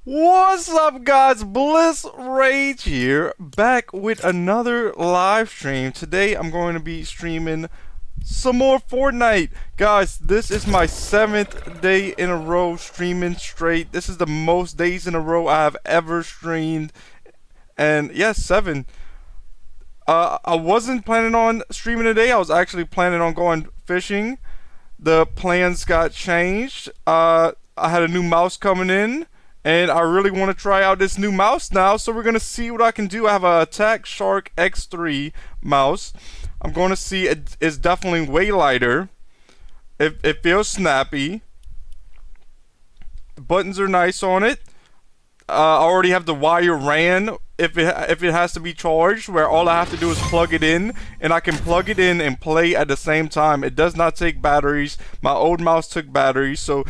What's up, guys? Bliss Rage here, back with another live stream. Today I'm going to be streaming some more Fortnite. Guys, this is my 7th day in a row streaming straight. This is the most days in a row I have ever streamed. And yes, 7. I wasn't planning on streaming today. I was actually planning on going fishing. The plans got changed. I had a new mouse coming in, and I really want to try out this new mouse now, so we're going to see what I can do. I have a Attack Shark X3 mouse. I'm going to see it's definitely way lighter. It feels snappy. The buttons are nice on it. I already have the wire ran if it has to be charged, where all I have to do is plug it in, and I can plug it in and play at the same time. It does not take batteries. My old mouse took batteries, so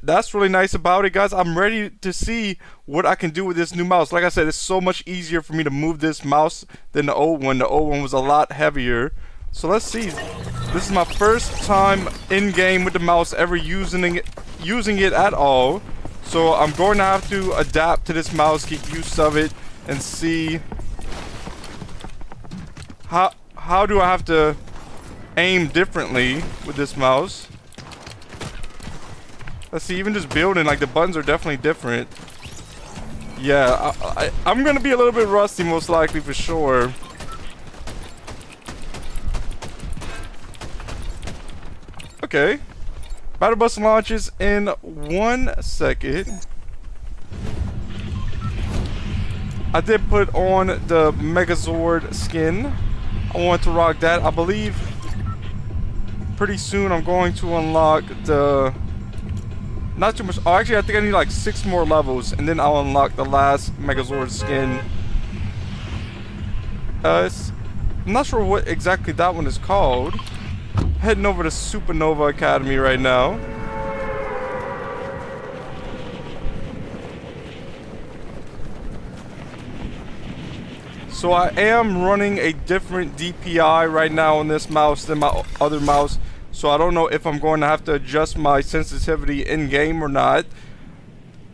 that's really nice about it, guys. I'm ready to see what I can do with this new mouse. Like I said, it's so much easier for me to move this mouse than the old one. The old one was a lot heavier. So let's see. This is my first time in game with the mouse ever using it at all. So I'm going to have to adapt to this mouse, get used of it, and see how do I have to aim differently with this mouse. Let's see, even just building, like, the buttons are definitely different. Yeah, I'm gonna be a little bit rusty, most likely, for sure. Okay. Battle bus launches in 1 second. I did put on the Megazord skin. I want to rock that. I believe pretty soon I'm going to unlock the... Not too much. Oh, actually, I think I need like 6 more levels, and then I'll unlock the last Megazord skin. I'm not sure what exactly that one is called. Heading over to Supernova Academy right now. So I am running a different DPI right now on this mouse than my other mouse. So I don't know if I'm going to have to adjust my sensitivity in game or not.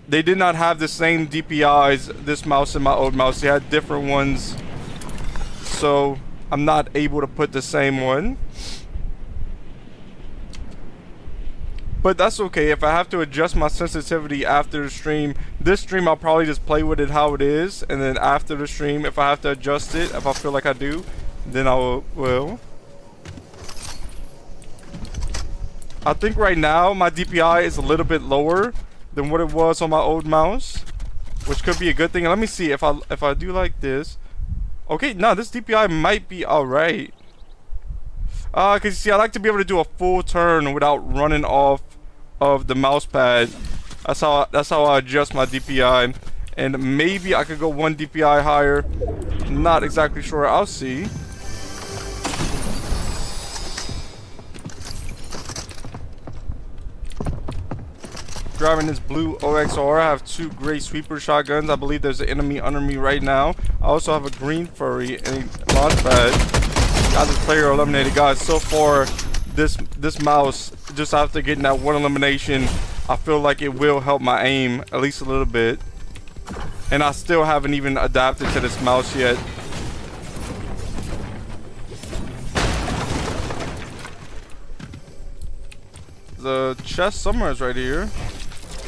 They did not have the same DPIs, this mouse and my old mouse. They had different ones. So I'm not able to put the same one. But that's okay. If I have to adjust my sensitivity after the stream, this stream I'll probably just play with it how it is. And then after the stream, if I have to adjust it, if I feel like I do, then I will. I think right now my DPI is a little bit lower than what it was on my old mouse, which could be a good thing. Let me see if I do like this. Okay, no, this DPI might be alright. Cause you see, I like to be able to do a full turn without running off of the mouse pad. That's how I adjust my DPI, and maybe I could go 1 DPI higher. Not exactly sure. I'll see. Grabbing this blue OXR. I have 2 great sweeper shotguns. I believe there's an enemy under me right now. I also have a green furry and a launch pad. Got this player eliminated, guys. So far, this mouse, just after getting that 1 elimination, I feel like it will help my aim at least a little bit. And I still haven't even adapted to this mouse yet. The chest somewhere is right here.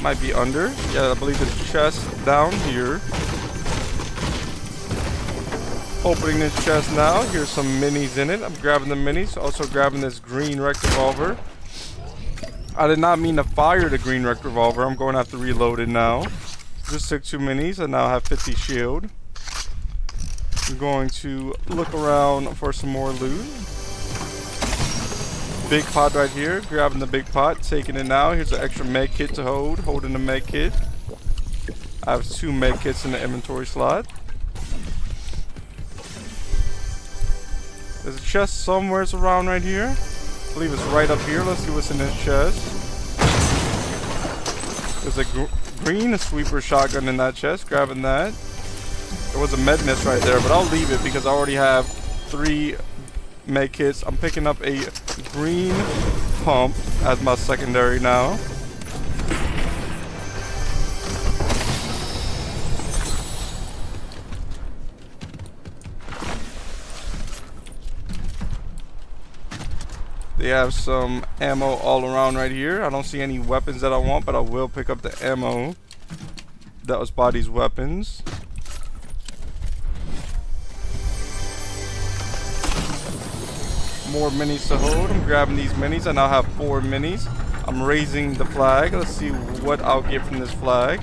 Might be under. Yeah, I believe the chest down here. Opening this chest now. Here's some minis in it. I'm grabbing the minis. Also grabbing this green rec revolver. I did not mean to fire the green rec revolver. I'm going to have to reload it now. Just took 2 minis and now I have 50 shield. I'm going to look around for some more loot. Big pot right here. Grabbing the big pot. Taking it now. Here's an extra med kit to hold. Holding the med kit. I have 2 med kits in the inventory slot. There's a chest somewhere around right here. I believe it's right up here. Let's see what's in this chest. There's a green sweeper shotgun in that chest. Grabbing that. There was a med mist right there, but I'll leave it because I already have 3 med kits. I'm picking up a green pump as my secondary now. they have some ammo all around right here. I don't see any weapons that I want, but I will pick up the ammo that was by these weapons. More minis to hold. I'm grabbing these minis. I now have 4 minis. I'm raising the flag. Let's see what I'll get from this flag.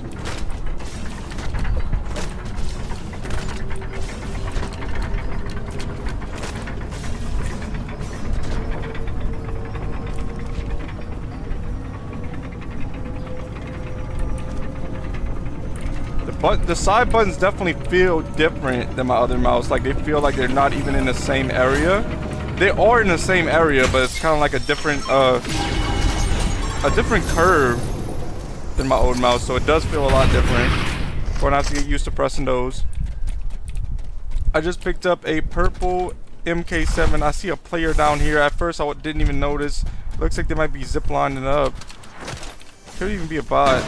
But the side buttons definitely feel different than my other mouse. Like, they feel like they're not even in the same area. They are in the same area, but it's kind of like a different curve than my old mouse. So it does feel a lot different. Going to have to get used to pressing those. I just picked up a purple MK7. I see a player down here. At first, I didn't even notice. Looks like they might be ziplining up. Could even be a bot.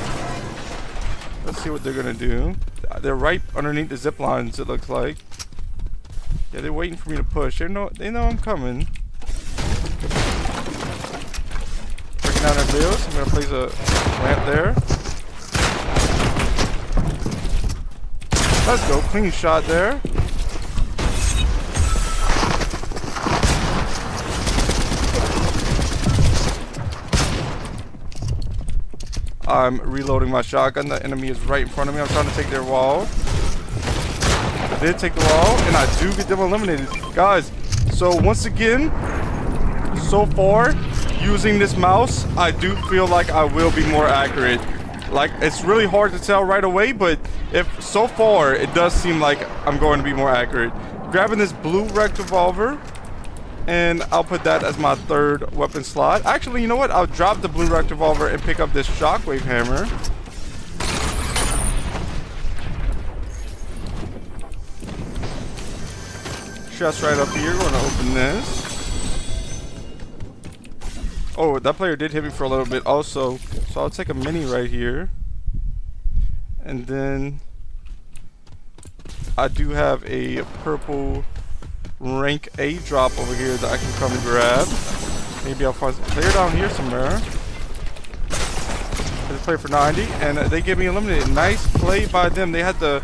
Let's see what they're gonna do. They're right underneath the zip lines, it looks like. Yeah, they're waiting for me to push. They know I'm coming. Breaking down their wheels. I'm gonna place a ramp there. Let's go. Clean shot there. I'm reloading my shotgun. The enemy is right in front of me. I'm trying to take their wall. I did take the wall, and I do get them eliminated. Guys, so once again, so far, using this mouse, I do feel like I will be more accurate. Like, it's really hard to tell right away, but so far, it does seem like I'm going to be more accurate. Grabbing this blue rect revolver. And I'll put that as my 3rd weapon slot. Actually, you know what? I'll drop the blue rect revolver and pick up this shockwave hammer. Chest right up here. We're gonna open this. Oh, that player did hit me for a little bit also. So I'll take a mini right here. And then I do have a purple rank A drop over here that I can come and grab. Maybe I'll find some player down here somewhere. They play for 90 and they get me eliminated. Nice play by them. They had the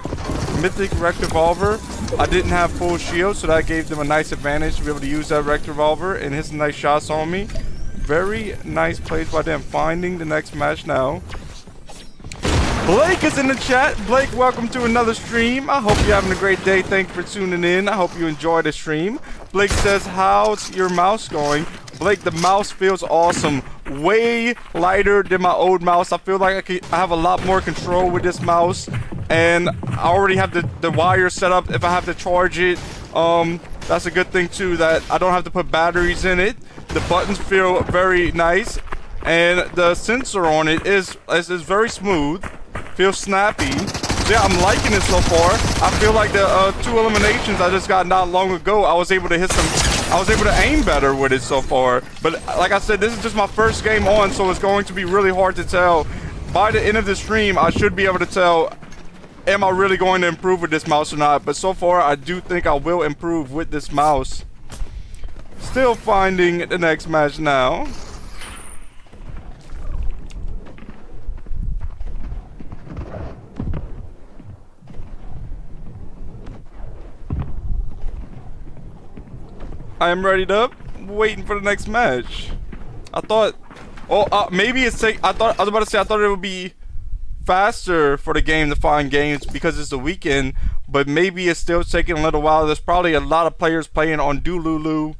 mythic rect revolver. I didn't have full shield, so that gave them a nice advantage to be able to use that rect revolver and hit some nice shots on me. Very nice plays by them. Finding the next match now. Blake is in the chat. Blake, welcome to another stream. I hope you're having a great day. Thank you for tuning in. I hope you enjoyed the stream. Blake says, how's your mouse going? Blake, the mouse feels awesome. Way lighter than my old mouse. I feel like I have a lot more control with this mouse. And I already have the wire set up if I have to charge it. That's a good thing too, that I don't have to put batteries in it. The buttons feel very nice. And the sensor on it is very smooth. Feels snappy. So yeah, I'm liking it so far. I feel like the 2 eliminations I just got not long ago, I was able to aim better with it so far. But like I said, this is just my first game on, so it's going to be really hard to tell. By the end of the stream, I should be able to tell, am I really going to improve with this mouse or not? But so far, I do think I will improve with this mouse. Still finding the next match now. I am readied up, waiting for the next match. I thought, maybe it's I was about to say I thought it would be faster for the game to find games because it's the weekend, but maybe it's still taking a little while. There's probably a lot of players playing on Dululu.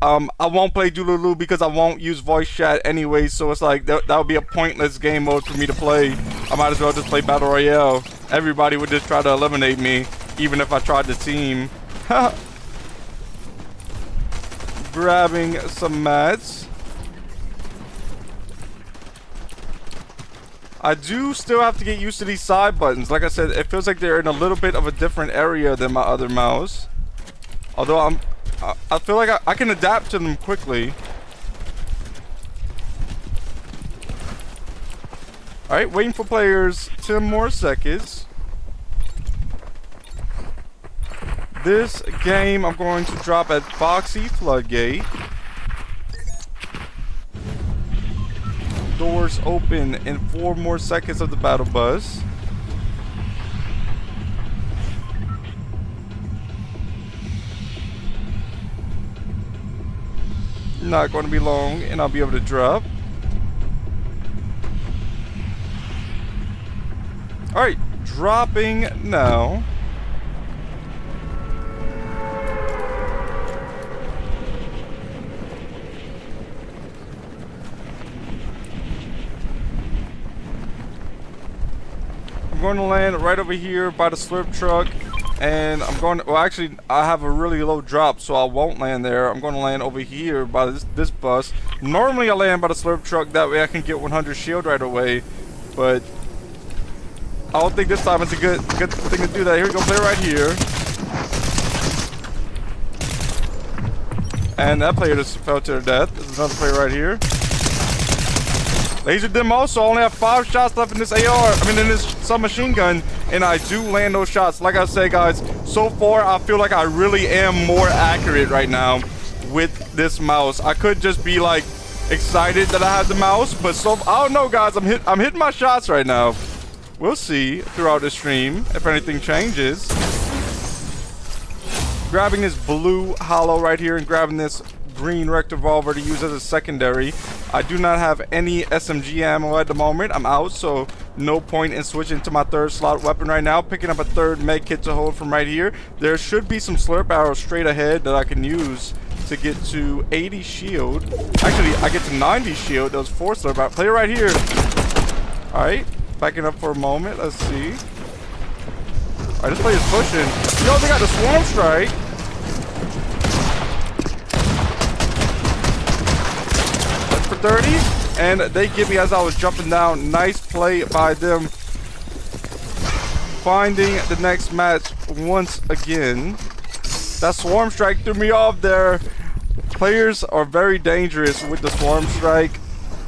I won't play Dululu because I won't use voice chat anyway, so it's like that would be a pointless game mode for me to play. I might as well just play Battle Royale. Everybody would just try to eliminate me, even if I tried to team. Grabbing some mats. I do still have to get used to these side buttons. Like I said, it feels like they're in a little bit of a different area than my other mouse. Although I feel like I can adapt to them quickly. Alright, waiting for players 10 more seconds. This game I'm going to drop at Foxy Floodgate. doors open in 4 more seconds of the battle bus. Not going to be long, and I'll be able to drop. Alright, dropping now. I'm going to land right over here by the slurp truck. And I'm going to, well actually I have a really low drop, so I won't land there. I'm going to land over here by this bus. Normally I land by the slurp truck, that way I can get 100 shield right away. But I don't think this time it's a good thing to do that. Here we go, player right here. And that player just fell to their death. There's another player right here. Lasered them also. I only have 5 shots left in this in this submachine gun, and I do land those shots. Like I said, guys, so far I feel like I really am more accurate right now with this mouse. I could just be like excited that I have the mouse, but I don't know, guys. I'm hitting my shots right now. We'll see throughout the stream if anything changes. Grabbing this blue hollow right here and grabbing this green rect revolver to use as a secondary. I do not have any SMG ammo at the moment. I'm out, so no point in switching to my 3rd slot weapon right now. Picking up a 3rd med kit to hold from right here. There should be some slurp arrows straight ahead that I can use to get to 80 shield. Actually, I get to 90 shield. Those 4 slurp arrows. Player right here. Alright, backing up for a moment. Let's see. Alright, this player's pushing. Yo, they got the swarm strike. For 30, and they get me as I was jumping down. Nice play by them, finding the next match once again. That swarm strike threw me off there. Players are very dangerous with the swarm strike.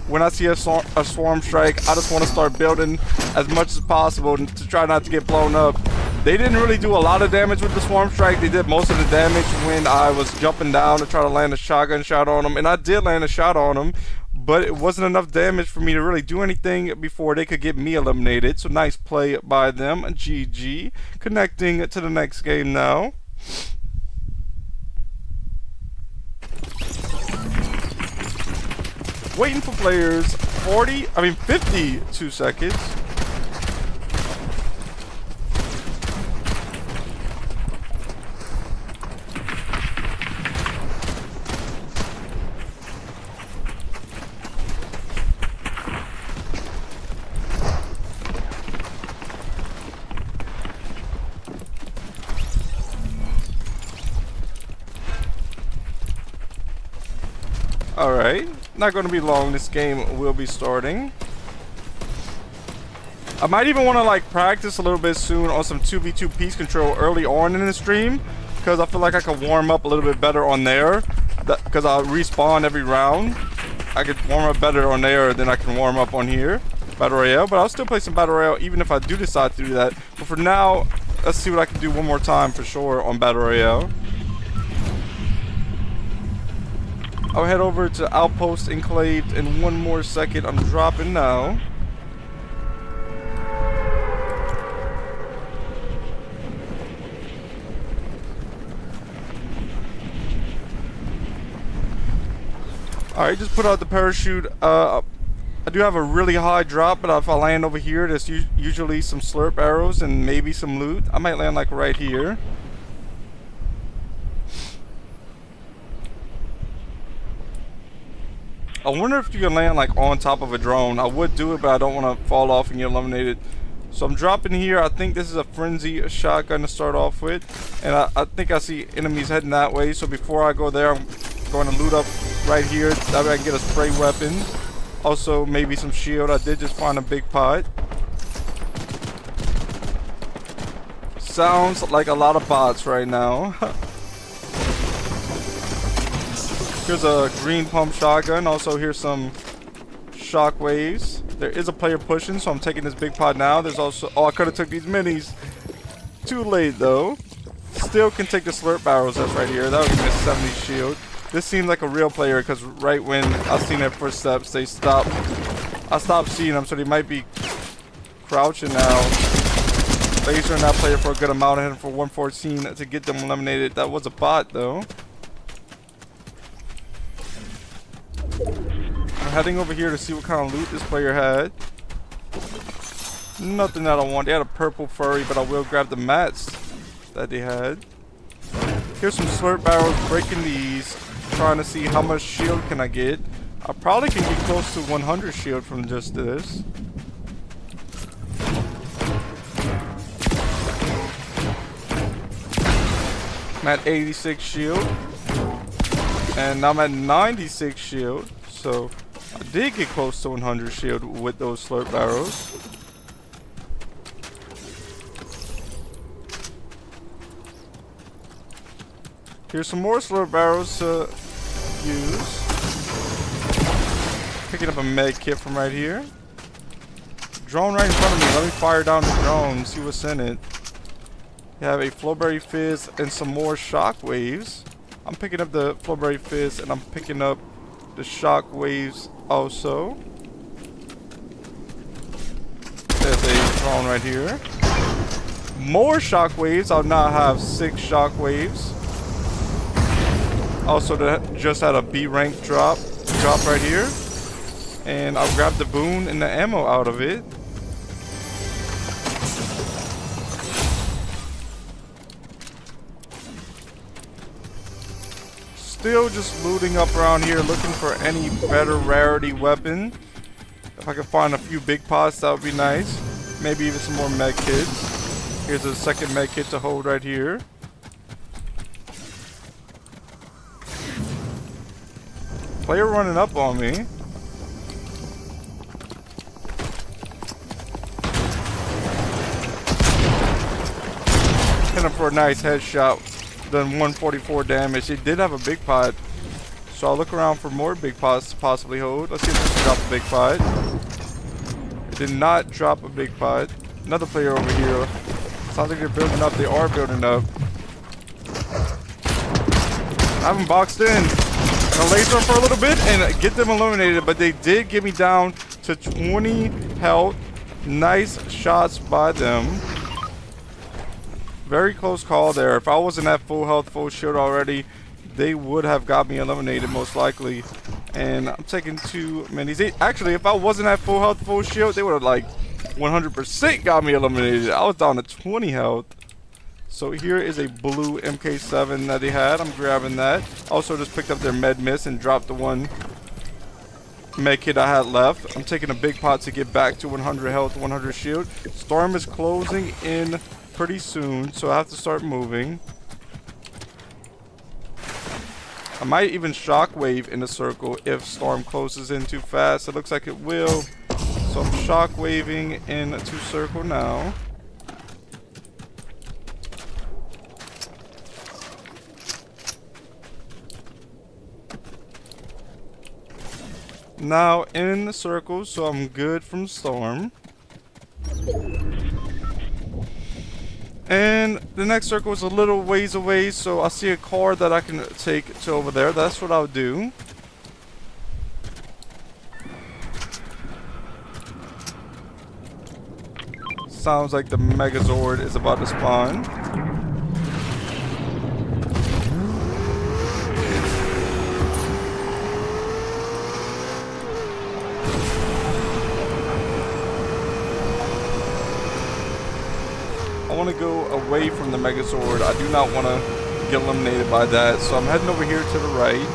When I see a swarm strike, I just want to start building as much as possible to try not to get blown up. They didn't really do a lot of damage with the swarm strike. They did most of the damage when I was jumping down to try to land a shotgun shot on them, and I did land a shot on them, but it wasn't enough damage for me to really do anything before they could get me eliminated. So nice play by them. GG. Connecting to the next game now. Waiting for players 52 seconds. Alright, not going to be long. This game will be starting. I might even want to like practice a little bit soon on some 2v2 piece control early on in the stream, because I feel like I could warm up a little bit better on there, because I'll respawn every round. I could warm up better on there than I can warm up on here. Battle Royale, but I'll still play some Battle Royale even if I do decide to do that. But for now, let's see what I can do one more time for sure on Battle Royale. I'll head over to Outpost Enclaved in 1 more second. I'm dropping now. Alright, just put out the parachute. I do have a really high drop, but if I land over here, there's usually some slurp arrows and maybe some loot. I might land like right here. I wonder if you can land like on top of a drone. I would do it, but I don't want to fall off and get eliminated. So I'm dropping here. I think this is a frenzy shotgun to start off with. And I think I see enemies heading that way. So before I go there, I'm going to loot up right here. That way I can get a spray weapon. Also, maybe some shield. I did just find a big pot. Sounds like a lot of bots right now. Here's a green pump shotgun. Also, here's some shockwaves. There is a player pushing, so I'm taking this big pot now. There's also... Oh, I could have took these minis. Too late, though. Still can take the slurp arrows that's right here. That would give me a 70 shield. This seems like a real player, because right when I seen their footsteps, they stopped I stopped seeing them, so they might be crouching now. Lasering that player for a good amount, hitting for 114 to get them eliminated. That was a bot though. I'm heading over here to see what kind of loot this player had. Nothing that I want. They had a purple furry, but I will grab the mats that they had. Here's some slurp barrels, breaking these, trying to see how much shield can I get. I probably can get close to 100 shield from just this. I'm at 86 shield, and I'm at 96 shield, so I did get close to 100 shield with those slurp barrels. Here's some more slurp barrels to use. Picking up a med kit from right here. Drone right in front of me. Let me fire down the drone and see what's in it. You have a flowberry fizz and some more shock waves. I'm picking up the flowberry fizz and I'm picking up the shock waves also. There's a drone right here. More shock waves. I'll now have 6 shock waves. Also, just had a B rank drop right here, and I'll grab the boon and the ammo out of it. Still just looting up around here, looking for any better rarity weapon. If I can find a few big pots, that would be nice. Maybe even some more med kits. Here's a second med kit to hold right here. Player running up on me. Hit him for a nice headshot. Done 144 damage. He did have a big pot, so I'll look around for more big pots to possibly hold. Let's see if this drops a big pot. It did not drop a big pot. Another player over here. Sounds like they're building up. They are building up. I haven't boxed in. I'll laser them for a little bit and get them eliminated, but they did get me down to 20 health. Nice shots by them. Very close call there. If I wasn't at full health, full shield already, they would have got me eliminated most likely. And I'm taking too many. Actually, if I wasn't at full health, full shield, they would have like 100% got me eliminated. I was down to 20 health. So here is a blue MK7 that they had. I'm grabbing that. Also just picked up their med miss and dropped the one med kit I had left. I'm taking a big pot to get back to 100 health, 100 shield. Storm is closing in pretty soon, so I have to start moving. I might even shockwave in the circle if Storm closes in too fast. It looks like it will. So I'm shockwaving into circle now. Now in the circle, so I'm good from Storm. And the next circle is a little ways away, so I see a car that I can take to over there. That's what I'll do. Sounds like the Megazord is about to spawn. I want to go away from the Megazord. I do not want to get eliminated by that, so I'm heading over here to the right.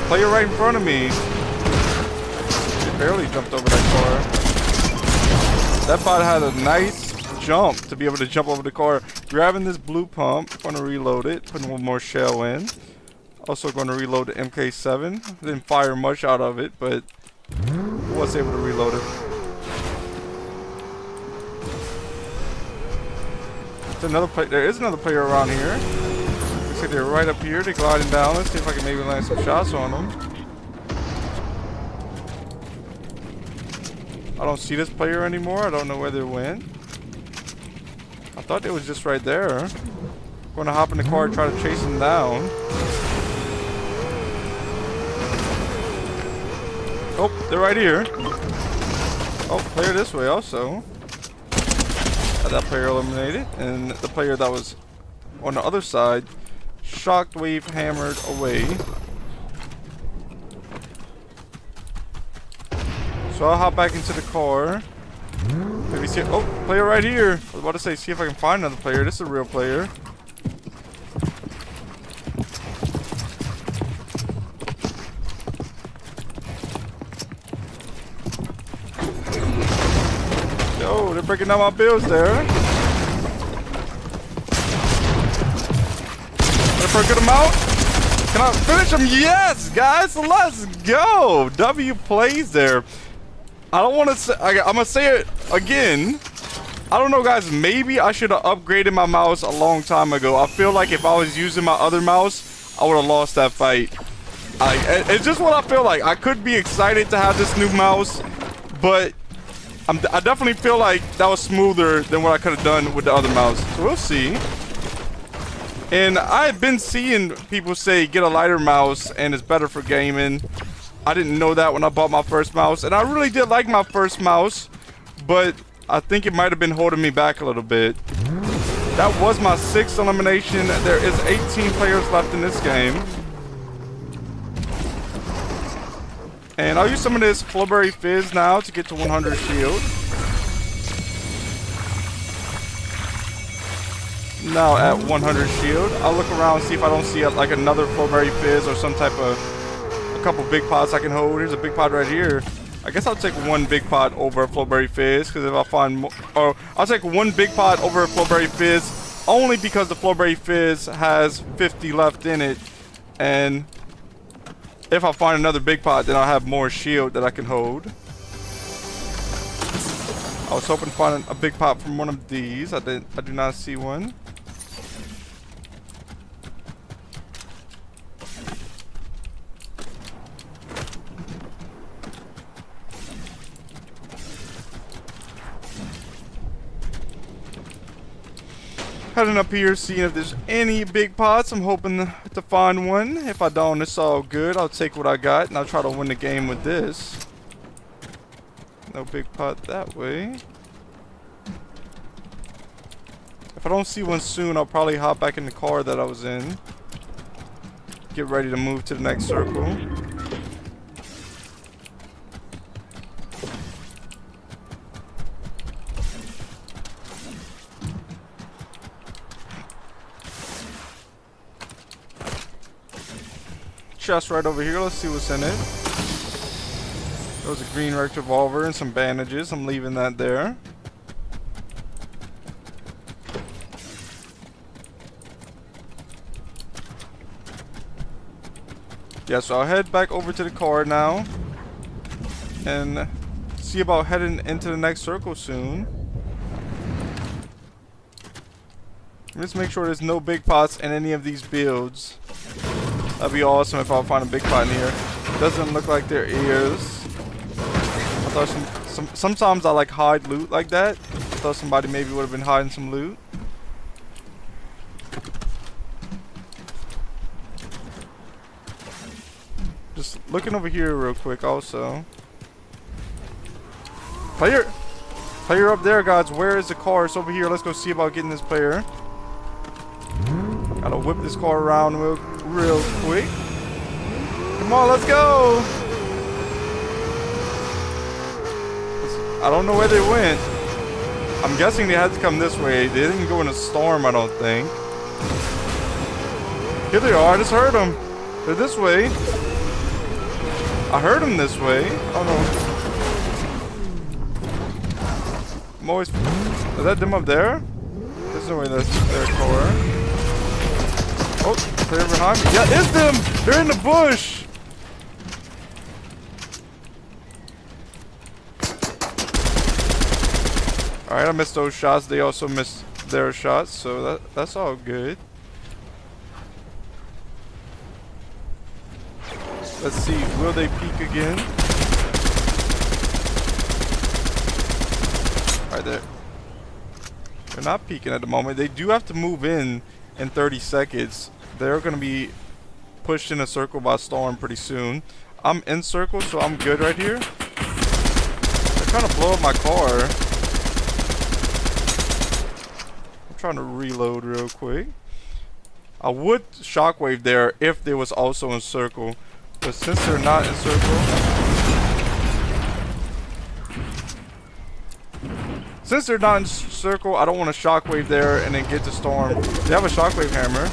Player right in front of me. He barely jumped over that car. That bot had a nice jump to be able to jump over the car. Grabbing this blue pump. Going to reload it. Putting one more shell in. Also going to reload the MK7. Didn't fire much out of it, but was able to reload it. There is another player around here. Looks like they're right up here. They're gliding down. Let's see if I can maybe land some shots on them. I don't see this player anymore. I don't know where they went. I thought they was just right there. I'm going to hop in the car and try to chase them down. they're right here. Oh, player this way also. Got that player eliminated, and the player that was on the other side, shockwave hammered away. So I'll hop back into the car. Maybe see. Oh, player right here. I was about to say, see if I can find another player. This is a real player. Yo, they're breaking down my bills there. Can I get him out? Can I finish him? Yes, guys, let's go. W plays there. I don't want to say, I'm going to say it again. I don't know, guys. Maybe I should have upgraded my mouse a long time ago. I feel like if I was using my other mouse, I would have lost that fight. It's just what I feel like. I could be excited to have this new mouse, but I definitely feel like that was smoother than what I could have done with the other mouse. So we'll see. And I've been seeing people say get a lighter mouse and it's better for gaming. I didn't know that when I bought my first mouse, and I really did like my first mouse, but I think it might have been holding me back a little bit. That was my 6th elimination. There is 18 players left in this game. And I'll use some of this Flowberry Fizz now to get to 100 shield. Now at 100 shield, I'll look around and see if I don't see like another Flowberry Fizz or some type of a couple big pots I can hold. Here's a big pot right here. I guess I'll take one big pot over a Flowberry Fizz, because if I find more, or I'll take one big pot over a Flowberry Fizz only because the Flowberry Fizz has 50 left in it, and if I find another big pot, then I'll have more shield that I can hold. I was hoping to find a big pot from one of these. I do not see one. Heading up here, seeing if there's any big pots. I'm hoping to find one. If I don't, it's all good. I'll take what I got, and I'll try to win the game with this. No big pot that way. If I don't see one soon, I'll probably hop back in the car that I was in. Get ready to move to the next circle. Chest right over here. Let's see what's in it. There was a green rec revolver and some bandages. I'm leaving that there. Yeah, so I'll head back over to the car now and see about heading into the next circle soon. Let's make sure there's no big pots in any of these builds. That'd be awesome if I'll find a big pot in here. Doesn't look like there is. I thought sometimes I like hide loot like that. I thought somebody maybe would have been hiding some loot. Just looking over here real quick also. Player up there, guys. Where is the car? It's over here. Let's go see about getting this player. Gotta whip this car around real quick. Come on, let's go. I don't know where they went. I'm guessing they had to come this way. They didn't go in a storm, I don't think. Here they are. I just heard them. They're this way. I heard them this way. Oh no. I'm always... Is that them up there? There's no way that's their car. Oh, they're behind me. Yeah, it's them! They're in the bush! Alright, I missed those shots. They also missed their shots, so that's all good. Let's see, will they peek again? Alright, they're not peeking at the moment. They do have to move in 30 seconds. They're going to be pushed in a circle by storm pretty soon. I'm in circle, so I'm good right here. trying to blow up my car. I'm trying to reload real quick. I would shockwave there if they was also in circle, but since they're not in circle, I don't want to shockwave there and then get the storm. They have a shockwave hammer.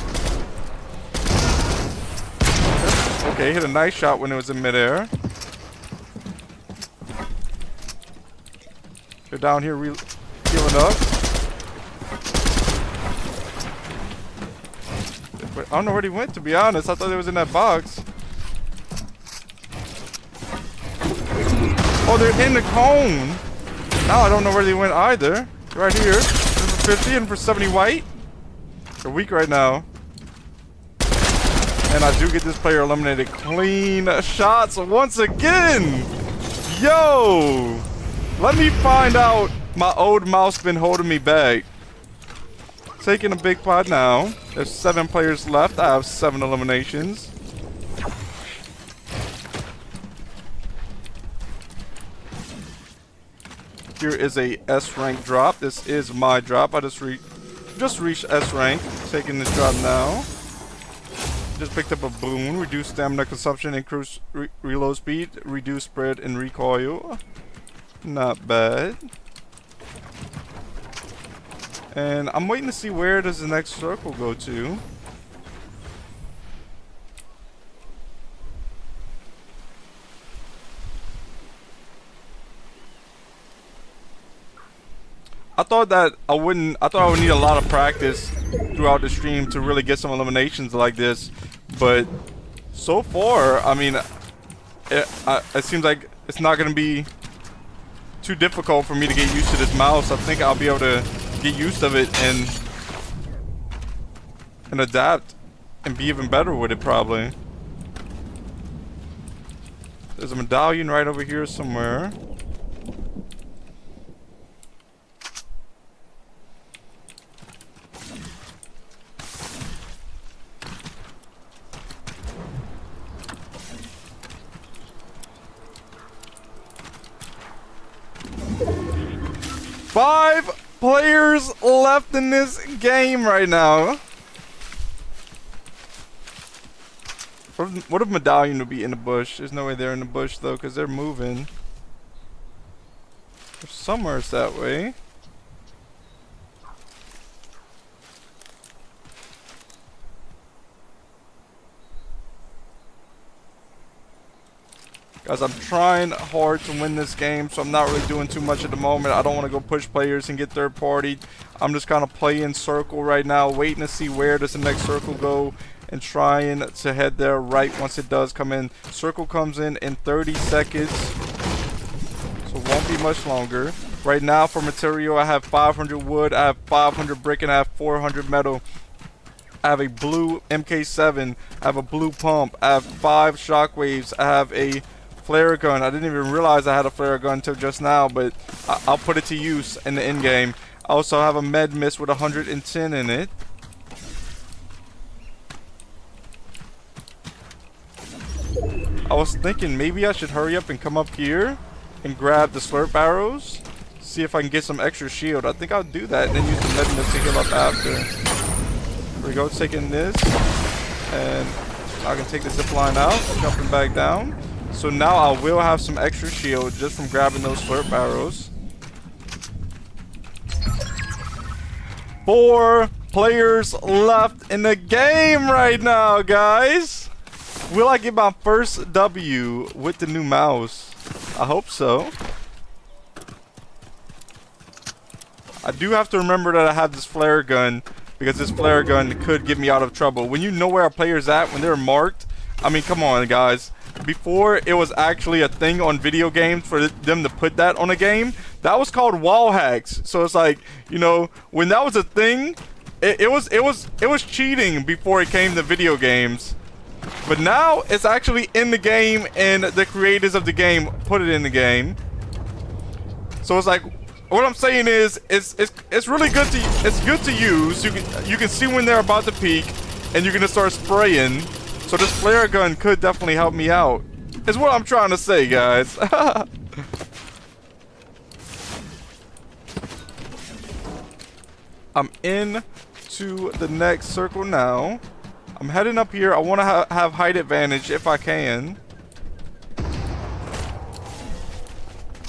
Okay, hit a nice shot when it was in midair. They're down here healing up. I don't know where he went, to be honest. I thought he was in that box. Oh, they're in the cone. Now I don't know where they went either. Right here. This is for 50 and for 70 white. They're weak right now. And I do get this player eliminated. Clean shots once again. Yo. Let me find out. My old mouse been holding me back. Taking a big pot now. There's 7 players left. I have 7 eliminations. Here is a S rank drop. This is my drop. I just reached S rank. Taking this drop now. Just picked up a boon. Reduce stamina consumption, increase reload speed, reduce spread and recoil. Not bad. And I'm waiting to see where does the next circle go to. I thought I would need a lot of practice throughout the stream to really get some eliminations like this, but so far, I mean, it seems like it's not going to be too difficult for me to get used to this mouse. I think I'll be able to get used of it and adapt and be even better with it probably. There's a medallion right over here somewhere. Five players left in this game right now. What if medallion would be in the bush? There's no way they're in the bush though, because they're moving. There's somewhere it's that way. Guys, I'm trying hard to win this game, so I'm not really doing too much at the moment. I don't want to go push players and get third party. I'm just kind of playing circle right now, waiting to see where does the next circle go and trying to head there right once it does come in. Circle comes in 30 seconds, so it won't be much longer. Right now for material, I have 500 wood, I have 500 brick, and I have 400 metal. I have a blue MK7, I have a blue pump, I have 5 shockwaves, I have a flare gun. I didn't even realize I had a flare gun until just now, but I'll put it to use in the end game. I also have a med mist with 110 in it. I was thinking maybe I should hurry up and come up here and grab the slurp arrows, see if I can get some extra shield. I think I'll do that and then use the med mist to heal up after. Here we go, taking this, and I can take the zip line out, jumping back down. So now I will have some extra shield just from grabbing those slurp arrows. 4 players left in the game right now, guys. Will I get my first W with the new mouse? I hope so. I do have to remember that I have this flare gun, because this flare gun could get me out of trouble. When you know where a player's at, when they're marked, I mean, come on, guys. Before it was actually a thing on video games for them to put that on a game, that was called wall hacks. So it's like, you know, when that was a thing, it was cheating before it came to video games. But now it's actually in the game, and the creators of the game put it in the game. So it's like, what I'm saying is, it's really good to use. You can see when they're about to peak, and you're gonna start spraying. So this flare gun could definitely help me out, is what I'm trying to say, guys. I'm in to the next circle now. I'm heading up here. I want to have height advantage if I can.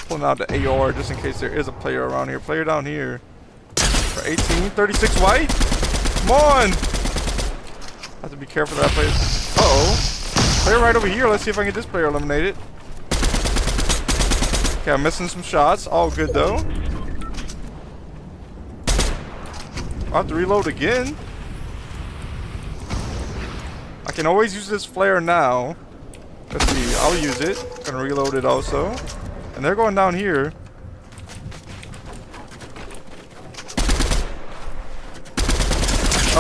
Pulling out the AR just in case there is a player around here. Player down here. For 18, 36 white. Come on. Have to be careful of that player. Uh-oh. Player right over here. Let's see if I can get this player eliminated. Okay, I'm missing some shots. All good though. I'll have to reload again. I can always use this flare now. Let's see. I'll use it. Gonna reload it also. And they're going down here.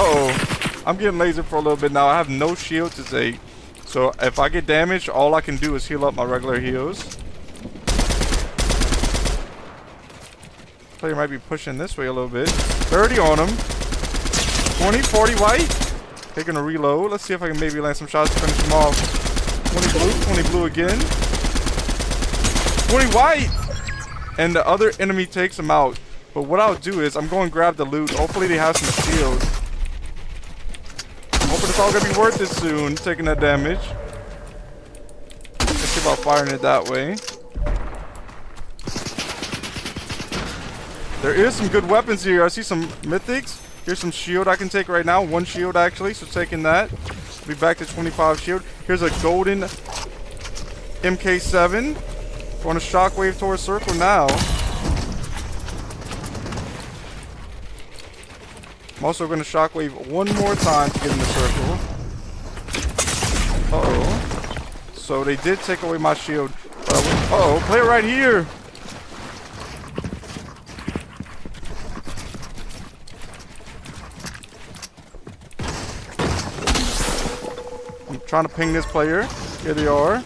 Uh-oh. I'm getting lasered for a little bit now. I have no shield to take. So if I get damaged, all I can do is heal up my regular heals. Player might be pushing this way a little bit. 30 on him. 20, 40 white. They're gonna reload. Let's see if I can maybe land some shots to finish them off. 20 blue, 20 blue again. 20 white! And the other enemy takes him out. But what I'll do is I'm going to grab the loot. Hopefully they have some shield. I'm hoping it's all gonna be worth it soon, taking that damage. Let's see about firing it that way. There is some good weapons here. I see some mythics. Here's some shield I can take right now. 1 shield actually, so taking that. Be back to 25 shield. Here's a golden MK7. Going to shockwave towards circle now. I'm also going to shockwave one more time to get in the circle. Uh-oh. So they did take away my shield. Uh-oh, player right here. I'm trying to ping this player. Here they are.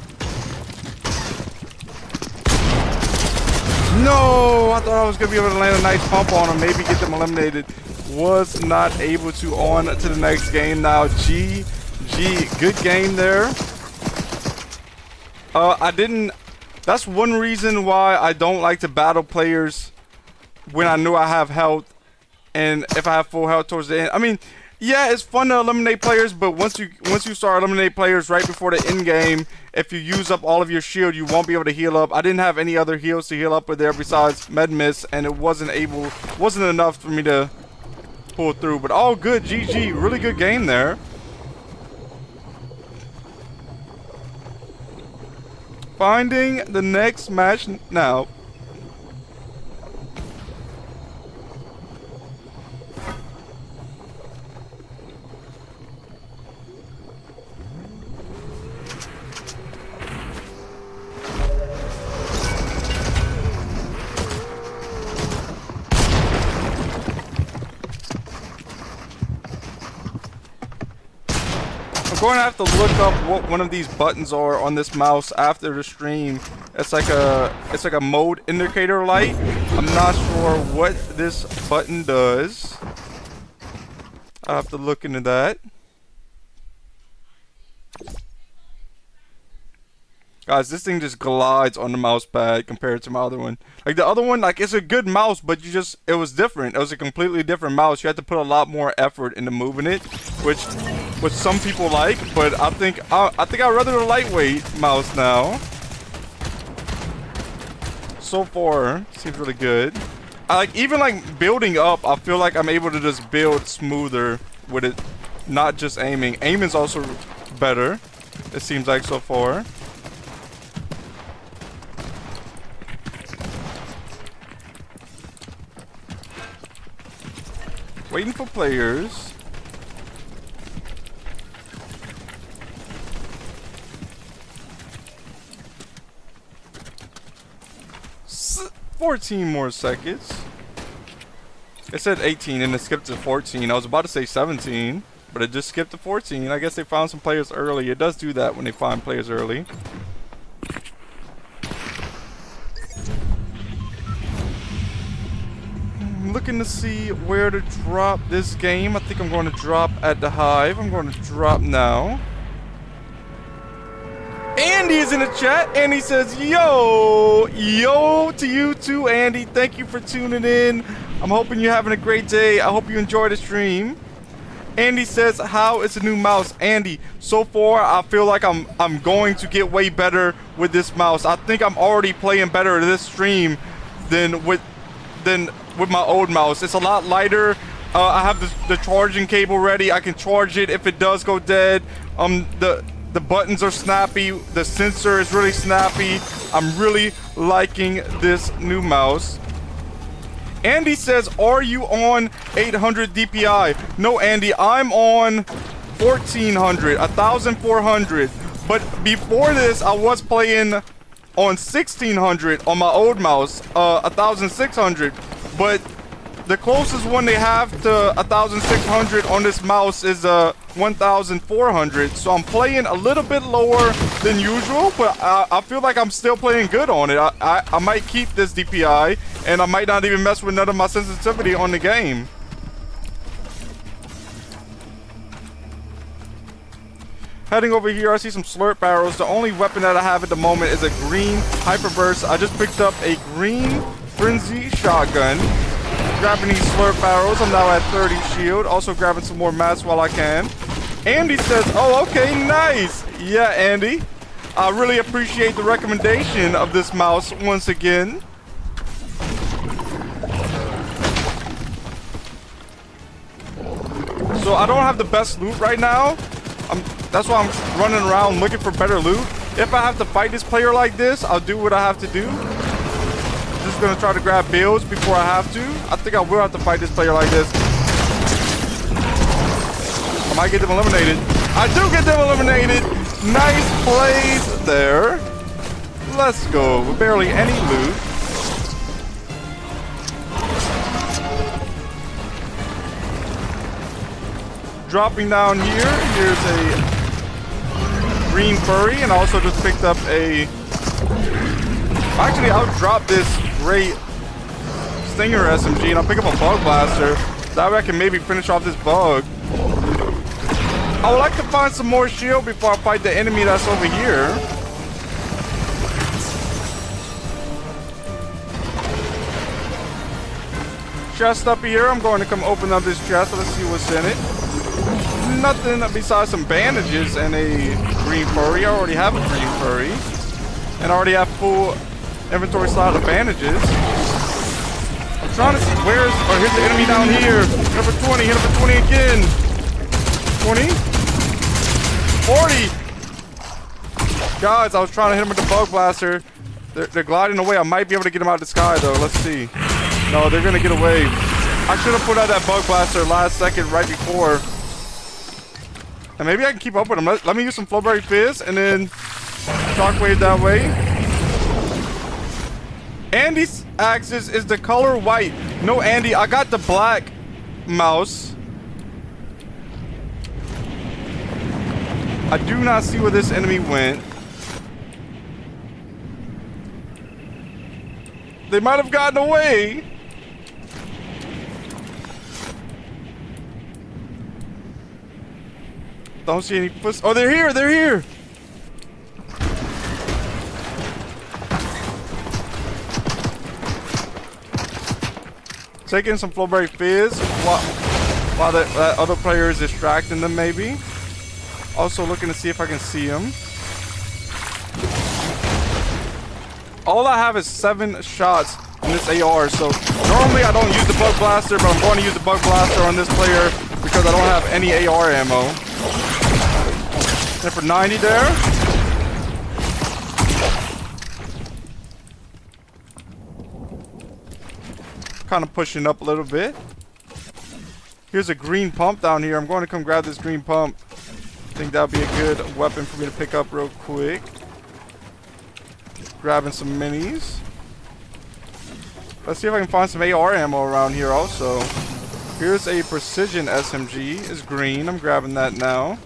No! I thought I was going to be able to land a nice pump on them. Maybe get them eliminated. Was not able to. On to the next game now. GG. Good game there. I didn't... That's one reason why I don't like to battle players when I know I have health. And if I have full health towards the end. I mean... Yeah, it's fun to eliminate players, but once you start eliminating players right before the end game, if you use up all of your shield, you won't be able to heal up. I didn't have any other heals to heal up with there besides med miss, and it wasn't enough for me to pull through. But all good, GG, really good game there. Finding the next match now. I'm going to have to look up what one of these buttons are on this mouse after the stream. It's like a mode indicator light. I'm not sure what this button does. I have to look into that. Guys, this thing just glides on the mouse pad compared to my other one. Like the other one, like it's a good mouse, but it was different. It was a completely different mouse. You had to put a lot more effort into moving it, which some people like. But I think I'd rather the lightweight mouse now. So far, seems really good. Even building up, I feel like I'm able to just build smoother with it, not just aiming. Aiming's also better. It seems like so far. Waiting for players. S 14 more seconds. It said 18 and it skipped to 14. I was about to say 17, but it just skipped to 14. I guess they found some players early. It does do that when they find players early. Looking to see where to drop this game. I think I'm going to drop at the Hive. I'm going to drop now. And Andy is in the chat. Andy says, yo to you too, Andy. Thank you for tuning in. I'm hoping you're having a great day. I hope you enjoy the stream. Andy says, how is the new mouse? Andy, so far I feel like I'm going to get way better with this mouse. I think I'm already playing better this stream than with my old mouse. It's a lot lighter. I have the charging cable ready. I can charge it if it does go dead. The buttons are snappy. The sensor is really snappy. I'm really liking this new mouse. Andy says, are you on 800 DPI? No, Andy, I'm on 1400, 1400. But before this, I was playing on 1600 on my old mouse, 1600. But the closest one they have to 1600 on this mouse is 1400. So I'm playing a little bit lower than usual, but I feel like I'm still playing good on it. I might keep this DPI, and I might not even mess with none of my sensitivity on the game. Heading over here, I see some slurp barrels. The only weapon that I have at the moment is a green hyperburst. I just picked up a green frenzy shotgun. Grabbing these slurp barrels. I'm now at 30 shield. Also grabbing some more mats while I can. Andy says, oh, okay, nice. Yeah, Andy. I really appreciate the recommendation of this mouse once again. So I don't have the best loot right now. That's why I'm running around looking for better loot. If I have to fight this player like this, I'll do what I have to do. Just gonna try to grab builds before I have to. I think I will have to fight this player like this. I might get them eliminated. I do get them eliminated. Nice plays there. Let's go. With barely any loot. Dropping down here. Here's a green furry, and I also just picked up a... Actually, I'll drop this great Stinger SMG, and I'll pick up a bug blaster. That way I can maybe finish off this bug. I would like to find some more shield before I fight the enemy that's over here. Chest up here. I'm going to come open up this chest. Let's see what's in it. Nothing besides some bandages and a green furry. I already have a green furry. And I already have full inventory slot of bandages. I'm trying to see where's... Oh, here's the enemy down here. Hit him for 20. Hit him for 20 again. 20. 40. Guys, I was trying to hit him with the bug blaster. They're gliding away. I might be able to get them out of the sky, though. Let's see. No, they're going to get away. I should have put out that bug blaster last second right before. And maybe I can keep up with them. Let me use some Flowberry Fizz and then shockwave that way. Andy's axis is the color white. No, Andy, I got the black mouse. I do not see where this enemy went. They might have gotten away. Don't see any foot. Oh, they're here. They're here. Taking some Flowberry Fizz while that other player is distracting them, maybe. Also looking to see if I can see him. All I have is 7 shots in this AR, so normally I don't use the bug blaster, but I'm going to use the bug blaster on this player because I don't have any AR ammo. And for 90 there. Kind of pushing up a little bit. Here's a green pump down here. I'm going to come grab this green pump. I think that would be a good weapon for me to pick up real quick. Grabbing some minis. Let's see if I can find some AR ammo around here also. Here's a precision SMG. It's green. I'm grabbing that now.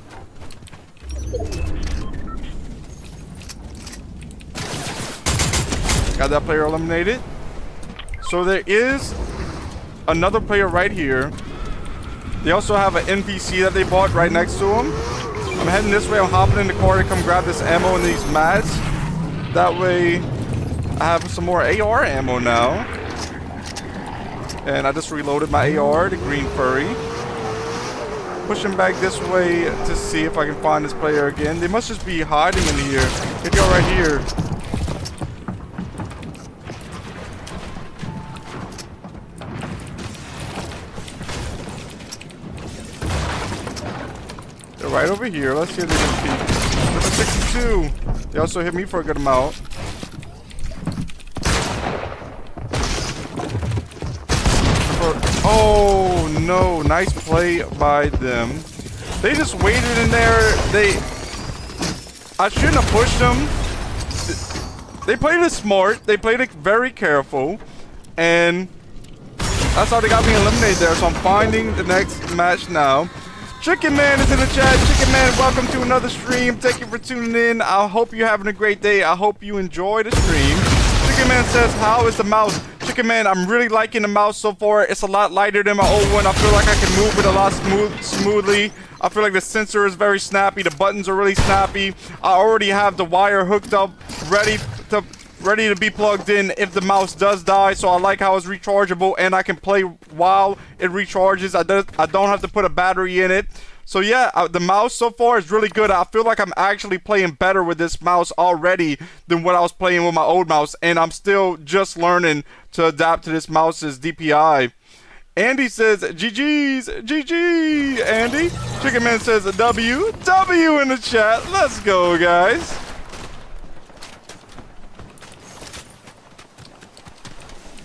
Got that player eliminated. So there is another player right here. They also have an NPC that they bought right next to him. I'm heading this way. I'm hopping in the car to come grab this ammo and these mats. That way, I have some more AR ammo now. And I just reloaded my AR, the green furry. Pushing back this way to see if I can find this player again. They must just be hiding in here. Could go right here. They're right over here. Let's see if they can peek. Number 62. They also hit me for a good amount. Oh no, nice play by them. They just waited in there. I shouldn't have pushed them. They played it smart. They played it very careful. And that's how they got me eliminated there. So I'm finding the next match now. Chicken Man is in the chat. Chicken Man, welcome to another stream. Thank you for tuning in. I hope you're having a great day. I hope you enjoy the stream. Chicken Man says, how is the mouse? Chicken Man, I'm really liking the mouse so far. It's a lot lighter than my old one. I feel like I can move it a lot smoothly. I feel like the sensor is very snappy. The buttons are really snappy. I already have the wire hooked up, ready to be plugged in if the mouse does die. So I like how it's rechargeable and I can play while it recharges. I don't have to put a battery in it. So yeah, the mouse so far is really good. I feel like I'm actually playing better with this mouse already than what I was playing with my old mouse. And I'm still just learning to adapt to this mouse's DPI. Andy says, GG's, GG, Andy. Chicken Man says, W in the chat. Let's go, guys.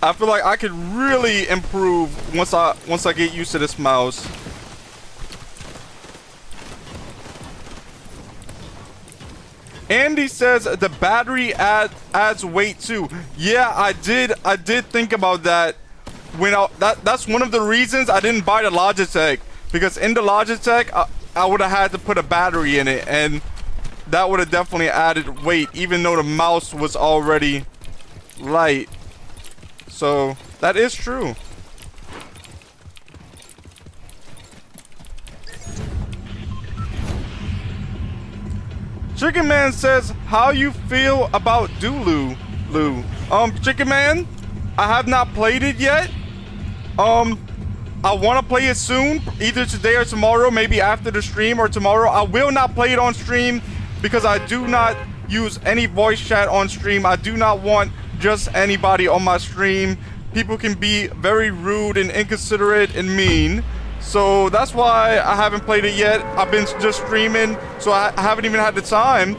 I feel like I could really improve once I get used to this mouse. Andy says the battery adds weight too. Yeah, I did think about that. That's one of the reasons I didn't buy the Logitech, because in the Logitech I would have had to put a battery in it, and that would have definitely added weight, even though the mouse was already light. So that is true. Chicken Man says, how you feel about Dulu? Chicken Man, I have not played it yet. I want to play it soon, either today or tomorrow, maybe after the stream or tomorrow. I will not play it on stream because I do not use any voice chat on stream. I do not want just anybody on my stream. People can be very rude and inconsiderate and mean. So that's why I haven't played it yet. I've been just streaming, so I haven't even had the time.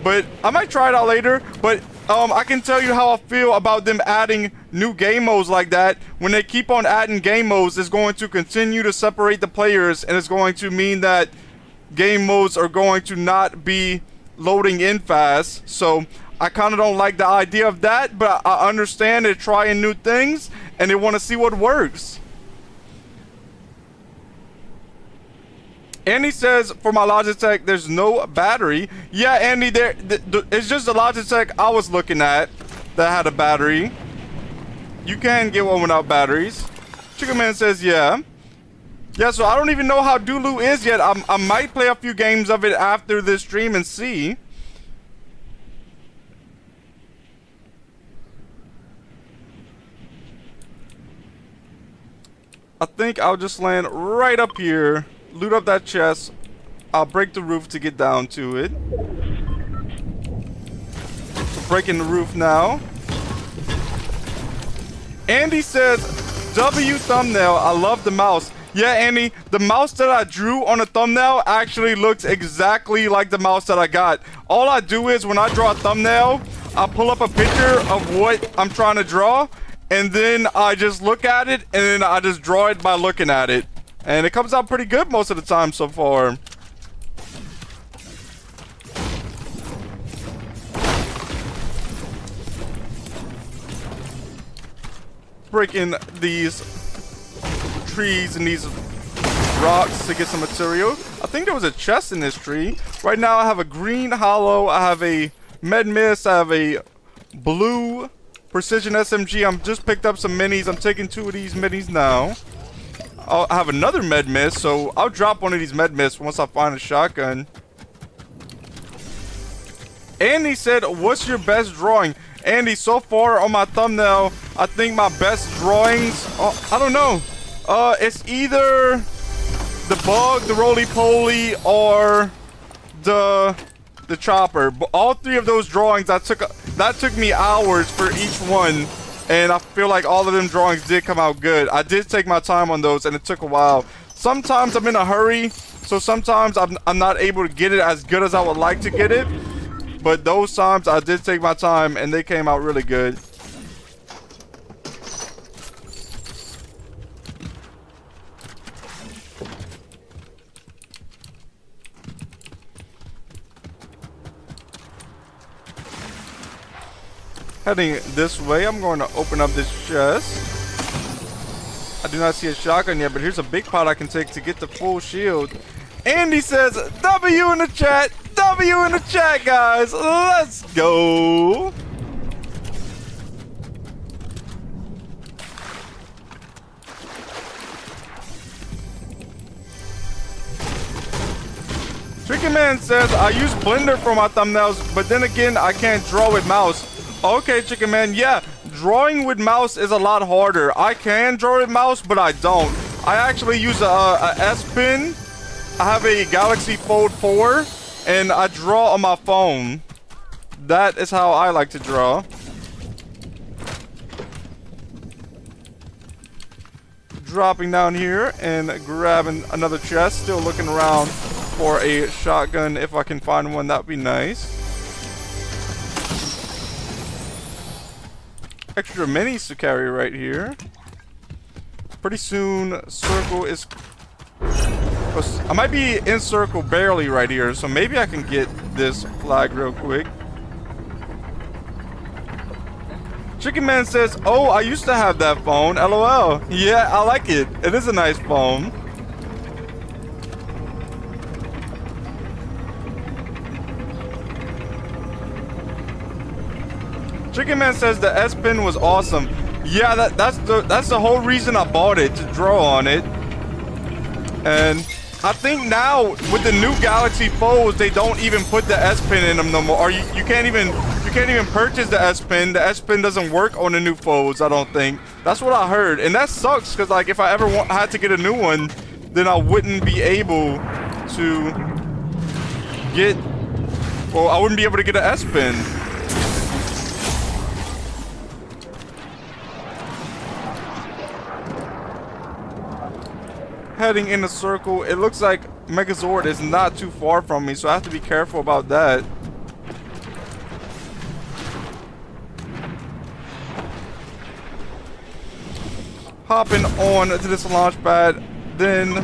But I might try it out later. But I can tell you how I feel about them adding new game modes like that. When they keep on adding game modes, it's going to continue to separate the players, and it's going to mean that game modes are going to not be loading in fast. So I kind of don't like the idea of that, but I understand they're trying new things and they want to see what works. Andy says, for my Logitech, there's no battery. Yeah, Andy, it's just the Logitech I was looking at that had a battery. You can get one without batteries. Chicken Man says, yeah. Yeah, so I don't even know how Dulu is yet. I might play a few games of it after this stream and see. I think I'll just land right up here. Loot up that chest. I'll break the roof to get down to it. So breaking the roof now. Andy says, W thumbnail. I love the mouse. Yeah, Andy, the mouse that I drew on the thumbnail actually looks exactly like the mouse that I got. All I do is when I draw a thumbnail, I pull up a picture of what I'm trying to draw, and then I just look at it, and then I just draw it by looking at it. And it comes out pretty good most of the time so far. Breaking these trees and these rocks to get some material. I think there was a chest in this tree. Right now I have a green hollow. I have a med mist. I have a blue precision SMG. I'm just picked up some minis. I'm taking 2 of these minis now. I have another med mist, so I'll drop one of these med mists once I find a shotgun. Andy said, what's your best drawing? Andy, so far on my thumbnail, I think my best drawings, I don't know. It's either the bug, the roly-poly, or the chopper. But all three of those drawings, that took me hours for each one. And I feel like all of them drawings did come out good. I did take my time on those, and it took a while. Sometimes I'm in a hurry, so sometimes I'm not able to get it as good as I would like to get it. But those times I did take my time, and they came out really good. Heading this way, I'm going to open up this chest. I do not see a shotgun yet, but here's a big pot I can take to get the full shield. Andy says, W in the chat. W in the chat, guys. Let's go. Tricky Man says, I use Blender for my thumbnails, but then again, I can't draw with mouse. Okay, Chicken Man, yeah, drawing with mouse is a lot harder. I can draw with mouse, but I don't. I actually use a S Pen. I have a Galaxy Fold 4, and I draw on my phone. That is how I like to draw. Dropping down here and grabbing another chest. Still looking around for a shotgun. If I can find one, that would be nice. Extra minis to carry right here. Pretty soon, circle is... I might be in circle barely right here, so maybe I can get this flag real quick. Chicken Man says, oh, I used to have that phone. LOL. Yeah, I like it. It is a nice phone. Chicken Man says the S Pen was awesome. Yeah, that's the whole reason I bought it, to draw on it. And I think now with the new Galaxy Folds, they don't even put the S Pen in them no more. Or you can't even purchase the S Pen. The S Pen doesn't work on the new Folds, I don't think. That's what I heard, and that sucks because like if I ever had to get a new one, then I wouldn't be able to get. Well, I wouldn't be able to get an S Pen. Heading in a circle. It looks like Megazord is not too far from me, so I have to be careful about that. Hopping on to this launch pad. Then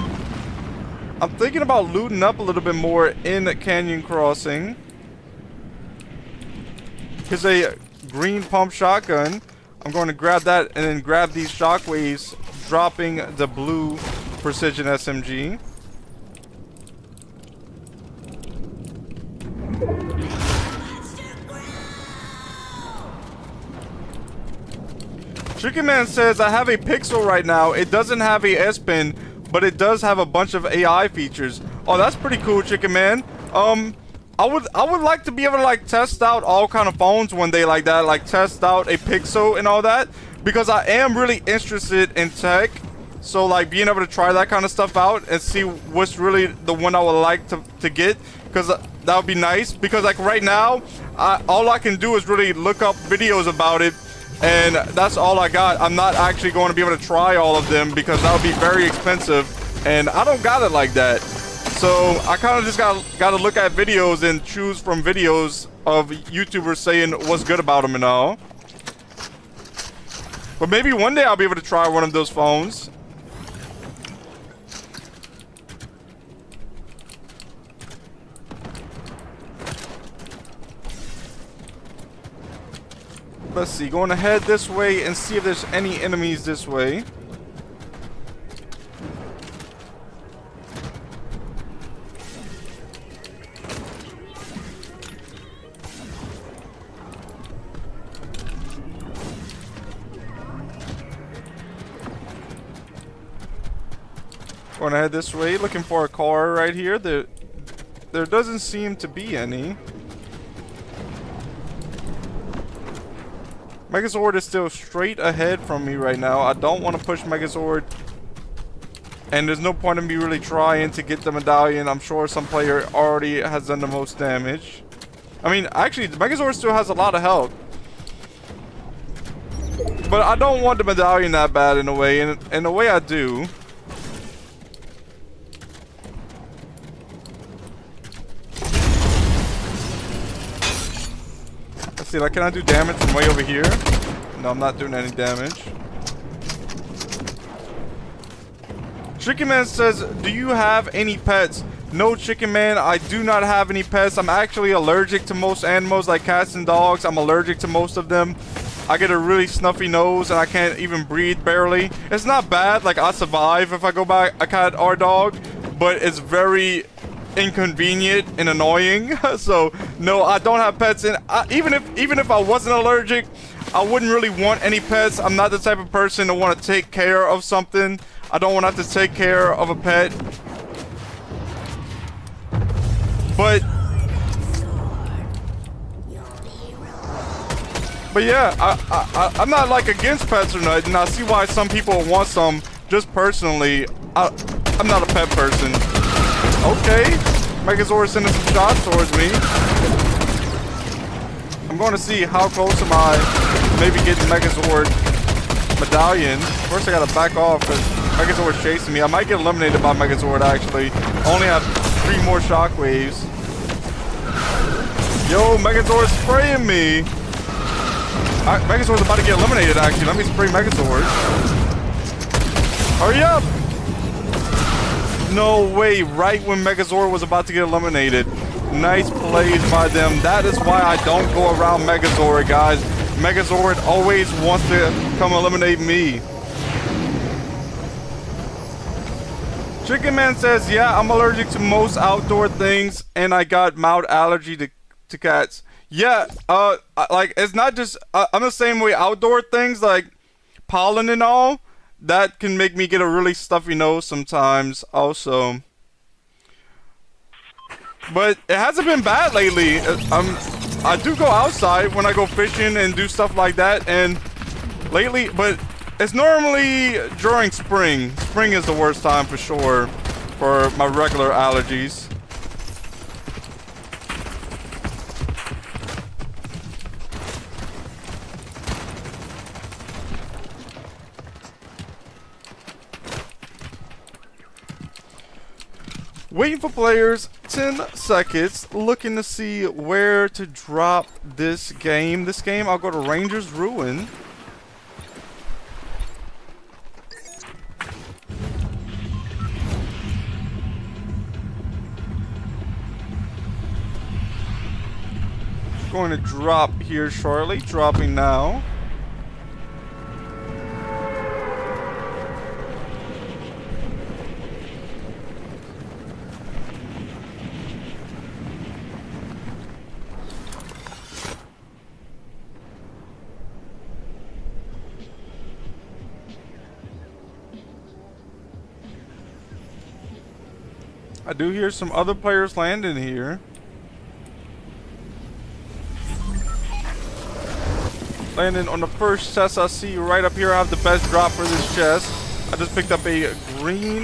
I'm thinking about looting up a little bit more in Canyon Crossing. Here's a green pump shotgun. I'm going to grab that and then grab these shockwaves, dropping the blue precision SMG. Chicken Man says, I have a Pixel right now. It doesn't have a S Pen, but it does have a bunch of AI features. Oh, that's pretty cool, Chicken Man. I would like to be able to like test out all kind of phones one day like that, like test out a Pixel and all that, because I am really interested in tech. So like being able to try that kind of stuff out and see what's really the one I would like to get, because that would be nice. Because like right now, all I can do is really look up videos about it, and that's all I got. I'm not actually going to be able to try all of them because that would be very expensive, and I don't got it like that. So I kind of just got to look at videos and choose from videos of YouTubers saying what's good about them and all. But maybe one day I'll be able to try one of those phones. Let's see, going to head this way and see if there's any enemies this way. Going to head this way, looking for a car right here. There doesn't seem to be any. Megazord is still straight ahead from me right now. I don't want to push Megazord. And there's no point in me really trying to get the medallion. I'm sure some player already has done the most damage. I mean, actually, the Megazord still has a lot of health. But I don't want the medallion that bad in a way. And in a way I do. Let's see, like, can I do damage from way over here? No, I'm not doing any damage. Chicken Man says, do you have any pets? No, Chicken Man, I do not have any pets. I'm actually allergic to most animals, like cats and dogs. I'm allergic to most of them. I get a really snuffy nose and I can't even breathe barely. It's not bad, like I survive if I go by a cat or a dog, but it's very inconvenient and annoying. So no, I don't have pets. And even if I wasn't allergic, I wouldn't really want any pets. I'm not the type of person to want to take care of something. I don't want to have to take care of a pet. But yeah, I'm not like against pets or nothing. I see why some people want some. Just personally, I'm not a pet person. Okay, Megazord sending some shots towards me. I'm going to see how close am I to maybe getting Megazord medallion. First I gotta back off because Megazord's chasing me. I might get eliminated by Megazord actually. I only have 3 more shockwaves. Yo, Megazord's spraying me. Megazord's about to get eliminated actually. Let me spray Megazord. Hurry up! No way, right when Megazord was about to get eliminated. Nice plays by them. That is why I don't go around Megazord, guys. Megazord always wants to come eliminate me. Chicken Man says, yeah, I'm allergic to most outdoor things and I got mild allergy to cats. Yeah, like, it's not just, I'm the same way. Outdoor things like pollen and all, that can make me get a really stuffy nose sometimes also. But it hasn't been bad lately. I do go outside when I go fishing and do stuff like that, and lately, but it's normally during spring. Spring is the worst time for sure for my regular allergies. Waiting for players, 10 seconds, looking to see where to drop this game. This game, I'll go to Ranger's Ruin. Going to drop here shortly, dropping now. I do hear some other players landing here. Landing on the first chest I see right up here. I have the best drop for this chest. I just picked up a green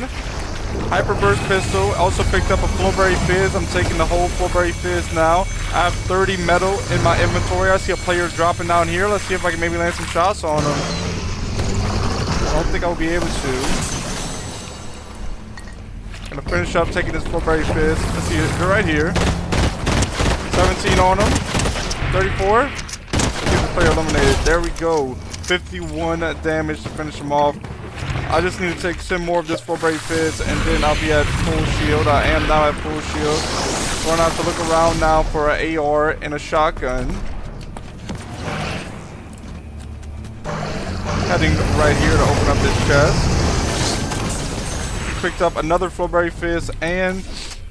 Hyperburst pistol. Also picked up a Flowberry Fizz. I'm taking the whole Flowberry Fizz now. I have 30 metal in my inventory. I see a player dropping down here. Let's see if I can maybe land some shots on him. I don't think I'll be able to. Gonna finish up taking this Flowberry Fizz. Let's see, they're right here. 17 on them. 34. Get the player eliminated. There we go. 51 damage to finish him off. I just need to take some more of this Flowberry Fizz and then I'll be at full shield. I am now at full shield. Gonna have to look around now for an AR and a shotgun. Heading right here to open up this chest. Picked up another Flowberry Fizz and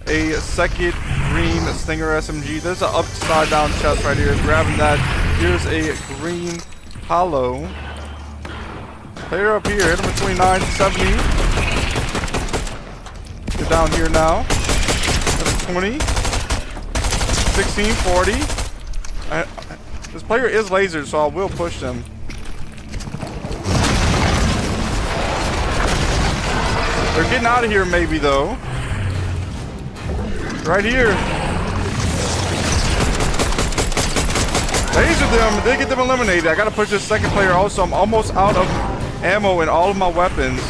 a second green Stinger SMG. There's an upside down chest right here. Grabbing that. Here's a green hollow. Player up here, hit him between 9 and 70. Get down here now. 20. 16, 40. This player is lasered, so I will push them. They're getting out of here maybe, though. Right here. Laser them. They get them eliminated. I gotta push this second player also. I'm almost out of ammo in all of my weapons.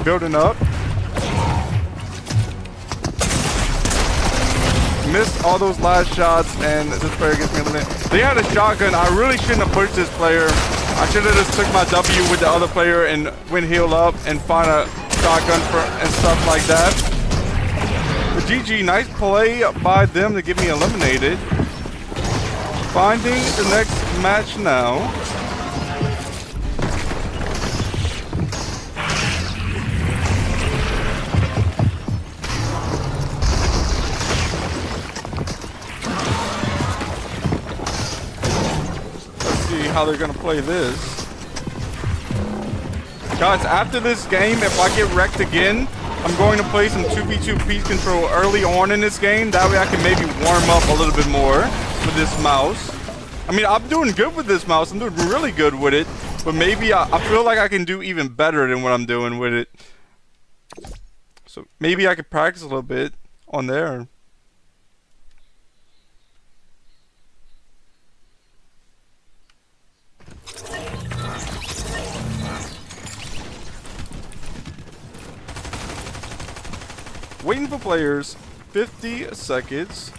Building up. Missed all those last shots, and this player gets me eliminated. They had a shotgun. I really shouldn't have pushed this player. I should have just took my W with the other player and went heal up and find a shotgun and stuff like that. But GG, nice play by them to get me eliminated. Finding the next match now. How they're gonna play this. Guys, after this game, if I get wrecked again, I'm going to play some 2v2 piece control early on in this game. That way I can maybe warm up a little bit more with this mouse. I mean, I'm doing good with this mouse. I'm doing really good with it. But maybe I feel like I can do even better than what I'm doing with it. So maybe I could practice a little bit on there. Waiting for players, 50 seconds.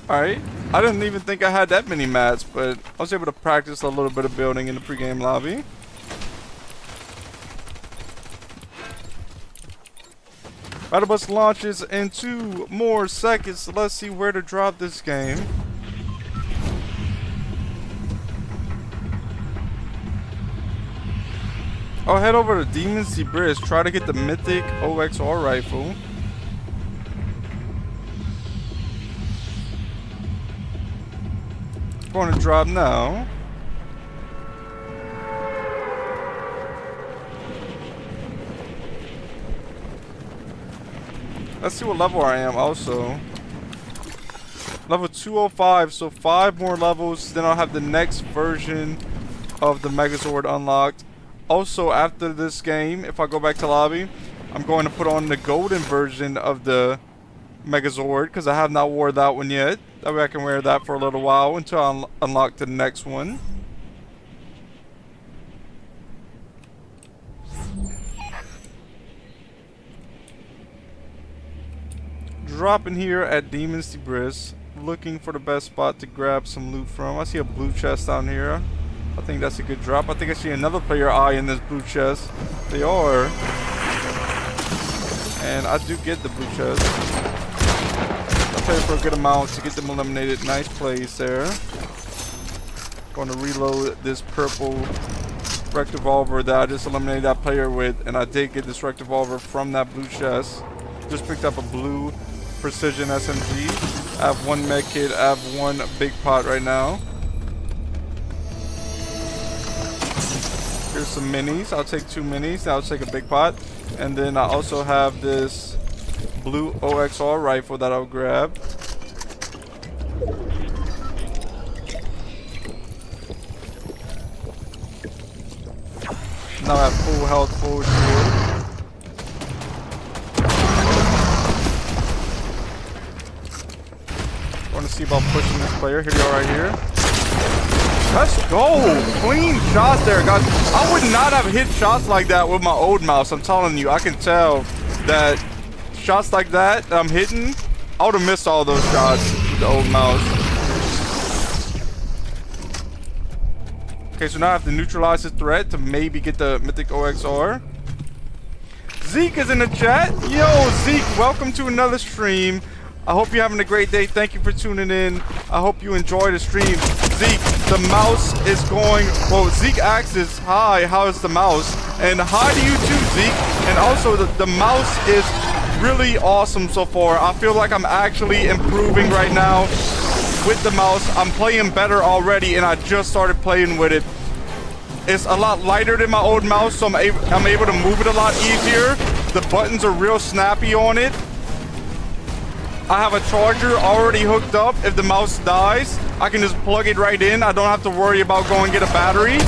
Alright, I didn't even think I had that many mats, but I was able to practice a little bit of building in the pregame lobby. Battle bus launches in 2 more seconds, so let's see where to drop this game. I'll head over to Demon's Debris, try to get the Mythic OXR rifle. Going to drop now. Let's see what level I am also. Level 205, so 5 more levels, then I'll have the next version of the Megazord unlocked. Also, after this game, if I go back to lobby, I'm going to put on the golden version of the Megazord, because I have not wore that one yet. That way I can wear that for a little while until I unlock the next one. Dropping here at Demon's Debris, looking for the best spot to grab some loot from. I see a blue chest down here. I think that's a good drop. I think I see another player eye in this blue chest. They are. And I do get the blue chest. I'll play for a good amount to get them eliminated. Nice plays there. Going to reload this purple rect revolver that I just eliminated that player with. And I did get this rect revolver from that blue chest. Just picked up a blue precision SMG. I have 1 med kit. I have 1 big pot right now. Here's some minis. I'll take 2 minis. I'll take a big pot. And then I also have this blue OXR rifle that I'll grab. Now I have full health, full shield. Want to see about pushing this player. Here we are right here. Let's go! Clean shots there, guys. I would not have hit shots like that with my old mouse. I'm telling you, I can tell that shots like that I'm hitting, I would have missed all those shots with the old mouse. Okay, so now I have to neutralize the threat to maybe get the Mythic OXR. Zeke is in the chat. Yo, Zeke, welcome to another stream. I hope you're having a great day. Thank you for tuning in. I hope you enjoy the stream. Zeke, the mouse is going, well, Zeke asks, hi, how is the mouse? And hi to you too, Zeke. And also the mouse is really awesome so far. I feel like I'm actually improving right now with the mouse. I'm playing better already, and I just started playing with it. It's a lot lighter than my old mouse, so I'm able to move it a lot easier. The buttons are real snappy on it. I have a charger already hooked up. If the mouse dies, I can just plug it right in. I don't have to worry about going get a battery.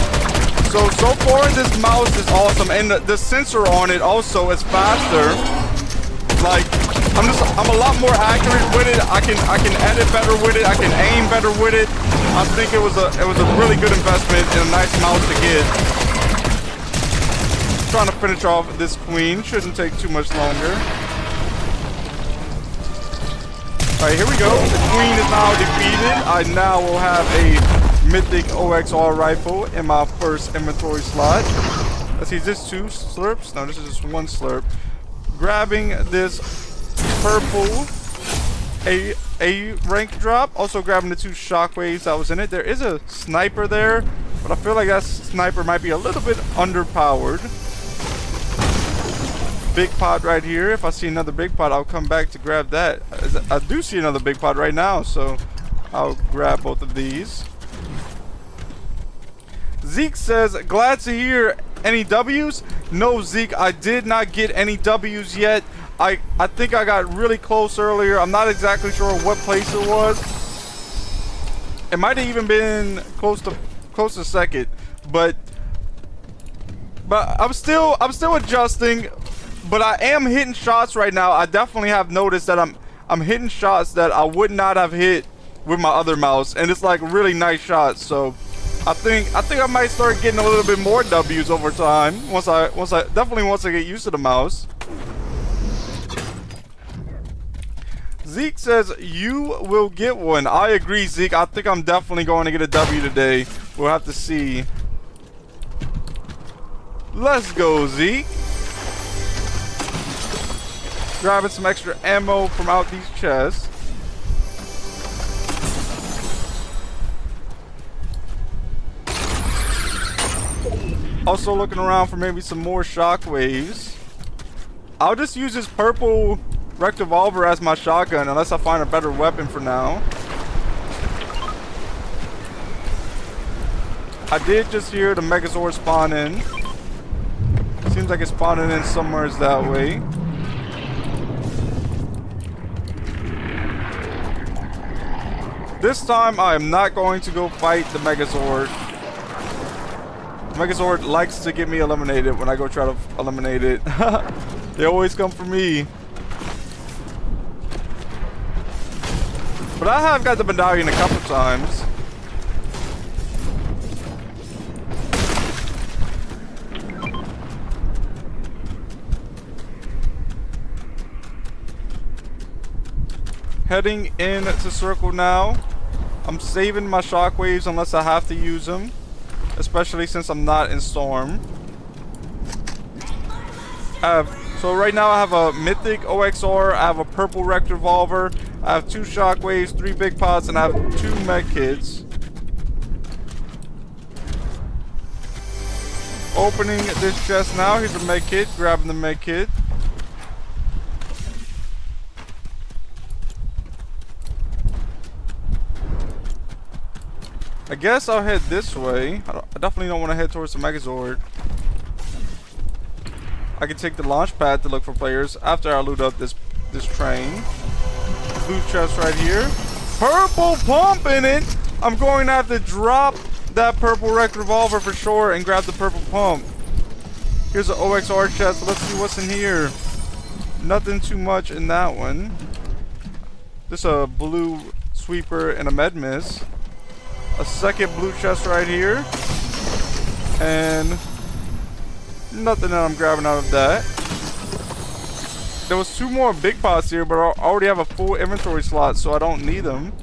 So far this mouse is awesome, and the sensor on it also is faster. Like, I'm a lot more accurate with it. I can edit better with it. I can aim better with it. I think it was a really good investment and a nice mouse to get. Trying to finish off this queen. Shouldn't take too much longer. Alright, here we go. The queen is now defeated. I now will have a mythic OXR rifle in my first inventory slot. Let's see, is this 2 slurps? No, this is just 1 slurp. Grabbing this purple A rank drop. Also grabbing the 2 shockwaves that was in it. There is a sniper there, but I feel like that sniper might be a little bit underpowered. Big pot right here. If I see another big pot, I'll come back to grab that. I do see another big pot right now, so I'll grab both of these. Zeke says, glad to hear. Any W's? No, Zeke, I did not get any W's yet. I think I got really close earlier. I'm not exactly sure what place it was. It might have even been close to second, but I'm still adjusting. But I am hitting shots right now. I definitely have noticed that I'm hitting shots that I would not have hit with my other mouse, and it's like really nice shots. So I think I might start getting a little bit more W's over time once I get used to the mouse. Zeke says you will get one. I agree, Zeke. I think I'm definitely going to get a W today. We'll have to see. Let's go, Zeke. Grabbing some extra ammo from out these chests. Also looking around for maybe some more shockwaves. I'll just use this purple rec revolver as my shotgun unless I find a better weapon for now. I did just hear the Megazord spawn in. Seems like it's spawning in somewhere that way. This time, I am not going to go fight the Megazord. Megazord likes to get me eliminated when I go try to eliminate it. They always come for me. But I have got the medallion a couple times. Heading in to circle now. I'm saving my shockwaves unless I have to use them, especially since I'm not in storm. So right now I have a mythic OXR, I have a purple rec revolver, I have 2 shockwaves, 3 big pots, and I have 2 med kits. Opening this chest now. Here's a med kit. Grabbing the med kit. I guess I'll head this way. I definitely don't want to head towards the Megazord. I can take the launch pad to look for players after I loot up this train. Blue chest right here. Purple pump in it. I'm going to have to drop that purple rec revolver for sure and grab the purple pump. Here's an OXR chest. Let's see what's in here. Nothing too much in that one. Just a blue sweeper and a med miss. A second blue chest right here. And nothing that I'm grabbing out of that. There was 2 more big pots here, but I already have a full inventory slot, so I don't need them.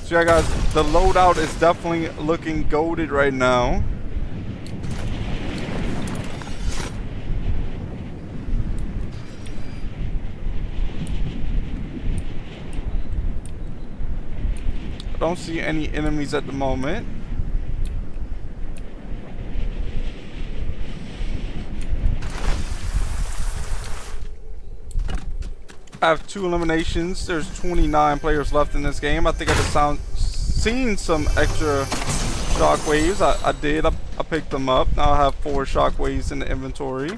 So yeah guys, the loadout is definitely looking goated right now. don't see any enemies at the moment. I have 2 eliminations. There's 29 players left in this game. I think I just seen some extra shockwaves. I did. I picked them up. Now I have 4 shockwaves in the inventory.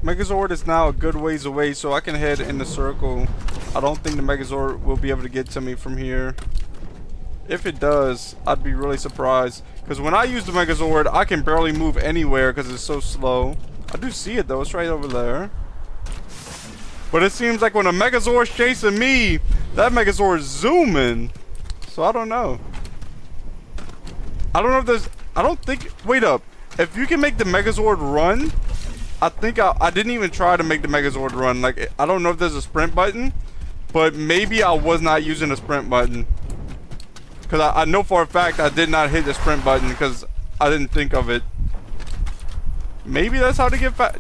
Megazord is now a good ways away, so I can head in the circle. I don't think the Megazord will be able to get to me from here. If it does, I'd be really surprised. Because when I use the Megazord, I can barely move anywhere because it's so slow. I do see it though, it's right over there. But it seems like when a Megazord's chasing me, that Megazord's zooming. So I don't know. I don't know if there's... I don't think... Wait up. If you can make the Megazord run... I think I didn't even try to make the Megazord run. Like, I don't know if there's a sprint button, but maybe I was not using the sprint button. Because I know for a fact I did not hit the sprint button because I didn't think of it. Maybe that's how to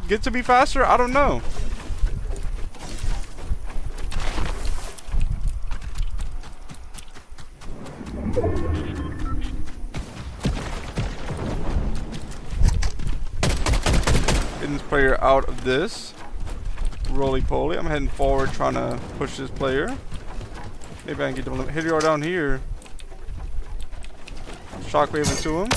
get to be faster? I don't know. Getting this player out of this. Roly-poly. I'm heading forward trying to push this player. Maybe I can get the hit down here. Shockwave into him.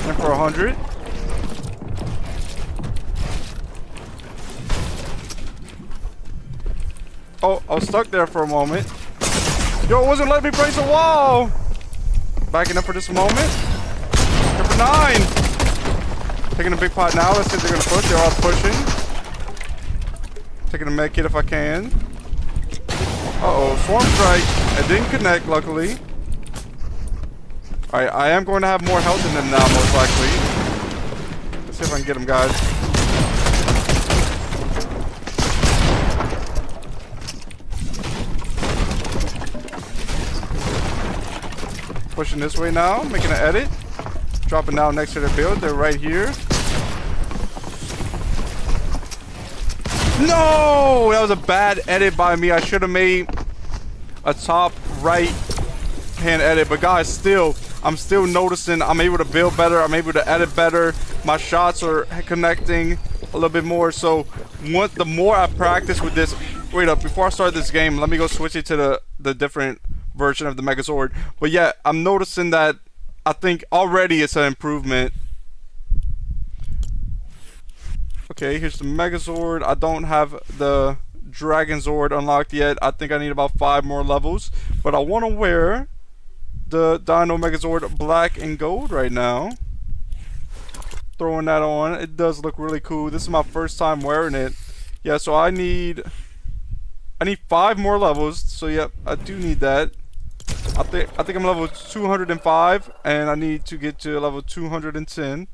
And for 100. Oh, I was stuck there for a moment. Yo, it wasn't letting me place a wall. Backing up for this moment. Number 9. Taking a big pot now. Let's see if they're going to push. They're all pushing. Taking a med kit if I can. Uh-oh. Swarm strike. It didn't connect, luckily. Alright, I am going to have more health than them now, most likely. Let's see if I can get them, guys. Pushing this way now, making an edit. Dropping down next to their build. They're right here. No! That was a bad edit by me. I should have made a top right hand edit. But guys, I'm still noticing I'm able to build better. I'm able to edit better. My shots are connecting a little bit more. So the more I practice with this... Wait up, before I start this game, let me go switch it to the different version of the Megazord. But yeah, I'm noticing that I think already it's an improvement. Okay, here's the Megazord. I don't have the Dragon Zord unlocked yet. I think I need about 5 more levels. But I want to wear the Dino Megazord black and gold right now. Throwing that on. It does look really cool. This is my first time wearing it. Yeah, so I need 5 more levels. So yep, I do need that. I think I'm level 205 and I need to get to level 210.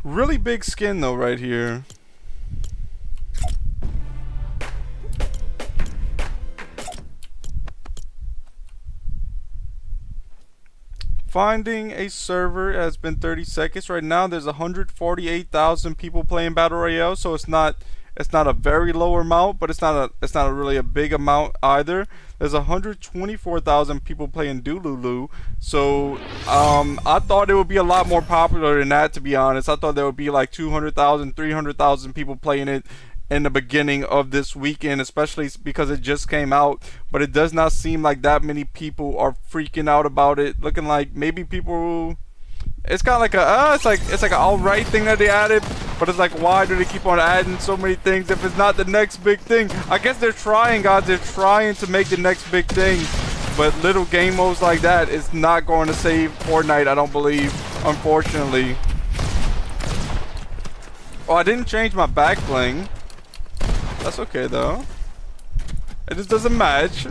Really big skin though right here. Finding a server has been 30 seconds. Right now there's 148,000 people playing Battle Royale, so it's not a very low amount, but it's not really a big amount either. There's 124,000 people playing Dululu, so I thought it would be a lot more popular than that, to be honest. I thought there would be like 200,000, 300,000 people playing it in the beginning of this weekend, especially because it just came out. But it does not seem like that many people are freaking out about it. Looking like maybe people, it's kind of like a it's like an alright thing that they added, but it's like, why do they keep on adding so many things if it's not the next big thing? I guess they're trying, guys. They're trying to make the next big thing, but little game modes like that is not going to save Fortnite, I don't believe. unfortunately. Oh, I didn't change my back bling. That's okay though. It just doesn't match.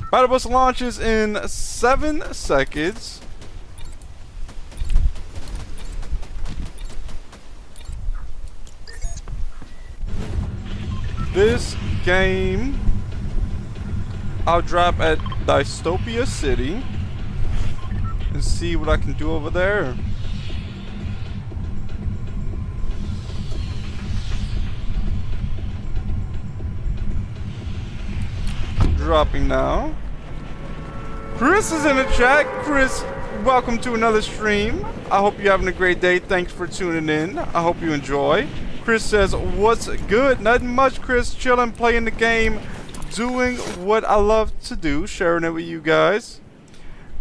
Battle bus launches in 7 seconds. This game I'll drop at Dystopia City and see what I can do over there. Dropping now. Chris is in the chat. Chris, welcome to another stream. I hope you're having a great day. Thanks for tuning in. I hope you enjoy. Chris says, what's good? Nothing much, Chris. Chilling, playing the game, doing what I love to do, sharing it with you guys.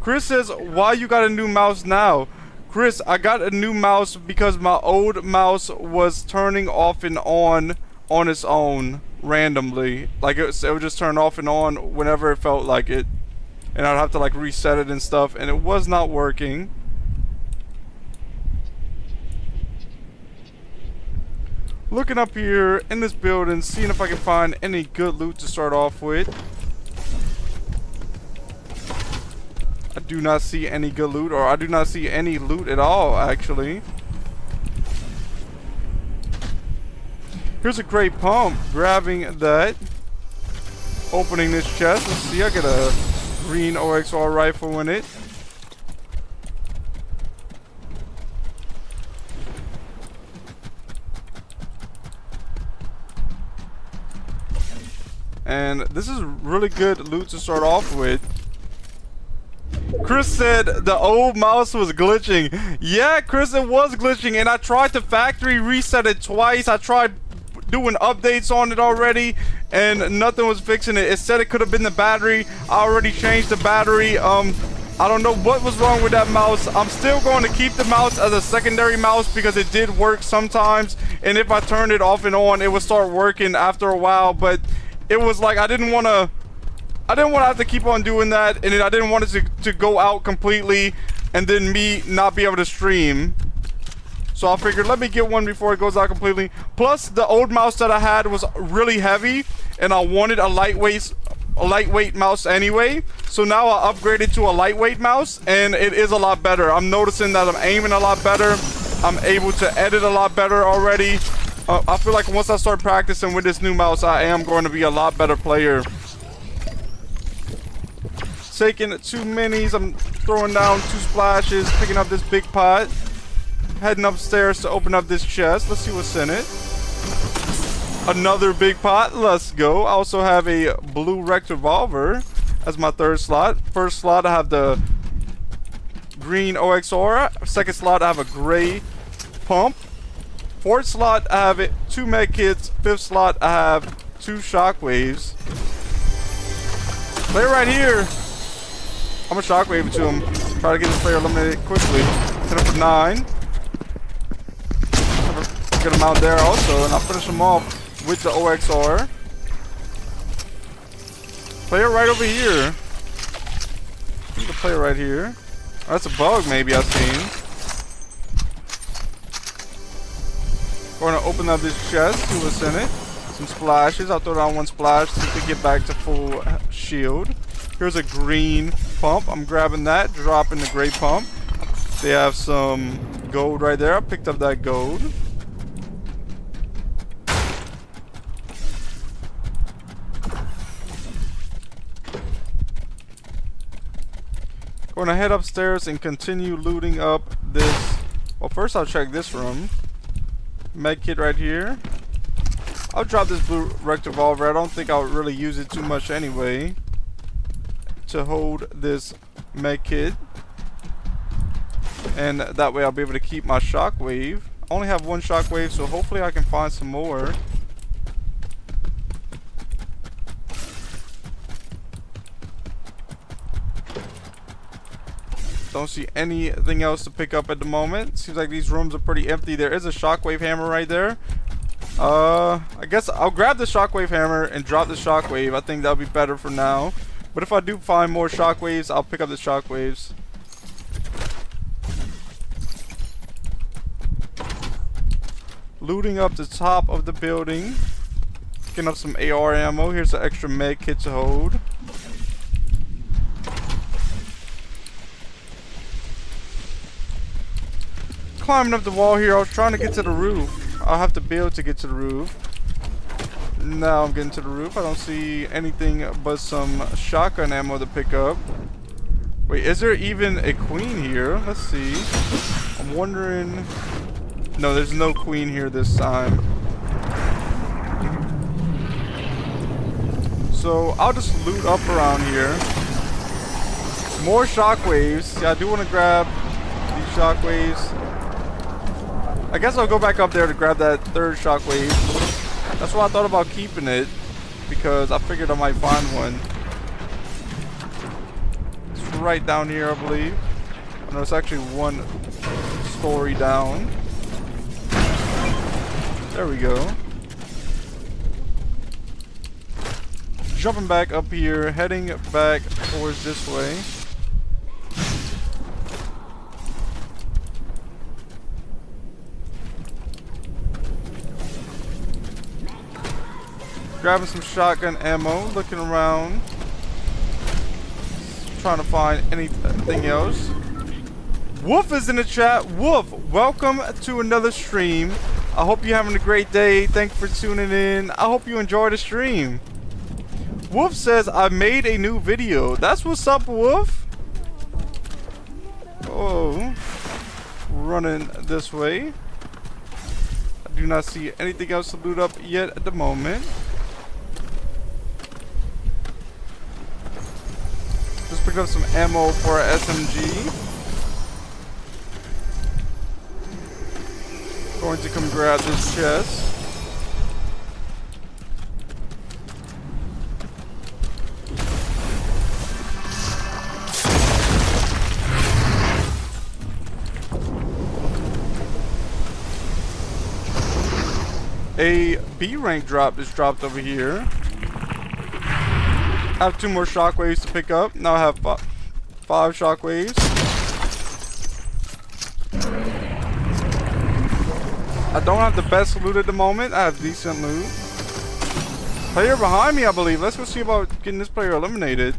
Chris says, why you got a new mouse now? Chris, I got a new mouse because my old mouse was turning off and on its own randomly. Like it would just turn off and on whenever it felt like it. And I'd have to like reset it and stuff, and it was not working. Looking up here in this building, seeing if I can find any good loot to start off with. I do not see any good loot, or I do not see any loot at all, actually. Here's a great pump. Grabbing that. Opening this chest. Let's see, I get a green OXR rifle in it. And this is really good loot to start off with. Chris said the old mouse was glitching. Yeah, Chris, it was glitching, and I tried to factory reset it twice. I tried doing updates on it already, and nothing was fixing it. It said it could have been the battery. I already changed the battery. I don't know what was wrong with that mouse. I'm still going to keep the mouse as a secondary mouse because it did work sometimes, and if I turned it off and on, it would start working after a while. But it was like I didn't want to have to keep on doing that, and then I didn't want it to go out completely and then me not be able to stream. So I figured, let me get one before it goes out completely. Plus, the old mouse that I had was really heavy, and I wanted a lightweight mouse anyway. So now I upgraded to a lightweight mouse, and it is a lot better. I'm noticing that I'm aiming a lot better. I'm able to edit a lot better already. I feel like once I start practicing with this new mouse, I am going to be a lot better player. Taking 2 minis, I'm throwing down 2 splashes, picking up this big pot. Heading upstairs to open up this chest. Let's see what's in it. Another big pot. Let's go. I also have a blue rect revolver as my 3rd slot. 1st slot, I have the green OXR. 2nd slot, I have a gray pump. 4th slot, I have 2 med kits. 5th slot, I have 2 shockwaves. Player right here. I'm gonna shockwave it to him. Try to get this player eliminated quickly. Hit him for 9. Get him out there also, and I'll finish him off with the OXR. Player right over here. I think the player right here. Oh, that's a bug maybe I've seen. Going to open up this chest, see what's in it. Some splashes. I'll throw down 1 splash to get back to full shield. Here's a green pump. I'm grabbing that, dropping the gray pump. They have some gold right there. I picked up that gold. Going to head upstairs and continue looting up this. Well, first I'll check this room. Med kit right here. I'll drop this blue rect revolver. I don't think I'll really use it too much anyway. To hold this med kit. And that way I'll be able to keep my shockwave. I only have 1 shockwave, so hopefully I can find some more. Don't see anything else to pick up at the moment. Seems like these rooms are pretty empty. There is a shockwave hammer right there. I guess I'll grab the shockwave hammer and drop the shockwave. I think that'll be better for now. But if I do find more shockwaves, I'll pick up the shockwaves. Looting up the top of the building. Picking up some AR ammo. Here's an extra med kit to hold. Climbing up the wall here. I was trying to get to the roof. I'll have to build to get to the roof. Now I'm getting to the roof. I don't see anything but some shotgun ammo to pick up. Wait, is there even a queen here? Let's see. I'm wondering. No, there's no queen here this time. So I'll just loot up around here. More shockwaves. Yeah, I do want to grab these shockwaves. I guess I'll go back up there to grab that third shockwave. That's why I thought about keeping it, because I figured I might find one. It's right down here, I believe. No, it's actually one story down. There we go. Jumping back up here, heading back towards this way. Grabbing some shotgun ammo, looking around, trying to find anything else. Wolf is in the chat. Wolf, welcome to another stream. I hope you're having a great day. Thanks for tuning in. I hope you enjoy the stream. Wolf says, I made a new video. That's what's up, Wolf. Oh, running this way. I do not see anything else to loot up yet at the moment. Just picked up some ammo for our SMG. Going to come grab this chest. A B rank drop is dropped over here. I have 2 more shockwaves to pick up. Now I have 5 shockwaves. I don't have the best loot at the moment. I have decent loot. Player behind me, I believe. Let's go see about getting this player eliminated.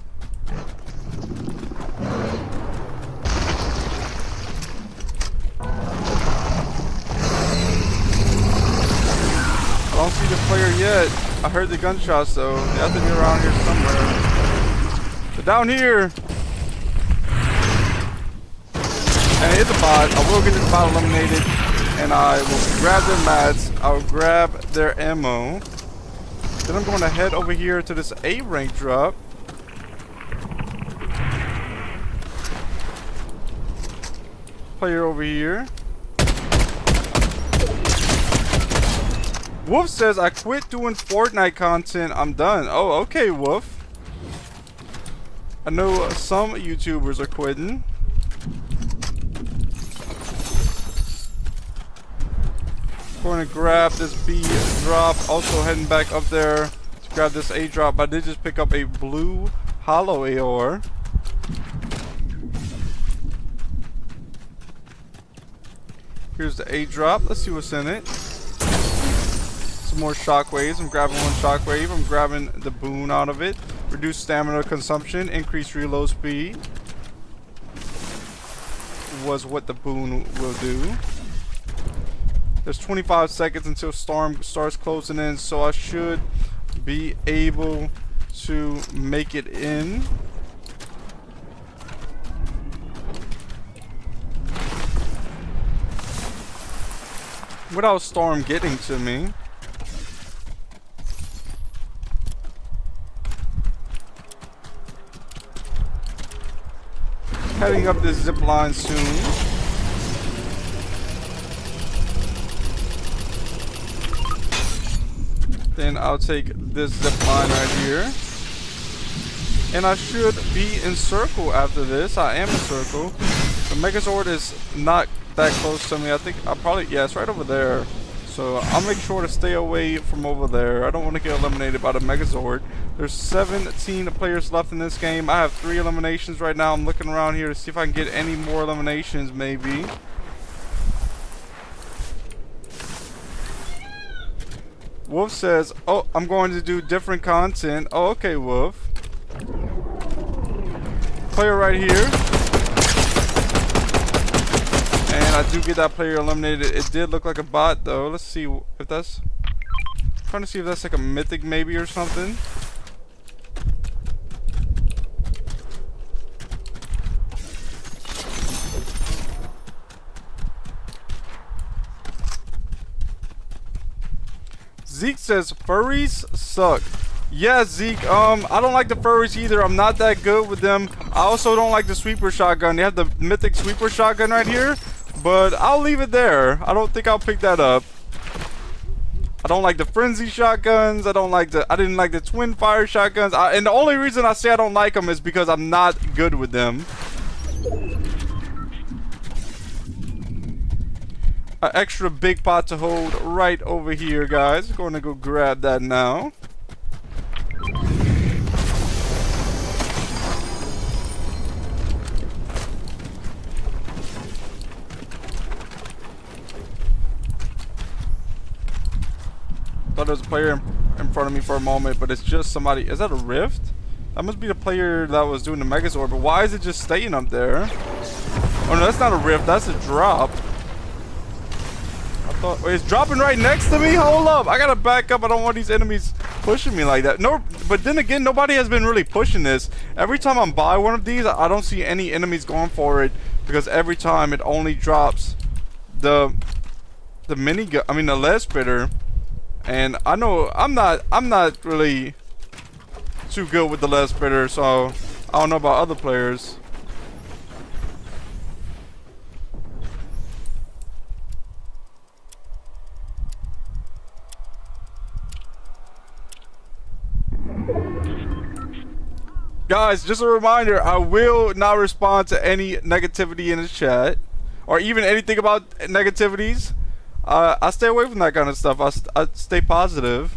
I don't see the player yet. I heard the gunshots though. They have to be around here somewhere. They're down here. And it's a bot. I will get this bot eliminated. And I will grab their mats. I'll grab their ammo. Then I'm going to head over here to this A rank drop. Player over here. Wolf says, I quit doing Fortnite content. I'm done. Oh, okay, Wolf. I know some YouTubers are quitting. Going to grab this B drop. Also heading back up there to grab this A drop. I did just pick up a blue hollow AR. Here's the A drop. Let's see what's in it. Some more shockwaves. I'm grabbing one shockwave. I'm grabbing the boon out of it. Reduce stamina consumption. Increase reload speed. Was what the boon will do. There's 25 seconds until storm starts closing in, so I should be able to make it in. Without storm getting to me. Heading up this zip line soon. Then I'll take this zip line right here. And I should be in circle after this. I am in circle. The Megazord is not that close to me. I think I'll probably, yeah, it's right over there. So I'll make sure to stay away from over there. I don't want to get eliminated by the Megazord. There's 17 players left in this game. I have 3 eliminations right now. I'm looking around here to see if I can get any more eliminations maybe. Wolf says, oh, I'm going to do different content. Oh, okay, Wolf. Player right here. And I do get that player eliminated. It did look like a bot though. Let's see if that's... I'm trying to see if that's like a mythic maybe or something. Zeke says furries suck. Yeah, Zeke, I don't like the furries either. I'm not that good with them. I also don't like the sweeper shotgun. They have the mythic sweeper shotgun right here, but I'll leave it there. I don't think I'll pick that up. I don't like the frenzy shotguns. I didn't like the twin fire shotguns. And the only reason I say I don't like them is because I'm not good with them. An extra big pot to hold right over here, guys. Going to go grab that now. Thought there was a player in front of me for a moment, but it's just somebody. Is that a rift? That must be the player that was doing the Megazord, but why is it just staying up there? Oh no, that's not a rift, that's a drop. Wait, it's dropping right next to me? Hold up. I gotta back up. I don't want these enemies pushing me like that. No, but then again, nobody has been really pushing this. Every time I'm by one of these, I don't see any enemies going for it because every time it only drops the minigun. I mean the lead spitter. And I know I'm not really too good with the lead spitter, so I don't know about other players. Guys, just a reminder, I will not respond to any negativity in the chat or even anything about negativities. I stay away from that kind of stuff. I stay positive.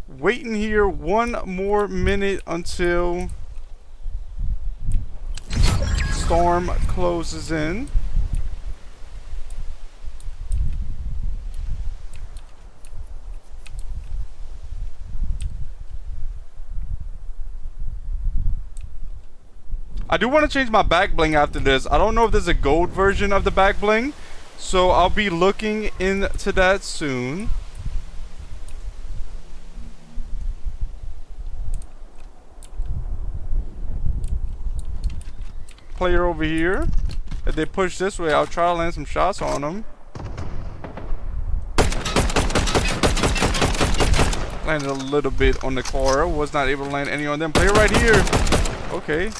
Waiting here 1 more minute until storm closes in. I do want to change my back bling after this. I don't know if there's a gold version of the back bling, so I'll be looking into that soon. Player over here. If they push this way, I'll try to land some shots on them. Landed a little bit on the car. Was not able to land any on them. Player right here. Okay.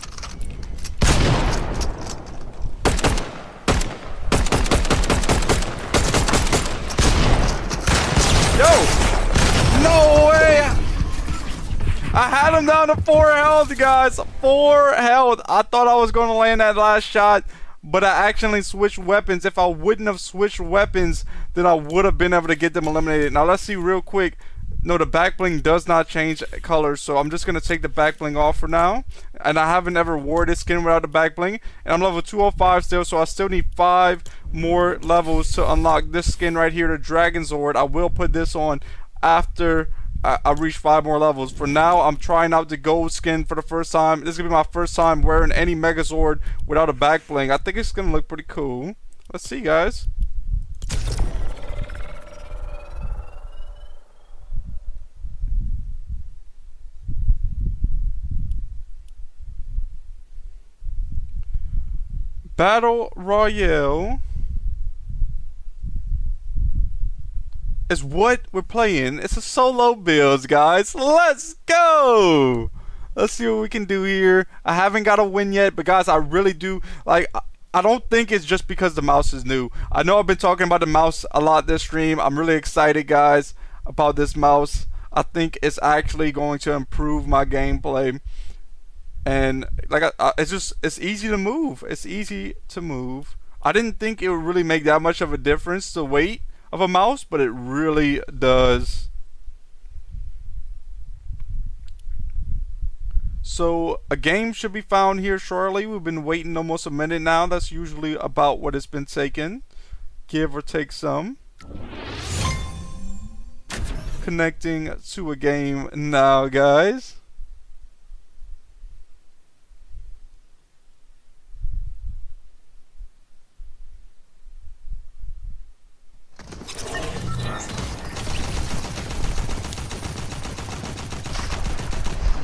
Yo! No way! I had him down to 4 health, guys. 4 health. I thought I was going to land that last shot, but I accidentally switched weapons. If I wouldn't have switched weapons, then I would have been able to get them eliminated. Now, let's see real quick. No, the back bling does not change colors, so I'm just going to take the back bling off for now. And I haven't ever wore this skin without the back bling. And I'm level 205 still, so I still need 5 more levels to unlock this skin right here, the Dragon Zord. I will put this on after I reach 5 more levels. For now, I'm trying out the gold skin for the first time. This is going to be my first time wearing any Megazord without a back bling. I think it's going to look pretty cool. Let's see, guys. Battle Royale is what we're playing. It's a solo build, guys. Let's go. Let's see what we can do here. I haven't got a win yet, but guys, I really do like. I don't think it's just because the mouse is new. I know I've been talking about the mouse a lot this stream. I'm really excited, guys, about this mouse. I think it's actually going to improve my gameplay. And like, it's easy to move. It's easy to move. I didn't think it would really make that much of a difference, the weight of a mouse, but it really does. So a game should be found here shortly. We've been waiting almost a minute now. That's usually about what it's been taking, give or take some. Connecting to a game now, guys.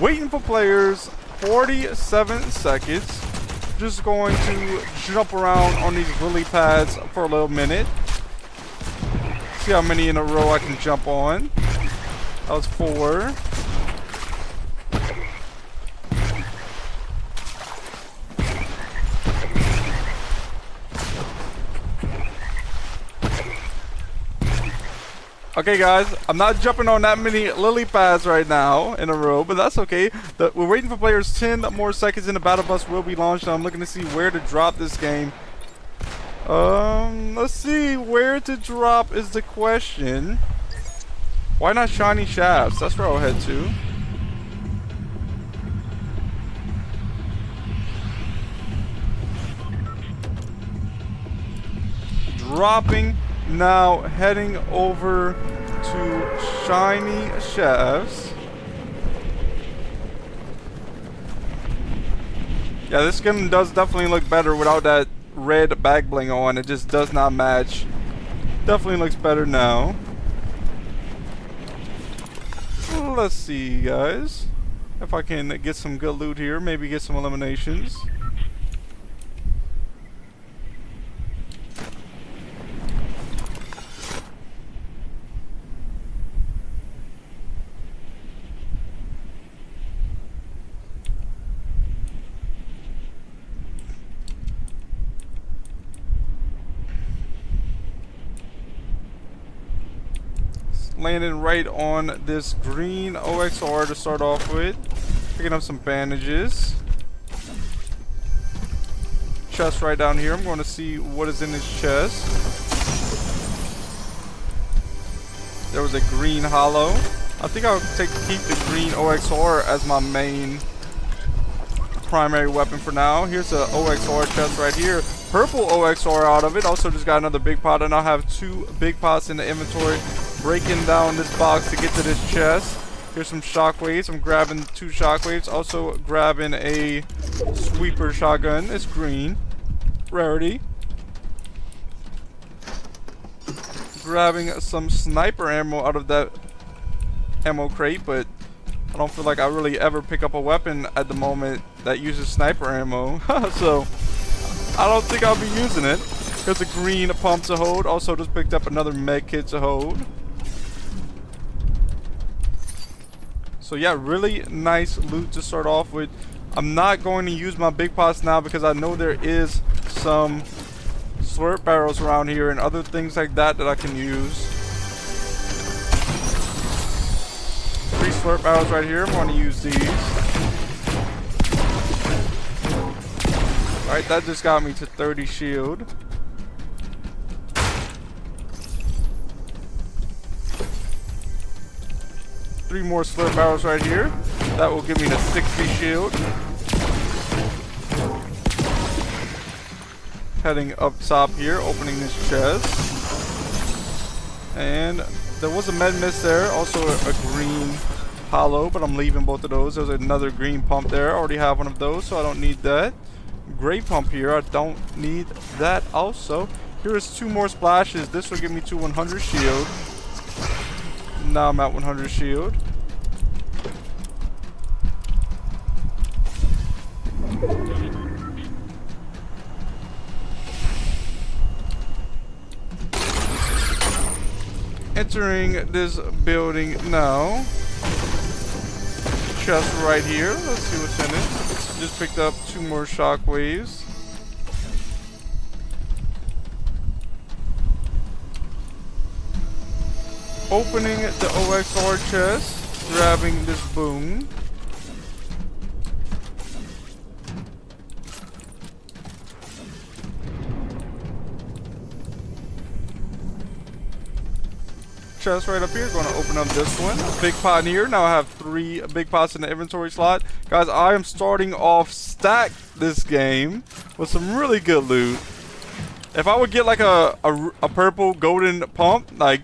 Waiting for players, 47 seconds. Just going to jump around on these lily pads for a little minute. See how many in a row I can jump on. That was 4. Okay, guys, I'm not jumping on that many lily pads right now in a row, but that's okay. We're waiting for players. 10 more seconds and the battle bus will be launched. I'm looking to see where to drop this game. Let's see, where to drop is the question. Why not shiny shafts? That's where I'll head to. Dropping now, heading over to shiny shafts. Yeah, this skin does definitely look better without that red back bling on. It just does not match. Definitely looks better now. Let's see, guys, if I can get some good loot here. Maybe get some eliminations. Landing right on this green OXR to start off with. Picking up some bandages. Chest right down here. I'm going to see what is in this chest. There was a green hollow. I think I'll keep the green OXR as my main primary weapon for now. Here's a OXR chest right here. Purple OXR out of it. Also just got another big pot, and I'll have 2 big pots in the inventory. Breaking down this box to get to this chest. Here's some shockwaves. I'm grabbing 2 shockwaves. Also grabbing a sweeper shotgun. It's green. Rarity. Grabbing some sniper ammo out of that ammo crate, but I don't feel like I really ever pick up a weapon at the moment that uses sniper ammo. So I don't think I'll be using it. There's a green pump to hold. Also just picked up another med kit to hold. So yeah, really nice loot to start off with. I'm not going to use my big pots now because I know there is some slurp barrels around here and other things like that that I can use. 3 slurp barrels right here. I'm going to use these. Alright, that just got me to 30 shield. Three more slurp barrels right here. That will give me the 60 shield. Heading up top here, opening this chest. And there was a med mist there, also a green hollow, but I'm leaving both of those. There's another green pump there. I already have one of those, so I don't need that. Gray pump here, I don't need that also. Here is 2 more splashes. This will give me to 100 shield. Now I'm at 100 shield. Entering this building now. Chest right here. Let's see what's in it. Just picked up 2 more shockwaves. Opening the OXR chest, grabbing this boom. Chest right up here. Going to open up this one. Big pot here. Now I have 3 big pots in the inventory slot. Guys, I am starting off stacked this game with some really good loot. If I would get like a purple golden pump, like,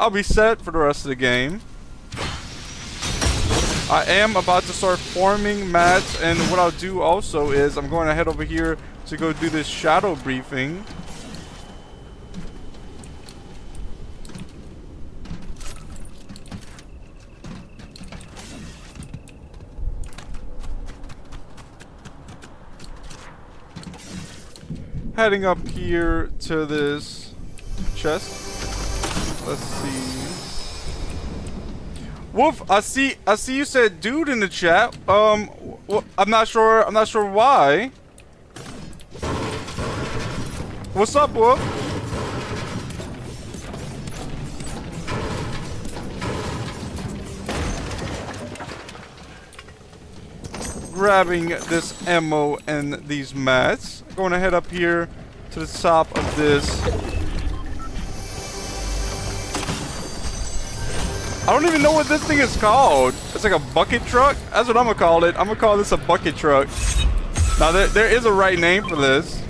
I'll be set for the rest of the game. I am about to start farming mats, and what I'll do also is I'm going to head over here to go do this shadow briefing. Heading up here to this chest. Let's see. Wolf, I see you said dude in the chat. I'm not sure why. What's up, Wolf? Grabbing this ammo and these mats. Going to head up here to the top of this. I don't even know what this thing is called. It's like a bucket truck. That's what I'm gonna call it. I'm gonna call this a bucket truck. Now there is a right name for this.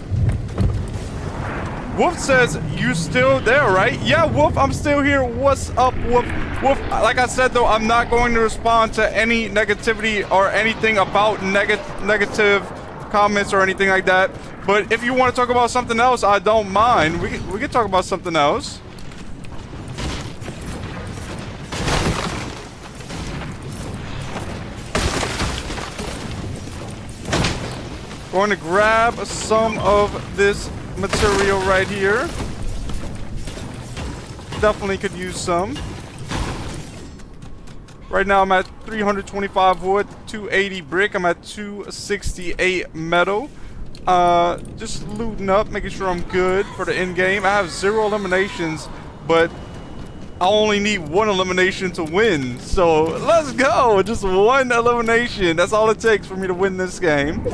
Wolf says you still there, right? Yeah, Wolf, I'm still here. What's up, Wolf? Wolf, like I said though, I'm not going to respond to any negativity or anything about negative comments or anything like that. But if you want to talk about something else, I don't mind. We can talk about something else. Going to grab some of this material right here. Definitely could use some. Right now I'm at 325 wood, 280 brick. I'm at 268 metal. Just looting up, making sure I'm good for the end game. I have 0 eliminations, but I only need 1 elimination to win. So let's go. Just 1 elimination. That's all it takes for me to win this game.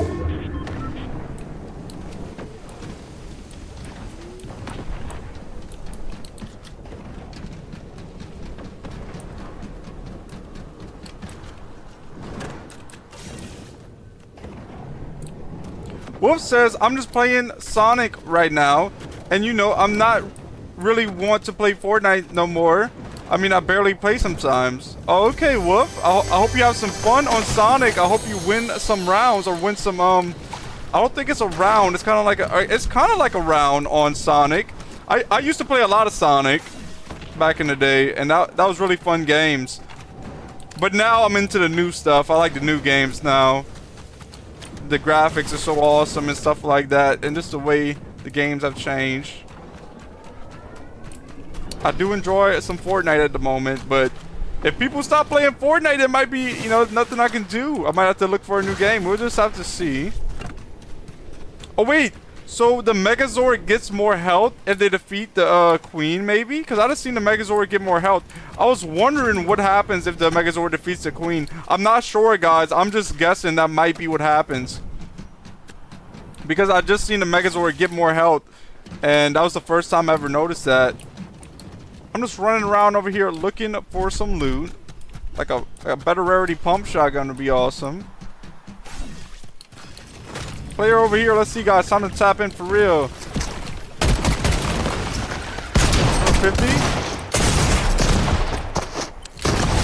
Wolf says, I'm just playing Sonic right now. And you know, I'm not really want to play Fortnite no more. I mean, I barely play sometimes. Oh, okay, Wolf. I hope you have some fun on Sonic. I hope you win some rounds or win some, I don't think it's a round. It's kind of like a round on Sonic. I used to play a lot of Sonic back in the day. And that was really fun games. But now I'm into the new stuff. I like the new games now. The graphics are so awesome and stuff like that, and just the way the games have changed. I do enjoy some Fortnite at the moment, but if people stop playing Fortnite, it might be, you know, nothing I can do. I might have to look for a new game. We'll just have to see. Oh wait, so the Megazord gets more health if they defeat the Queen, maybe? Because I just seen the Megazord get more health. I was wondering what happens if the Megazord defeats the Queen. I'm not sure, guys. I'm just guessing that might be what happens. Because I just seen the Megazord get more health. And that was the first time I ever noticed that. I'm just running around over here looking for some loot. Like a better rarity pump shotgun would be awesome. Player over here. Let's see, guys. Time to tap in for real. 50.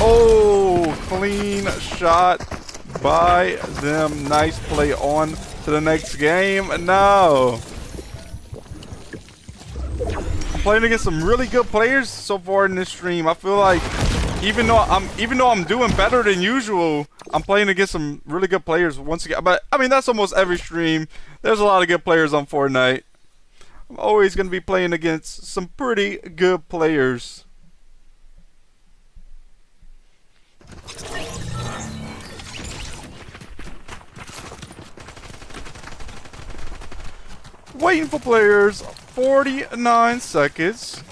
Oh, clean shot by them. Nice play. On to the next game. No. I'm playing against some really good players so far in this stream. I feel like even though I'm doing better than usual, I'm playing against some really good players once again. But I mean, that's almost every stream. There's a lot of good players on Fortnite. I'm always going to be playing against some pretty good players. Waiting for players. 49 seconds.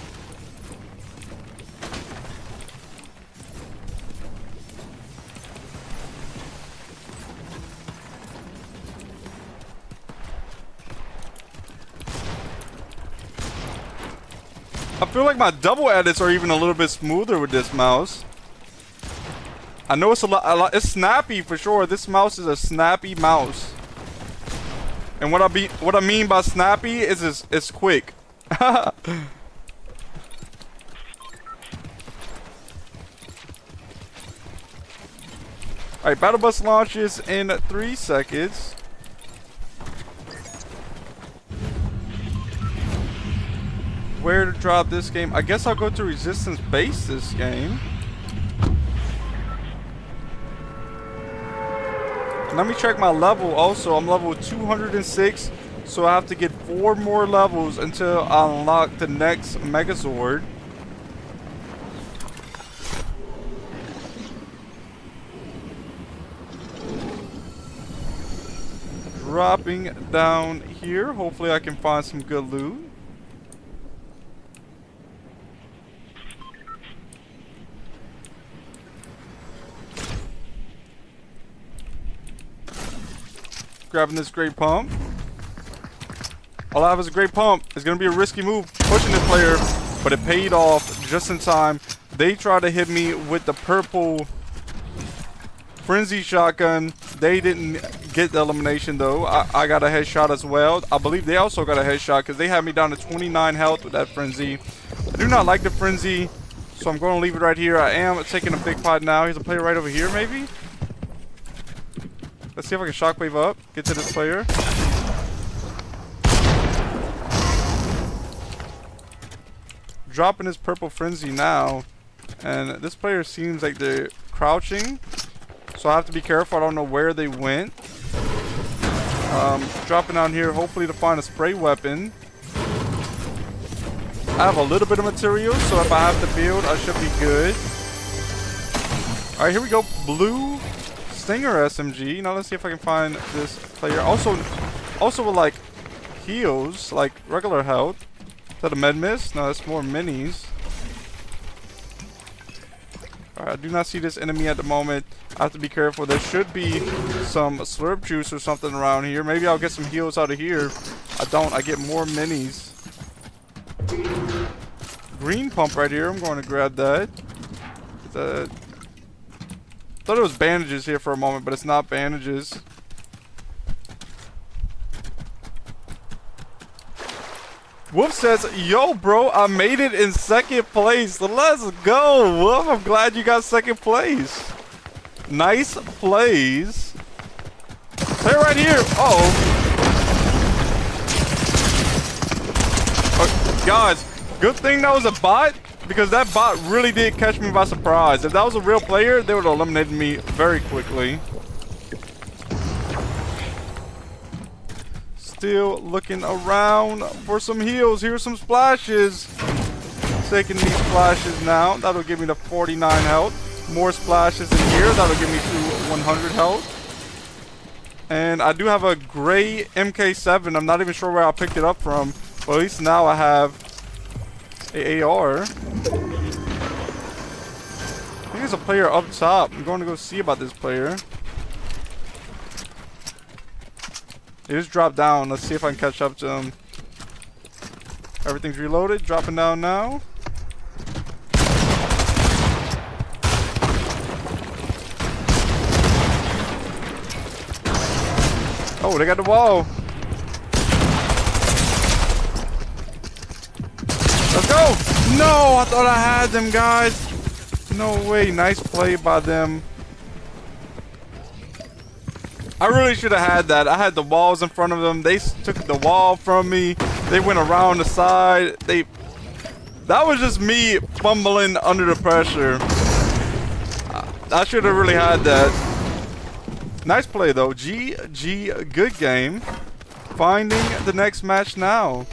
feel like my double edits are even a little bit smoother with this mouse. I know it's a lot, it's snappy for sure. This mouse is a snappy mouse. And what I mean by snappy is it's quick. Alright, battle bus launches in 3 seconds. Where to drop this game? I guess I'll go to resistance base this game. Let me check my level also. I'm level 206, so I have to get 4 more levels until I unlock the next Megazord. Dropping down here. Hopefully I can find some good loot. Grabbing this great pump. All I have is a great pump. It's going to be a risky move pushing this player, but it paid off just in time. They tried to hit me with the purple frenzy shotgun. They didn't get the elimination though. I got a headshot as well. I believe they also got a headshot because they had me down to 29 health with that frenzy. I do not like the frenzy, so I'm going to leave it right here. I am taking a big pot now. Here's a player right over here maybe. Let's see if I can shockwave up. Get to this player. Dropping his purple frenzy now. And this player seems like they're crouching. So I have to be careful. I don't know where they went. Dropping down here hopefully to find a spray weapon. I have a little bit of material, so if I have to build, I should be good. Alright, here we go. Blue Stinger SMG. Now let's see if I can find this player. Also with like heals, like regular health. Is that a med miss? No, that's more minis. Alright, I do not see this enemy at the moment. I have to be careful. There should be some slurp juice or something around here. Maybe I'll get some heals out of here. I don't. I get more minis. Green pump right here. I'm going to grab that. Thought it was bandages here for a moment, but it's not bandages. Wolf says, yo bro, I made it in 2nd place. Let's go, Wolf. I'm glad you got 2nd place. Nice plays. Play right here. Oh, guys, good thing that was a bot, because that bot really did catch me by surprise. If that was a real player, they would have eliminated me very quickly. Still looking around for some heals. Here's some splashes. Taking these splashes now. That'll give me the 49 health. More splashes in here. That'll give me to 100 health. And I do have a gray MK7. I'm not even sure where I picked it up from. But at least now I have a AR. I think there's a player up top. I'm going to go see about this player. He just dropped down. Let's see if I can catch up to him. Everything's reloaded. Dropping down now. Oh, they got the wall. Let's go. No, I thought I had them, guys. No way. Nice play by them. I really should have had that. I had the walls in front of them. They took the wall from me. They went around the side. That was just me fumbling under the pressure. I should have really had that. Nice play though. GG, good game. Finding the next match now.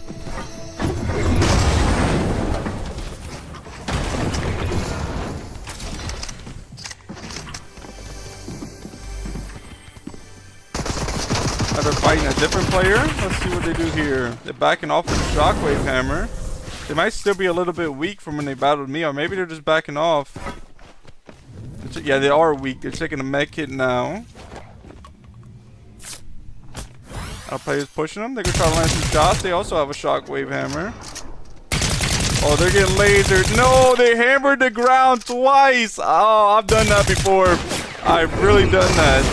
They're fighting a different player. Let's see what they do here. They're backing off with the shockwave hammer. They might still be a little bit weak from when they battled me, or maybe they're just backing off. Yeah, they are weak. They're taking a med kit now. Our player's pushing them. They're gonna try to land some shots. They also have a shockwave hammer. Oh, they're getting lasered. No, they hammered the ground twice. Oh, I've done that before. I've really done that.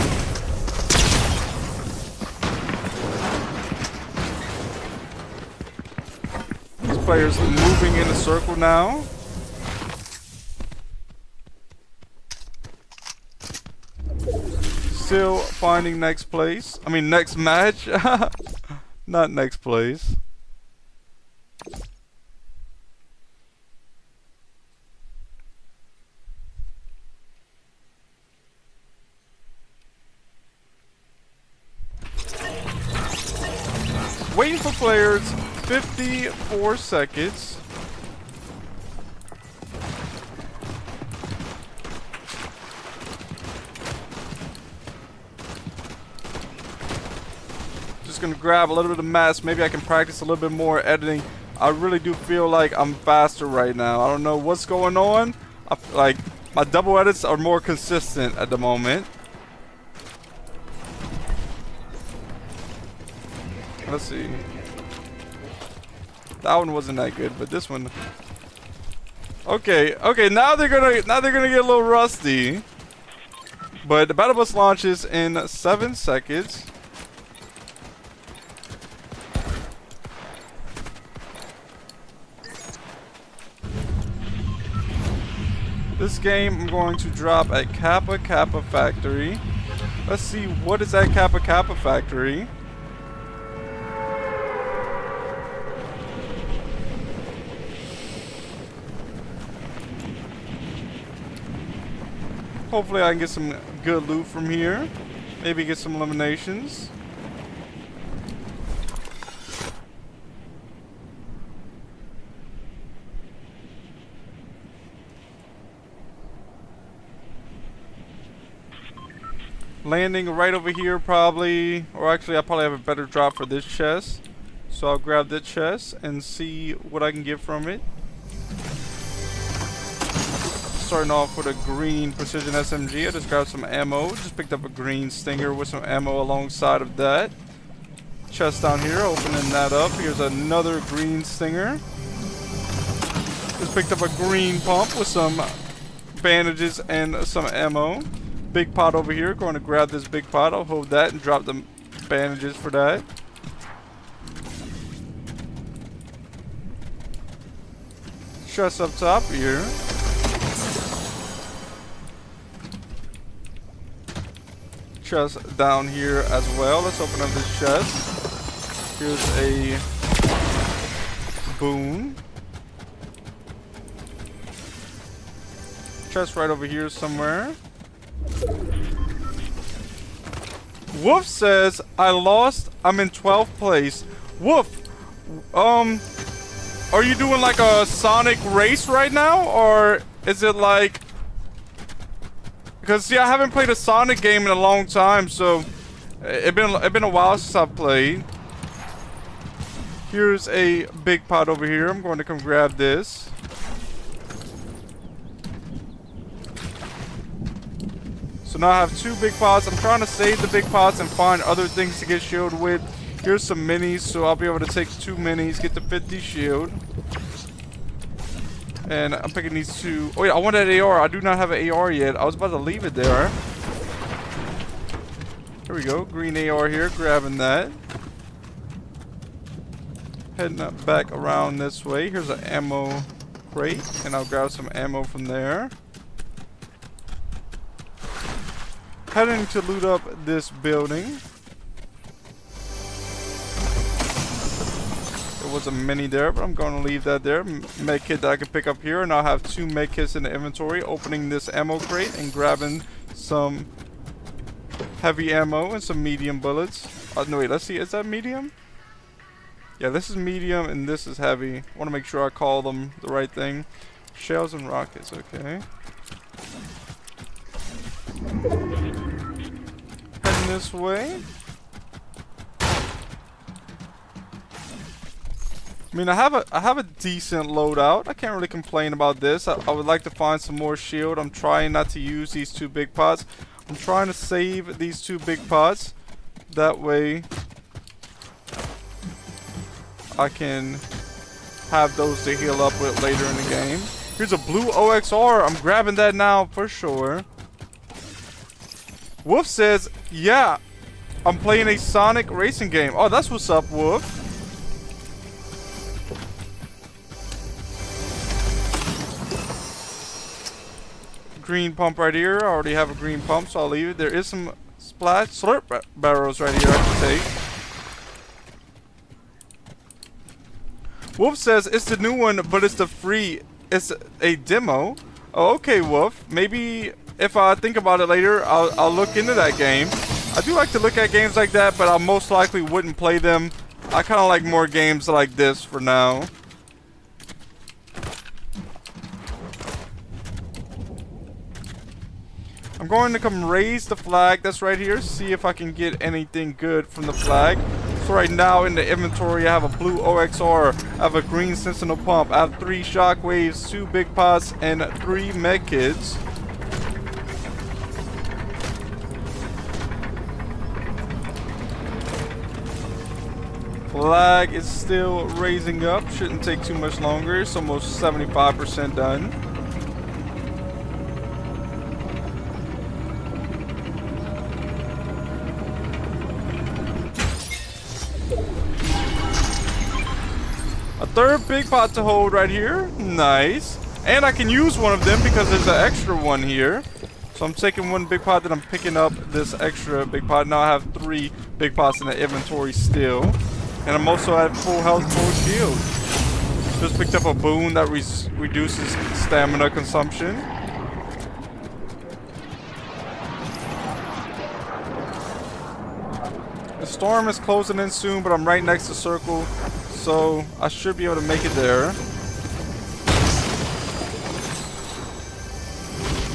These players moving in a circle now. Still finding next place. I mean, next match. Not next place. Waiting for players, 54 seconds. Just gonna grab a little bit of mass. Maybe I can practice a little bit more editing. I really do feel like I'm faster right now. I don't know what's going on. Like, my double edits are more consistent at the moment. Let's see. That one wasn't that good, but this one. Okay, now they're gonna get a little rusty. But the battle bus launches in 7 seconds. This game I'm going to drop at Kappa Kappa Factory. Let's see what is at Kappa Kappa Factory. Hopefully I can get some good loot from here. Maybe get some eliminations. Landing right over here probably. Or actually I probably have a better drop for this chest. So I'll grab this chest and see what I can get from it. Starting off with a green precision SMG. I just grabbed some ammo. Just picked up a green stinger with some ammo alongside of that. Chest down here, opening that up. Here's another green stinger. Just picked up a green pump with some bandages and some ammo. Big pot over here. Going to grab this big pot. I'll hold that and drop the bandages for that. Chest up top here. Chest down here as well. Let's open up this chest. Here's a boon. Chest right over here somewhere. Wolf says, I lost. I'm in 12th place. Wolf, are you doing like a Sonic race right now? Or is it like... Because, see, I haven't played a Sonic game in a long time, so it's been a while since I've played. Here's a big pot over here. I'm going to come grab this. So now I have 2 big pots. I'm trying to save the big pots and find other things to get shield with. Here's some minis, so I'll be able to take 2 minis, get the 50 shield. And I'm picking these 2. Oh yeah, I want that AR. I do not have an AR yet. I was about to leave it there. Here we go. Green AR here. Grabbing that. Heading up back around this way. Here's an ammo crate. And I'll grab some ammo from there. Heading to loot up this building. Was a mini there, but I'm going to leave that there. Med kit that I can pick up here, and I'll have 2 med kits in the inventory. Opening this ammo crate and grabbing some heavy ammo and some medium bullets. No wait, let's see, is that medium? Yeah, this is medium and this is heavy. I want to make sure I call them the right thing. Shells and rockets, okay. Heading this way. I mean, I have a decent loadout. I can't really complain about this. I would like to find some more shield. I'm trying not to use these 2 big pots. I'm trying to save these 2 big pots. That way, I can have those to heal up with later in the game. Here's a blue OXR. I'm grabbing that now for sure. Wolf says, yeah, I'm playing a Sonic racing game. Oh, that's what's up, Wolf. Green pump right here. I already have a green pump, so I'll leave it. There is some splash slurp barrels right here I can take. Wolf says it's the new one, but it's the free. It's a demo. Oh, okay, Wolf. Maybe if I think about it later, I'll look into that game. I do like to look at games like that, but I most likely wouldn't play them. I kind of like more games like this for now. I'm going to come raise the flag that's right here, see if I can get anything good from the flag. So right now in the inventory I have a blue OXR, I have a green Sentinel pump, I have 3 shockwaves, 2 big pots, and 3 med kits. Flag is still raising up, shouldn't take too much longer, it's almost 75% done. A 3rd big pot to hold right here. Nice. And I can use one of them because there's an extra one here. So I'm taking 1 big pot, then I'm picking up this extra big pot. Now I have 3 big pots in the inventory still. And I'm also at full health, full shield. Just picked up a boon that reduces stamina consumption. The storm is closing in soon, but I'm right next to Circle. So I should be able to make it there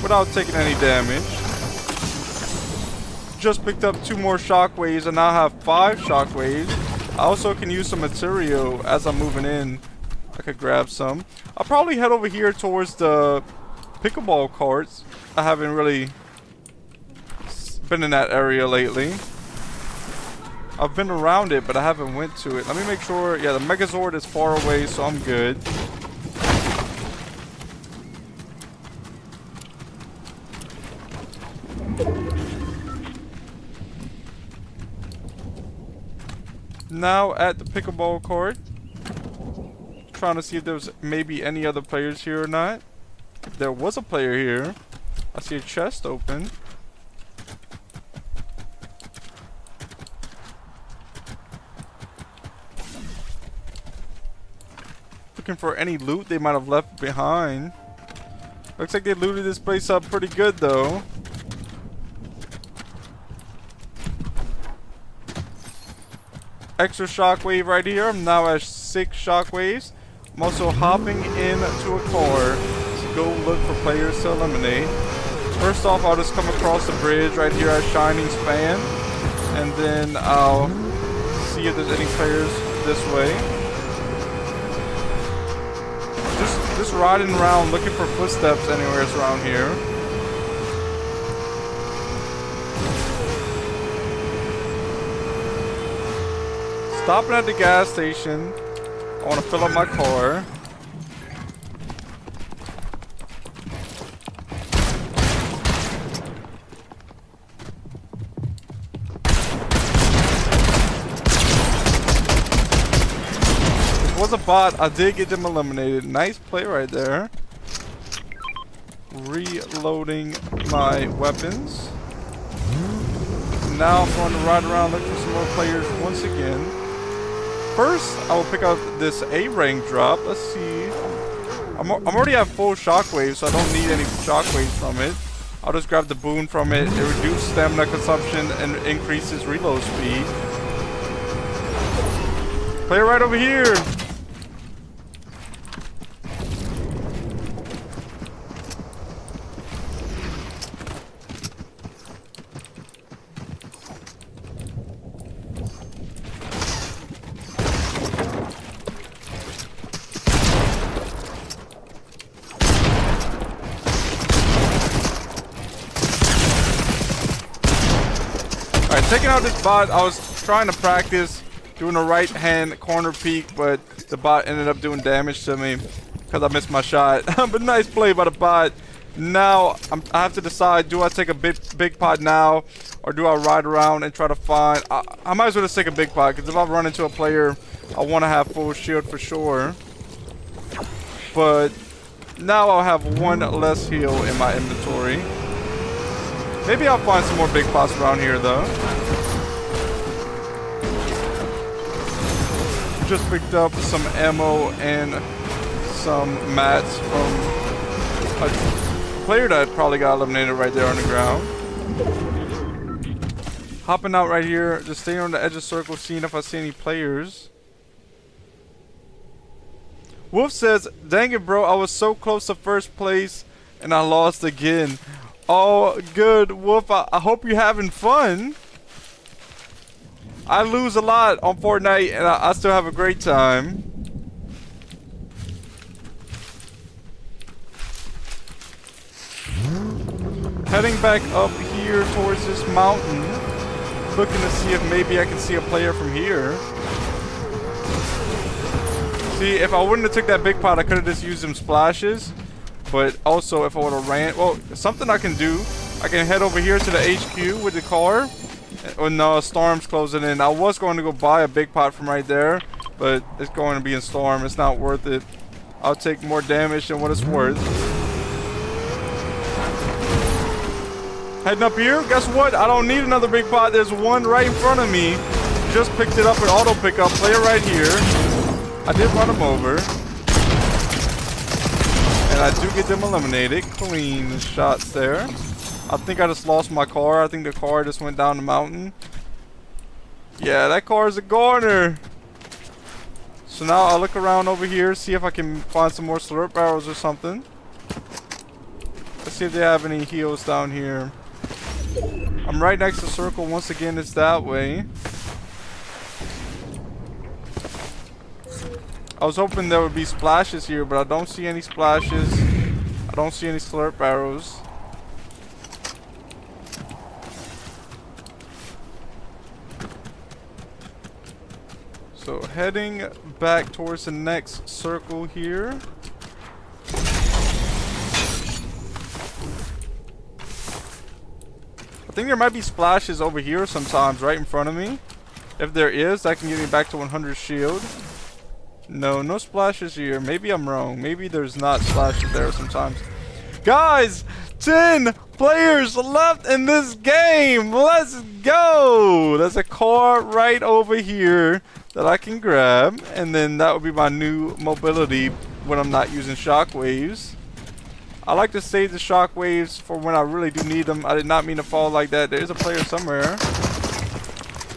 without taking any damage. Just picked up 2 more shockwaves and now have 5 shockwaves. I also can use some material as I'm moving in. I could grab some. I'll probably head over here towards the pickleball courts. I haven't really been in that area lately. I've been around it, but I haven't went to it. Let me make sure. Yeah, the Megazord is far away, so I'm good. Now at the pickleball court. Trying to see if there's maybe any other players here or not. There was a player here. I see a chest open. Looking for any loot they might have left behind. Looks like they looted this place up pretty good though. Extra shockwave right here. I'm now at 6 shockwaves. I'm also hopping into a car to go look for players to eliminate. First off, I'll just come across the bridge right here at Shining Span, and then I'll see if there's any players this way. Just riding around looking for footsteps anywhere around here. Stopping at the gas station. I want to fill up my car. Was a bot. I did get them eliminated. Nice play right there. Reloading my weapons. Now I'm going to ride around looking for some more players once again. First, I will pick up this A-rank drop. Let's see. I'm already at full shockwave, so I don't need any shockwaves from it. I'll just grab the boon from it. It reduces stamina consumption and increases reload speed. Player right over here. Alright, taking out this bot, I was trying to practice doing a right hand corner peek, but the bot ended up doing damage to me because I missed my shot. But nice play by the bot. Now I have to decide, do I take a big pot now, or do I ride around and try to find... I might as well just take a big pot, because if I run into a player, I want to have full shield for sure. But now I'll have one less heal in my inventory. Maybe I'll find some more big pots around here though. Just picked up some ammo and some mats from a player that probably got eliminated right there on the ground. Hopping out right here, just staying on the edge of the circle, seeing if I see any players. Wolf says, dang it bro, I was so close to first place and I lost again. Oh good, Wolf, I hope you're having fun. I lose a lot on Fortnite and I still have a great time. Heading back up here towards this mountain, looking to see if maybe I can see a player from here. See, if I wouldn't have took that big pot, I could have just used some splashes. But also, if I would have ran... Well, something I can do. I can head over here to the HQ with the car. Oh no, Storm's closing in. I was going to go buy a big pot from right there, but it's going to be in Storm. It's not worth it. I'll take more damage than what it's worth. Heading up here, guess what? I don't need another big pot. There's one right in front of me. Just picked it up with auto pickup. Player right here. I did run him over. And I do get them eliminated. Clean shots there. I think I just lost my car. I think the car just went down the mountain. Yeah, that car is a goner. So now I'll look around over here, see if I can find some more slurp barrels or something. Let's see if they have any heals down here. I'm right next to the circle. Once again, it's that way. I was hoping there would be splashes here, but I don't see any splashes. I don't see any slurp arrows. So heading back towards the next circle here. I think there might be splashes over here sometimes right in front of me. If there is, that can get me back to 100 shield. No, no splashes here. Maybe I'm wrong. Maybe there's not splashes there sometimes. Guys, 10 players left in this game. Let's go. There's a car right over here that I can grab. And then that would be my new mobility when I'm not using shockwaves. I like to save the shockwaves for when I really do need them. I did not mean to fall like that. There's a player somewhere.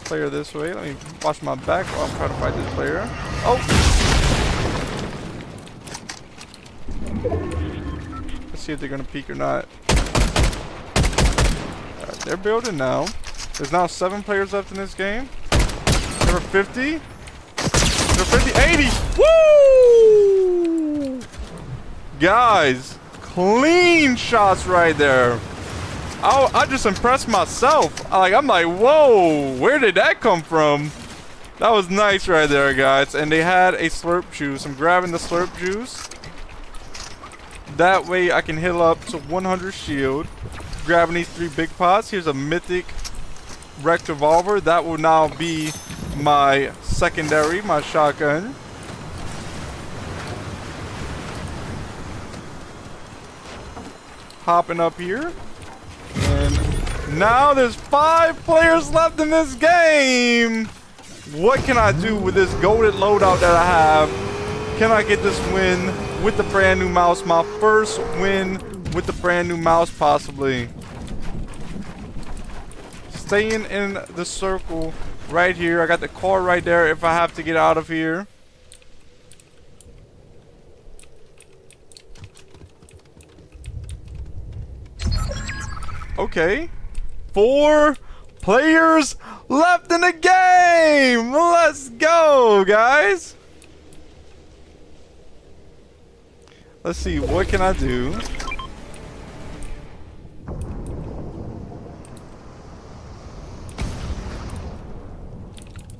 Player this way. Let me watch my back while I'm trying to fight this player. Oh! Let's see if they're going to peek or not. Alright, they're building now. There's now 7 players left in this game. Number 50. Number 50. 80! Woo! Guys, clean shots right there. I just impressed myself. I'm like, whoa, where did that come from? That was nice right there, guys. And they had a slurp juice. I'm grabbing the slurp juice. That way I can heal up to 100 shield. Grabbing these 3 big pots. Here's a mythic wrecked revolver. That will now be my secondary, my shotgun. Hopping up here. And now there's 5 players left in this game. What can I do with this golden loadout that I have? Can I get this win with the brand new mouse? My first win with the brand new mouse, possibly. Staying in the circle right here. I got the car right there if I have to get out of here. Okay. 4 players left in the game. Let's go, guys. Let's see, what can I do?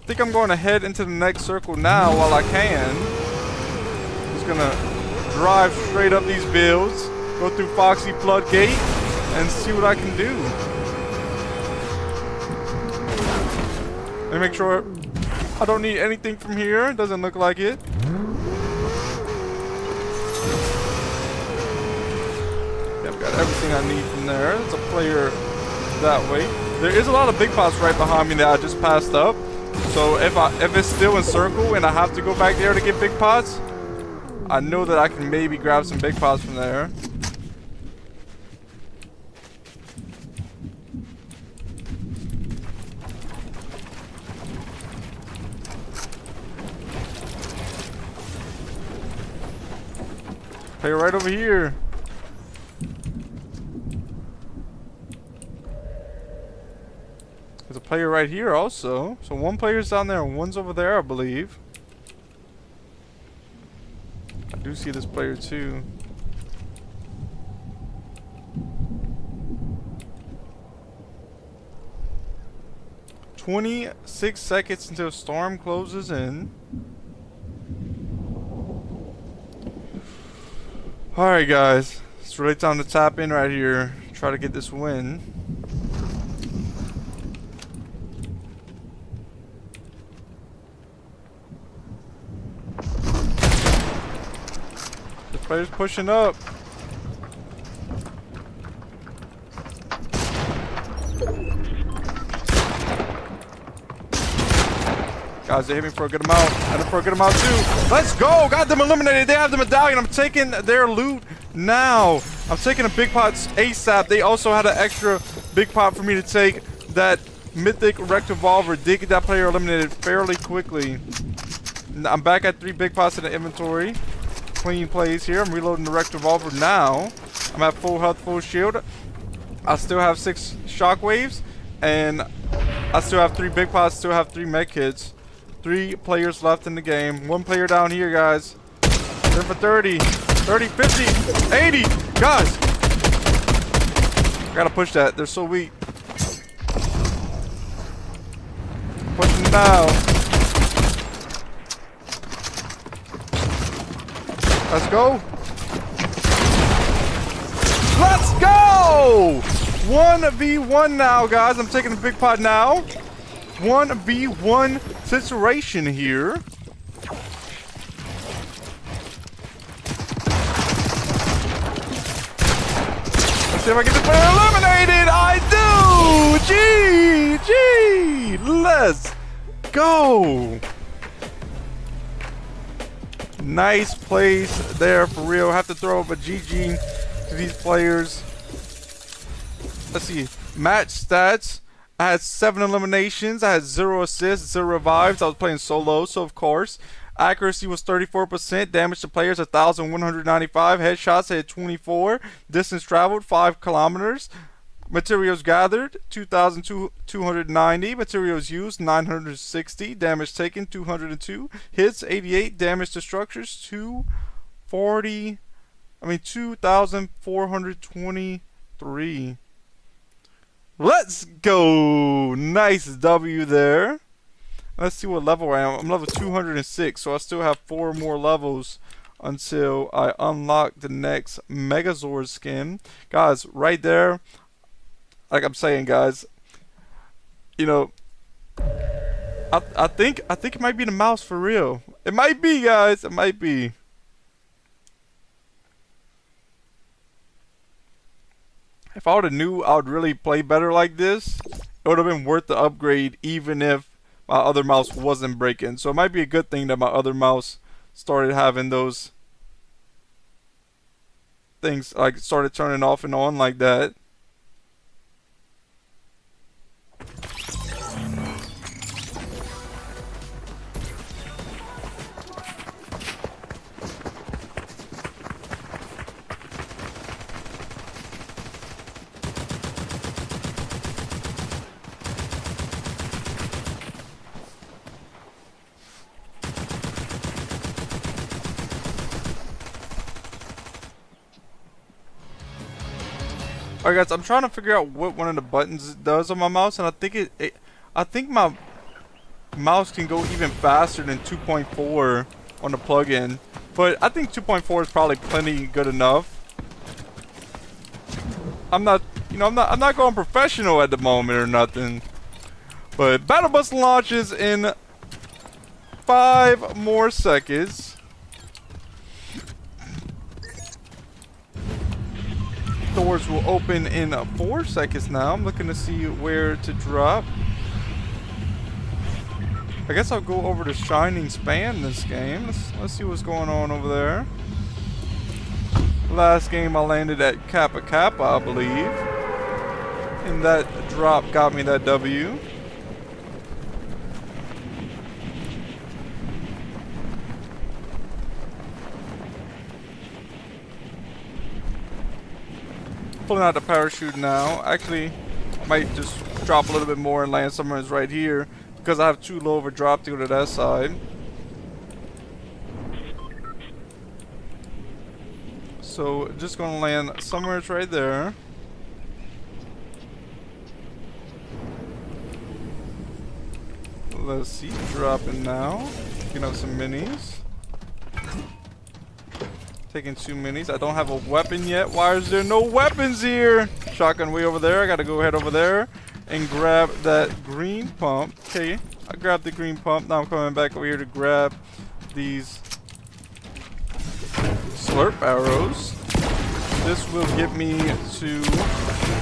I think I'm going to head into the next circle now while I can. Just gonna drive straight up these builds, go through Foxy Floodgate, and see what I can do. Let me make sure I don't need anything from here. It doesn't look like it. Yeah, I've got everything I need from there. There's a player that way. There is a lot of big pots right behind me that I just passed up. So if it's still in circle and I have to go back there to get big pots, I know that I can maybe grab some big pots from there. Player right over here. There's a player right here also. So one player's down there and one's over there, I believe. I do see this player too. "26 seconds until storm closes in." Alright guys, it's really time to tap in right here. Try to get this win. The player's pushing up. Guys, they hit me for a good amount. And for a good amount too. Let's go! Got them eliminated. They have the medallion. I'm taking their loot now. I'm taking a big pot ASAP. They also had an extra big pot for me to take. That mythic wrecked revolver did get that player eliminated fairly quickly. I'm back at 3 big pots in the inventory. Clean plays here. I'm reloading the wrecked revolver now. I'm at full health, full shield. I still have 6 shockwaves. And I still have 3 big pots. Still have 3 med kits. 3 players left in the game. 1 player down here, guys. They're for 30, 30, 50, 80. Guys, I gotta push that. They're so weak. Pushing now. Let's go. Let's go. 1v1 now, guys. I'm taking the big pot now. 1v1 situation here. Let's see if I get this player eliminated. I do. GG. Let's go. Nice plays there for real. Have to throw up a GG to these players. Let's see. Match stats. I had 7 eliminations. I had 0 assists, 0 revives. I was playing solo, so of course. Accuracy was 34%. Damage to players 1,195. Headshots I had 24. Distance traveled 5 kilometers. Materials gathered 2,290. Materials used 960. Damage taken 202. Hits 88. Damage to structures 2,423. Let's go. Nice W there. Let's see what level I am. I'm level 206, so I still have 4 more levels until I unlock the next Megazord skin. Guys, right there, like I'm saying, guys, you know, I think it might be the mouse for real. It might be, guys. It might be. If I would have knew I would really play better like this, it would have been worth the upgrade even if my other mouse wasn't breaking. So it might be a good thing that my other mouse started having those things, like started turning off and on like that. Alright guys, I'm trying to figure out what one of the buttons does on my mouse, and I think I think my mouse can go even faster than 2.4 on the plug-in. But I think 2.4 is probably plenty good enough. I'm not going professional at the moment or nothing. But Battle Bus launches in 5 more seconds. Doors will open in 4 seconds now. I'm looking to see where to drop. I guess I'll go over to Shining Span this game. Let's see what's going on over there. Last game I landed at Kappa Kappa, I believe. And that drop got me that W. Pulling out the parachute now. Actually, I might just drop a little bit more and land somewhere right here because I have too low of a drop to go to that side. So just gonna land somewhere right there. Let's see, dropping now. Picking up some minis. Taking 2 minis. I don't have a weapon yet. Why is there no weapons here? Shotgun way over there. I gotta go head over there and grab that green pump. Okay, I grabbed the green pump. Now I'm coming back over here to grab these slurp arrows. This will get me to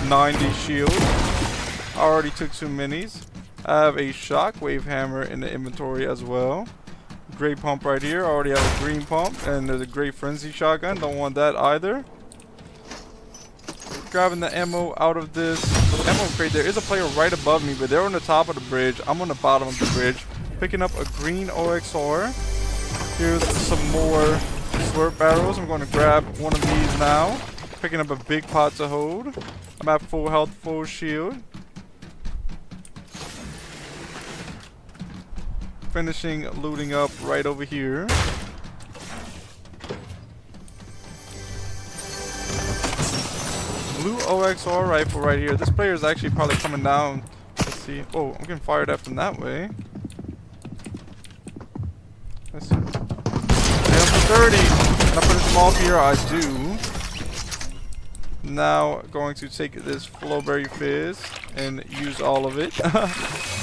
90 shield. I already took 2 minis. I have a shockwave hammer in the inventory as well. Gray pump right here. I already have a green pump, and there's a gray frenzy shotgun. Don't want that either. Grabbing the ammo out of this ammo crate. There is a player right above me, but they're on the top of the bridge. I'm on the bottom of the bridge. Picking up a green OXR. Here's some more slurp arrows. I'm going to grab one of these now. Picking up a big pot to hold. I'm at full health, full shield. Finishing looting up right over here. Blue OXR rifle right here. This player is actually probably coming down. Let's see. Oh, I'm getting fired at from that way. Let's see. And for 30. Can I finish them off here? I do. Now going to take this Flowberry Fizz and use all of it.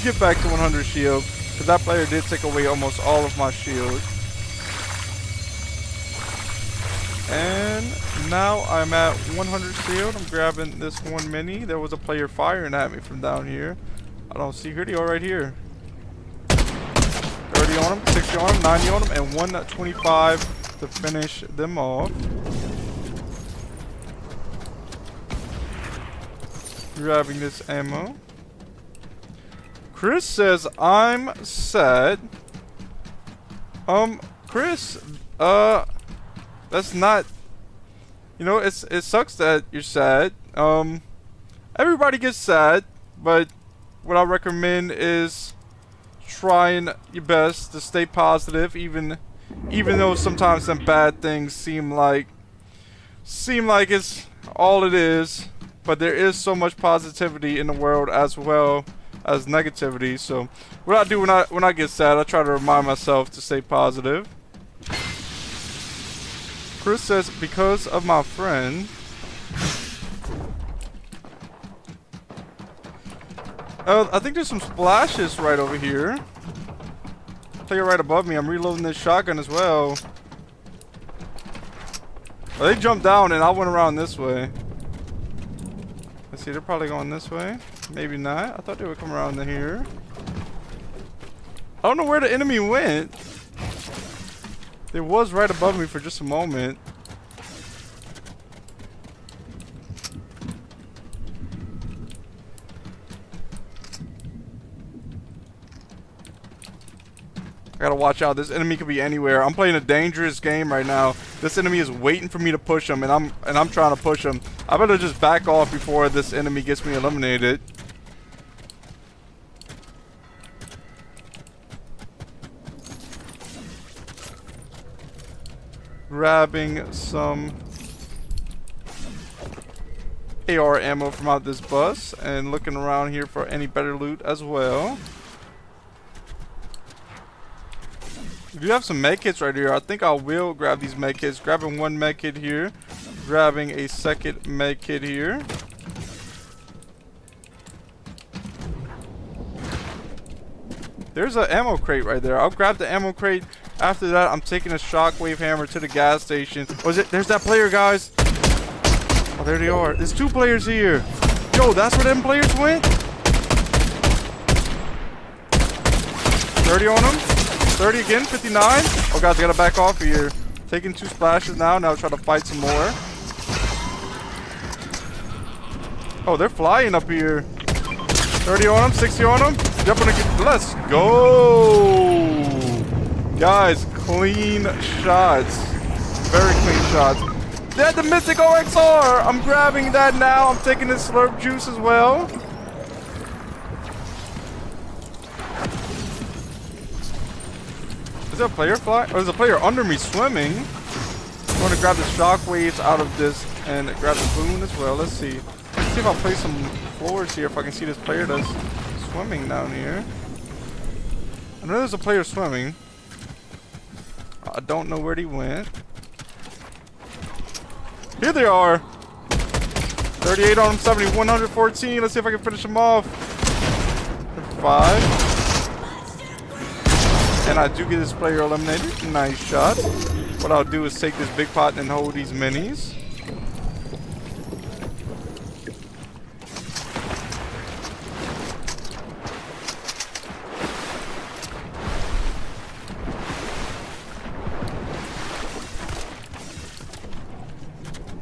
Get back to 100 shield. Because that player did take away almost all of my shield. And now I'm at 100 shield. I'm grabbing this 1 mini. There was a player firing at me from down here. I don't see who they are right here. 30 on him, 60 on him, 90 on him, and 125 to finish them off. Grabbing this ammo. Chris says I'm sad. Chris, that's not, you know, it sucks that you're sad. Everybody gets sad, but what I recommend is trying your best to stay positive, even though sometimes some bad things seem like it's all it is. But there is so much positivity in the world as well as negativity. So what I do when I get sad, I try to remind myself to stay positive. Chris says because of my friend. I think there's some splashes right over here. Player right above me. I'm reloading this shotgun as well. Well, they jumped down and I went around this way. Let's see, they're probably going this way. Maybe not. I thought they would come around to here. I don't know where the enemy went. It was right above me for just a moment. I gotta watch out. This enemy could be anywhere. I'm playing a dangerous game right now. This enemy is waiting for me to push him, and I'm trying to push him. I better just back off before this enemy gets me eliminated. Grabbing some AR ammo from out this bus and looking around here for any better loot as well. We do have some med kits right here. I think I will grab these med kits. Grabbing one med kit here. Grabbing a second med kit here. There's an ammo crate right there. I'll grab the ammo crate. After that, I'm taking a shockwave hammer to the gas station. Was it? There's that player, guys. Oh, there they are. There's two players here. Yo, that's where them players went? 30 on them. 30 again. 59. Oh, guys, I gotta back off here. Taking 2 splashes now. Now try to fight some more. Oh, they're flying up here. 30 on them. 60 on them. Let's go, guys. Clean shots, very clean shots. They had the mythic OXR. I'm grabbing that now. I'm taking this slurp juice as well. Is there a player flying? Oh, there's a player under me swimming. I'm going to grab the shockwaves out of this and grab the boon as well. Let's see. Let's see if I'll play some floors here if I can see this player that's swimming down here. I know there's a player swimming. I don't know where he went. Here they are. 38 on him, 70, 114. Let's see if I can finish him off. 5. And I do get this player eliminated. Nice shot. What I'll do is take this big pot and hold these minis.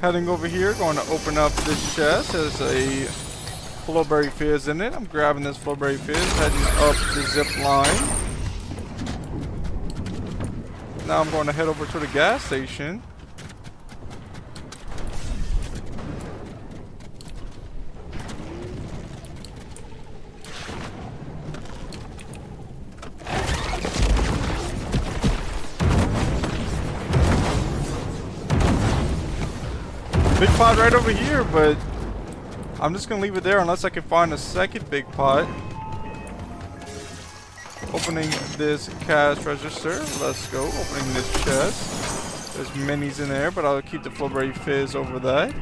Heading over here, going to open up this chest. There's a flowberry fizz in it. I'm grabbing this flowberry fizz, heading up the zip line. Now I'm going to head over to the gas station. Big pot right over here, but I'm just gonna leave it there unless I can find a second big pot. Opening this cash register. Let's go. Opening this chest. There's minis in there, but I'll keep the flowberry fizz over that.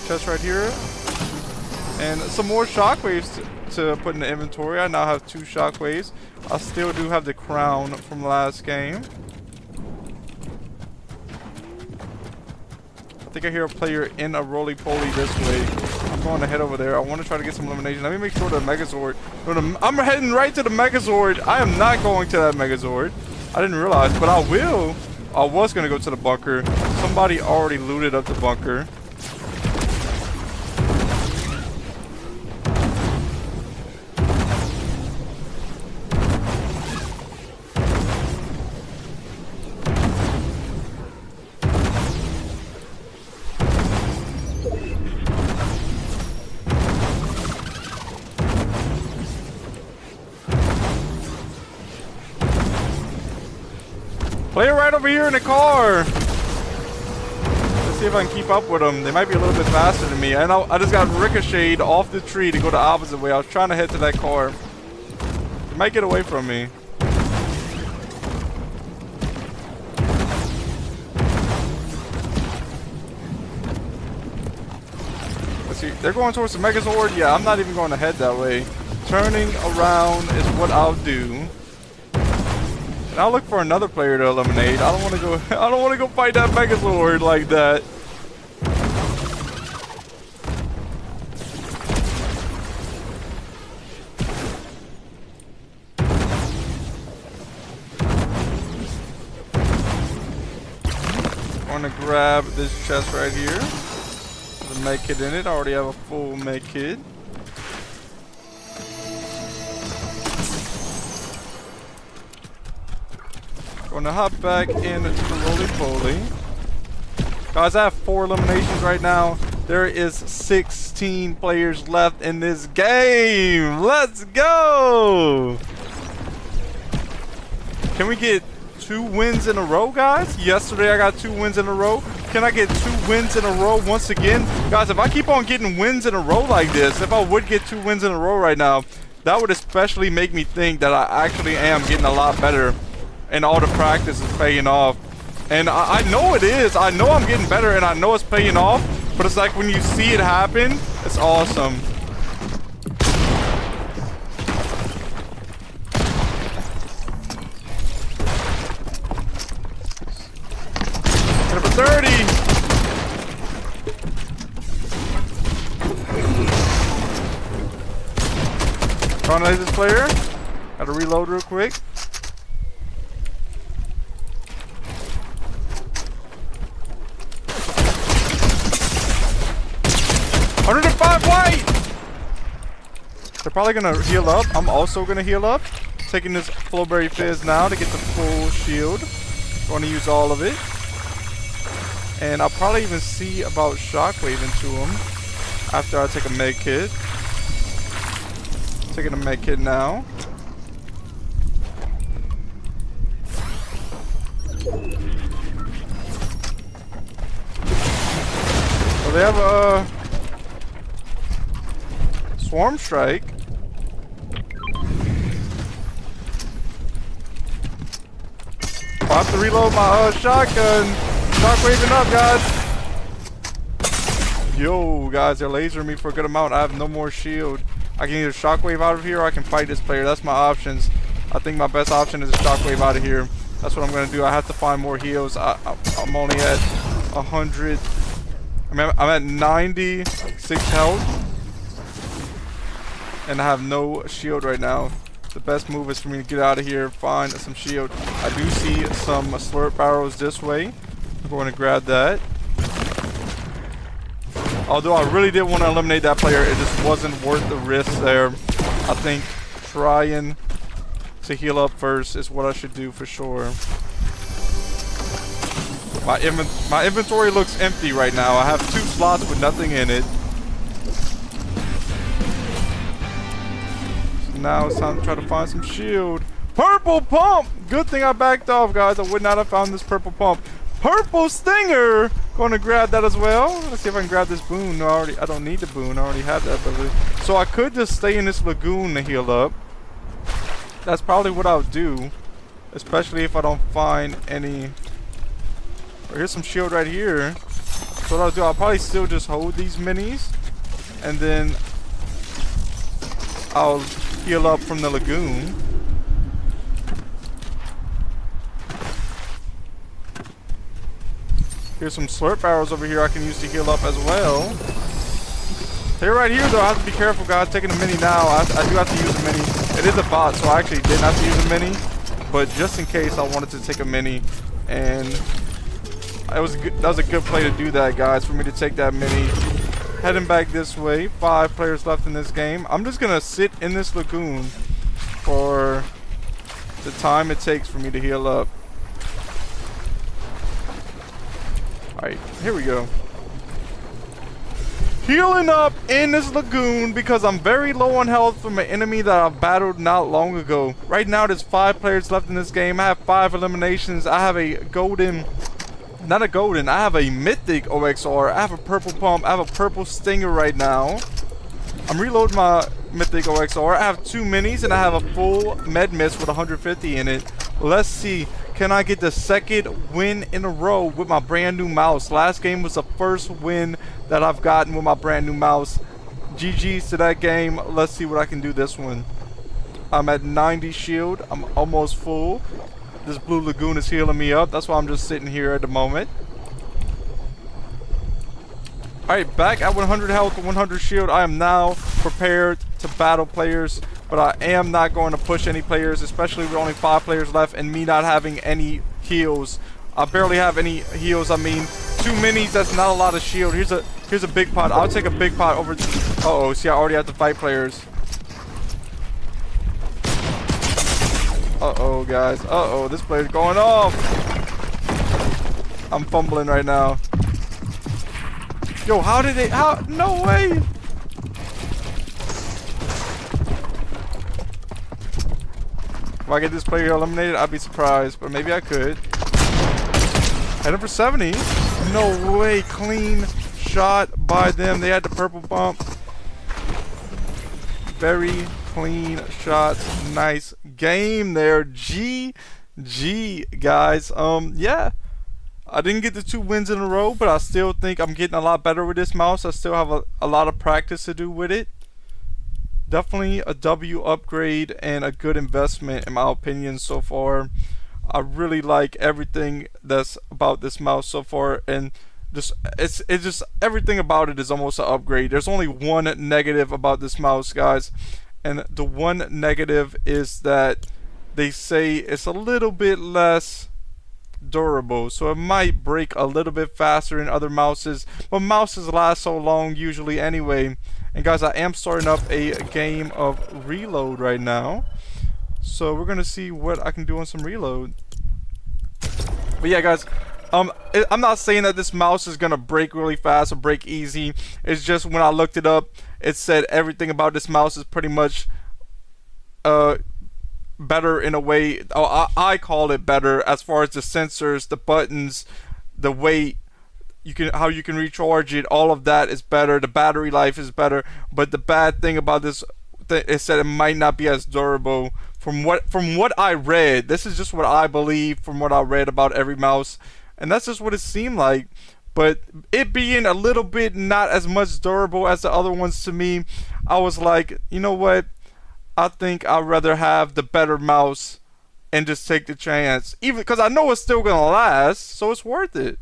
Chest right here. And some more shockwaves to put in the inventory. I now have 2 shockwaves. I still do have the crown from last game. I think I hear a player in a roly-poly this way. I'm going to head over there. I want to try to get some elimination. Let me make sure the Megazord. I'm heading right to the Megazord. I am not going to that Megazord. I didn't realize, but I will. I was going to go to the bunker. Somebody already looted up the bunker. Player right over here in the car. Let's see if I can keep up with them. They might be a little bit faster than me. I know I just got ricocheted off the tree to go the opposite way. I was trying to head to that car. They might get away from me. Let's see. They're going towards the Megazord. Yeah, I'm not even going to head that way. Turning around is what I'll do. And I'll look for another player to eliminate. I don't want to go. I don't want to go fight that Megazord like that. I want to grab this chest right here. There's a med kit in it. I already have a full med kit. Gonna hop back into the roly-poly. Guys, I have 4 eliminations right now. There is 16 players left in this game. Let's go! Can we get 2 wins in a row, guys? Yesterday I got 2 wins in a row. Can I get 2 wins in a row once again? Guys, if I keep on getting wins in a row like this, if I would get 2 wins in a row right now, that would especially make me think that I actually am getting a lot better and all the practice is paying off. And I know it is. I know I'm getting better, and I know it's paying off. But it's like when you see it happen, it's awesome. Number 30. Trying to hit this player. Gotta reload real quick. $105 white! They're probably gonna heal up. I'm also gonna heal up. Taking this Flowberry Fizz now to get the full shield. Going to use all of it. And I'll probably even see about Shockwave into him after I take a med kit. Taking a med kit now. So they have a Swarm Strike. I'll have to reload my shotgun. Shockwaving up, guys. Yo, guys, they're lasering me for a good amount. I have no more shield. I can either shockwave out of here or I can fight this player. That's my options. I think my best option is a shockwave out of here. That's what I'm going to do. I have to find more heals. I'm only at 100. I'm at 96 health. And I have no shield right now. The best move is for me to get out of here, find some shield. I do see some slurp barrels this way. I'm going to grab that. Although I really did want to eliminate that player, it just wasn't worth the risk there. I think trying to heal up first is what I should do for sure. My inventory looks empty right now. I have 2 slots with nothing in it. So now it's time to try to find some shield. Purple pump! Good thing I backed off, guys. I would not have found this purple pump. Purple stinger! Going to grab that as well. Let's see if I can grab this boon. No, I don't need the boon. I already have that ability. So I could just stay in this lagoon to heal up. That's probably what I'll do. Especially if I don't find any. Oh, here's some shield right here. So what I'll do, I'll probably still just hold these minis. And then I'll heal up from the lagoon. Here's some slurp barrels over here I can use to heal up as well. Here right here though, I have to be careful, guys. Taking a mini now. I do have to use a mini. It is a bot, so I actually didn't have to use a mini. But just in case, I wanted to take a mini. And that was a good play to do that, guys, for me to take that mini. Heading back this way. 5 players left in this game. I'm just gonna sit in this lagoon for the time it takes for me to heal up. Alright, here we go. Healing up in this lagoon because I'm very low on health from an enemy that I battled not long ago. Right now there's 5 players left in this game. I have 5 eliminations. I have a golden, not a golden, I have a mythic OXR. I have a purple pump. I have a purple stinger right now. I'm reloading my mythic OXR. I have 2 minis and I have a full med mist with 150 in it. Let's see. Can I get the 2nd win in a row with my brand new mouse? Last game was the first win that I've gotten with my brand new mouse. GG's to that game. Let's see what I can do this one. I'm at 90 shield. I'm almost full. This blue lagoon is healing me up. That's why I'm just sitting here at the moment. Alright, back at 100 health, 100 shield. I am now prepared to battle players. But I am not going to push any players, especially with only 5 players left and me not having any heals. I barely have any heals. I mean, 2 minis, that's not a lot of shield. Here's a big pot. I'll take a big pot over. Uh-oh, see, I already have to fight players. Uh-oh, guys. Uh-oh, this player's going off. I'm fumbling right now. Yo, how did they? How? No way. If I get this player eliminated, I'd be surprised, but maybe I could. Heading for 70. No way. Clean shot by them. They had the purple bump. Very clean shots. Nice game there. GG. G, guys. Yeah. I didn't get the 2 wins in a row, but I still think I'm getting a lot better with this mouse. I still have a lot of practice to do with it. Definitely a W upgrade and a good investment in my opinion so far. I really like everything that's about this mouse so far, and it's just everything about it is almost an upgrade. There's only one negative about this mouse, guys, and the one negative is that they say it's a little bit less durable, so it might break a little bit faster than other mouses, but mouses last so long usually anyway. And guys, I am starting up a game of reload right now, so we're gonna see what I can do on some reload. But yeah, guys, I'm not saying that this mouse is gonna break really fast or break easy. It's just when I looked it up, it said everything about this mouse is pretty much better in a way. I call it better as far as the sensors, the buttons, the weight, how you can recharge it. All of that is better. The battery life is better. But the bad thing about this is that it might not be as durable. From what I read, this is just what I believe from what I read about every mouse, and that's just what it seemed like. But it being a little bit not as much durable as the other ones to me, I was like, you know what? I think I'd rather have the better mouse and just take the chance, even because I know it's still gonna last, so it's worth it.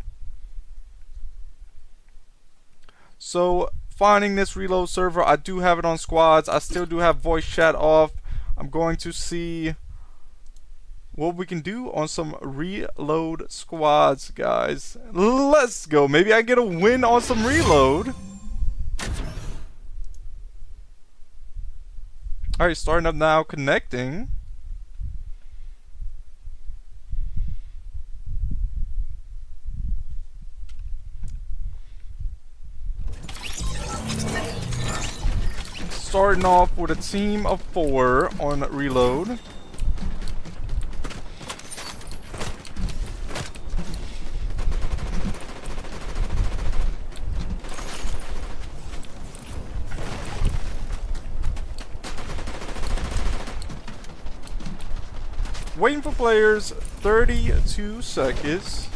So finding this reload server, I do have it on squads. I still do have voice chat off. I'm going to see what we can do on some reload squads, guys. Let's go. Maybe I get a win on some reload. Alright, starting up now, connecting. Starting off with a team of 4 on reload. Waiting for players, 32 seconds.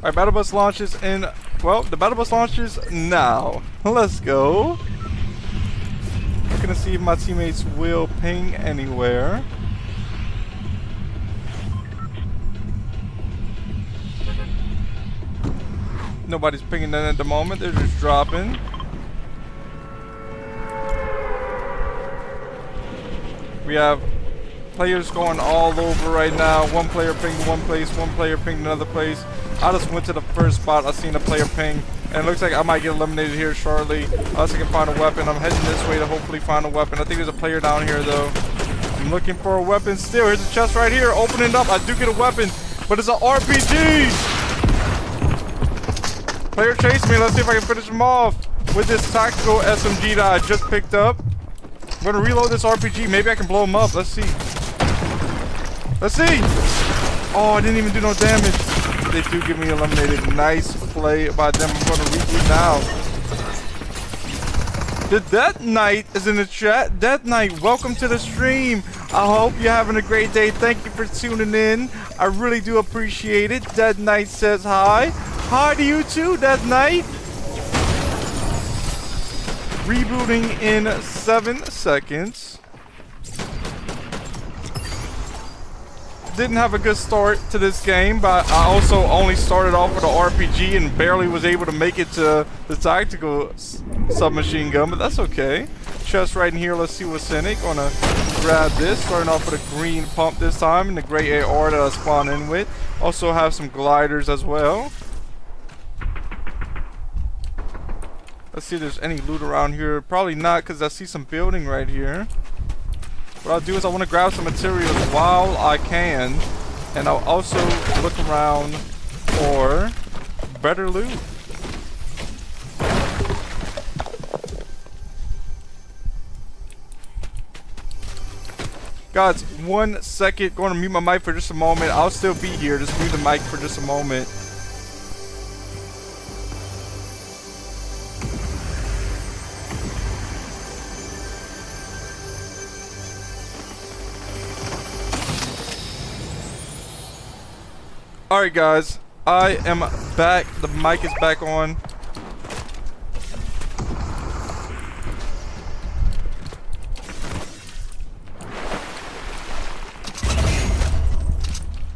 Alright, battle bus launches in, well, the battle bus launches now. Let's go. Looking to see if my teammates will ping anywhere. Nobody's pinging them at the moment, they're just dropping. We have players going all over right now. One player pinged one place, one player pinged another place. I just went to the first spot. I seen a player ping, and it looks like I might get eliminated here shortly. Unless I can find a weapon. I'm heading this way to hopefully find a weapon. I think there's a player down here though. I'm looking for a weapon still. Here's a chest right here. Open it up. I do get a weapon, but it's an RPG. Player chased me. Let's see if I can finish him off with this tactical SMG that I just picked up. I'm gonna reload this RPG. Maybe I can blow him up. Let's see. Let's see. Oh, I didn't even do no damage. They do get me eliminated. Nice play by them. I'm going to reboot now. The Death Knight is in the chat. Death Knight, welcome to the stream. I hope you're having a great day. Thank you for tuning in. I really do appreciate it. Death Knight says hi. Hi to you too, Death Knight. Rebooting in 7 seconds. Didn't have a good start to this game, but I also only started off with an RPG and barely was able to make it to the tactical submachine gun, but that's okay. Chest right in here, let's see what's in it. Gonna grab this, starting off with a green pump this time and the gray AR that I spawned in with. Also have some gliders as well. Let's see if there's any loot around here. Probably not, because I see some building right here. What I'll do is I want to grab some materials while I can, and I'll also look around for better loot. Guys, 1 second. Going to mute my mic for just a moment. I'll still be here. Just mute the mic for just a moment. Alright guys, I am back. The mic is back on.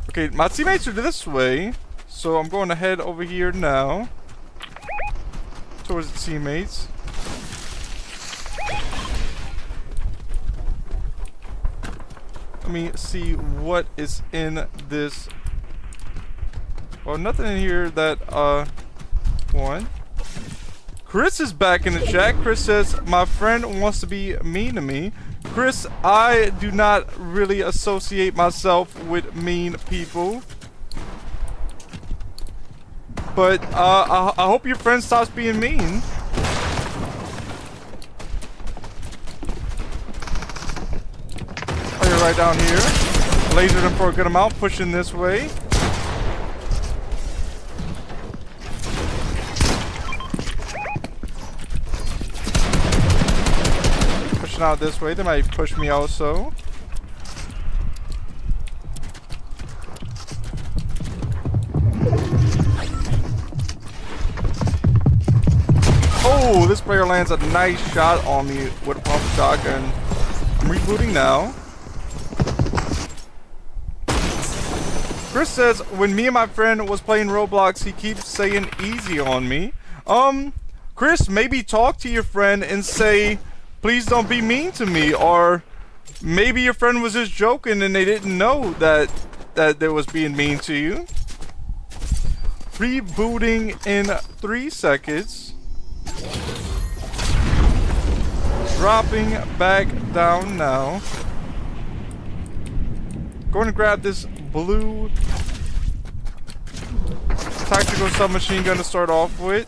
Okay, my teammates are this way, so I'm going to head over here now towards the teammates. Let me see what is in this. Well, nothing in here that, one. Chris is back in the chat. Chris says, my friend wants to be mean to me. Chris, I do not really associate myself with mean people. But, I hope your friend stops being mean. Oh, you're right down here. Lasered him for a good amount, pushing this way. Out this way, they might push me also. Oh, this player lands a nice shot on me with a pump shotgun. I'm rebooting now. Chris says, when me and my friend was playing Roblox, he keeps saying easy on me. Chris, maybe talk to your friend and say, please don't be mean to me, or maybe your friend was just joking and they didn't know that they was being mean to you. Rebooting in 3 seconds. Dropping back down now. Going to grab this blue tactical submachine gun to start off with.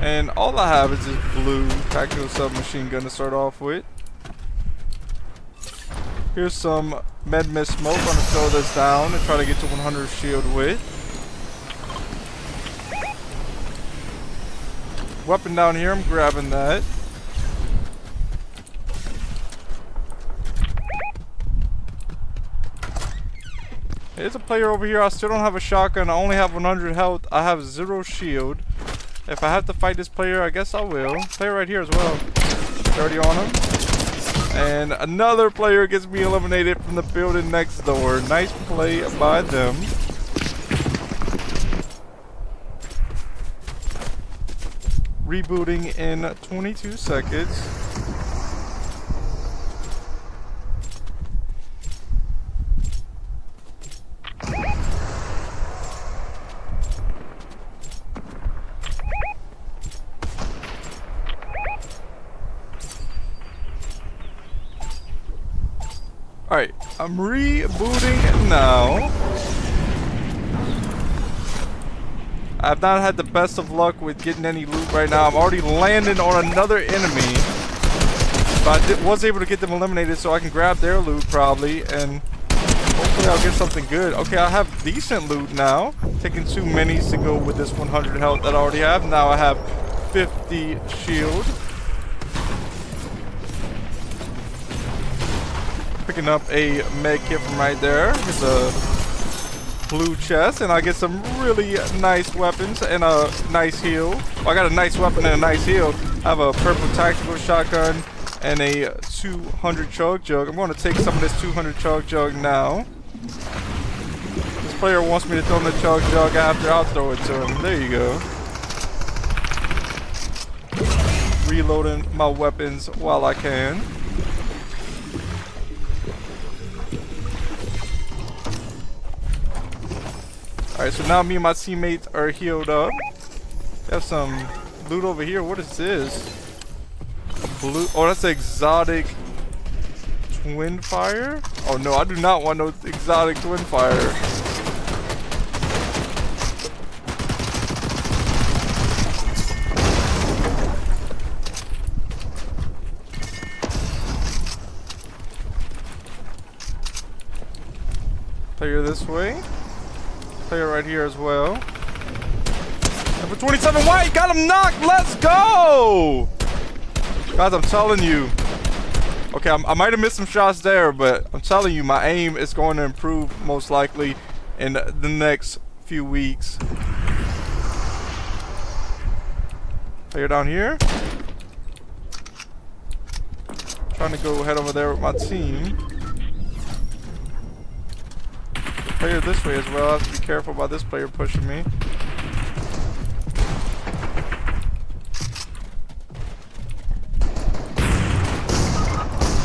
And all I have is this blue tactical submachine gun to start off with. Here's some med mist smoke. I'm gonna throw this down and try to get to 100 shield with. Weapon down here, I'm grabbing that. There's a player over here. I still don't have a shotgun. I only have 100 health. I have 0 shield. If I have to fight this player, I guess I will. Player right here as well. 30 on him. And another player gets me eliminated from the building next door. Nice play by them. Rebooting in 22 seconds. Alright, I'm rebooting now. I've not had the best of luck with getting any loot right now. I'm already landing on another enemy. But I was able to get them eliminated so I can grab their loot probably. And hopefully I'll get something good. Okay, I have decent loot now. Taking 2 minis to go with this 100 health that I already have. Now I have 50 shield. Picking up a med kit from right there. It's a blue chest, and I get some really nice weapons and a nice heal. Well, I got a nice weapon and a nice heal. I have a purple tactical shotgun and a 200 chug jug. I'm going to take some of this 200 chug jug now. This player wants me to throw him the chug jug after. I'll throw it to him. There you go. Reloading my weapons while I can. Alright, so now me and my teammates are healed up. Got some loot over here. What is this? blue. Oh, that's the exotic twin fire. Oh no, I do not want no exotic twin fire. Player this way. Player right here as well. Number 27 white, got him knocked. Let's go, guys. I'm telling you. Okay, I might have missed some shots there, but I'm telling you, my aim is going to improve most likely in the next few weeks. Player down here. Trying to go head over there with my team. Player this way as well. I have to be careful about this player pushing me.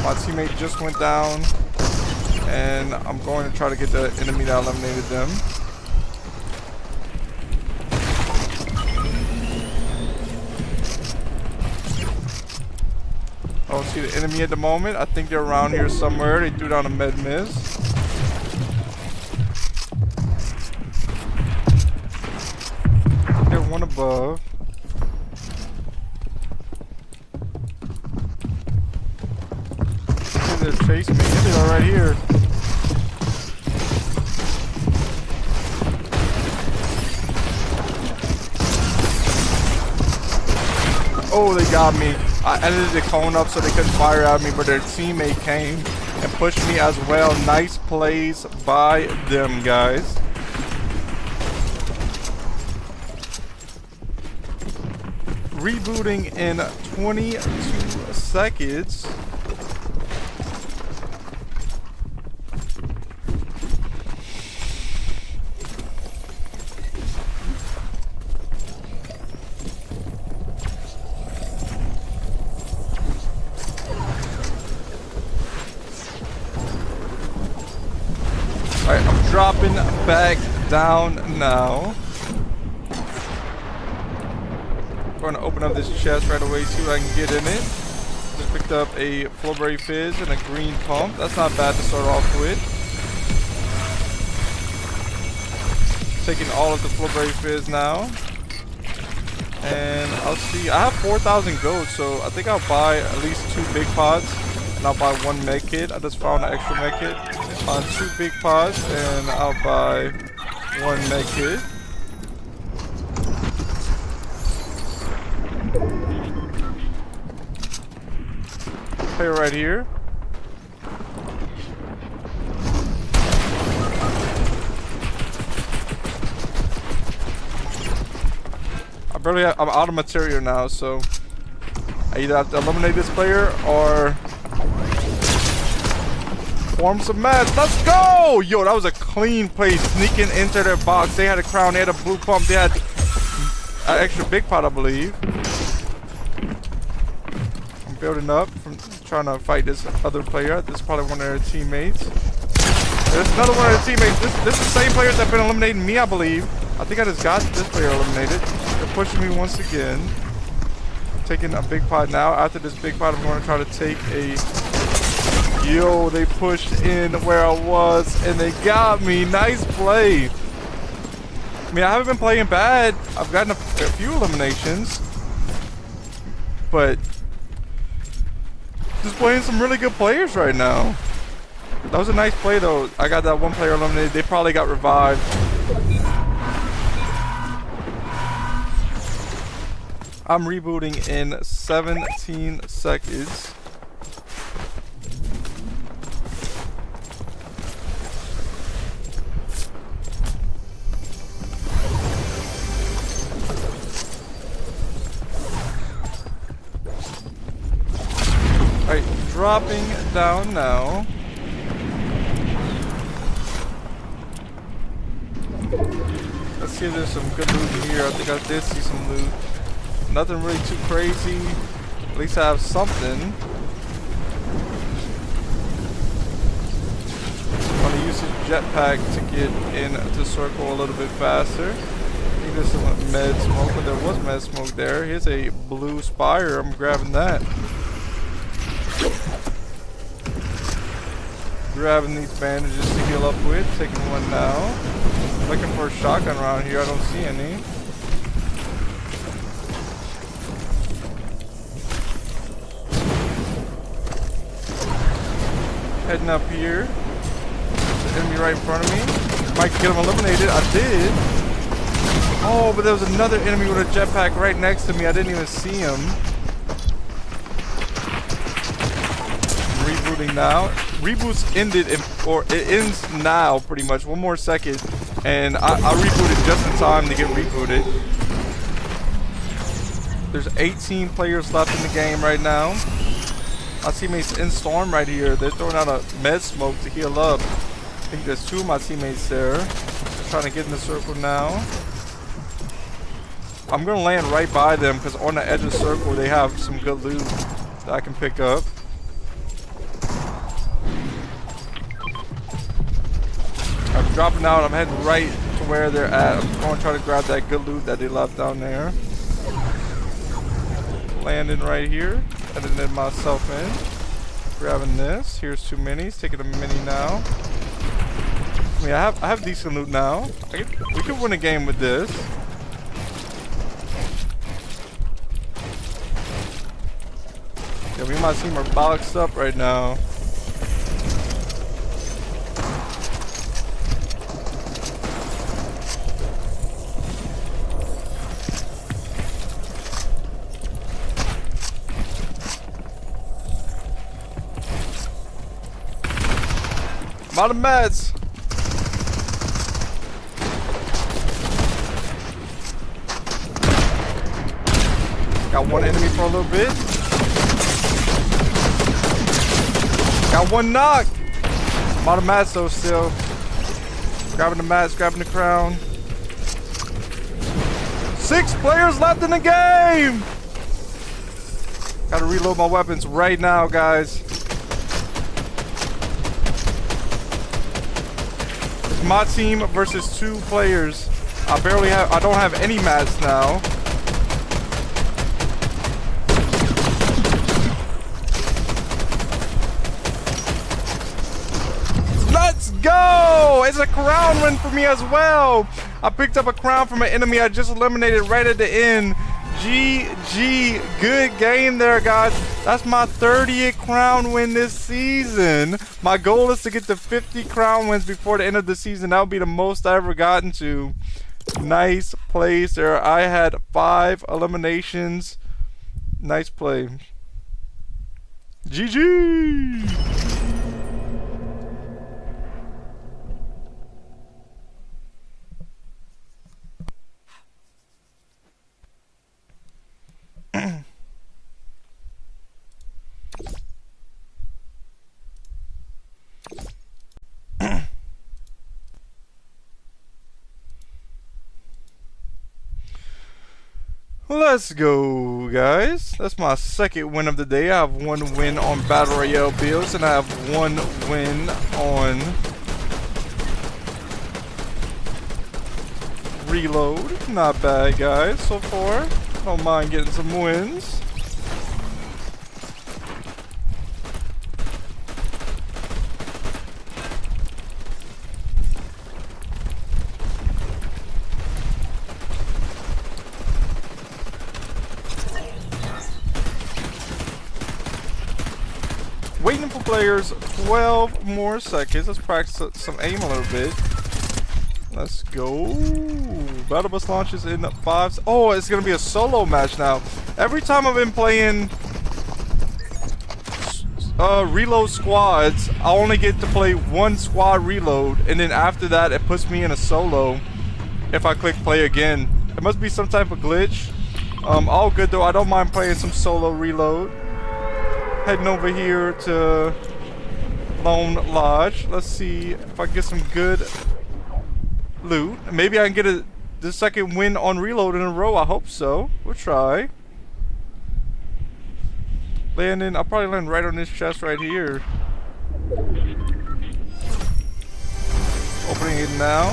My teammate just went down, and I'm going to try to get the enemy that eliminated them. I don't see the enemy at the moment. I think they're around here somewhere. They threw down a med miss. They're one above. They're chasing me. They're right here. Oh, they got me. I edited the cone up so they couldn't fire at me, but their teammate came and pushed me as well. Nice plays by them, guys. Rebooting in 22 seconds. Alright, I'm dropping back down now. I'm going to open up this chest right away, see what I can get in it. Just picked up a Flowberry Fizz and a green pump. That's not bad to start off with. Taking all of the Flowberry Fizz now. And I'll see. I have 4,000 gold, so I think I'll buy at least 2 big pods. And I'll buy 1 med kit. I just found an extra med kit on 2 big pods, and I'll buy 1 med kit. Player right here. I'm out of material now, so I either have to eliminate this player or form some mess. Let's go! Yo, that was a clean play, sneaking into their box. They had a crown, they had a blue pump, they had an extra big pot, I believe. I'm building up from trying to fight this other player. This is probably one of their teammates. There's another one of their teammates. This is the same players that have been eliminating me, I believe. I think I just got this player eliminated. They're pushing me once again. Taking a big pot now. After this big pot, I'm going to try to take a... Yo, they pushed in where I was, and they got me. Nice play. I mean, I haven't been playing bad. I've gotten a few eliminations. But... just playing some really good players right now. That was a nice play, though. I got that one player eliminated. They probably got revived. I'm rebooting in 17 seconds. Alright, dropping down now. Let's see if there's some good loot here. I think I did see some loot. Nothing really too crazy. At least I have something. I'm gonna use his jetpack to get into circle a little bit faster. I think there's some med smoke, but there was med smoke there. Here's a blue spire. I'm grabbing that. Grabbing these bandages to heal up with. Taking one now. Looking for a shotgun around here. I don't see any. Heading up here. There's an enemy right in front of me. Might get him eliminated. I did. Oh, but there was another enemy with a jetpack right next to me. I didn't even see him. Rebooting now. Reboots ended, or it ends now, pretty much. One more second, and I rebooted just in time to get rebooted. There's 18 players left in the game right now. My teammates in Storm right here. They're throwing out a med smoke to heal up. I think there's two of my teammates there. They're trying to get in the circle now. I'm gonna land right by them because on the edge of the circle they have some good loot that I can pick up. I'm dropping out. I'm heading right to where they're at. I'm going to try to grab that good loot that they left down there. Landing right here. Editing myself in. Grabbing this. Here's two minis. Taking a mini now. I mean, I have decent loot now. We could win a game with this. Yeah, me and my team are boxed up right now. I'm out of meds. Got one enemy for a little bit. Got one knock. I'm out of mats though still. Grabbing the mats, grabbing the crown. 6 players left in the game. Gotta reload my weapons right now, guys. It's my team versus 2 players. I don't have any mats now. Let's go! It's a crown win for me as well. I picked up a crown from an enemy I just eliminated right at the end. GG. Good game there, guys. That's my 30th crown win this season. My goal is to get to 50 crown wins before the end of the season. That would be the most I ever gotten to. Nice plays there. I had 5 eliminations. Nice play. GG. Let's go, guys. That's my 2nd win of the day. I have 1 win on Battle Royale builds, and I have 1 win on Reload. Not bad, guys, so far. Don't mind getting some wins. Waiting for players 12 more seconds. Let's practice some aim a little bit. Let's go. Battle bus launches in 5. Oh, it's going to be a solo match now. Every time I've been playing reload squads, I only get to play 1 squad reload. And then after that, it puts me in a solo if I click play again. It must be some type of glitch. All good though. I don't mind playing some solo reload. Heading over here to Lone Lodge. Let's see if I can get some good loot. Maybe I can get the 2nd win on reload in a row. I hope so. We'll try. Landing. I'll probably land right on this chest right here. Opening it now.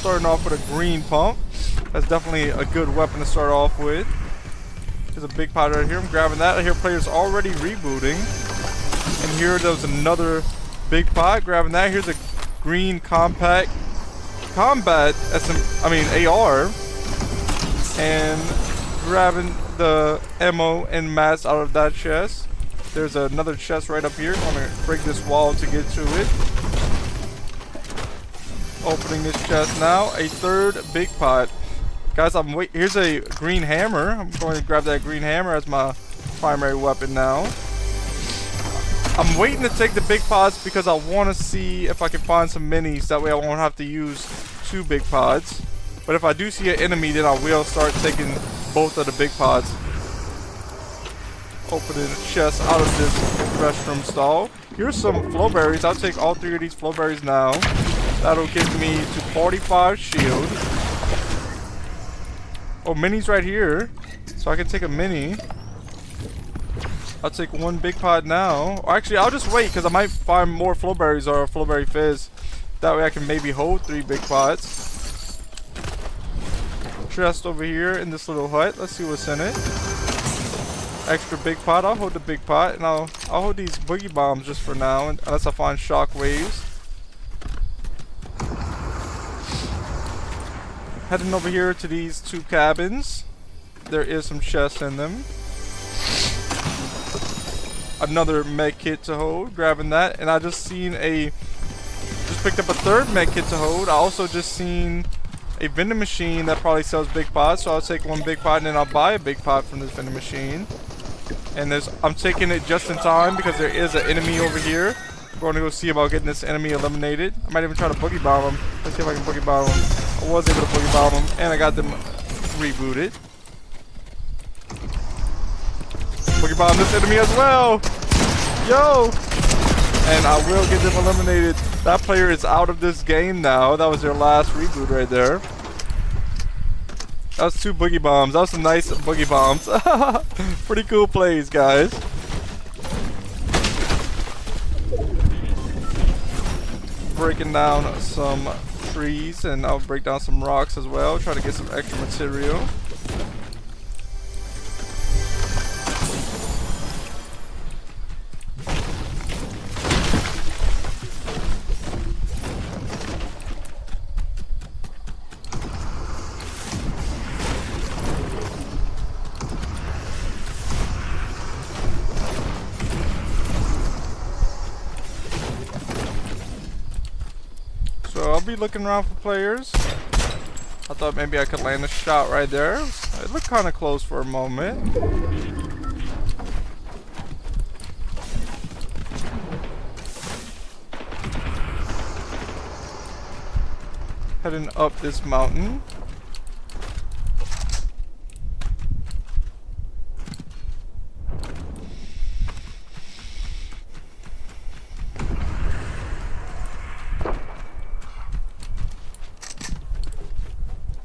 Starting off with a green pump. That's definitely a good weapon to start off with. There's a big powder right here. I'm grabbing that. I hear players already rebooting. And here there's another Big pot, grabbing that. Here's a green combat AR, and grabbing the ammo and mats out of that chest. There's another chest right up here. I'm gonna break this wall to get to it. Opening this chest now. A third big pot. Guys, here's a green hammer. I'm going to grab that green hammer as my primary weapon now. I'm waiting to take the big pods because I want to see if I can find some minis. That way I won't have to use 2 big pods. But if I do see an enemy, then I will start taking both of the big pods. Opening the chest out of this restroom stall. Here's some flow berries. I'll take all 3 of these flow berries now. That'll give me to 45 shield. Oh, minis right here. So I can take a mini. I'll take 1 big pod now. Or actually, I'll just wait because I might find more flow berries or a flow berry fizz. That way I can maybe hold 3 big pods. Chest over here in this little hut. Let's see what's in it. Extra big pot. I'll hold the big pot, and I'll hold these boogie bombs just for now, unless I find shock waves. Heading over here to these 2 cabins. There is some chests in them. Another med kit to hold, grabbing that, and I just picked up a 3rd med kit to hold. I also just seen a vending machine that probably sells big pots, so I'll take 1 big pot and then I'll buy a big pot from this vending machine. And I'm taking it just in time because there is an enemy over here. I'm going to go see about getting this enemy eliminated. I might even try to boogie bomb him. Let's see if I can boogie bomb him. I was able to boogie bomb him, and I got them rebooted. Boogie bomb this enemy as well. Yo! And I will get them eliminated. That player is out of this game now. That was their last reboot right there. That was 2 boogie bombs. That was some nice boogie bombs. Pretty cool plays, guys. Breaking down some trees, and I'll break down some rocks as well. Try to get some extra material. So I'll be looking around for players. I thought maybe I could land a shot right there. It looked kind of close for a moment. Heading up this mountain.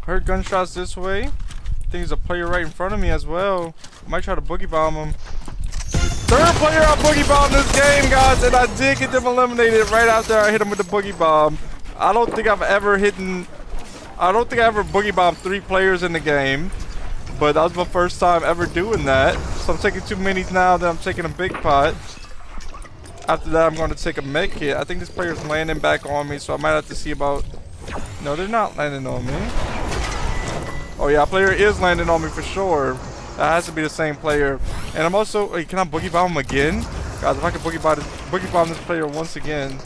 Heard gunshots this way. I think there's a player right in front of me as well. I might try to boogie bomb him. 3rd player I boogie bombed this game, guys, and I did get them eliminated right after I hit him with the boogie bomb. I don't think I've ever boogie bombed 3 players in the game, but that was my first time ever doing that. So I'm taking 2 minis now, then I'm taking a big pot. After that, I'm going to take a med kit. I think this player's landing back on me, so I might have to see about... No, they're not landing on me. Oh yeah, player is landing on me for sure. That has to be the same player. And I'm also... Wait, can I boogie bomb him again? Guys, if I can boogie bomb this player once again.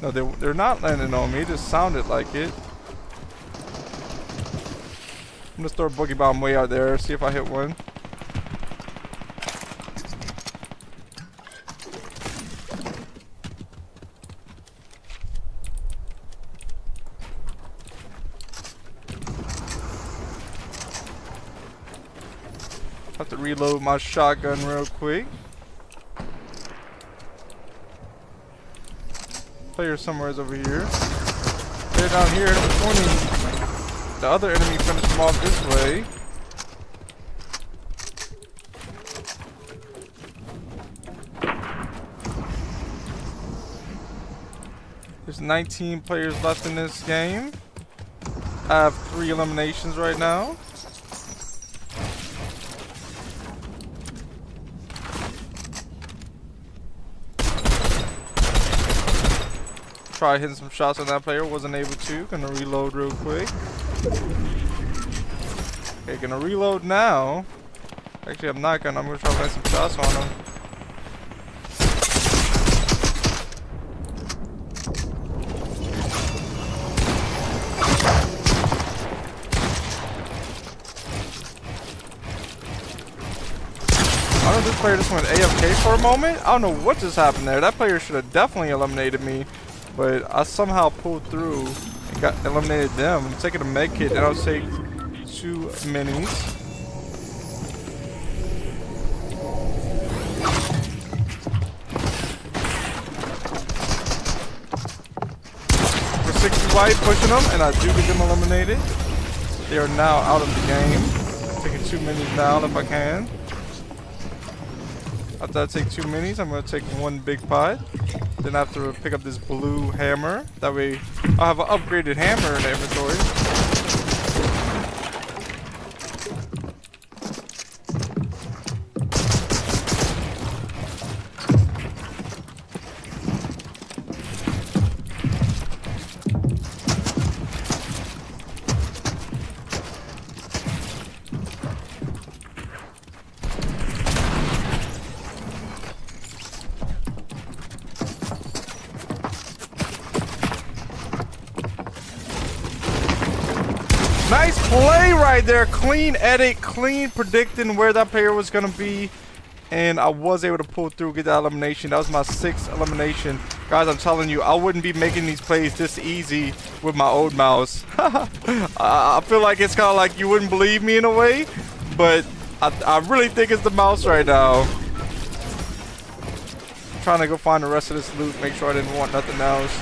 No, they're not landing on me. It just sounded like it. I'm gonna throw a boogie bomb way out there. See if I hit one. Have to reload my shotgun real quick. Player somewhere is over here. They're down here. The other enemy finished them off this way. There's 19 players left in this game. I have 3 eliminations right now. try hitting some shots on that player. Wasn't able to. Gonna reload real quick. Okay, gonna reload now. Actually, I'm not gonna. I'm gonna try to land some shots on him. I don't know, this player just went AFK for a moment. I don't know what just happened there. That player should have definitely eliminated me, but I somehow pulled through and got eliminated them. I'm taking a med kit and I'll take 2 minis. For 60 white, pushing them, and I do get them eliminated. They are now out of the game. Taking 2 minis now if I can. After I take 2 minis, I'm going to take 1 big pot. Then I have to pick up this blue hammer. That way I'll have an upgraded hammer in the inventory. Nice play right there. Clean edit, clean predicting where that player was going to be. And I was able to pull through, get that elimination. That was my 6th elimination. Guys, I'm telling you, I wouldn't be making these plays this easy with my old mouse. I feel like it's kind of like you wouldn't believe me in a way. But I really think it's the mouse right now. I'm trying to go find the rest of this loot. Make sure I didn't want nothing else.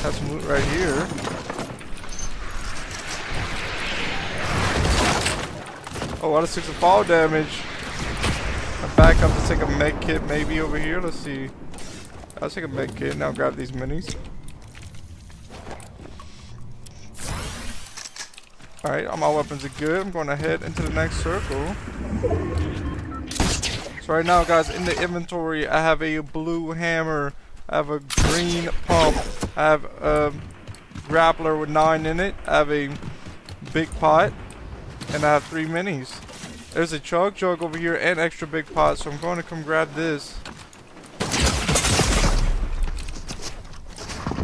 Have some loot right here. Oh, I just took some fall damage. I'm back up to take a med kit maybe over here. Let's see. I'll take a med kit and I'll grab these minis. Alright, all my weapons are good. I'm going to head into the next circle. So right now, guys, in the inventory, I have a blue hammer. I have a green pump. I have a grappler with 9 in it. I have a big pot. And I have 3 minis. There's a chug jug over here and extra big pot, so I'm going to come grab this.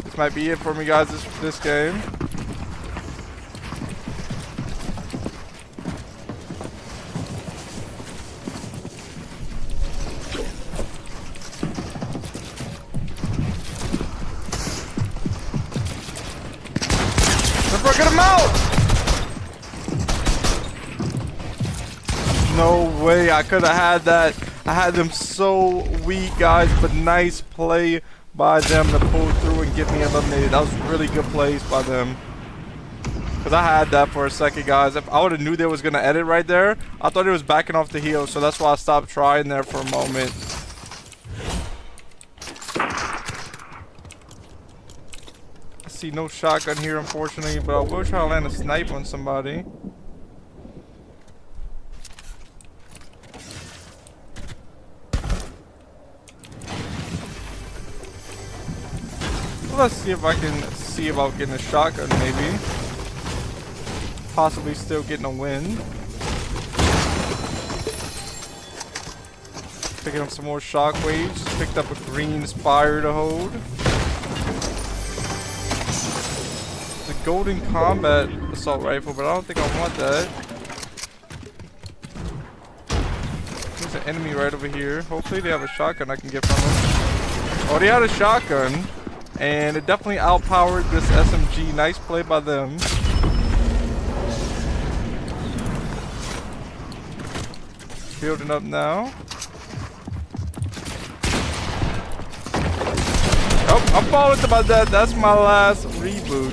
This might be it for me, guys, this game. Don't get him out! No way, I could have had that. I had them so weak, guys, but nice play by them to pull through and get me eliminated. That was really good plays by them. Because I had that for a second, guys. If I would have knew they was going to edit right there, I thought it was backing off the heel, so that's why I stopped trying there for a moment. I see no shotgun here, unfortunately, but I will try to land a snipe on somebody. Let's see if I can see about getting a shotgun, maybe. Possibly still getting a win. Picking up some more shockwaves. Picked up a green spire to hold. The golden combat assault rifle, but I don't think I want that. There's an enemy right over here. Hopefully they have a shotgun I can get from them. Oh, they had a shotgun. And it definitely outpowered this SMG. Nice play by them. Building up now. Oh, I'm falling to my death. That's my last reboot.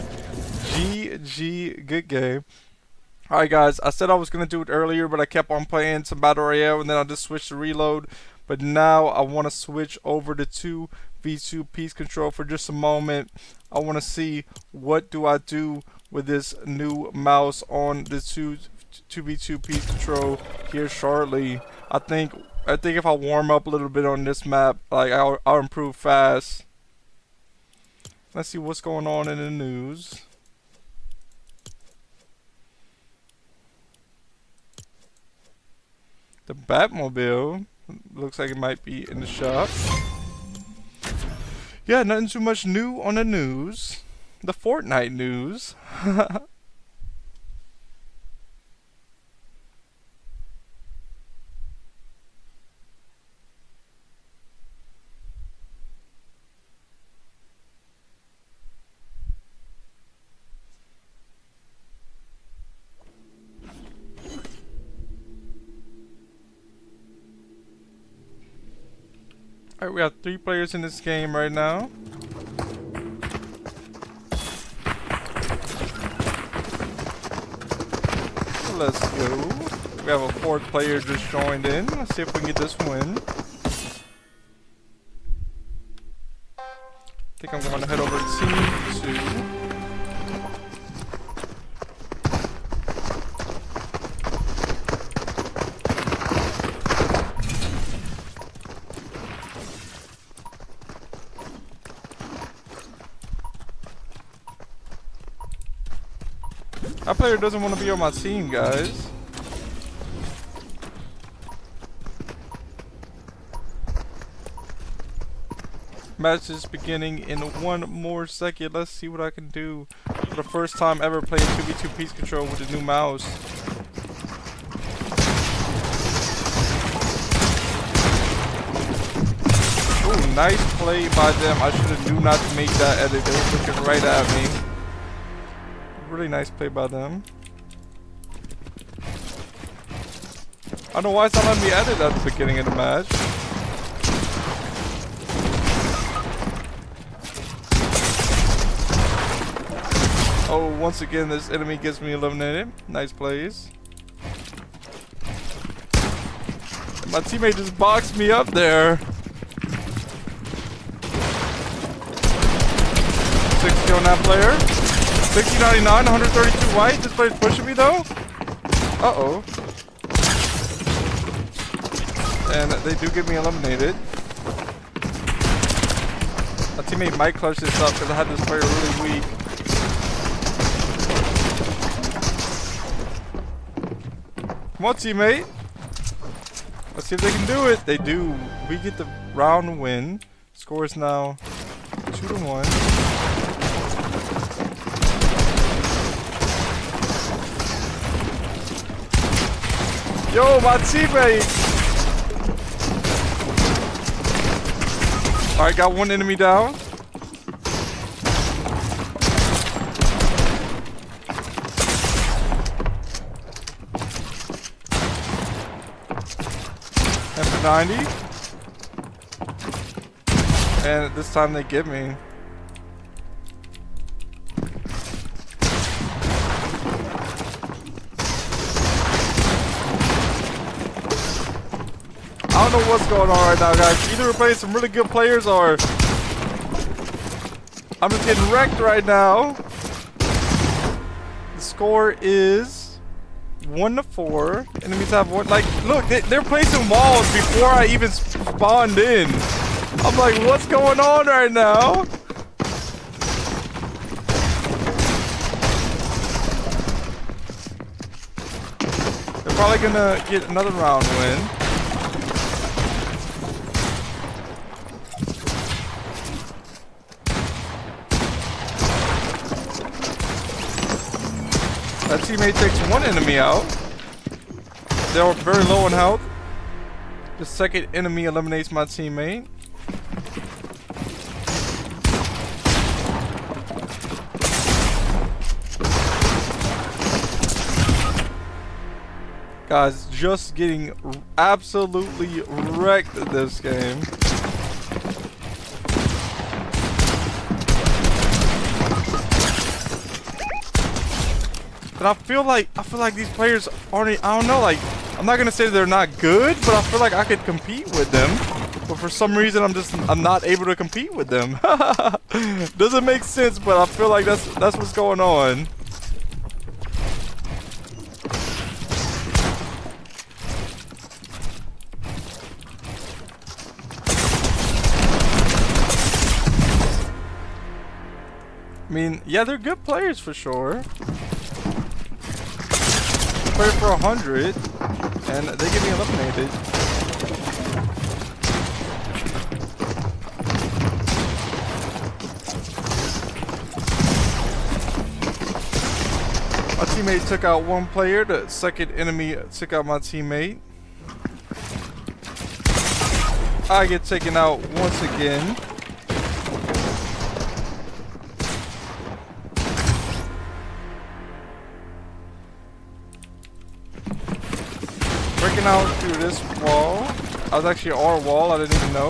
GG, good game. Alright guys, I said I was going to do it earlier, but I kept on playing some Battle Royale and then I just switched to reload. But now I want to switch over to 2v2 piece control for just a moment. I want to see what do I do with this new mouse on the 2v2 piece control here shortly. I think if I warm up a little bit on this map, like I'll improve fast. Let's see what's going on in the news. The Batmobile looks like it might be in the shop. Yeah, nothing too much new on the news. The Fortnite news. Alright, we have 3 players in this game right now. Let's go. We have a 4th player just joined in. Let's see if we can get this win. I think I'm going to head over to team 2. That player doesn't want to be on my team, guys. Match is beginning in 1 more second. Let's see what I can do. For the first time ever playing 2v2 piece control with a new mouse. Ooh, nice play by them. I should have knew not to make that edit. They were looking right at me. Really nice play by them. I don't know why it's not letting me edit at the beginning of the match. Oh, once again, this enemy gets me eliminated. Nice plays. My teammate just boxed me up there. 6 kill on that player. 6099, 132 white. This player's pushing me though. Uh-oh. And they do get me eliminated. My teammate might clutch this up because I had this player really weak. Come on, teammate. Let's see if they can do it. They do. We get the round win. Score is now 2-1. Yo, my teammate! Alright, got 1 enemy down. And for 90. And this time they get me. I don't know what's going on right now, guys. Either we're playing some really good players or I'm just getting wrecked right now. The score is 1-4. Enemies have 1. Like, look, they're placing walls before I even spawned in. I'm like, what's going on right now? They're probably gonna get another round win. That teammate takes 1 enemy out. They're very low in health. The second enemy eliminates my teammate. Guys, just getting absolutely wrecked in this game. But I feel like these players aren't, I don't know, like, I'm not gonna say they're not good, but I feel like I could compete with them. But for some reason I'm not able to compete with them. Doesn't make sense, but I feel like that's what's going on. mean, yeah, they're good players for sure. Play for 100, and they get me eliminated. My teammate took out one player. The second enemy took out my teammate. I get taken out once again. Breaking out through this wall. I was actually our wall, I didn't even know.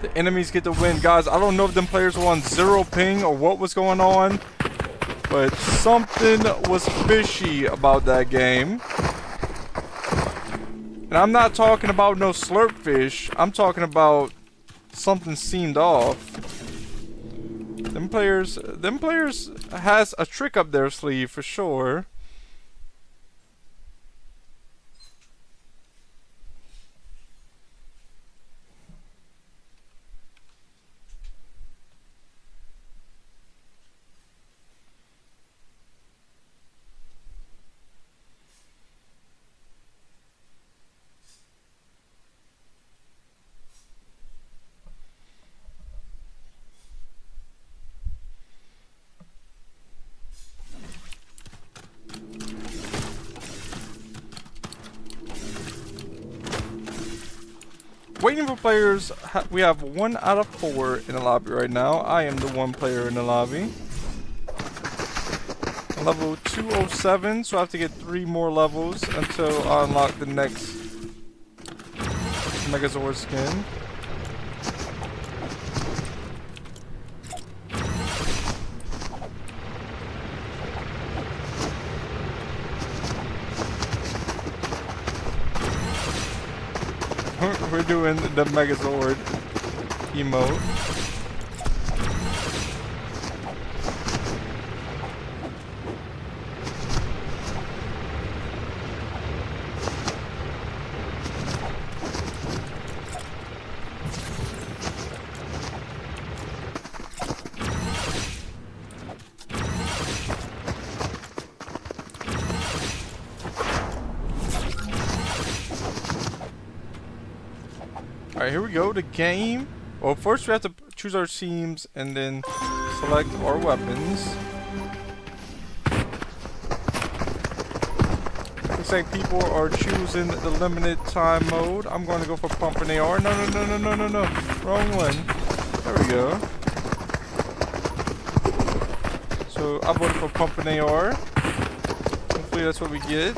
The enemies get the win. Guys, I don't know if them players were on 0 ping or what was going on, but something was fishy about that game. And I'm not talking about no slurp fish. I'm talking about something seemed off. Them players has a trick up their sleeve for sure. Waiting for players. We have 1 out of 4 in the lobby right now. I am the 1 player in the lobby. Level 207, so I have to get 3 more levels until I unlock the next Megazord skin. We're doing the Megazord emote. Alright, here we go, the game. Well, first we have to choose our teams and then select our weapons. Looks like people are choosing the limited time mode. I'm going to go for pump and AR. No. Wrong one. There we go. So I voted for pump and AR. Hopefully that's what we get.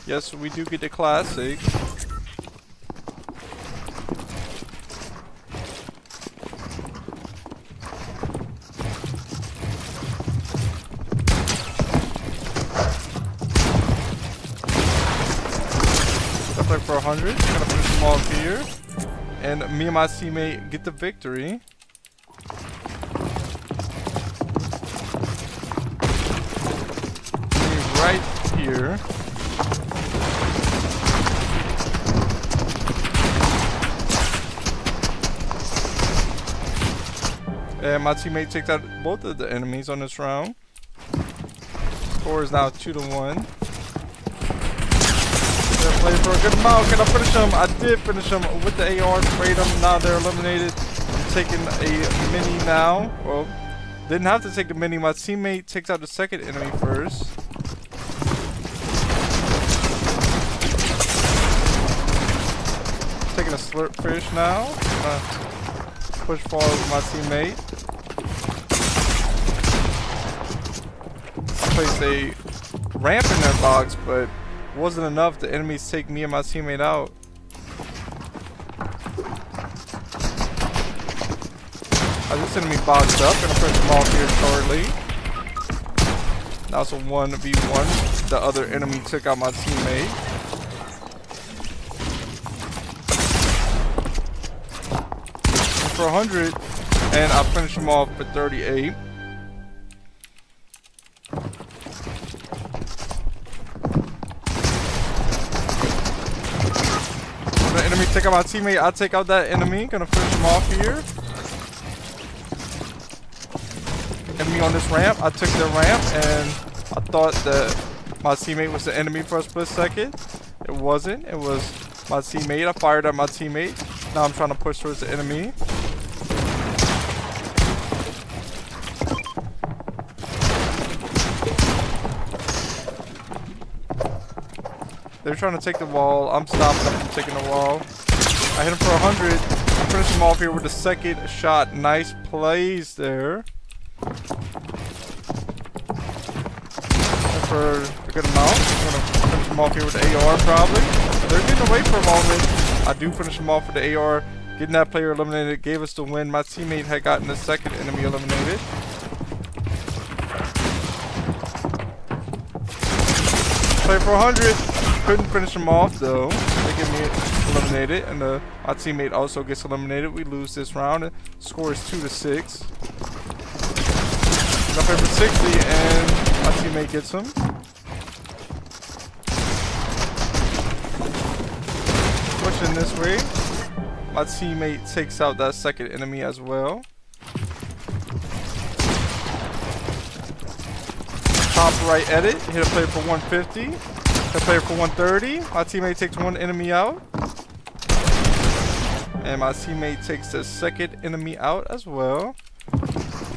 Yes, we do get the classic. For 100, gonna finish them off here, and me and my teammate get the victory. Right here. And my teammate takes out both of the enemies on this round. Score is now 2-1. Play for a good amount. Can I finish them? I did finish them with the AR. Sprayed them. Now they're eliminated. I'm taking a mini now. Well, didn't have to take the mini. My teammate takes out the second enemy first. Taking a slurp fish now. Push forward with my teammate. I placed a ramp in their box, but wasn't enough. The enemies take me and my teammate out. I just enemy boxed up. Gonna push them off here shortly. Now it's a 1v1. The other enemy took out my teammate. For 100, and I finished him off for 38. The enemy Take out my teammate. I'll take out that enemy. Gonna finish him off here. Enemy on this ramp. I took the ramp and I thought that my teammate was the enemy for a split second. It wasn't. It was my teammate. I fired at my teammate. Now I'm trying to push towards the enemy. They're trying to take the wall. I'm stopping them from taking the wall. I hit him for 100. I finished him off here with the second shot. Nice plays there. For a good amount. I'm going to finish him off here with the AR probably. They're getting away for a moment. I do finish him off with the AR. Getting that player eliminated gave us the win. My teammate had gotten the second enemy eliminated. Play for 100. Couldn't finish him off though. They get me eliminated, and my teammate also gets eliminated. We lose this round. Score is 2-6. I play for 60, and my teammate gets him. Pushing this way. My teammate takes out that second enemy as well. Top right edit. Hit a player for 150. A player for 130. My teammate takes one enemy out. And my teammate takes the second enemy out as well.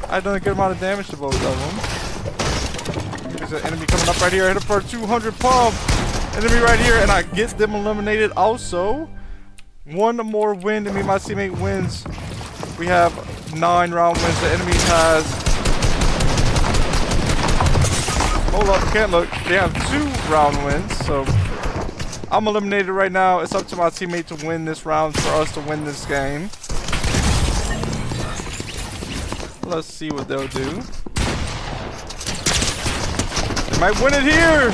I've done a good amount of damage to both of them. There's an enemy coming up right here. I hit him for a 200 pump. Enemy right here. And I get them eliminated also. One more win to me. My teammate wins. We have 9 round wins. The enemy has... Hold up, can't look. They have 2 round wins, so I'm eliminated right now. It's up to my teammate to win this round for us to win this game. Let's see what they'll do. They might win it here.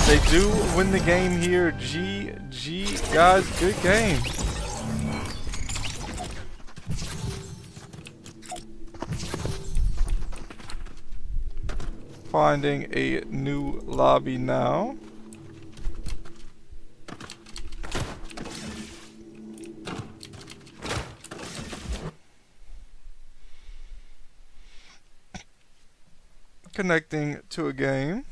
They do win the game here. GG, guys. Good game. Finding a new lobby now. Connecting to a game.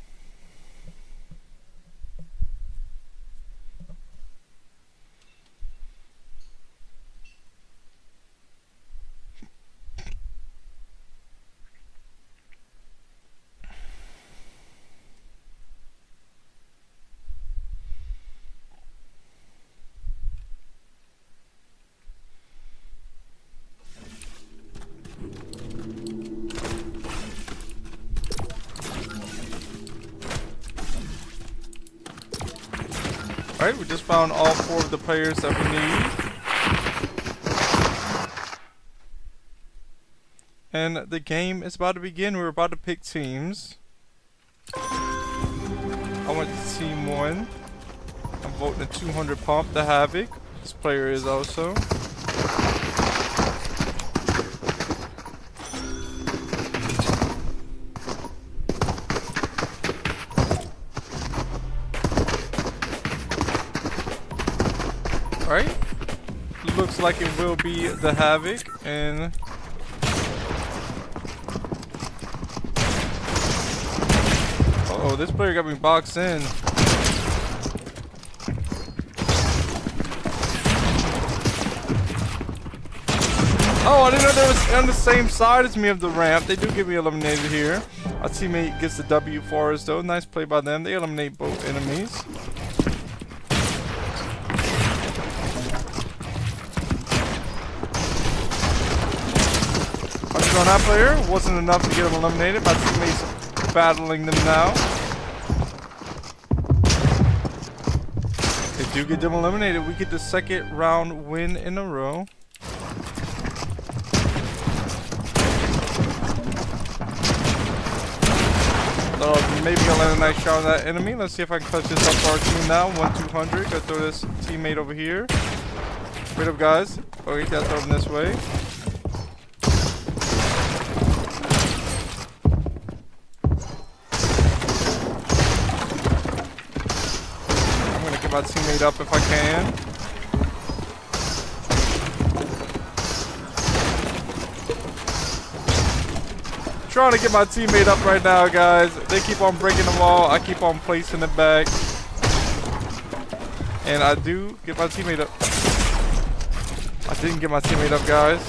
Alright, we just found all 4 of the players that we need. And the game is about to begin. We're about to pick teams. I went to team 1. I'm voting a 200 pump, the Havoc. This player is also. Alright, looks like it will be the Havoc, and uh-oh, this player got me boxed in. Oh, I didn't know they was on the same side as me of the ramp. They do get me eliminated here. Our teammate gets the W for us though. Nice play by them. They eliminate both enemies. On that player wasn't enough to get him eliminated. My teammates battling them now. They do get them eliminated. We get the second round win in a row. So maybe I'll land a nice shot on that enemy. Let's see if I can clutch this up for our team now. 1-200. Gotta throw this teammate over here. Wait up, guys. Oh, you gotta throw him this way. My teammate up if I can. trying to get my teammate up right now, guys. They keep on breaking the wall. I keep on placing it back. And I do get my teammate up. I didn't get my teammate up, guys.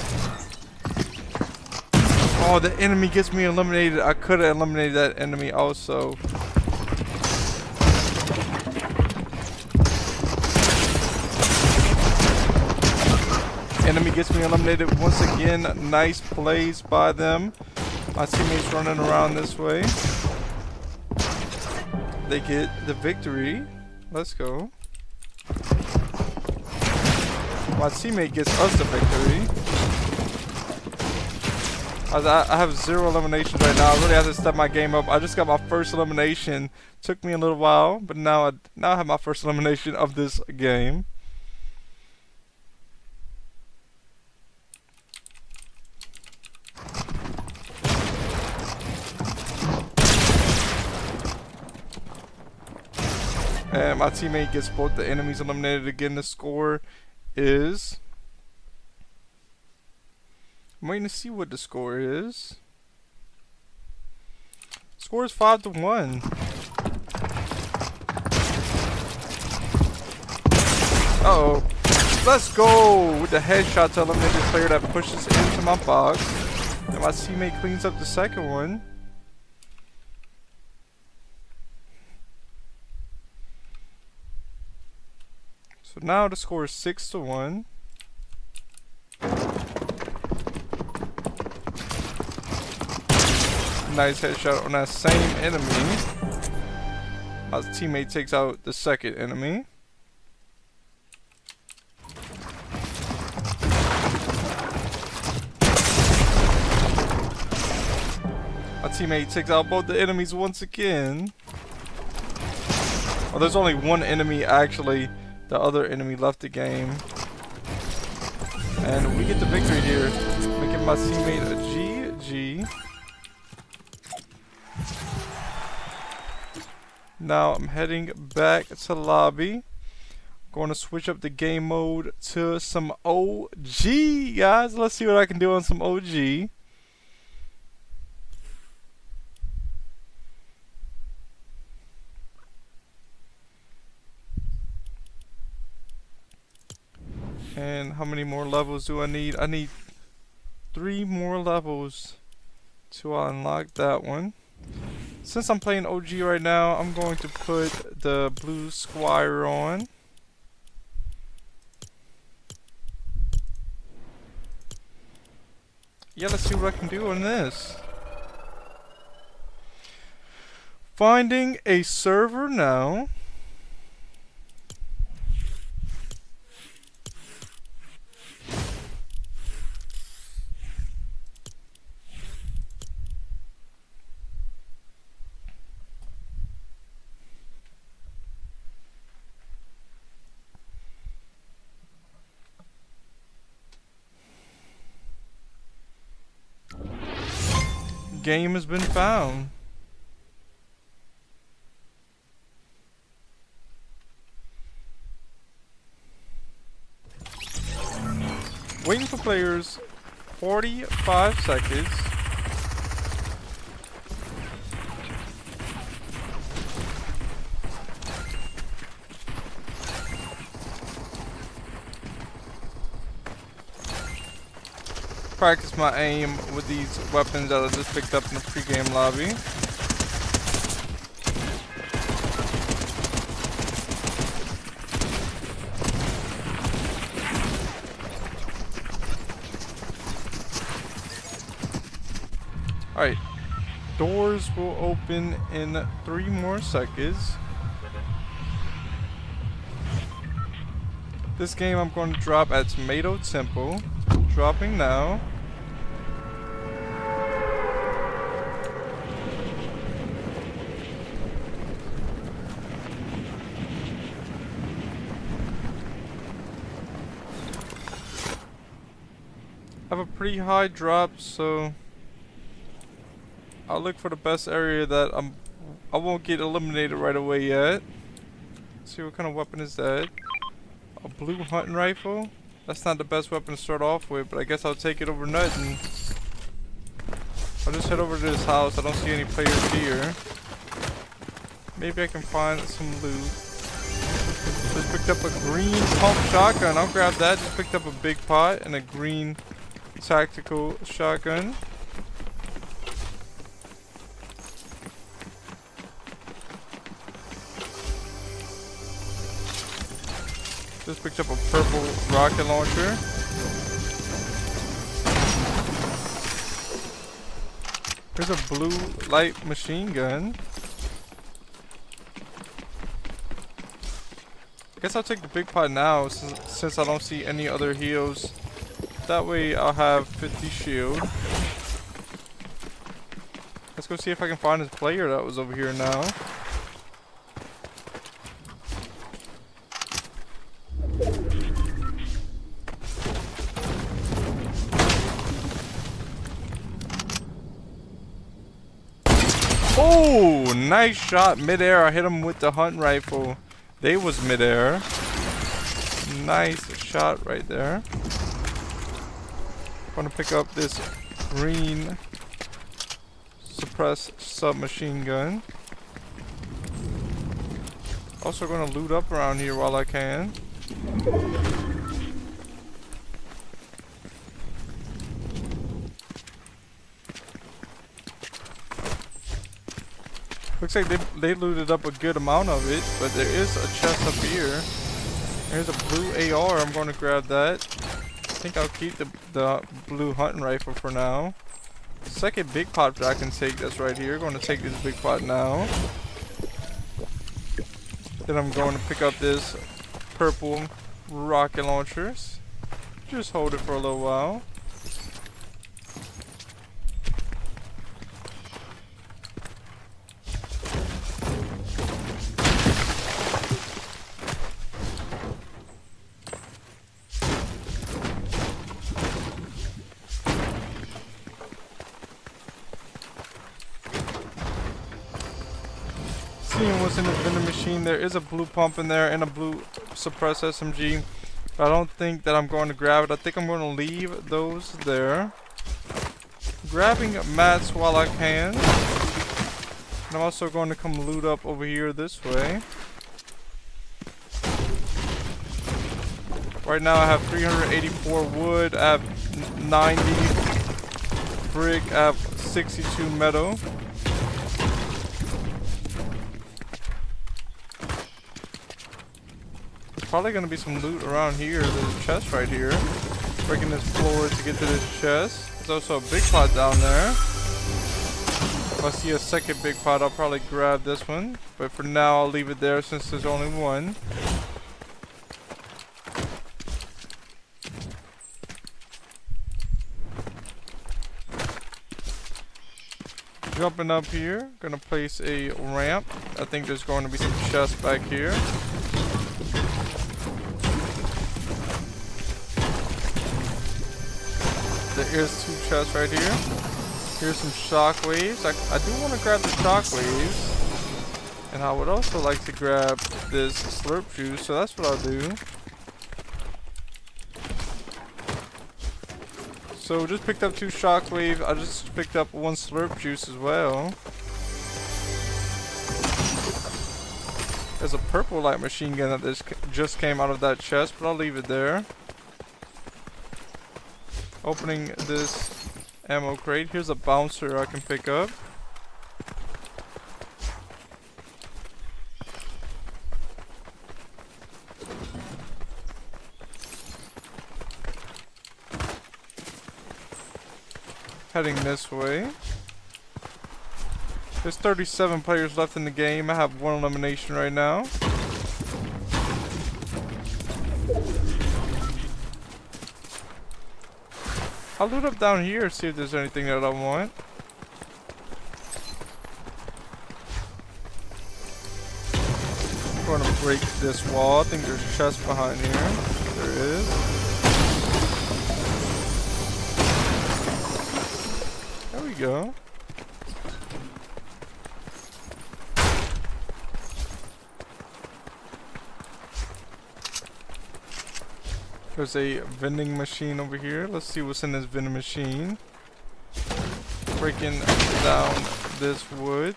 Oh, the enemy gets me eliminated. I could have eliminated that enemy also. Enemy gets me eliminated once again. Nice plays by them. My teammates running around this way. They get the victory. Let's go. My teammate gets us the victory. I have 0 eliminations right now. I really have to step my game up. I just got my first elimination. Took me a little while, but now I have my first elimination of this game. And my teammate gets both the enemies eliminated again. The score is... I'm waiting to see what the score is. Score is 5-1. Uh-oh. Let's go with the headshot to eliminate the player that pushes into my box. And my teammate cleans up the second one. So now the score is 6-1. Nice headshot on that same enemy. My teammate takes out the second enemy. My teammate takes out both the enemies once again. Oh, there's only one enemy actually. The other enemy left the game. And we get the victory here. Making my teammate a GG. Now I'm heading back to the lobby. Going to switch up the game mode to some OG, guys. Let's see what I can do on some OG. And how many more levels do I need? I need 3 more levels to unlock that one. Since I'm playing OG right now, I'm going to put the blue squire on. Yeah, let's see what I can do on this. Finding a server now. Game has been found. Waiting for players 45 seconds. Practice my aim with these weapons that I just picked up in the pre-game lobby. Alright, doors will open in 3 more seconds. This game I'm going to drop at Tomato Temple. Dropping now. I have a pretty high drop, so I'll look for the best area that I won't get eliminated right away yet. Let's see what kind of weapon is that? A blue hunting rifle? That's not the best weapon to start off with, but I guess I'll take it over nothing. I'll just head over to this house. I don't see any players here. Maybe I can find some loot. Just picked up a green pump shotgun. I'll grab that. Just picked up a big pot and a green tactical shotgun. Just picked up a purple rocket launcher. Here's a blue light machine gun. I guess I'll take the big pot now since I don't see any other heals. That way I'll have 50 shield. Let's go see if I can find this player that was over here now. Oh, nice shot midair. I hit him with the hunt rifle. They was midair. Nice shot right there. I'm gonna pick up this green suppressed submachine gun. Also gonna loot up around here while I can. Looks like they looted up a good amount of it, but there is a chest up here. There's a blue AR. I'm going to grab that. I think I'll keep the blue hunting rifle for now. Second big pot that I can take that's right here. Going to take this big pot now. Then I'm going to pick up this purple rocket launchers. Just hold it for a little while. Seeing what's in the vending machine, there is a blue pump in there and a blue suppressed SMG. But I don't think that I'm going to grab it. I think I'm going to leave those there. Grabbing mats while I can. And I'm also going to come loot up over here this way. Right now I have 384 wood, I have 90 brick, I have 62 metal. Probably gonna be some loot around here. There's a chest right here. Breaking this floor to get to this chest. There's also a big pot down there. If I see a second big pot, I'll probably grab this one. But for now, I'll leave it there since there's only one. Jumping up here, gonna place a ramp. I think there's going to be some chests back here. There is two chests right here. Here's some shockwaves. I do want to grab the shockwaves. And I would also like to grab this slurp juice, so that's what I'll do. So just picked up two shockwaves. I just picked up one slurp juice as well. There's a purple light machine gun that just came out of that chest, but I'll leave it there. Opening this ammo crate. Here's a bouncer I can pick up. Heading this way. There's 37 players left in the game. I have one elimination right now. I'll loot up down here, see if there's anything that I want. I'm going to break this wall. I think there's a chest behind here. There is. There we go. There's a vending machine over here. Let's see what's in this vending machine. breaking down this wood.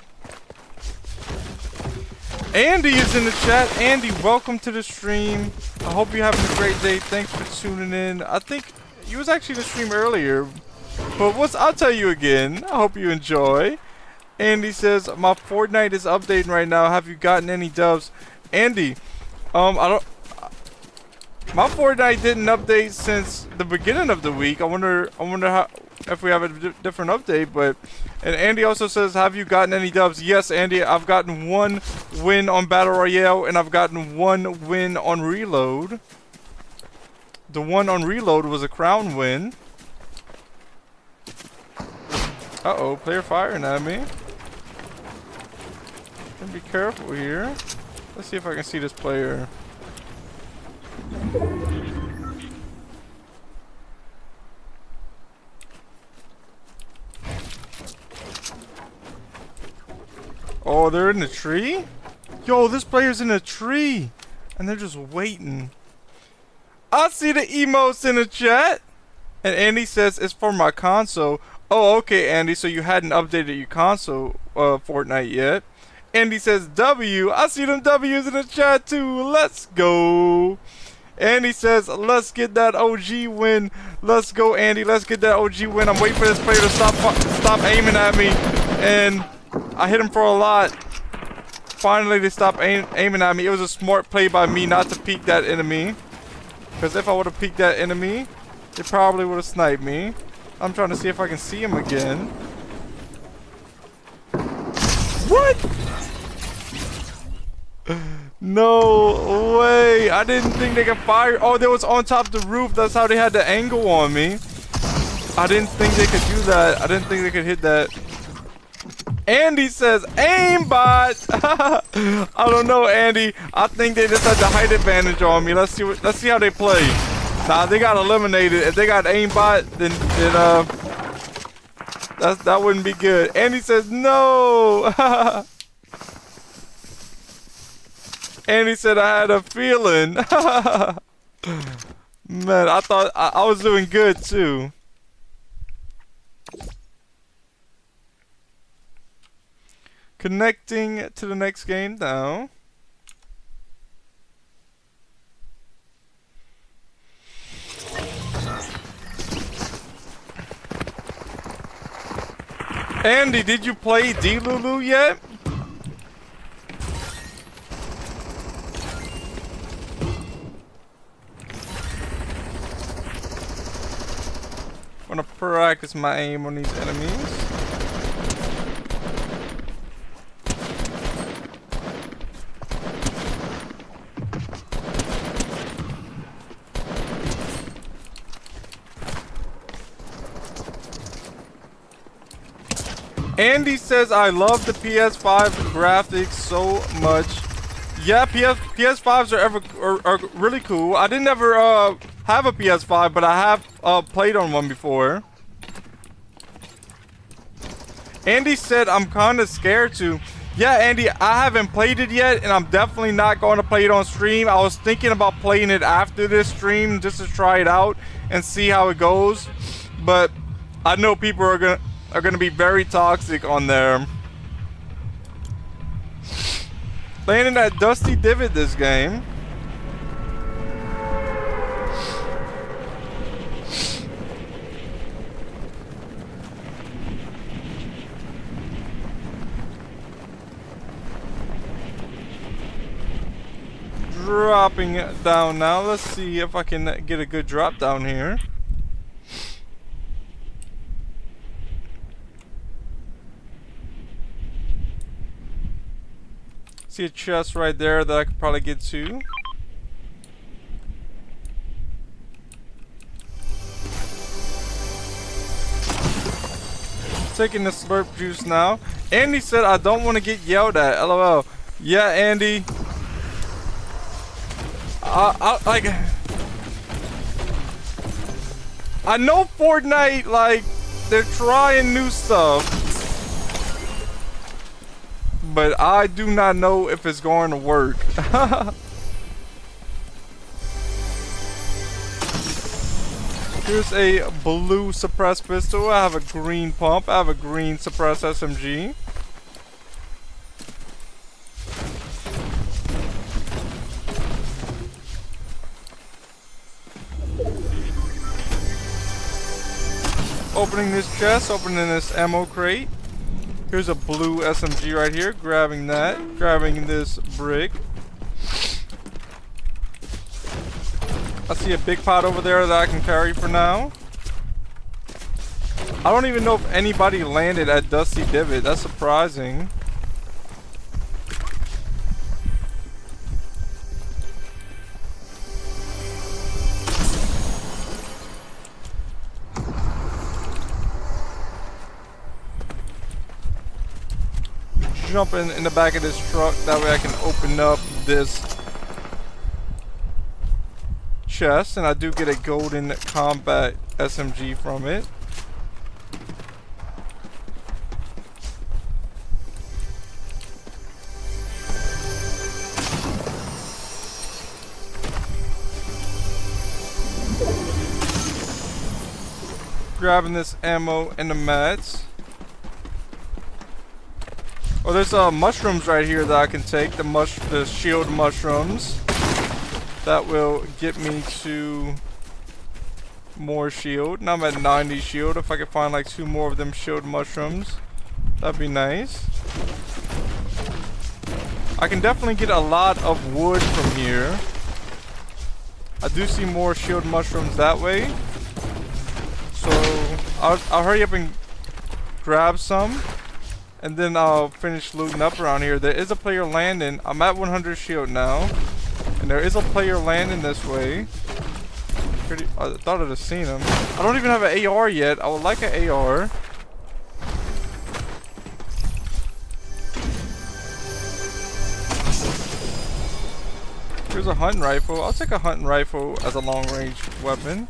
Andy is in the chat. Andy, welcome to the stream. I hope you're having a great day. Thanks for tuning in. I think you was actually in the stream earlier, but I'll tell you again. I hope you enjoy. Andy says my Fortnite is updating right now. Have you gotten any dubs? Andy, my Fortnite didn't update since the beginning of the week. I wonder how, if we have a different update. But and Andy also says, have you gotten any dubs? Yes, Andy, I've gotten 1 win on Battle Royale and I've gotten 1 win on Reload. The one on Reload was a crown win. Uh-oh, player firing at me. Gotta be careful here. Let's see if I can see this player. Oh, they're in the tree? Yo, this player's in a tree. And they're just waiting. I see the emotes in the chat. And Andy says it's for my console. Oh, okay, Andy. So you hadn't updated your console Fortnite yet. Andy says W. I see them W's in the chat too. Let's go. Andy says, let's get that OG win. Let's go, Andy. Let's get that OG win. I'm waiting for this player to stop aiming at me. And I hit him for a lot. Finally, they stopped aiming at me. It was a smart play by me not to peek that enemy. Because if I would have peeked that enemy, they probably would have sniped me. I'm trying to see if I can see him again. What? No way. I didn't think they could fire. Oh, they was on top of the roof. That's how they had the angle on me. I didn't think they could do that. I didn't think they could hit that. Andy says aimbot. I don't know, Andy. I think they just had the height advantage on me. Let's see how they play. Nah, they got eliminated. If they got aimbot, then that wouldn't be good. Andy says no. Andy said I had a feeling. Man, I thought I was doing good too. Connecting to the next game now. Andy, did you play D-Lulu yet? I'm gonna practice my aim on these enemies. Andy says I love the PS5 graphics so much. Yeah, PS5s are really cool. I didn't ever have a PS5, but I have played on one before. Andy said I'm kind of scared to. Yeah, Andy, I haven't played it yet, and I'm definitely not going to play it on stream. I was thinking about playing it after this stream just to try it out and see how it goes. But I know people are gonna be very toxic on there. Playing in that dusty divot this game. Dropping it down now. Let's see if I can get a good drop down here. See a chest right there that I could probably get to. Taking the slurp juice now. Andy said I don't want to get yelled at. LOL. Yeah, Andy. Like, I know Fortnite, like, they're trying new stuff, but I do not know if it's going to work. Here's a blue suppressed pistol. I have a green pump. I have a green suppressed SMG. Opening this chest, opening this ammo crate. Here's a blue SMG right here. Grabbing that. Grabbing this brick. I see a big pot over there that I can carry for now. I don't even know if anybody landed at Dusty Divot. That's surprising. Jumping in the back of this truck. That way I can open up this chest, and I do get a golden combat SMG from it. Grabbing this ammo and the mats. Oh, there's mushrooms right here that I can take. The shield mushrooms. That will get me to more shield. Now I'm at 90 shield. If I could find like 2 more of them shield mushrooms, that'd be nice. I can definitely get a lot of wood from here. I do see more shield mushrooms that way. So I'll hurry up and grab some. And then I'll finish looting up around here. There is a player landing. I'm at 100 shield now. And there is a player landing this way. I thought I'd have seen him. I don't even have an AR yet. I would like an AR. Here's a hunting rifle. I'll take a hunting rifle as a long range weapon.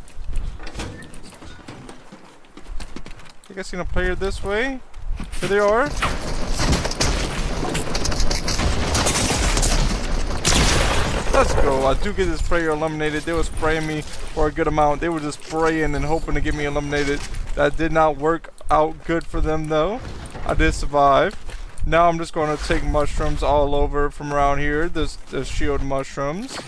I think I seen a player this way. Here they are. Let's go. I do get this player eliminated. They were spraying me for a good amount. They were just spraying and hoping to get me eliminated. That did not work out good for them though. I did survive. Now I'm just going to take mushrooms all over from around here. The shield mushrooms.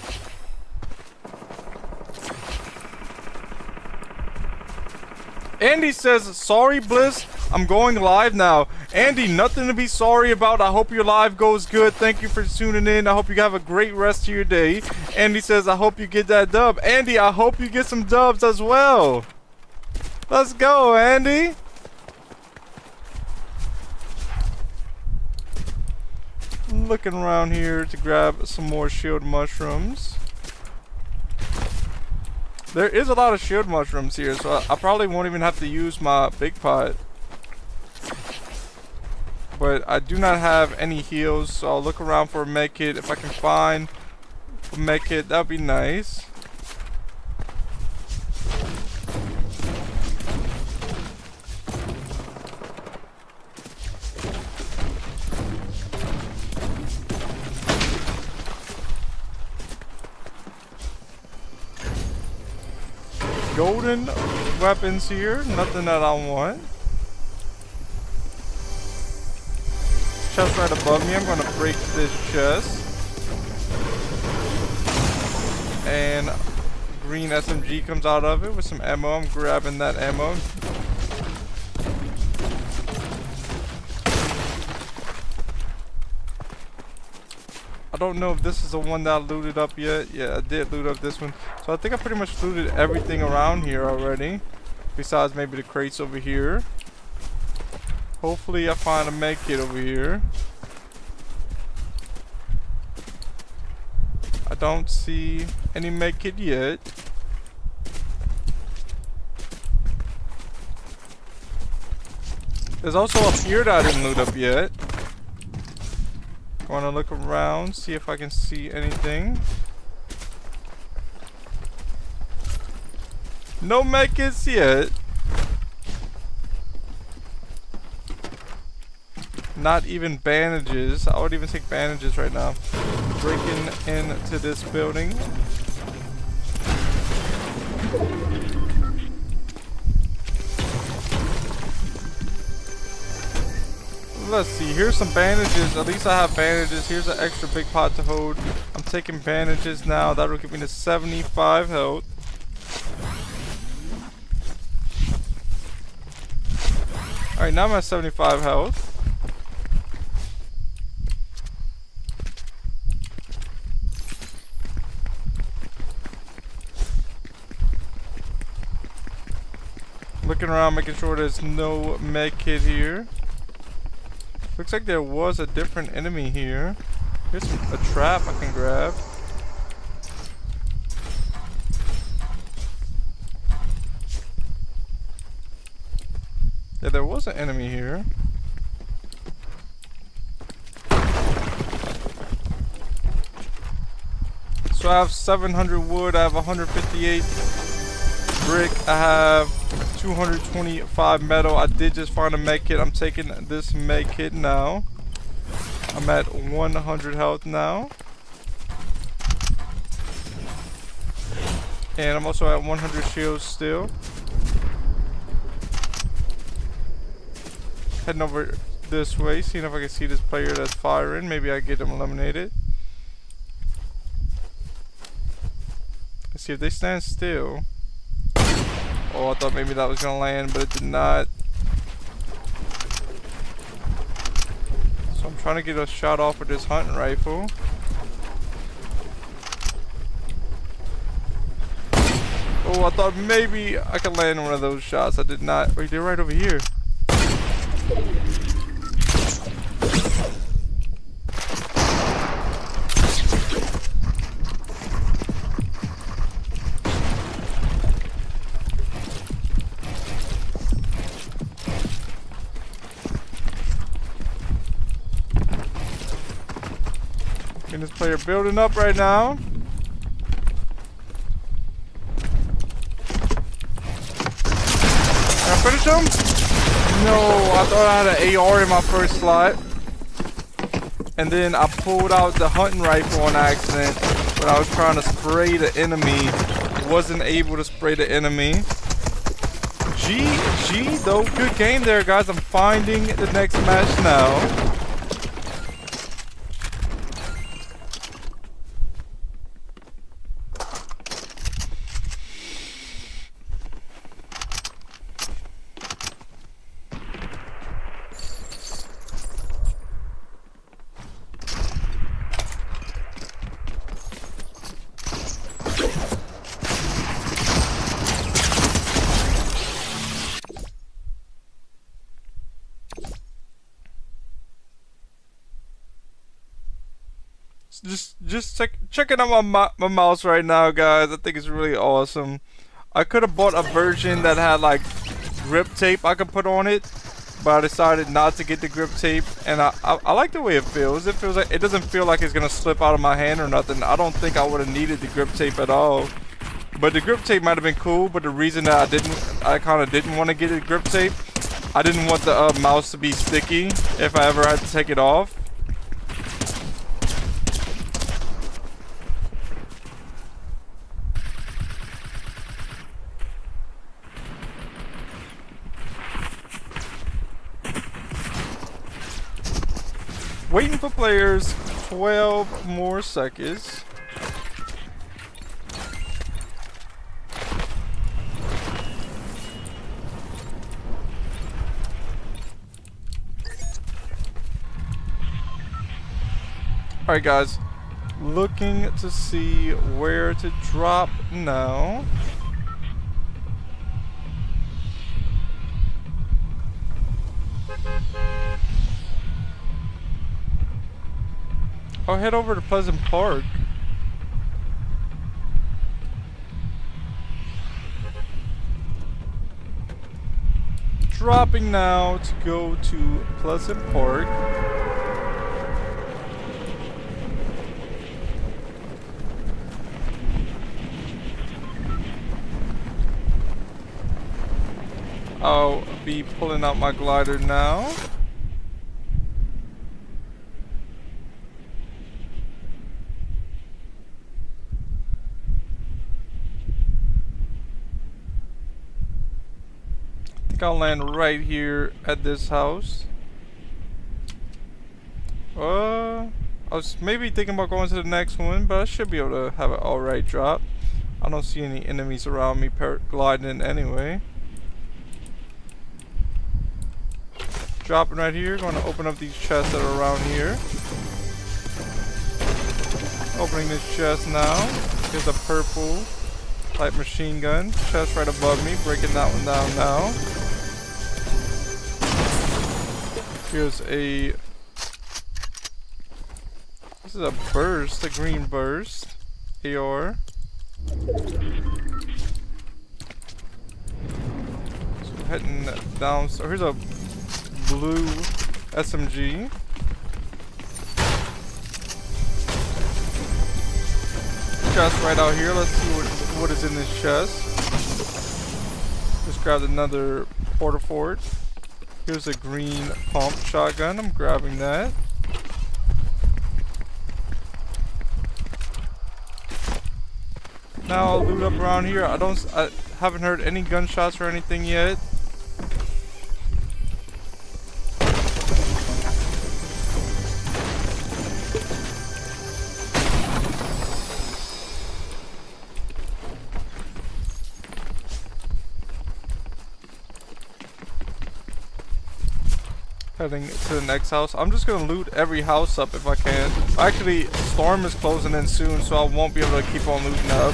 Andy says, sorry Bliss, I'm going live now. Andy, nothing to be sorry about. I hope your live goes good. Thank you for tuning in. I hope you have a great rest of your day. Andy says, I hope you get that dub. Andy, I hope you get some dubs as well. Let's go, Andy. Looking around here to grab some more shield mushrooms. There is a lot of shield mushrooms here, so I probably won't even have to use my big pot. But I do not have any heals, so I'll look around for a med kit. If I can find a med kit, that'd be nice. Golden weapons here, nothing that I want. Chest right above me. I'm going to break this chest. And green SMG comes out of it with some ammo. I'm grabbing that ammo. I don't know if this is the one that I looted up yet. Yeah, I did loot up this one. So I think I pretty much looted everything around here already. Besides maybe the crates over here. Hopefully I find a med kit over here. I don't see any med kit yet. There's also up here that I didn't loot up yet. Want to look around, see if I can see anything. No med kits yet. Not even bandages. I would even take bandages right now. Breaking into this building. let's see. Here's some bandages. At least I have bandages. Here's an extra big pot to hold. I'm taking bandages now. That'll give me to 75 health. Alright, now I'm at 75 health. Looking around, making sure there's no med kit here. Looks like there was a different enemy here. Here's a trap I can grab. Yeah, there was an enemy here. So I have 700 wood, I have 158 brick, I have 225 metal. I did just find a med kit. I'm taking this med kit now. I'm at 100 health now. And I'm also at 100 shields still. Heading over this way, seeing if I can see this player that's firing. Maybe I get him eliminated. Let's see if they stand still. Oh, I thought maybe that was gonna land, but it did not. So I'm trying to get a shot off with this hunting rifle. Oh, I thought maybe I could land one of those shots. I did not. Wait, they're right over here. This player building up right now. Can I finish him? No, I thought I had an AR in my first slot. And then I pulled out the hunting rifle on accident when I was trying to spray the enemy. Wasn't able to spray the enemy. GG though, good game there guys. I'm finding the next match now. Just checking out my mouse right now, guys. I think it's really awesome. I could have bought a version that had like grip tape I could put on it, but I decided not to get the grip tape. And I like the way it feels. It feels like it doesn't feel like it's gonna slip out of my hand or nothing. I don't think I would have needed the grip tape at all. But the grip tape might have been cool. But the reason that I kind of didn't want to get the grip tape, I didn't want the mouse to be sticky if I ever had to take it off. Waiting for players, 12 more seconds. Alright guys, looking to see where to drop now. I'll head over to Pleasant Park. Dropping now to go to Pleasant Park. I'll be pulling out my glider now. I'll land right here at this house. I was maybe thinking about going to the next one, but I should be able to have an alright drop. I don't see any enemies around me gliding anyway. Dropping right here. Going to open up these chests that are around here. Opening this chest now. Here's a purple light machine gun. Chest right above me. Breaking that one down now. Here's a... This is a burst. A green burst. AR. So heading down. So here's a blue SMG. Chest right out here. Let's see what is in this chest. Just grabbed another porta fort. Here's a green pump shotgun. I'm grabbing that. Now I'll loot up around here. I haven't heard any gunshots or anything yet. Heading to the next house. I'm just gonna loot every house up if I can. Actually, storm is closing in soon, so I won't be able to keep on looting up.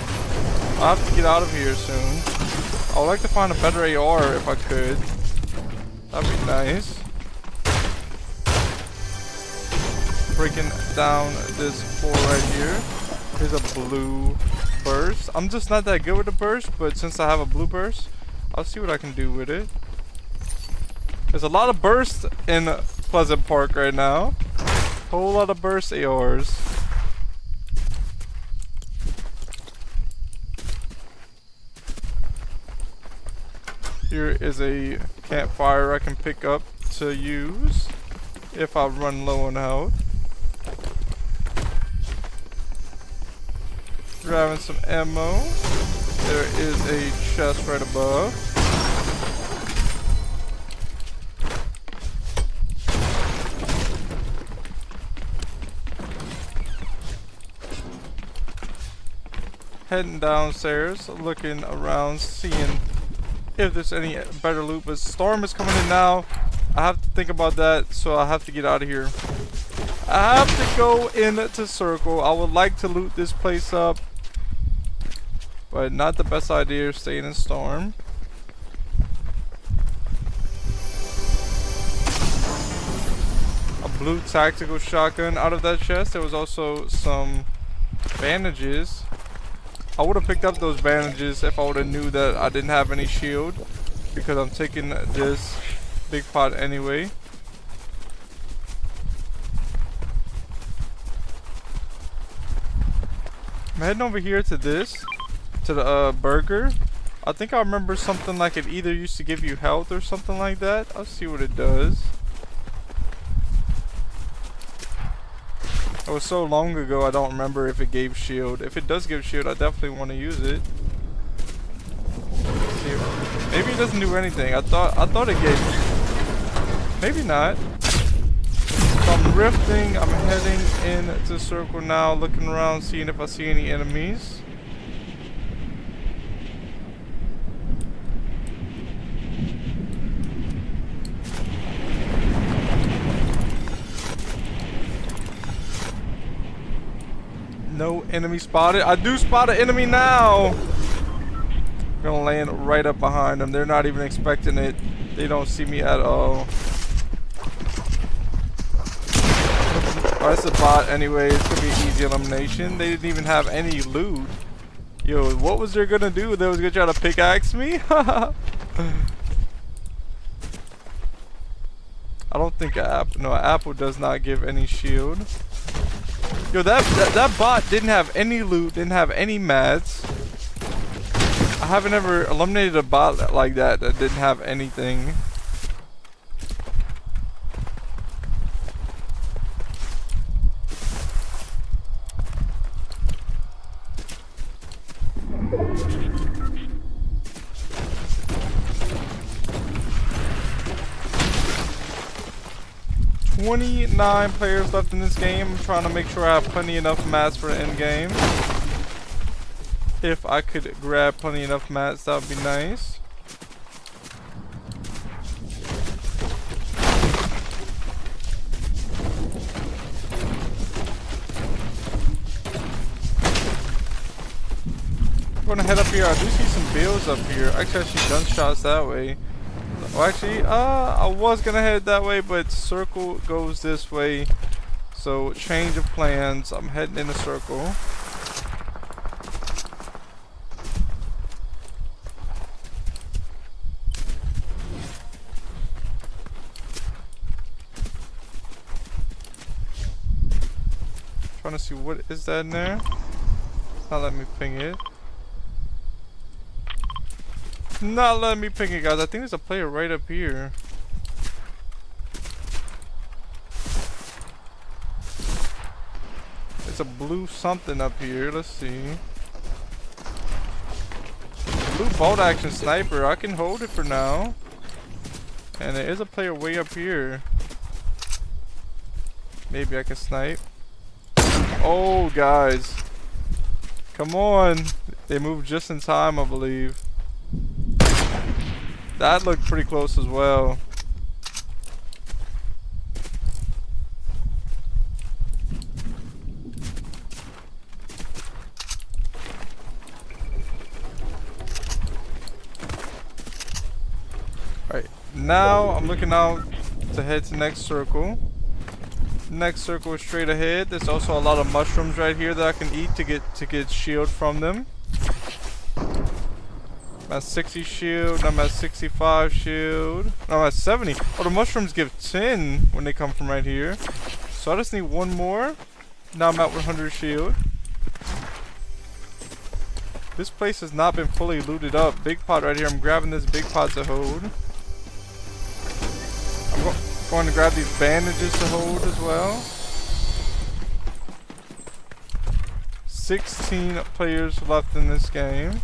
I'll have to get out of here soon. I would like to find a better AR if I could. That'd be nice. Breaking down this floor right here. Here's a blue burst. I'm just not that good with the burst, but since I have a blue burst, I'll see what I can do with it. There's a lot of bursts in Pleasant Park right now. Whole lot of burst ARs. Here is a campfire I can pick up to use if I run low on health. Grabbing some ammo. There is a chest right above. Heading downstairs, looking around, seeing if there's any better loot. But storm is coming in now. I have to think about that, so I have to get out of here. I have to go into circle. I would like to loot this place up, but not the best idea staying in storm. A blue tactical shotgun out of that chest. There was also some bandages. I would have picked up those bandages if I would have knew that I didn't have any shield, because I'm taking this big pot anyway. I'm heading over here to this, to the burger. I think I remember something like it either used to give you health or something like that. I'll see what it does. It was so long ago, I don't remember if it gave shield. If it does give shield, I definitely want to use it. Let's see, maybe it doesn't do anything. I thought it gave. Maybe not. So I'm rifting. I'm heading into circle now, looking around, seeing if I see any enemies. No enemy spotted. I do spot an enemy now. I'm gonna land right up behind them. They're not even expecting it. They don't see me at all. Oh, that's a bot anyway. It's gonna be an easy elimination. They didn't even have any loot. Yo, what was they gonna do? They was gonna try to pickaxe me? I don't think an apple. No, an apple does not give any shield. Yo, that bot didn't have any loot, didn't have any mats. I haven't ever eliminated a bot like that didn't have anything. 29 players left in this game. I'm trying to make sure I have plenty enough mats for the end game. If I could grab plenty enough mats, that would be nice. I'm gonna head up here. I do see some builds up here. Actually, I see gunshots that way. Well, actually, I was gonna head that way, but circle goes this way. So, change of plans. I'm heading in a circle. Trying to see what is that in there. Not letting me ping it. Not letting me ping it, guys. I think there's a player right up here. It's a blue something up here. Let's see. Blue bolt action sniper. I can hold it for now. And there is a player way up here. Maybe I can snipe. Oh, guys. Come on. They moved just in time, I believe. That looked pretty close as well. Alright, now I'm looking out to head to next circle. Next circle is straight ahead. There's also a lot of mushrooms right here that I can eat to get shield from them. I'm at 60 shield, I'm at 65 shield, no, I'm at 70. Oh, the mushrooms give 10 when they come from right here. So I just need one more. Now I'm at 100 shield. This place has not been fully looted up. Big pot right here. I'm grabbing this big pot to hold. I'm going to grab these bandages to hold as well. 16 players left in this game.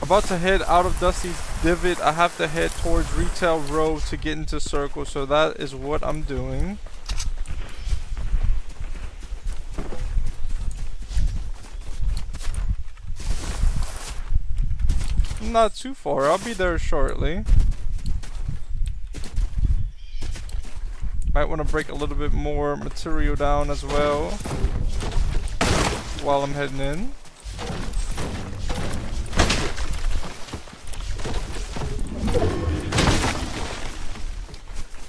About to head out of Dusty's Divot. I have to head towards Retail Row to get into Circle, so that is what I'm doing. Not too far. I'll be there shortly. Might want to break a little bit more material down as well while I'm heading in.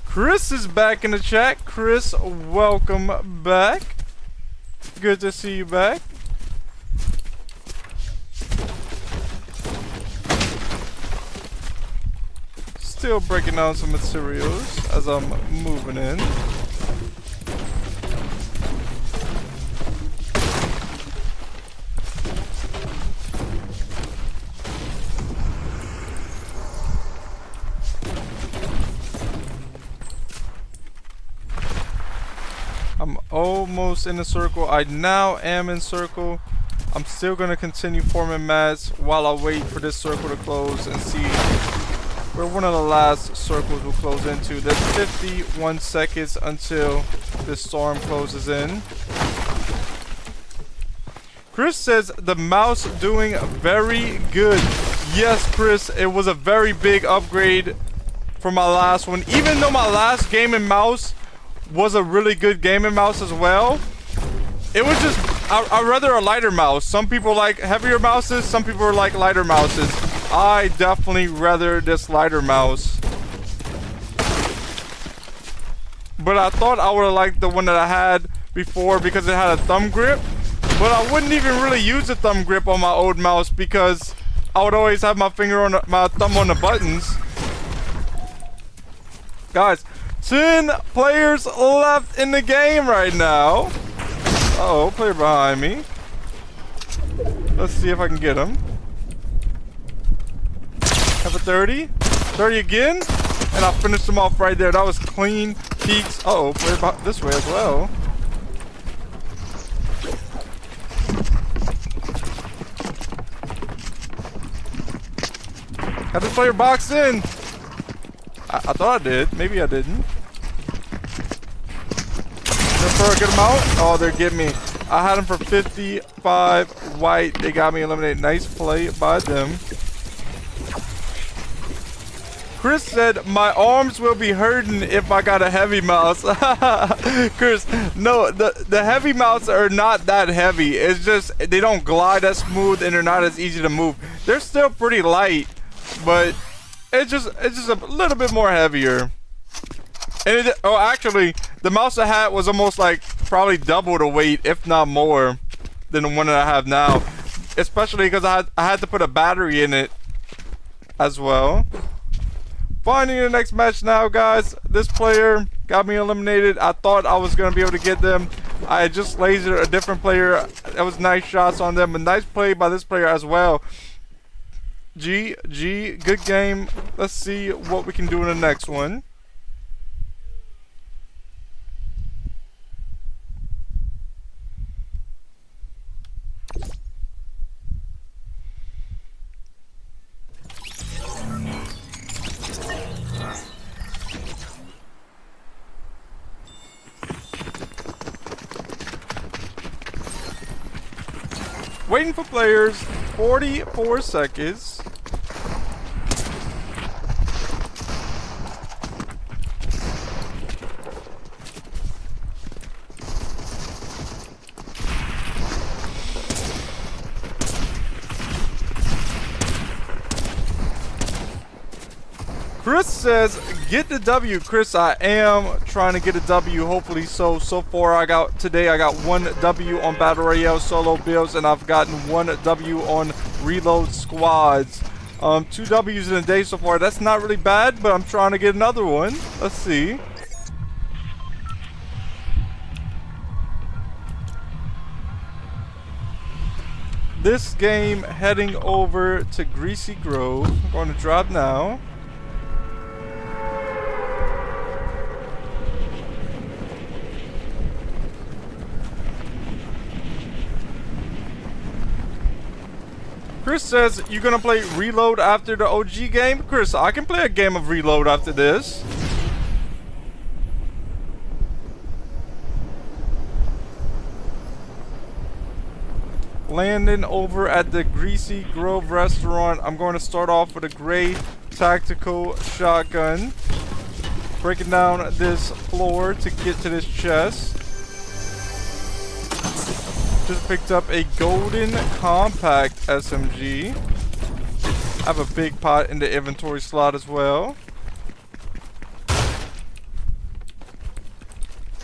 Chris is back in the chat. Chris, welcome back. Good to see you back. Still breaking down some materials as I'm moving in. I'm almost in the circle. I now am in circle. I'm still going to continue forming mats while I wait for this circle to close and see where one of the last circles will close into. There's 51 seconds until this storm closes in. Chris says the mouse doing very good. Yes, Chris, it was a very big upgrade from my last one. Even though my last gaming mouse was a really good gaming mouse as well, it was just I'd rather a lighter mouse. Some people like heavier mouses, some people like lighter mouses. I definitely rather this lighter mouse. But I thought I would have liked the one that I had before because it had a thumb grip. But I wouldn't even really use a thumb grip on my old mouse because I would always have my my thumb on the buttons. Guys, 10 players left in the game right now. Uh-oh, player behind me. Let's see if I can get him. Have a 30. 30 again. And I finished him off right there. That was clean peaks. Uh-oh, play about this way as well. Had this player box in. I thought I did. Maybe I didn't. For a good amount. Oh, they're getting me. I had them for 55 white. They got me eliminated. Nice play by them. Chris said, my arms will be hurting if I got a heavy mouse. Chris, no, the heavy mouse are not that heavy. It's just, they don't glide as smooth and they're not as easy to move. They're still pretty light, but it's just a little bit more heavier. And oh, actually, the mouse I had was almost like probably double the weight, if not more, than the one that I have now. Especially because I had to put a battery in it as well. Finding the next match now, guys. This player got me eliminated. I thought I was going to be able to get them. I had just lasered a different player. That was nice shots on them. A nice play by this player as well. GG. Good game. Let's see what we can do in the next one. Waiting for players, 44 seconds. Chris says, get the W. Chris, I am trying to get a W, hopefully so. So far, today I got 1 W on Battle Royale solo builds, and I've gotten 1 W on reload squads. 2 W's in a day so far. That's not really bad, but I'm trying to get another one. Let's see. This game heading over to Greasy Grove. I'm going to drop now. Chris says, you're gonna play Reload after the OG game? Chris, I can play a game of Reload after this. Landing over at the Greasy Grove restaurant. I'm going to start off with a gray tactical shotgun. Breaking down this floor to get to this chest. Just picked up a golden compact SMG. I have a big pot in the inventory slot as well.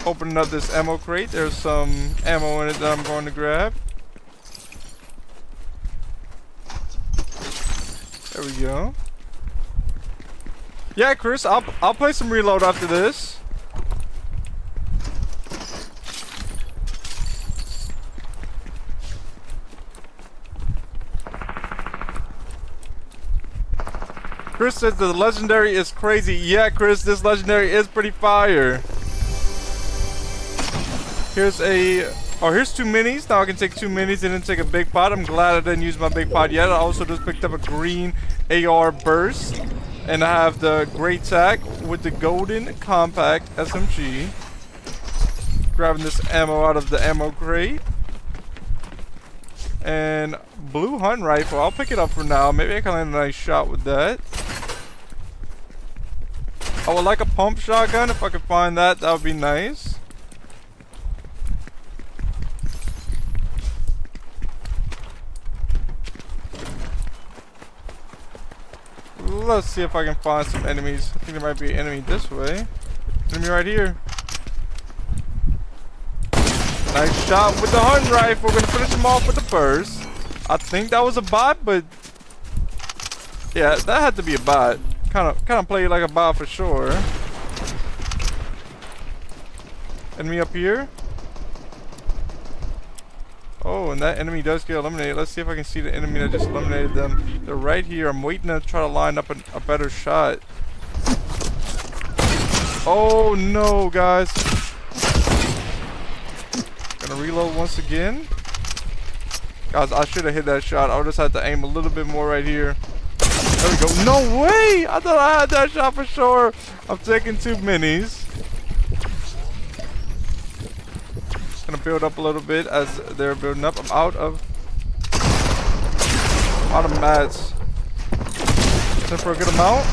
Opening up this ammo crate. There's some ammo in it that I'm going to grab. There we go. Yeah, Chris, I'll play some Reload after this. Chris says the legendary is crazy. Yeah, Chris, this legendary is pretty fire. Here's 2 minis. Now I can take 2 minis and then take a big pot. I'm glad I didn't use my big pot yet. I also just picked up a green AR burst. And I have the gray tac with the golden compact SMG. Grabbing this ammo out of the ammo crate. And blue hunt rifle. I'll pick it up for now. Maybe I can land a nice shot with that. I would like a pump shotgun. If I could find that, that would be nice. Let's see if I can find some enemies. I think there might be an enemy this way. Enemy right here. Nice shot with the hunt rifle. We're gonna finish him off with the burst. I think that was a bot, but yeah, that had to be a bot. Kind of played like a bot for sure. Enemy up here. Oh, and that enemy does get eliminated. Let's see if I can see the enemy that just eliminated them. They're right here. I'm waiting to try to line up a better shot. Oh no, guys. Gonna reload once again. Guys, I should have hit that shot. I just had to aim a little bit more right here. There we go. No way! I thought I had that shot for sure. I'm taking 2 minis. Gonna build up a little bit as they're building up. I'm out of mats. Except for a good amount.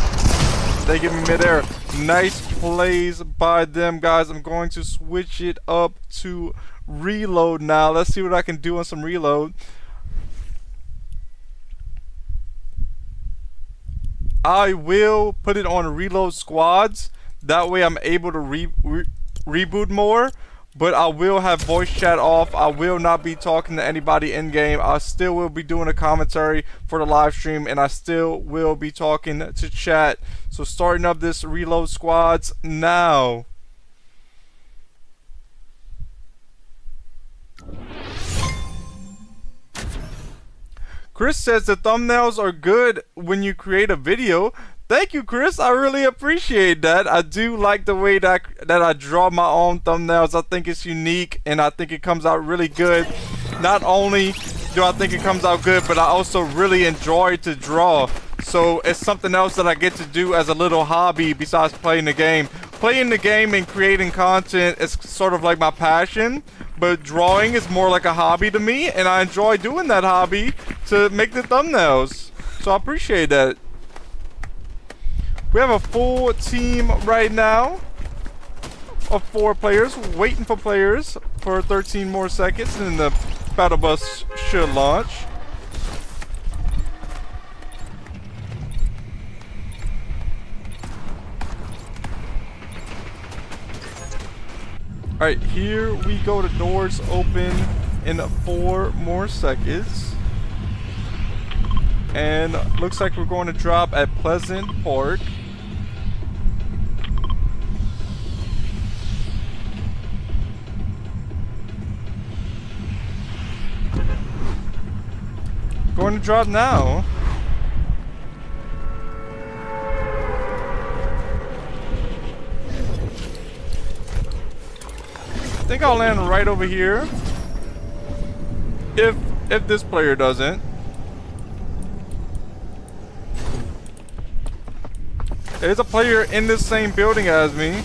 They give me midair. Nice plays by them, guys. I'm going to switch it up to reload now. Let's see what I can do on some reload. I will put it on reload squads. That way I'm able to reboot more. But I will have voice chat off. I will not be talking to anybody in game. I still will be doing a commentary for the live stream, and I still will be talking to chat. So starting up this reload squads now. Chris says the thumbnails are good when you create a video. Thank you, Chris. I really appreciate that. I do like the way that I draw my own thumbnails. I think it's unique, and I think it comes out really good. Not only do I think it comes out good, but I also really enjoy to draw. So it's something else that I get to do as a little hobby besides playing the game. Playing the game and creating content is sort of like my passion, but drawing is more like a hobby to me, and I enjoy doing that hobby to make the thumbnails. So I appreciate that. We have a full team right now of 4 players, waiting for players for 13 more seconds, and the battle bus should launch. Alright, here we go. The doors open in 4 more seconds. And looks like we're going to drop at Pleasant Park. Going to drop now. I think I'll land right over here. If this player doesn't. There's a player in this same building as me.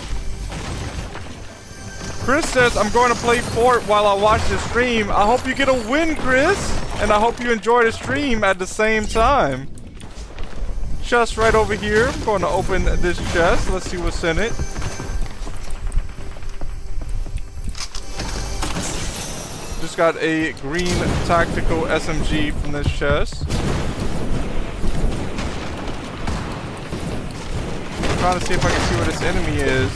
Chris says I'm going to play Fort while I watch the stream. I hope you get a win, Chris. And I hope you enjoy the stream at the same time. Chest right over here. I'm going to open this chest. Let's see what's in it. Just got a green tactical SMG from this chest. I'm trying to see if I can see where this enemy is.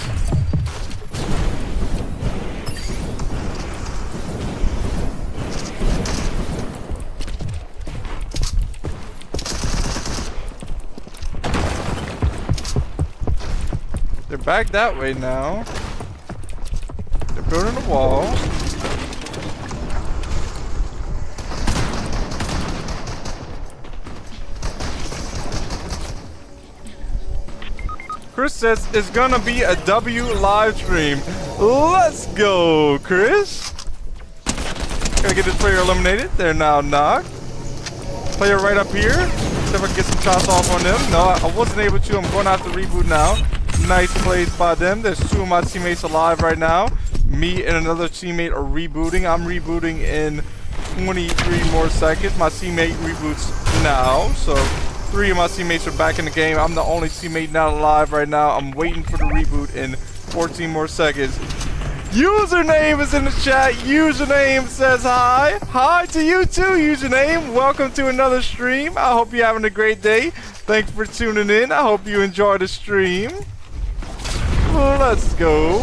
They're back that way now. They're building a wall. Chris says it's gonna be a W live stream. Let's go, Chris. Gotta get this player eliminated. They're now knocked. Player right up here. See if I can get some shots off on them. No, I wasn't able to. I'm going to have to reboot now. Nice plays by them. There's 2 of my teammates alive right now. Me and another teammate are rebooting. I'm rebooting in 23 more seconds. My teammate reboots now. So 3 of my teammates are back in the game. I'm the only teammate not alive right now. I'm waiting for the reboot in 14 more seconds. Username is in the chat. Username says hi. Hi to you too, Username. Welcome to another stream. I hope you're having a great day. Thanks for tuning in. I hope you enjoy the stream. Let's go.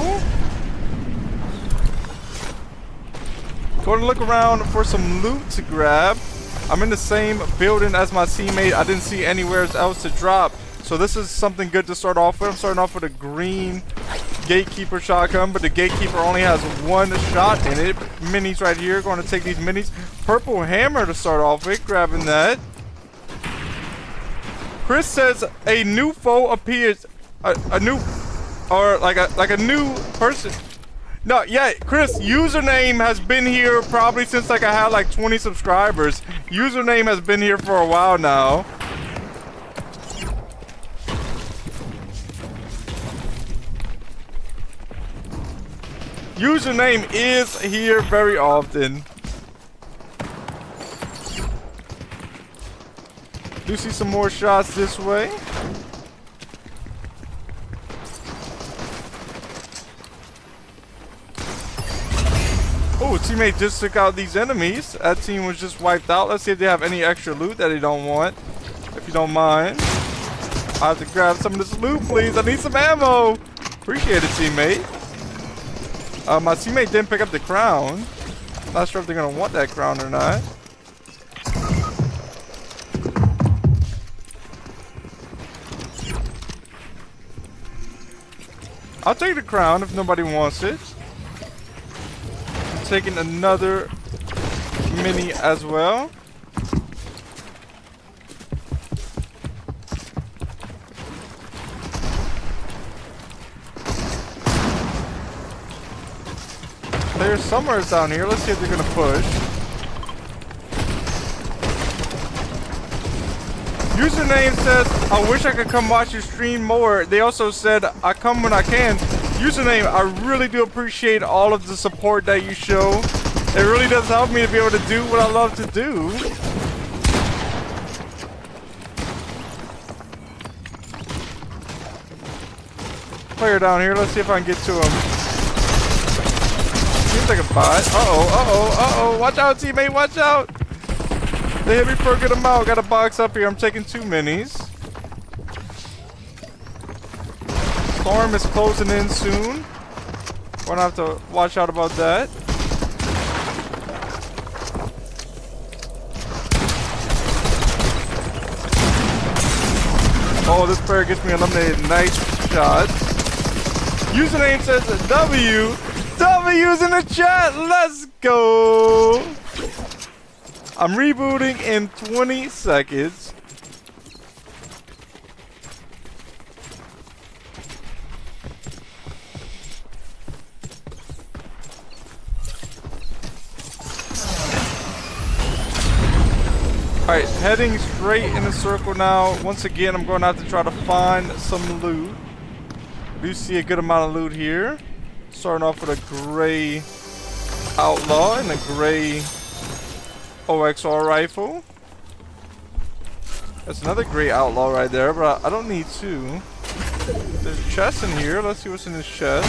Going to look around for some loot to grab. I'm in the same building as my teammate. I didn't see anywhere else to drop. So this is something good to start off with. I'm starting off with a green gatekeeper shotgun, but the gatekeeper only has 1 shot in it. Minis right here. Going to take these minis. Purple hammer to start off with. Grabbing that. Chris says a new foe appears. A or like a new person. No, yeah, Chris, username has been here probably since like I had like 20 subscribers. Username has been here for a while now. Username is here very often. Do see some more shots this way. Oh, teammate just took out these enemies. That team was just wiped out. Let's see if they have any extra loot that they don't want. If you don't mind. I have to grab some of this loot, please. I need some ammo. Appreciate it, teammate. My teammate didn't pick up the crown. Not sure if they're going to want that crown or not. I'll take the crown if nobody wants it. Taking another mini as well. There's somewhere down here. Let's see if they're gonna push. Username says, I wish I could come watch your stream more. They also said, I come when I can. Username, I really do appreciate all of the support that you show. It really does help me to be able to do what I love to do. Player down here, let's see if I can get to him. Seems like a bot. Uh-oh. Watch out, teammate, watch out. They hit me for a good amount. Got a box up here. I'm taking 2 minis. Storm is closing in soon. Gonna have to watch out about that. Oh, this player gets me eliminated. Nice shot. Username says W. W's in the chat. Let's go. I'm rebooting in 20 seconds. Alright, heading straight in a circle now. Once again, I'm going to have to try to find some loot. Do see a good amount of loot here. Starting off with a gray outlaw and a gray OXR rifle. That's another gray outlaw right there, but I don't need 2. There's a chest in here. Let's see what's in this chest.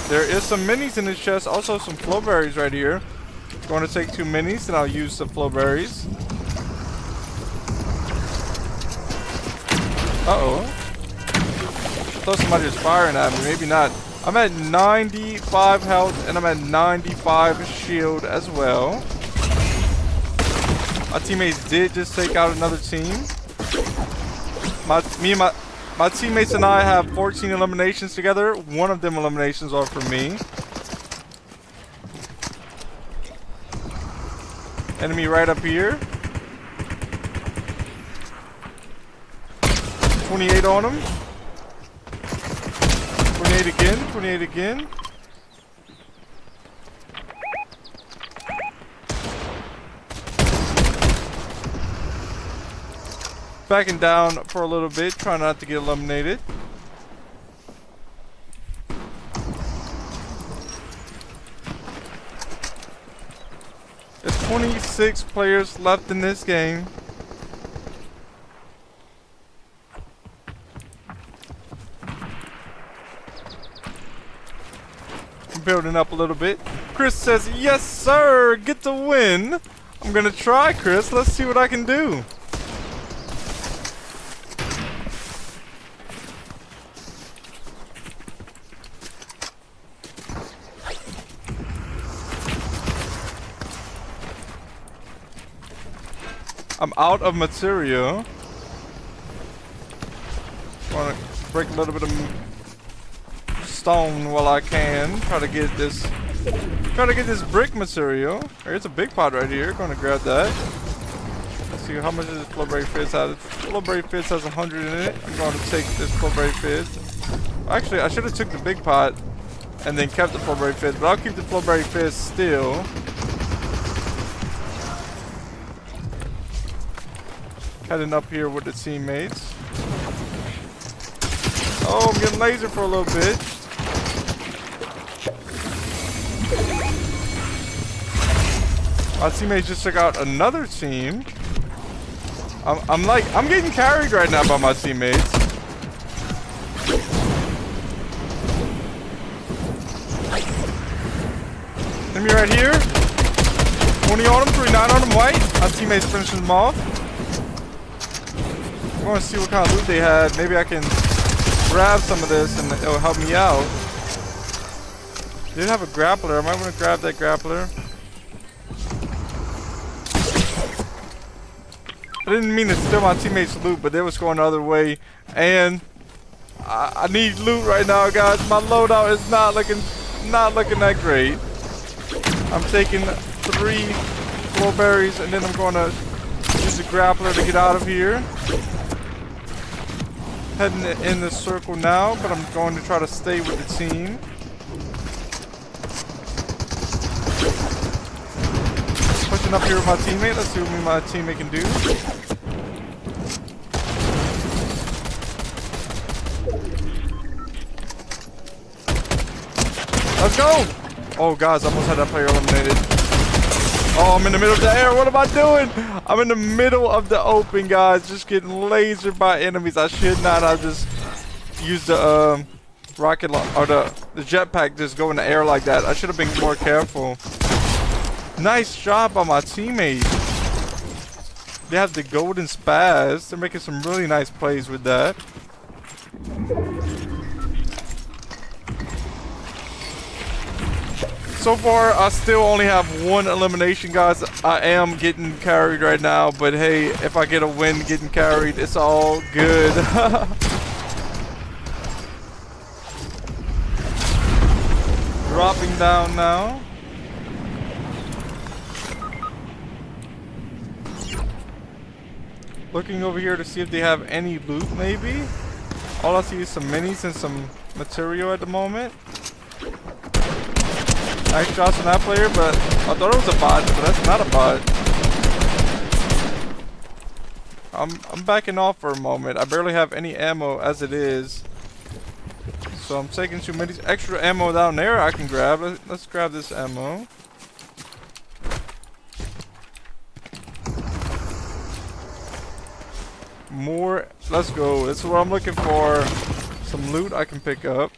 There is some minis in this chest. Also some flowberries right here. Going to take 2 minis and I'll use some flowberries. Uh-oh. I thought somebody was firing at me. Maybe not. I'm at 95 health and I'm at 95 shield as well. My teammates did just take out another team. My teammates and I have 14 eliminations together. One of them eliminations are for me. Enemy right up here. 28 on him. 28 again. 28 again. Backing down for a little bit, trying not to get eliminated. There's 26 players left in this game. I'm building up a little bit. Chris says, yes sir, get the win. I'm gonna try, Chris. Let's see what I can do. I'm out of material. Want to break a little bit of stone while I can. Try to get this brick material. There's a big pot right here. Going to grab that. Let's see how much does this flowberry fizz have. Flowberry fizz has 100 in it. I'm going to take this flowberry fizz. Actually, I should have took the big pot and then kept the flowberry fist, but I'll keep the flowberry fist still. Heading up here with the teammates. Oh, I'm getting lasered for a little bit. My teammates just took out another team. I'm getting carried right now by my teammates. Enemy right here. 20 on him, 39 on him, white. My teammates finishing them off. I want to see what kind of loot they had. Maybe I can grab some of this and it'll help me out. They did have a grappler. I might want to grab that grappler. I didn't mean to steal my teammates' loot, but they was going the other way. And I need loot right now, guys. My loadout is not looking that great. I'm taking 3 flowberries and then I'm going to use the grappler to get out of here. Heading in the circle now, but I'm going to try to stay with the team. Pushing up here with my teammate. Let's see what my teammate can do. Let's go! Oh, guys, I almost had that player eliminated. Oh, I'm in the middle of the air. What am I doing? I'm in the middle of the open, guys. Just getting lasered by enemies. I should not have just used the rocket or the jetpack just go in the air like that. I should have been more careful. Nice job by my teammate. They have the golden spaz. They're making some really nice plays with that. So far, I still only have 1 elimination, guys. I am getting carried right now, but hey, if I get a win getting carried, it's all good. Dropping down now. Looking over here to see if they have any loot, maybe. All I see is some minis and some material at the moment. Nice shots on that player, but I thought it was a bot, but that's not a bot. I'm backing off for a moment. I barely have any ammo as it is. So I'm taking too many extra ammo down there I can grab. Let's grab this ammo. More. Let's go. That's what I'm looking for. Some loot I can pick up.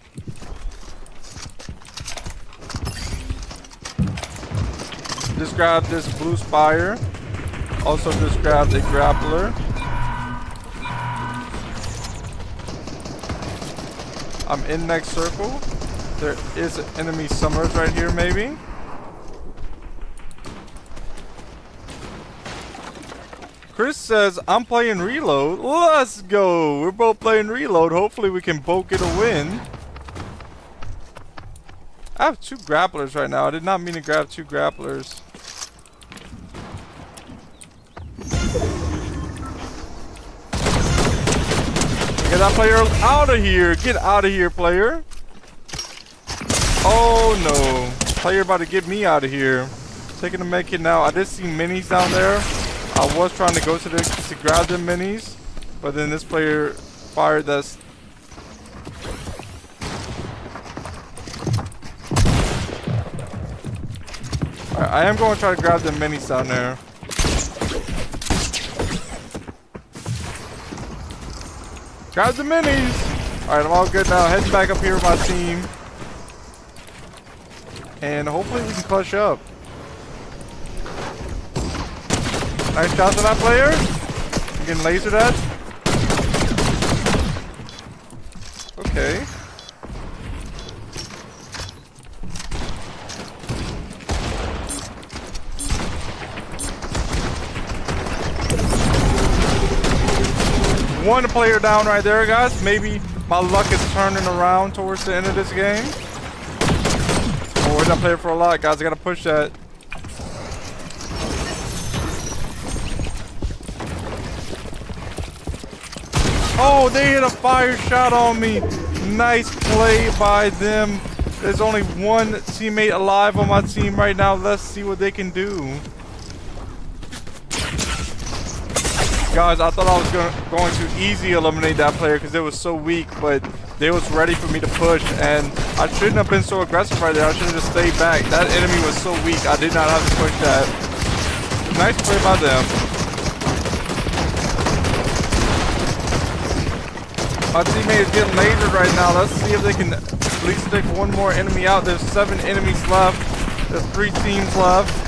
Just grabbed this blue spire. Also just grabbed a grappler. I'm in next circle. There is enemy summers right here maybe. Chris says, I'm playing reload. Let's go. We're both playing reload. Hopefully we can both get a win. I have 2 grapplers right now. I did not mean to grab 2 grapplers. Get that player out of here. Get out of here, player. Oh no. Player about to get me out of here. Taking the med kit now. I did see minis down there. I was trying to go to grab them minis, but then this player fired us. Alright, I am going to try to grab them minis down there. Grab the minis! Alright, I'm all good now. Heading back up here with my team. And hopefully we can clutch up. Nice shots on that player. I'm getting lasered at. Okay. One player down right there, guys. Maybe my luck is turning around towards the end of this game. Oh, we're not playing for a lot, guys. I gotta push that. Oh, they hit a fire shot on me. Nice play by them. There's only one teammate alive on my team right now. Let's see what they can do. Guys, I thought I was going to easy eliminate that player because it was so weak, but they was ready for me to push, and I shouldn't have been so aggressive right there. I should have just stayed back. That enemy was so weak. I did not have to push that. Nice play by them. My teammate is getting lasered right now. Let's see if they can at least take one more enemy out. There's 7 enemies left. There's 3 teams left.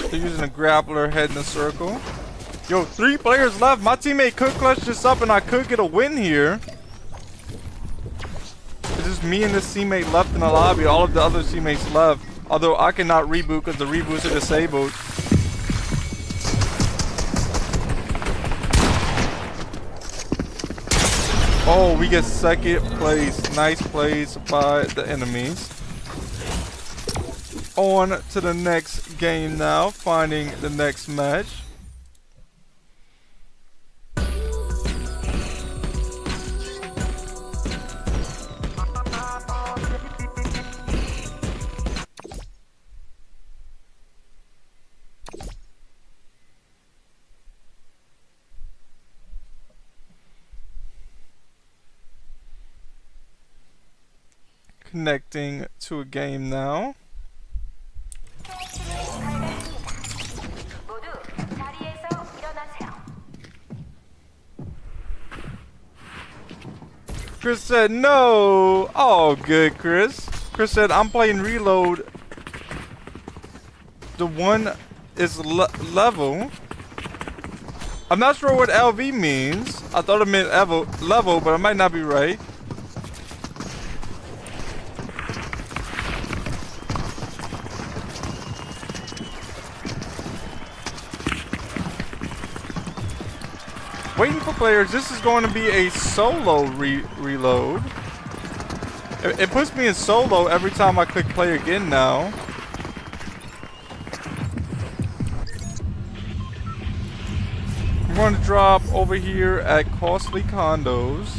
They're using a grappler heading a circle. Yo, 3 players left. My teammate could clutch this up and I could get a win here. It's just me and this teammate left in the lobby. All of the other teammates left. Although I cannot reboot because the reboots are disabled. Oh, we get 2nd place. Nice plays by the enemies. On to the next game now. Finding the next match. Connecting to a game now. Chris said no. Oh, good, Chris. Chris said I'm playing reload. The one is level. I'm not sure what LV means. I thought it meant level, but I might not be right. Waiting for players. This is going to be a solo reload. It puts me in solo every time I click play again now. I'm going to drop over here at Costly Condos.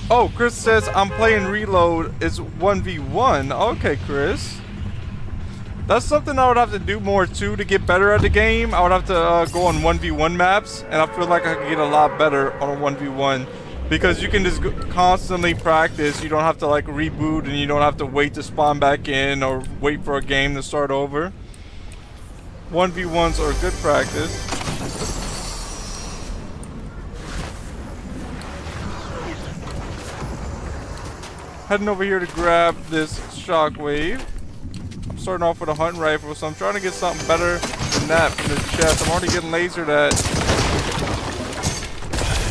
Oh, Chris says I'm playing reload. It's 1v1. Okay, Chris. That's something I would have to do more too to get better at the game. I would have to go on 1v1 maps, and I feel like I could get a lot better on a 1v1 because you can just constantly practice. You don't have to like reboot, and you don't have to wait to spawn back in or wait for a game to start over. 1v1s are good practice. Heading over here to grab this shockwave. I'm starting off with a hunting rifle, so I'm trying to get something better than that from this chest. I'm already getting lasered at.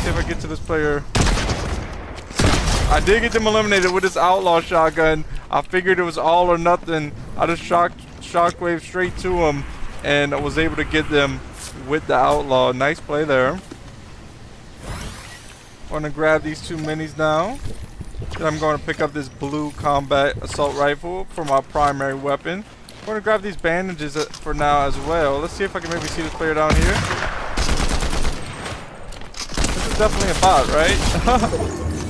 See if I get to this player. I did get them eliminated with this outlaw shotgun. I figured it was all or nothing. I just shockwave straight to him, and I was able to get them with the outlaw. Nice play there. I'm gonna grab these 2 minis now. Then I'm going to pick up this blue combat assault rifle for my primary weapon. I'm going to grab these bandages for now as well. Let's see if I can maybe see this player down here. This is definitely a bot, right?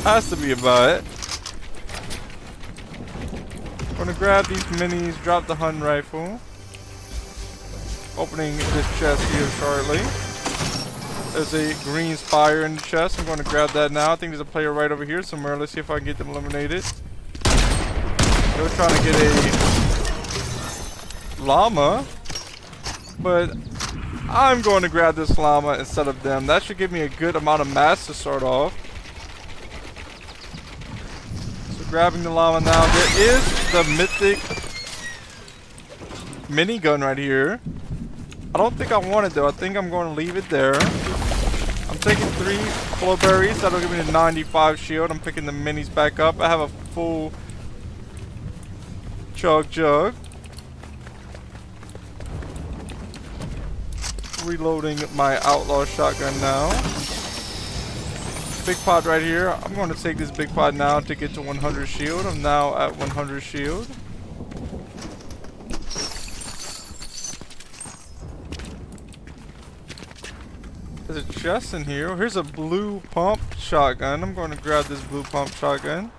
Has to be a bot. I'm going to grab these minis, drop the hunting rifle. Opening this chest here shortly. There's a green spire in the chest. I'm going to grab that now. I think there's a player right over here somewhere. Let's see if I can get them eliminated. They were trying to get a llama, but I'm going to grab this llama instead of them. That should give me a good amount of mass to start off. So grabbing the llama now. There is the mythic minigun right here. I don't think I want it though. I think I'm going to leave it there. I'm taking 3 flowberries. That'll give me the 95 shield. I'm picking the minis back up. I have a full jug. reloading my outlaw shotgun now. Big pot right here. I'm going to take this big pot now to get to 100 shield. I'm now at 100 shield. There's a chest in here. Here's a blue pump shotgun. I'm going to grab this blue pump shotgun.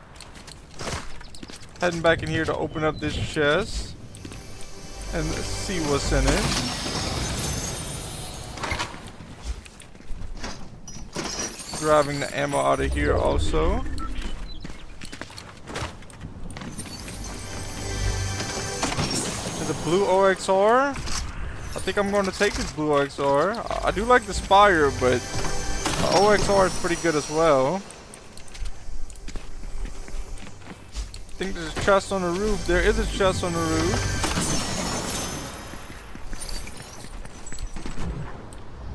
Heading back in here to open up this chest and see what's in it. Grabbing the ammo out of here also. There's a blue OXR. I think I'm going to take this blue OXR. I do like the Spire, but the OXR is pretty good as well. I think there's a chest on the roof. There is a chest on the roof.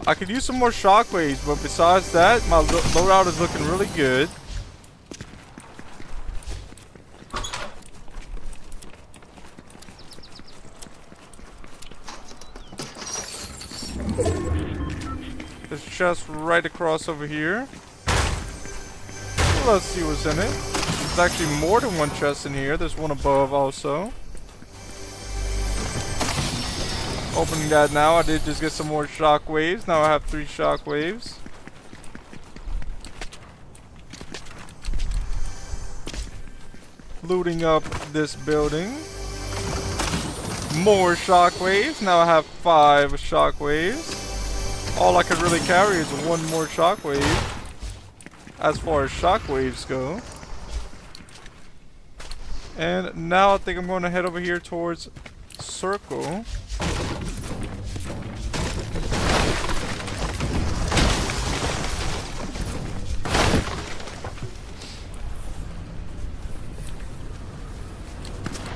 I could use some more shockwaves, but besides that, my loadout is looking really good. There's a chest right across over here. Let's see what's in it. There's actually more than one chest in here. There's one above also. Opening that now. I did just get some more shockwaves. Now I have 3 shockwaves. Looting up this building. More shockwaves. Now I have 5 shockwaves. All I could really carry is 1 more shockwave as far as shockwaves go. And now I think I'm going to head over here towards Circle.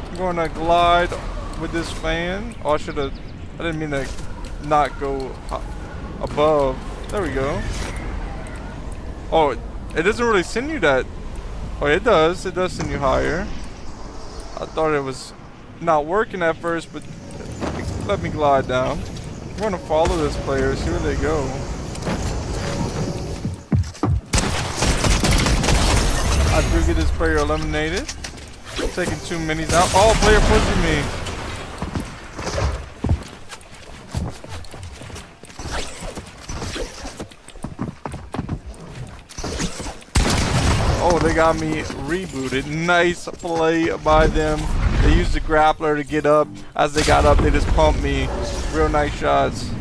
I'm going to glide with this fan. Oh, I didn't mean to not go above. There we go. Oh, it doesn't really send you that. Oh, it does. It does send you higher. I thought it was not working at first, but let me glide down. I'm going to follow this player, see where they go. I do get this player eliminated. Taking 2 minis out. Oh, player pushing me. Oh, they got me rebooted. Nice play by them. They used the grappler to get up. As they got up, they just pumped me. Real nice shots.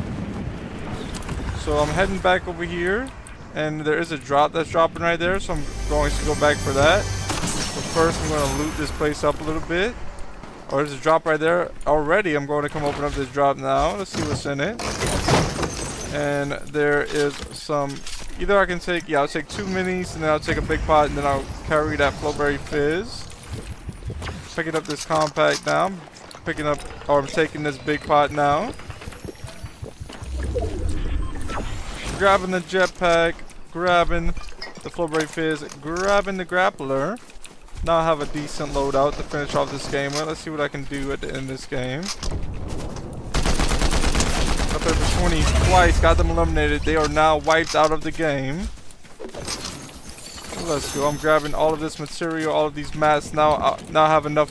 So I'm heading back over here. And there is a drop that's dropping right there. So I'm going to go back for that. But first, I'm going to loot this place up a little bit. Oh, there's a drop right there already. I'm going to come open up this drop now. Let's see what's in it. And there is some... Either I can take... Yeah, I'll take 2 minis, and then I'll take a big pot, and then I'll carry that Flowberry Fizz. Picking up this compact now. I'm taking this big pot now. Grabbing the jetpack. Grabbing the Flowberry Fizz. Grabbing the grappler. Now I have a decent loadout to finish off this game with. Let's see what I can do at the end of this game. Up there for 20 twice, got them eliminated. They are now wiped out of the game. Let's go. I'm grabbing all of this material, all of these mats. Now I have enough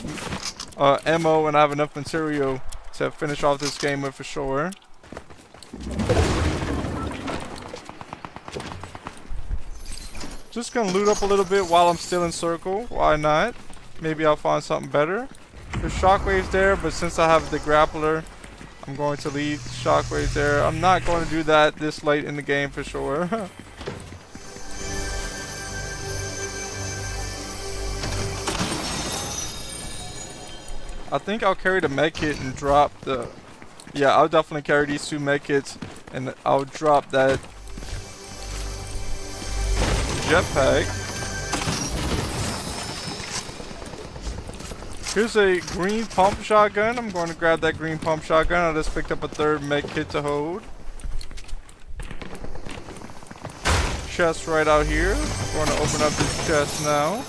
ammo and I have enough material to finish off this game with for sure. Just gonna loot up a little bit while I'm still in circle. Why not? Maybe I'll find something better. There's shockwaves there, but since I have the grappler, I'm going to leave shockwaves there. I'm not going to do that this late in the game for sure. I think I'll carry the medkit and drop the... Yeah, I'll definitely carry these 2 medkits and I'll drop that jetpack. Here's a green pump shotgun. I'm going to grab that green pump shotgun. I just picked up a 3rd med kit to hold. Chest right out here. I'm going to open up this chest now.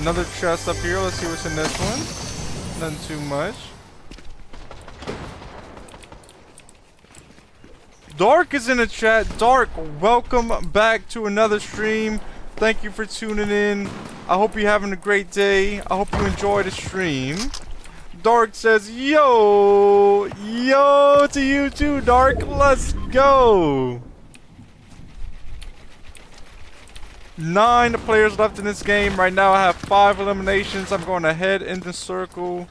Another chest up here. Let's see what's in this one. Nothing too much. Dark is in the chat. Dark, welcome back to another stream. Thank you for tuning in. I hope you're having a great day. I hope you enjoy the stream. Dark says, yo to you too, Dark. Let's go. 9 players left in this game. Right now I have 5 eliminations. I'm going to head in the circle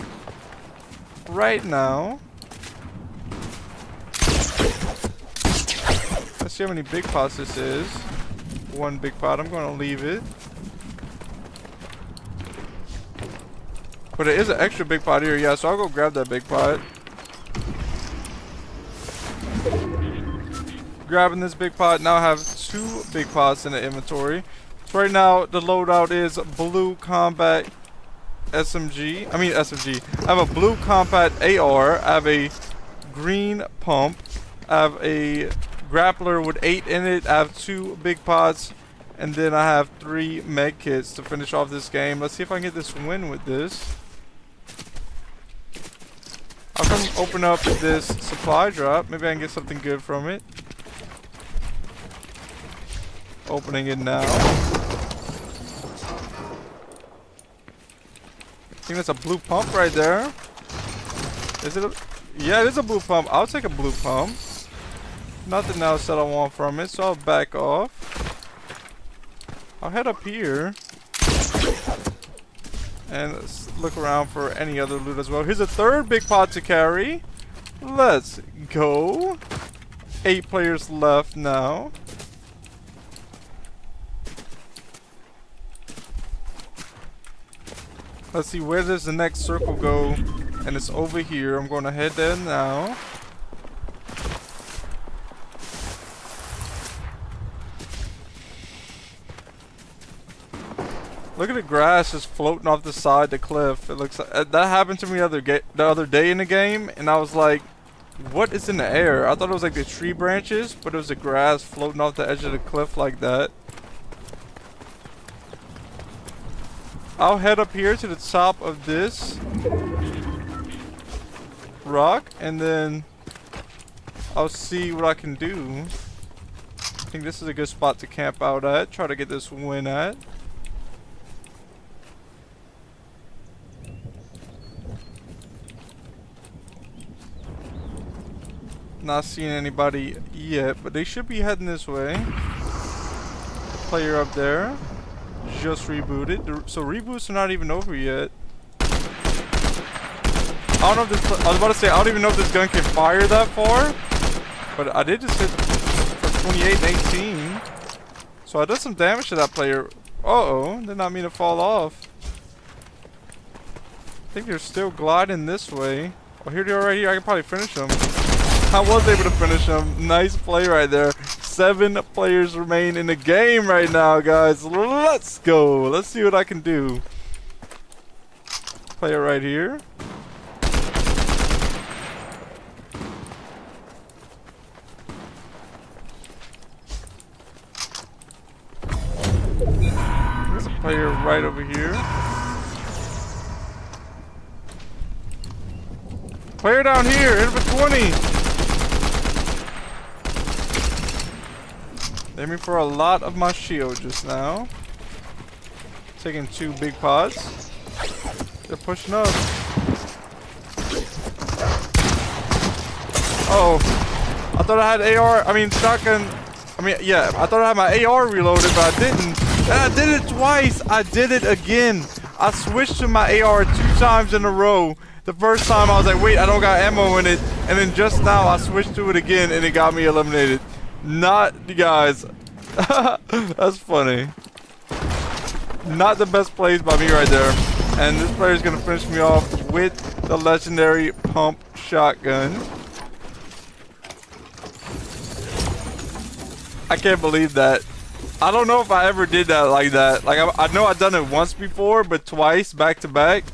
right now. Let's see how many big pots this is. 1 big pot. I'm going to leave it. But it is an extra big pot here. Yeah, so I'll go grab that big pot. Grabbing this big pot. Now I have 2 big pots in the inventory. So right now the loadout is blue combat SMG. I have a blue combat AR. I have a green pump. I have a grappler with 8 in it. I have 2 big pots. And then I have 3 med kits to finish off this game. Let's see if I can get this win with this. I'll come open up this supply drop. Maybe I can get something good from it. Opening it now. I think that's a blue pump right there. Is it a... Yeah, it is a blue pump. I'll take a blue pump. Nothing else that I want from it, so I'll back off. I'll head up here. And let's look around for any other loot as well. Here's a 3rd big pot to carry. Let's go. 8 players left now. Let's see, where does the next circle go? And it's over here. I'm going to head there now. Look at the grass just floating off the side of the cliff. It looks like that happened to me the other day in the game, and I was like, what is in the air? I thought it was like the tree branches, but it was the grass floating off the edge of the cliff like that. I'll head up here to the top of this rock, and then I'll see what I can do. I think this is a good spot to camp out at. Try to get this win at. Not seeing anybody yet, but they should be heading this way. Player up there just rebooted, so reboots are not even over yet. I don't know if this, I was about to say, I don't even know if this gun can fire that far, but I did just hit for 28 and 18, so I did some damage to that player. Uh-oh, did not mean to fall off. I think they're still gliding this way. Oh, here they are right here. I can probably finish them. I was able to finish him. Nice play right there. 7 players remain in the game right now, guys. Let's go. Let's see what I can do. Player right here. There's a player right over here. Player down here, in for 20. Aiming for a lot of my shield just now. Taking 2 big pots. They're pushing up. Oh, I thought I had shotgun. Yeah, I thought I had my AR reloaded, but I didn't. And I did it twice. I did it again. I switched to my AR 2 times in a row. The first time I was like, wait, I don't got ammo in it. And then just now I switched to it again and it got me eliminated. Not, you guys. That's funny. Not the best plays by me right there. And this player is going to finish me off with the legendary pump shotgun. I can't believe that. I don't know if I ever did that like that. Like, I know I've done it once before, but twice back to back.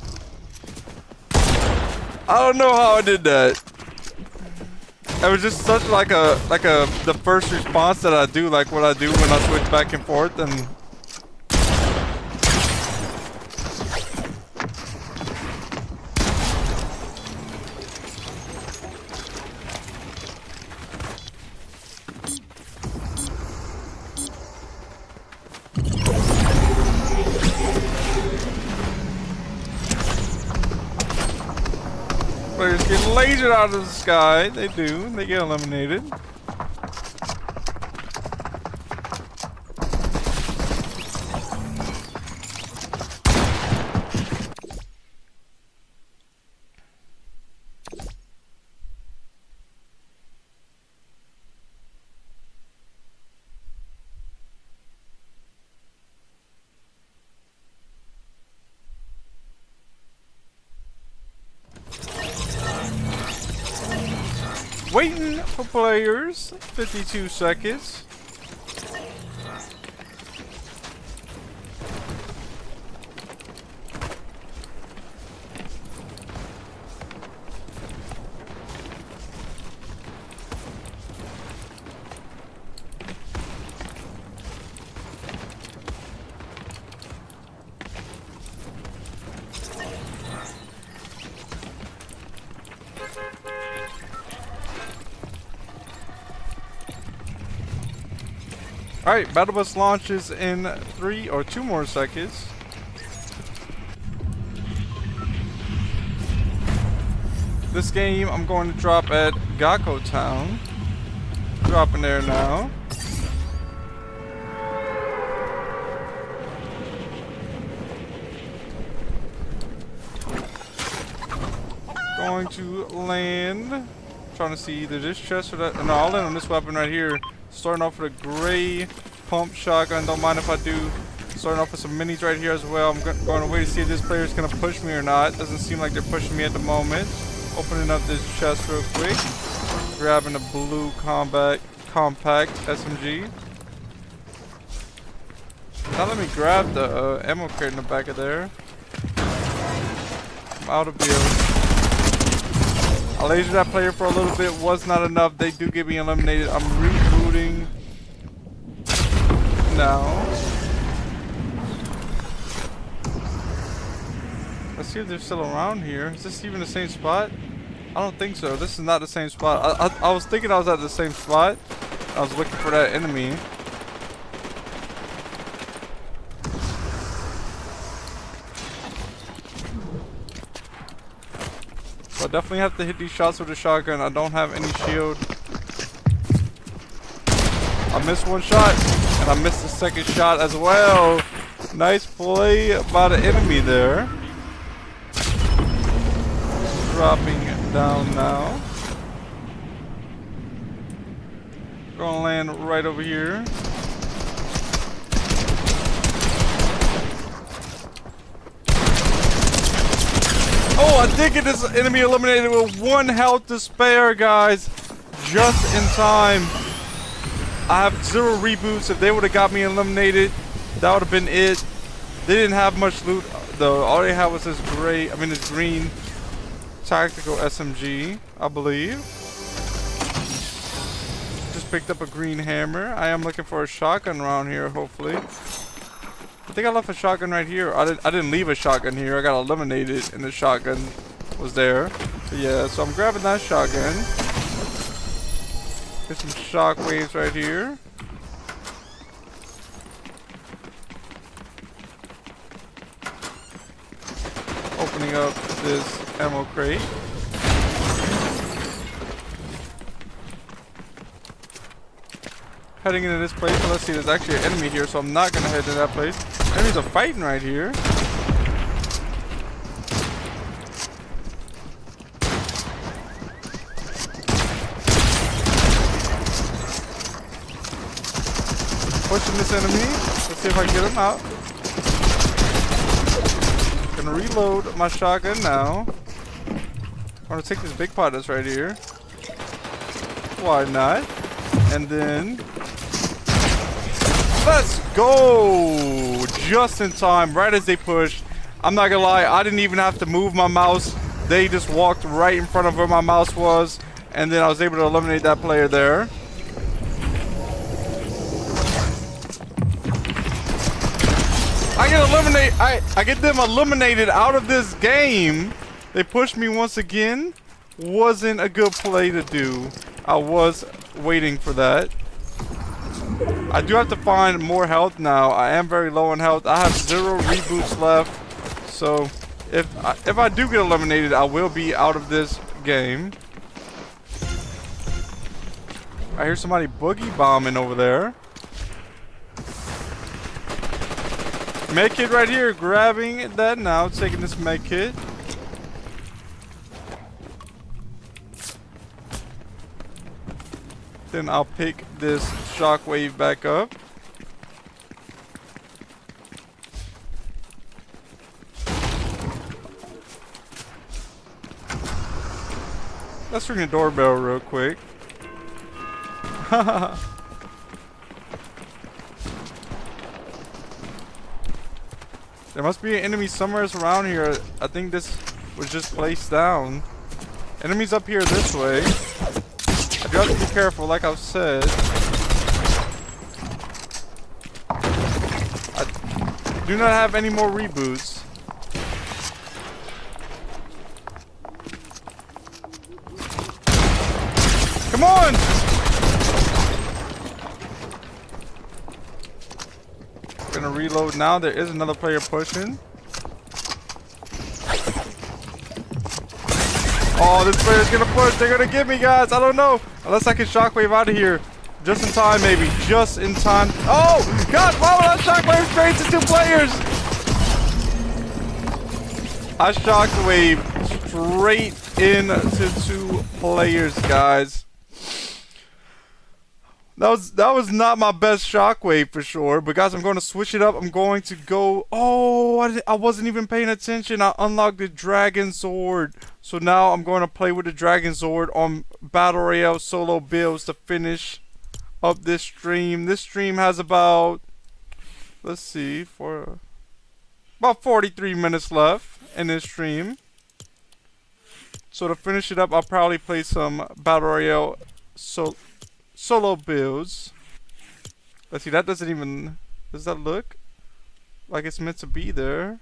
I don't know how I did that. It was just such like the first response that I do, like what I do when I switch back and forth, and Players get lasered out of the sky. They do. They get eliminated. Waiting for players. 52 seconds. Alright, Battle Bus launches in 3 or 2 more seconds. This game I'm going to drop at Gakko Town. Dropping there now. Going to land. Trying to see either this chest or that. No, I'll land on this weapon right here. Starting off with a gray pump shotgun. Don't mind if I do. Starting off with some minis right here as well. I'm going to wait to see if this player is going to push me or not. Doesn't seem like they're pushing me at the moment. Opening up this chest real quick. Grabbing a blue compact SMG. Now let me grab the ammo crate in the back of there. I'm out of build. I lasered that player for a little bit, was not enough. They do get me eliminated. I'm rebooting now. Let's see if they're still around here. Is this even the same spot? I don't think so. This is not the same spot. I was thinking I was at the same spot. I was looking for that enemy. I definitely have to hit these shots with a shotgun. I don't have any shield. I missed one shot, and I missed the second shot as well. Nice play by the enemy there. Dropping down now. Gonna land right over here. Oh, I did get this enemy eliminated with 1 health to spare, guys. Just in time. I have 0 reboots. If they would have got me eliminated, that would have been it. They didn't have much loot, though. All they had was this this green tactical SMG, I believe. Just picked up a green hammer. I am looking for a shotgun around here, hopefully. I think I left a shotgun right here. I didn't leave a shotgun here. I got eliminated and the shotgun was there. But yeah, so I'm grabbing that shotgun. Get some shockwaves right here. Opening up this ammo crate. Heading into this place. Let's see, there's actually an enemy here, so I'm not gonna head to that place. Enemies are fighting right here. Pushing this enemy. Let's see if I can get him out. Gonna reload my shotgun now. I'm gonna take this big pot that's right here. Why not? And then let's go! Just in time, right as they pushed. I'm not gonna lie, I didn't even have to move my mouse. They just walked right in front of where my mouse was, and then I was able to eliminate that player there. I get them eliminated out of this game. They pushed me once again. Wasn't a good play to do. I was waiting for that. I do have to find more health now. I am very low on health. I have 0 reboots left. So if I do get eliminated, I will be out of this game. I hear somebody boogie bombing over there. Med kit right here, grabbing that now, taking this med kit. Then I'll pick this shockwave back up. Let's ring the doorbell real quick. There must be an enemy somewhere around here. I think this was just placed down. Enemies up here this way. I do have to be careful, like I've said. I do not have any more reboots. Come on! Gonna reload now. There is another player pushing. Oh, this player's gonna push. They're gonna get me, guys. I don't know. Unless I can shockwave out of here. Just in time, maybe. Just in time. Oh, God. Why would I shockwave straight to 2 players? I shockwave straight into 2 players, guys. That was not my best shockwave for sure. But guys, I'm going to switch it up. I'm going to go. Oh, I wasn't even paying attention. I unlocked the Dragon Sword. So now I'm going to play with the Dragon Sword on Battle Royale solo builds to finish up this stream. This stream has about, let's see, about 43 minutes left in this stream. So to finish it up, I'll probably play some Battle Royale solo builds. Let's see, that doesn't even, does that look like it's meant to be there?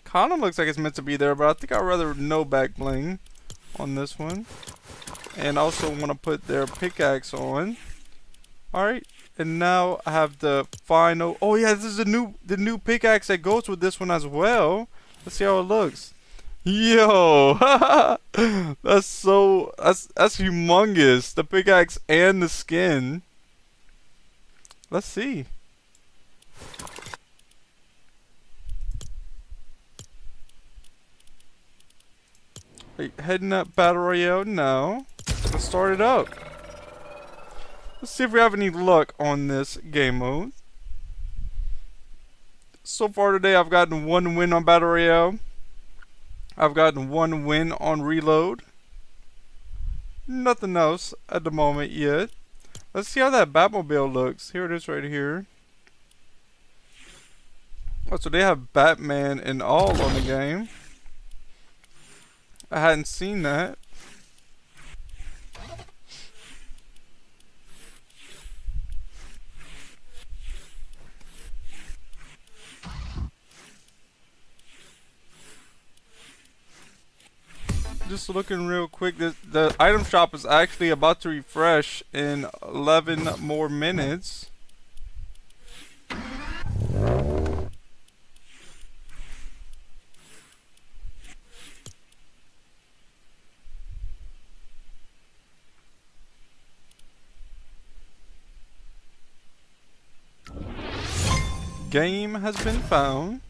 Kinda looks like it's meant to be there, but I think I'd rather no back bling on this one. And also want to put their pickaxe on. Alright, and now I have the final, oh yeah, this is the new pickaxe that goes with this one as well. Let's see how it looks. Yo, that's humongous. The pickaxe and the skin. Let's see. Wait, heading up Battle Royale now. Let's start it up. Let's see if we have any luck on this game mode. So far today, I've gotten 1 win on Battle Royale. I've gotten 1 win on Reload. Nothing else at the moment yet. Let's see how that Batmobile looks. Here it is right here. Oh, so they have Batman and all on the game. I hadn't seen that. Just looking real quick, the item shop is actually about to refresh in 11 more minutes. Game has been found.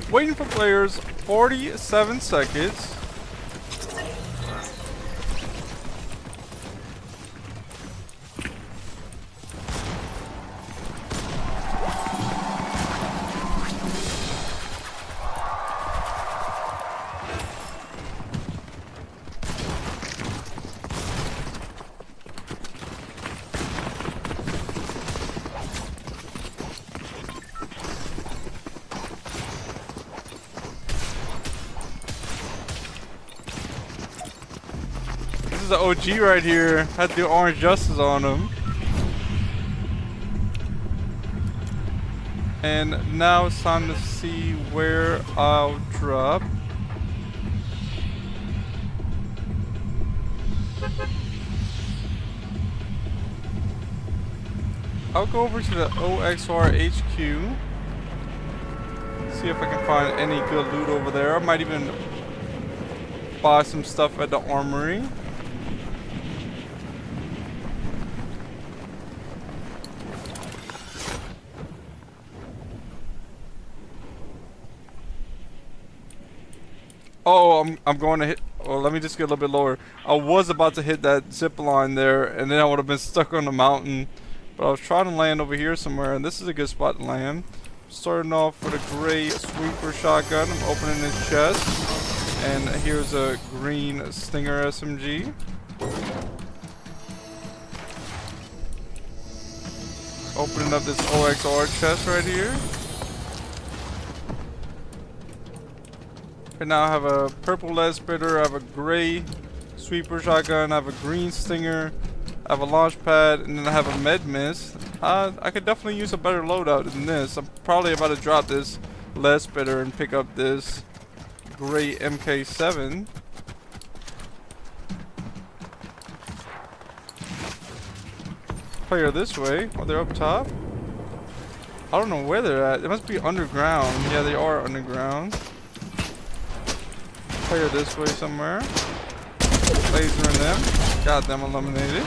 Waiting for players, 47 seconds. This is the OG right here. Had the orange justice on him. And now it's time to see where I'll drop. I'll go over to the OXR HQ. See if I can find any good loot over there. I might even buy some stuff at the armory. Oh, I'm going to hit. Well, let me just get a little bit lower. I was about to hit that zip line there, and then I would have been stuck on the mountain. But I was trying to land over here somewhere, and this is a good spot to land. Starting off with a gray sweeper shotgun. I'm opening this chest, and here's a green Stinger SMG. Opening up this OXR chest right here. And now I have a purple lead splitter, I have a gray sweeper shotgun, I have a green Stinger, I have a launch pad, and then I have a med mist. I could definitely use a better loadout than this. I'm probably about to drop this lead splitter and pick up this gray MK7. Player this way. Oh, they're up top. I don't know where they're at. They must be underground. Yeah, they are underground. Player this way somewhere. Lasering them. Got them eliminated.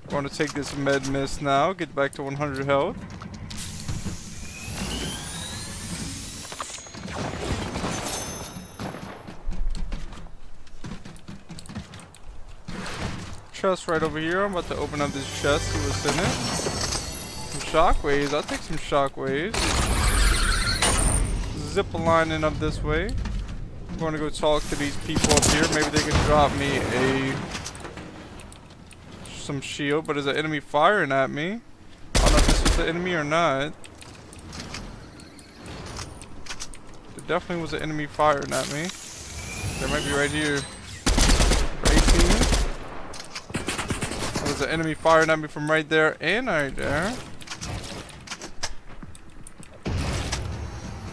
Going to take this med mist now. Get back to 100 health. Chest right over here. I'm about to open up this chest. See what's in it. Some shockwaves. I'll take some shockwaves. Zip lining up this way. I'm going to go talk to these people up here. Maybe they can drop me some shield, but is an enemy firing at me? I don't know if this was the enemy or not. There definitely was an enemy firing at me. They might be right here. 18. There was an enemy firing at me from right there and right there.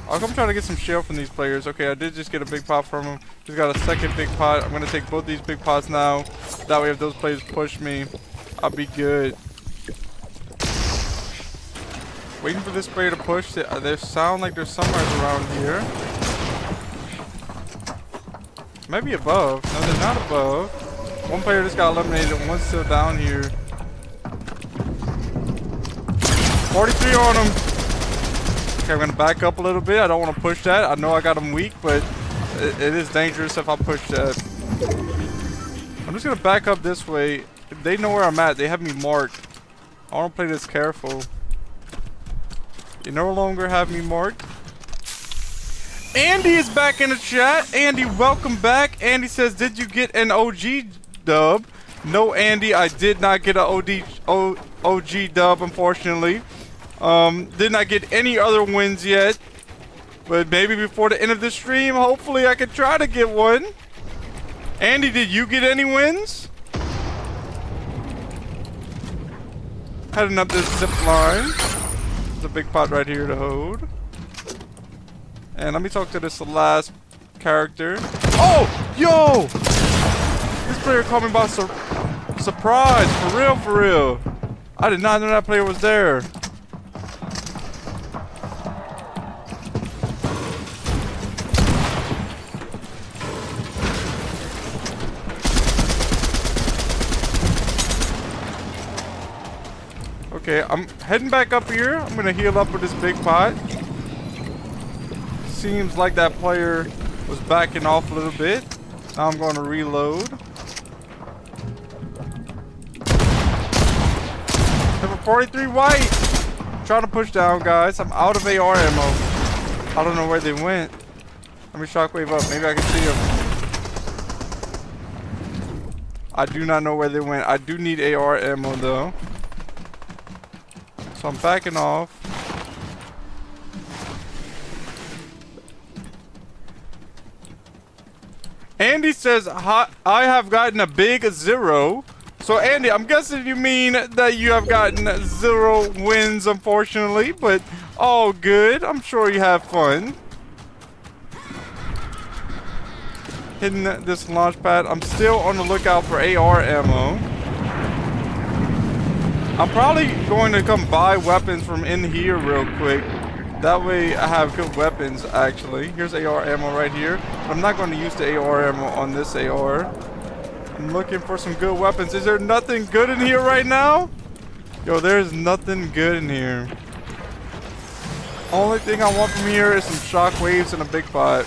I'm trying to get some shield from these players. Okay, I did just get a big pot from them. Just got a second big pot. I'm going to take both these big pots now. That way if those players push me, I'll be good. Waiting for this player to push. They sound like they're somewhere around here. Maybe above. No, they're not above. One player just got eliminated and one's still down here. 43 on him. Okay, I'm going to back up a little bit. I don't want to push that. I know I got him weak, but it is dangerous if I push that. I'm just going to back up this way. If they know where I'm at, they have me marked. I want to play this careful. They no longer have me marked. Andy is back in the chat. Andy, welcome back. Andy says, did you get an OG dub? No, Andy, I did not get an OG dub, unfortunately. Did not get any other wins yet. But maybe before the end of the stream, hopefully I could try to get one. Andy, did you get any wins? Heading up this zip line. There's a big pot right here to hold. And let me talk to this last character. Oh! Yo! This player caught me by surprise. For real, for real. I did not know that player was there. Okay, I'm heading back up here. I'm gonna heal up with this big pot. Seems like that player was backing off a little bit. Now I'm going to reload. Number 43 white. I'm trying to push down, guys. I'm out of AR ammo. I don't know where they went. Let me shockwave up. Maybe I can see them. I do not know where they went. I do need AR ammo though. So I'm backing off. Andy says, I have gotten a big 0. So Andy, I'm guessing you mean that you have gotten 0 wins, unfortunately, but all good. I'm sure you have fun. Hitting this launch pad. I'm still on the lookout for AR ammo. I'm probably going to come buy weapons from in here real quick. That way I have good weapons, actually. Here's AR ammo right here. I'm not going to use the AR ammo on this AR. I'm looking for some good weapons. Is there nothing good in here right now? Yo, there's nothing good in here. Only thing I want from here is some shockwaves and a big pot.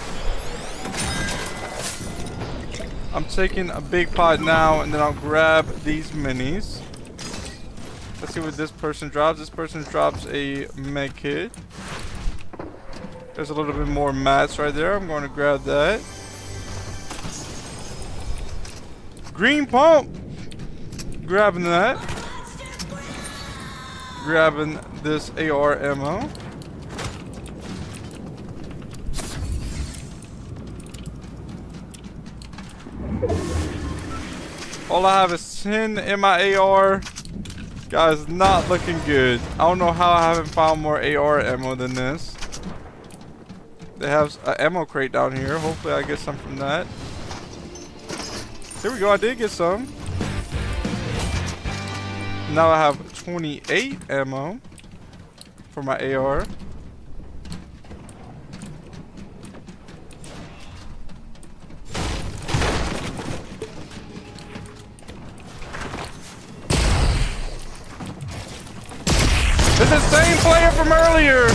I'm taking a big pot now, and then I'll grab these minis. Let's see what this person drops. This person drops a med kit. There's a little bit more mats right there. I'm going to grab that. Green pump. Grabbing that. Grabbing this AR ammo. All I have is 10 in my AR. Guys, not looking good. I don't know how I haven't found more AR ammo than this. They have an ammo crate down here. Hopefully I get some from that. Here we go, I did get some. Now I have 28 ammo for my AR. It's the same player from earlier!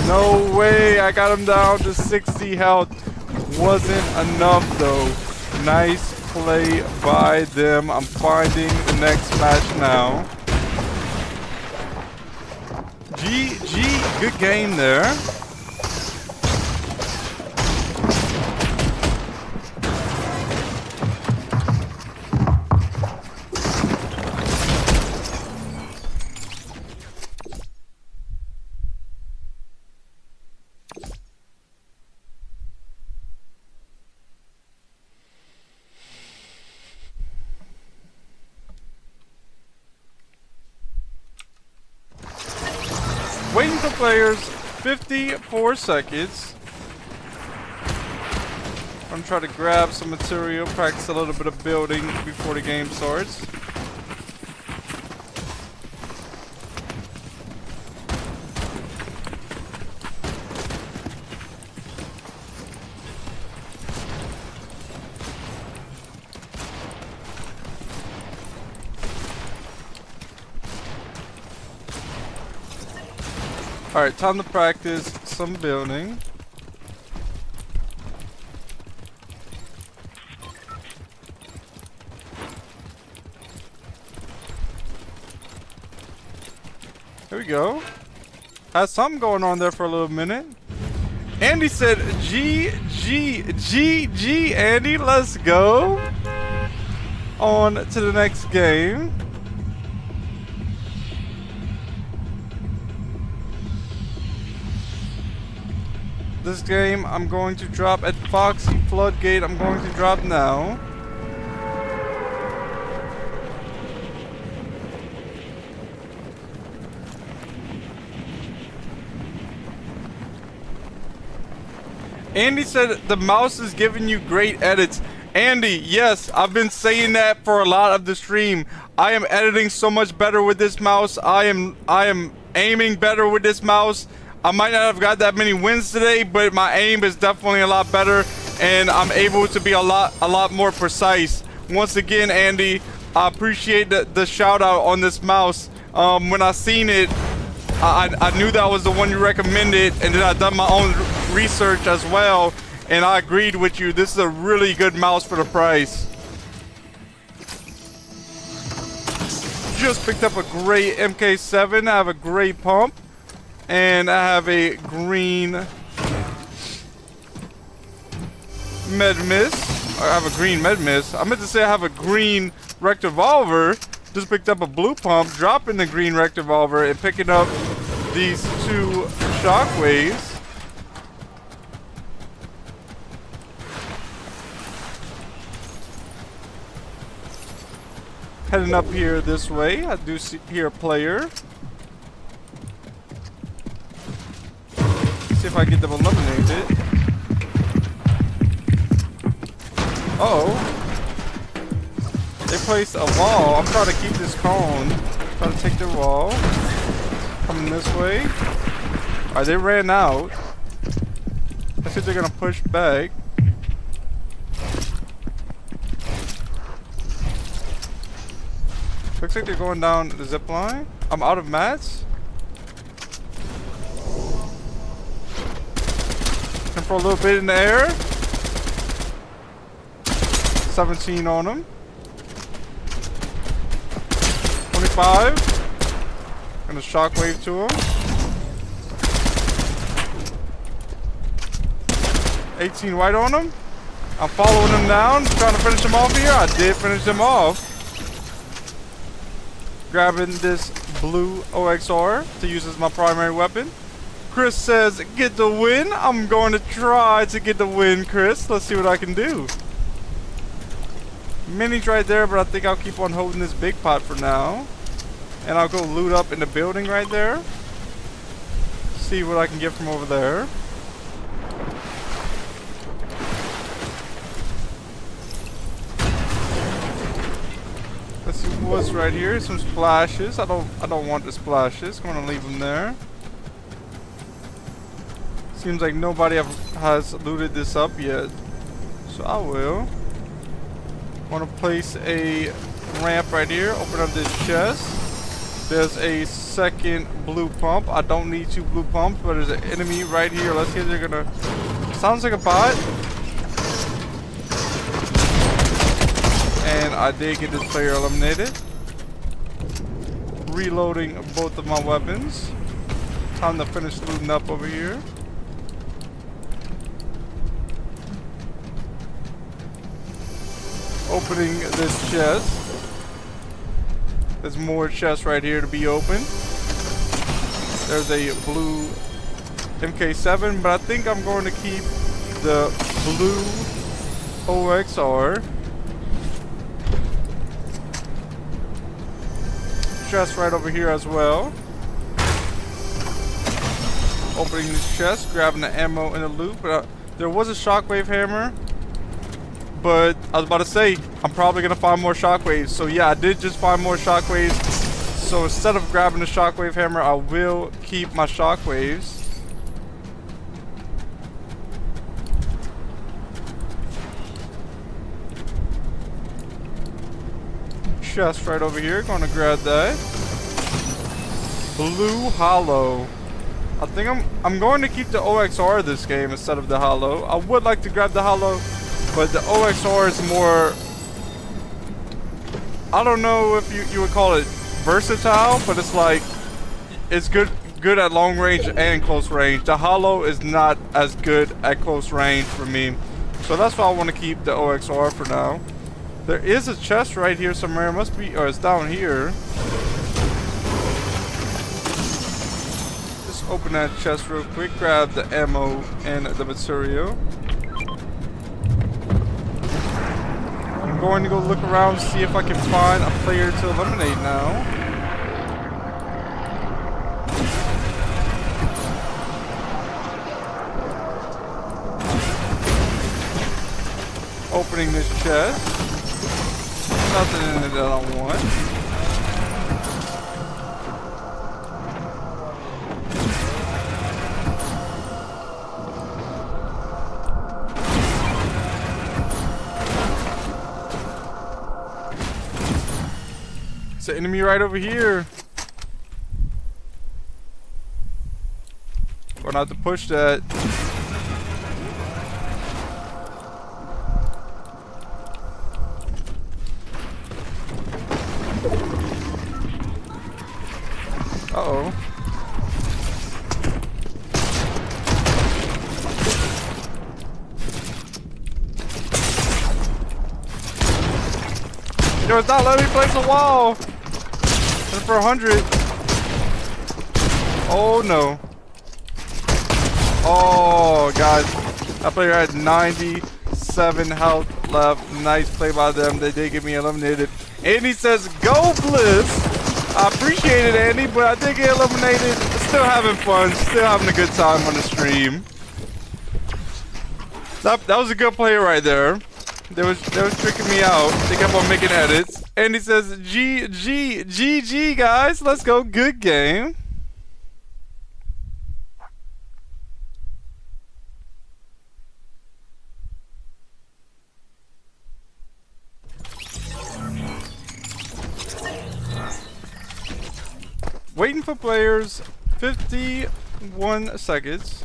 No way, I got him down to 60 health. Wasn't enough though. Nice play by them. I'm finding the next match now. GG, good game there. Waiting for players, 54 seconds. I'm gonna try to grab some material, practice a little bit of building before the game starts. Alright, time to practice some building. Here we go. Had something going on there for a little minute. Andy said GG, Andy, let's go. On to the next game. This game I'm going to drop at Foxy Floodgate. I'm going to drop now. Andy said the mouse is giving you great edits. Andy, yes, I've been saying that for a lot of the stream. I am editing so much better with this mouse. I am aiming better with this mouse. I might not have got that many wins today, but my aim is definitely a lot better, and I'm able to be a lot more precise. Once again, Andy, I appreciate the shout out on this mouse. When I seen it, I knew that was the one you recommended, and then I done my own research as well, and I agreed with you. This is a really good mouse for the price. Just picked up a great MK7. I have a great pump. And I have a green med miss. I have a green med miss. I meant to say I have a green rect revolver. Just picked up a blue pump, dropping the green rect revolver and picking up these 2 shockwaves. Heading up here this way. I do hear a player. See if I get them eliminated. Uh-oh. They placed a wall. I'm trying to keep this cone. Trying to take their wall. Coming this way. Alright, they ran out. Let's see if they're gonna push back. Looks like they're going down the zip line. I'm out of mats. And for a little bit in the air. 17 on them. 25. Gonna shockwave to him. 18 right on him. I'm following him down, trying to finish him off here. I did finish him off. Grabbing this blue OXR to use as my primary weapon. Chris says, get the win. I'm going to try to get the win, Chris. Let's see what I can do. Mini's right there, but I think I'll keep on holding this big pot for now. And I'll go loot up in the building right there. See what I can get from over there. Let's see what's right here. Some splashes. I don't want the splashes. I'm gonna leave them there. Seems like nobody has looted this up yet, so I will. Want to place a ramp right here. Open up this chest. There's a second blue pump. I don't need 2 blue pumps, but there's an enemy right here. Let's see if they're gonna. Sounds like a bot. And I did get this player eliminated. Reloading both of my weapons. Time to finish looting up over here. Opening this chest. There's more chests right here to be opened. There's a blue MK7, but I think I'm going to keep the blue OXR. Chest right over here as well. Opening this chest, grabbing the ammo in the loot, but there was a shockwave hammer. But I was about to say, I'm probably going to find more shockwaves. So yeah, I did just find more shockwaves. So instead of grabbing the shockwave hammer, I will keep my shockwaves. Chest right over here. Going to grab that. Blue hollow. I think I'm going to keep the OXR this game instead of the hollow. I would like to grab the hollow. But the OXR is more, I don't know if you would call it versatile, but it's like, it's good at long range and close range. The hollow is not as good at close range for me. So that's why I want to keep the OXR for now. There is a chest right here somewhere. It must be, or it's down here. Just open that chest real quick, grab the ammo and the material. Going to go look around, see if I can find a player to eliminate now. Opening this chest. Nothing in it that I want. It's an enemy right over here. Gonna have to push that. Uh-oh. Yo, it's not letting me place a wall. And for 100. Oh no. Oh, guys. That player had 97 health left. Nice play by them. They did get me eliminated. Andy says, go Bliss. I appreciate it, Andy, but I did get eliminated. Still having fun. Still having a good time on the stream. That was a good play right there. They was tricking me out. They kept on making edits. Andy says, GG, guys. Let's go. Good game. Waiting for players. 51 seconds.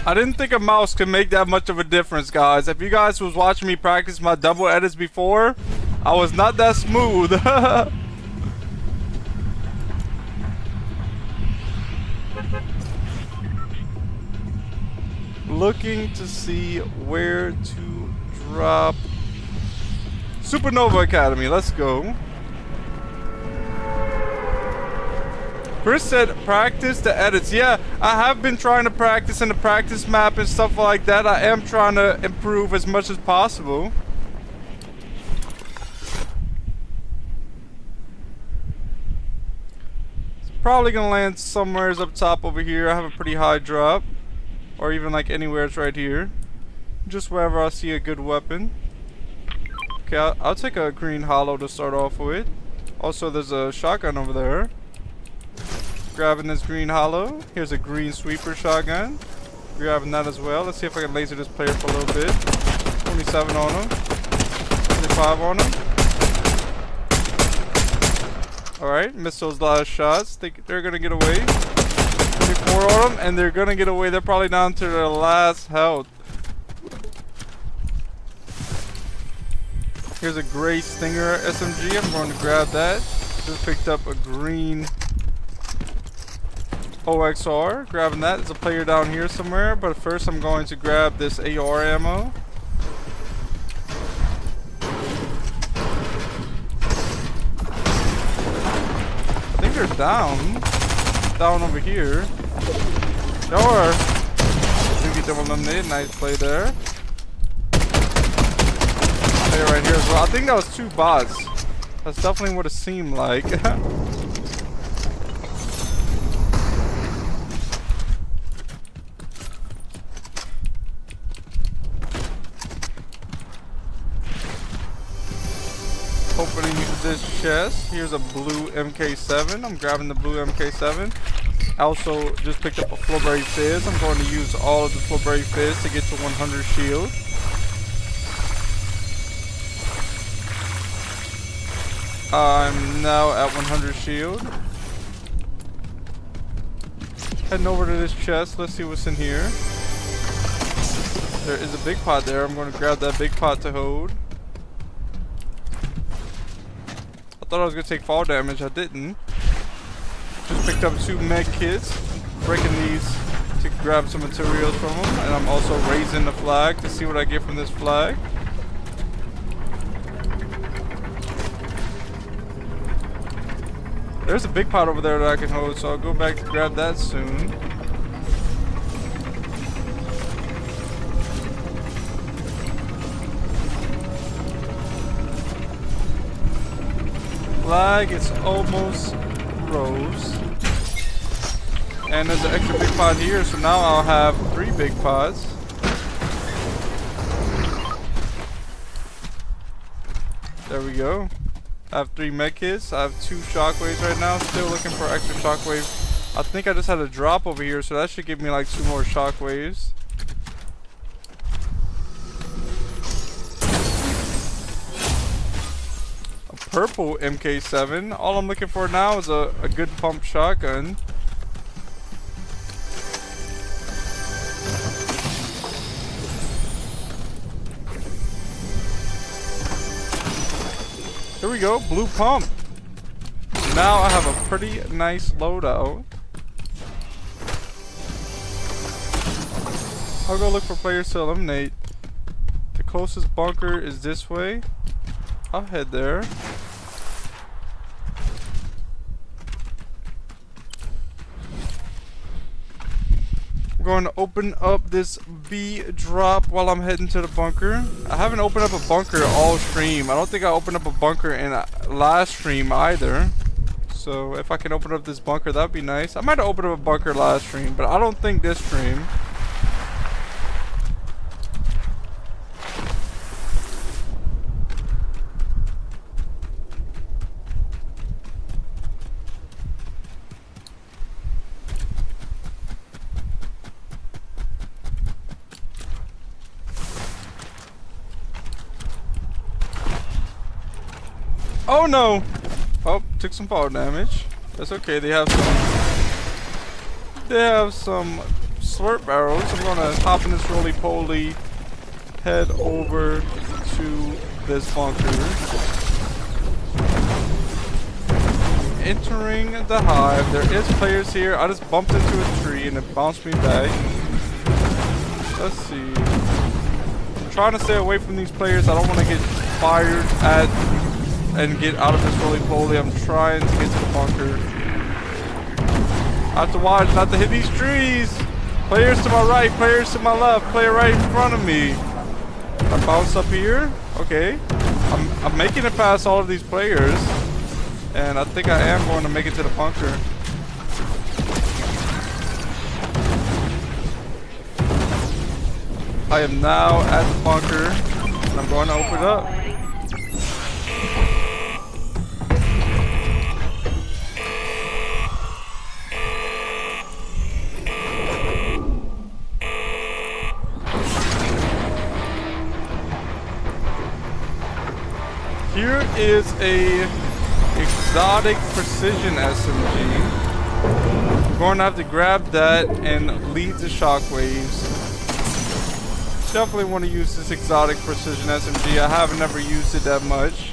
I didn't think a mouse could make that much of a difference, guys. If you guys was watching me practice my double edits before, I was not that smooth. Looking to see where to drop. Supernova Academy, let's go. Chris said practice the edits. Yeah, I have been trying to practice in the practice map and stuff like that. I am trying to improve as much as possible. It's probably gonna land somewhere up top over here. I have a pretty high drop. Or even like anywhere it's right here. Just wherever I see a good weapon. Okay, I'll take a green hollow to start off with. Also, there's a shotgun over there. Grabbing this green hollow. Here's a green sweeper shotgun. Grabbing that as well. Let's see if I can laser this player for a little bit. 27 on him. 25 on him. Alright, missed those last shots. They're gonna get away. 24 on them, and they're gonna get away. They're probably down to their last health. Here's a gray Stinger SMG. I'm going to grab that. Just picked up a green OXR, grabbing that. There's a player down here somewhere, but first I'm going to grab this AR ammo. I think they're down over here. Or we get them eliminated. Nice play there. Player right here as well. I think that was two bots. That's definitely what it seemed like. Opening this chest. Here's a blue MK7. I'm grabbing the blue MK7. I also just picked up a Flowberry Fizz. I'm going to use all of the Flowberry Fizz to get to 100 shield. I'm now at 100 shield. Heading over to this chest. Let's see what's in here. There is a big pot there. I'm going to grab that big pot to hold. I thought I was going to take fall damage. I didn't. Just picked up 2 med kits. Breaking these to grab some materials from them. And I'm also raising the flag to see what I get from this flag. There's a big pot over there that I can hold, so I'll go back to grab that soon. Flag is almost rose. And there's an extra big pot here, so now I'll have 3 big pots. There we go. I have 3 medkits. I have 2 shockwaves right now. Still looking for extra shockwave. I think I just had a drop over here, so that should give me like 2 more shockwaves. A purple MK7. All I'm looking for now is a good pump shotgun. we go. Blue pump. Now I have a pretty nice loadout. I'll go look for players to eliminate. The closest bunker is this way. I'll head there. I'm going to open up this B drop while I'm heading to the bunker. I haven't opened up a bunker all stream. I don't think I opened up a bunker in last stream either. So if I can open up this bunker, that'd be nice. I might have opened up a bunker last stream, but I don't think this stream. Oh no! Oh, took some fall damage. That's okay. They have some slurp barrels. I'm gonna hop in this roly-poly, head over to this bunker. Entering the hive. There is players here. I just bumped into a tree and it bounced me back. Let's see. I'm trying to stay away from these players. I don't want to get fired at and get out of this roly-poly. I'm trying to get to the bunker. I have to watch not to hit these trees. Players to my right, players to my left, player right in front of me. I bounce up here. Okay. I'm making it past all of these players. And I think I am going to make it to the bunker. I am now at the bunker. And I'm going to open it up. Here is a exotic precision SMG. I'm going to have to grab that and lead the shockwaves. Definitely want to use this exotic precision SMG. I haven't ever used it that much.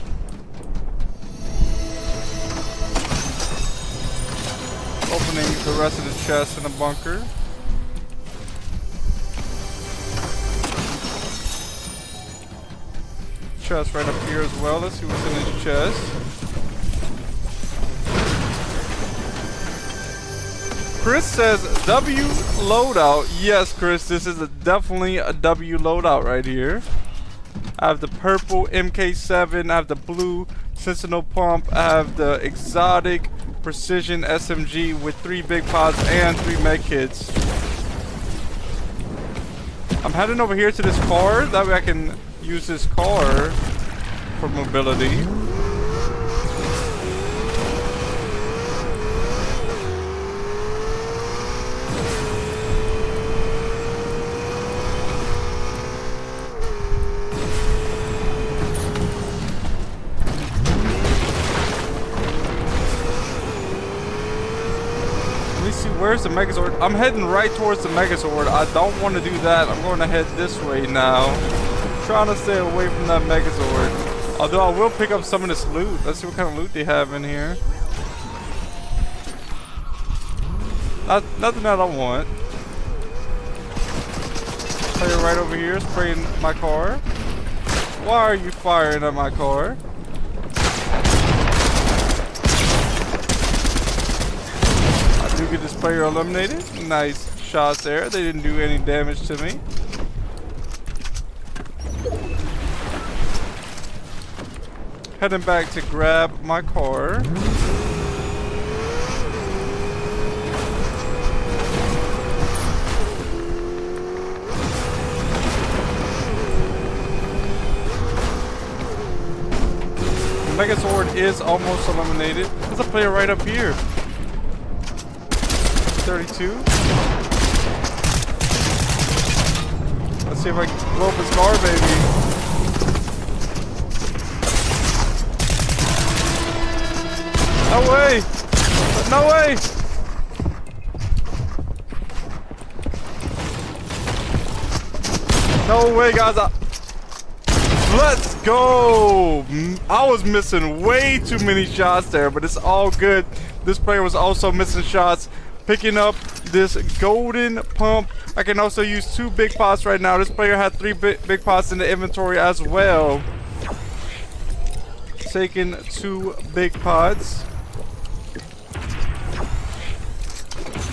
Opening the rest of the chest in the bunker. Chest right up here as well. Let's see what's in his chest. Chris says W loadout. Yes, Chris, this is definitely a W loadout right here. I have the purple MK7. I have the blue Sentinel pump. I have the exotic precision SMG with 3 big pods and 3 med kits. I'm heading over here to this car. That way I can use this car for mobility. Let me see, where's the Megazord? I'm heading right towards the Megazord. I don't want to do that. I'm going to head this way now. Trying to stay away from that Megazord. Although I will pick up some of this loot. Let's see what kind of loot they have in here. Nothing that I want. Player right over here spraying my car. Why are you firing at my car? I do get this player eliminated. Nice shots there. They didn't do any damage to me. Heading back to grab my car. The Megazord is almost eliminated. There's a player right up here. 32. Let's see if I can blow up his car, baby. No way! No way! No way, guys! Let's go! I was missing way too many shots there, but it's all good. This player was also missing shots. Picking up this golden pump. I can also use 2 big pots right now. This player had 3 big pots in the inventory as well. Taking 2 big pots.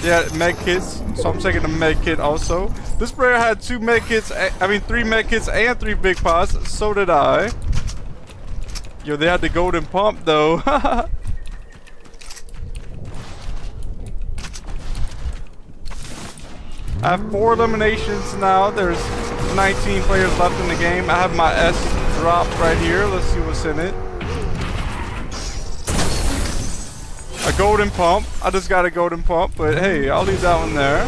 Yeah, med kits. So I'm taking a med kit also. This player had 2 med kits. I mean 3 med kits and 3 big pots. So did I. Yo, they had the golden pump though. I have 4 eliminations now. There's 19 players left in the game. I have my S drop right here. Let's see what's in it. A golden pump. I just got a golden pump, but hey, I'll leave that one there.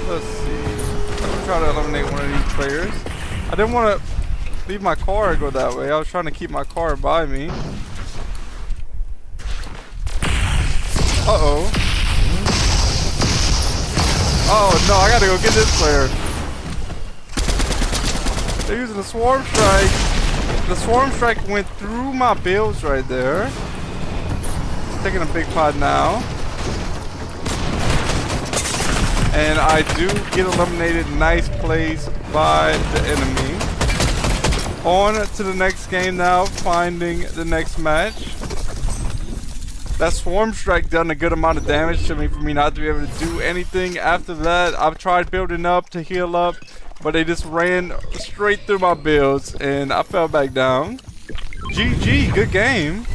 Let's see. I'm gonna try to eliminate one of these players. I didn't want to leave my car go that way. I was trying to keep my car by me. Uh-oh. Oh no, I gotta go get this player. They're using the swarm strike. The swarm strike went through my builds right there. Taking a big pot now. And I do get eliminated. Nice plays by the enemy. On to the next game now, finding the next match. That swarm strike done a good amount of damage to me for me not to be able to do anything. After that, I've tried building up to heal up, but they just ran straight through my builds and I fell back down. GG, good game.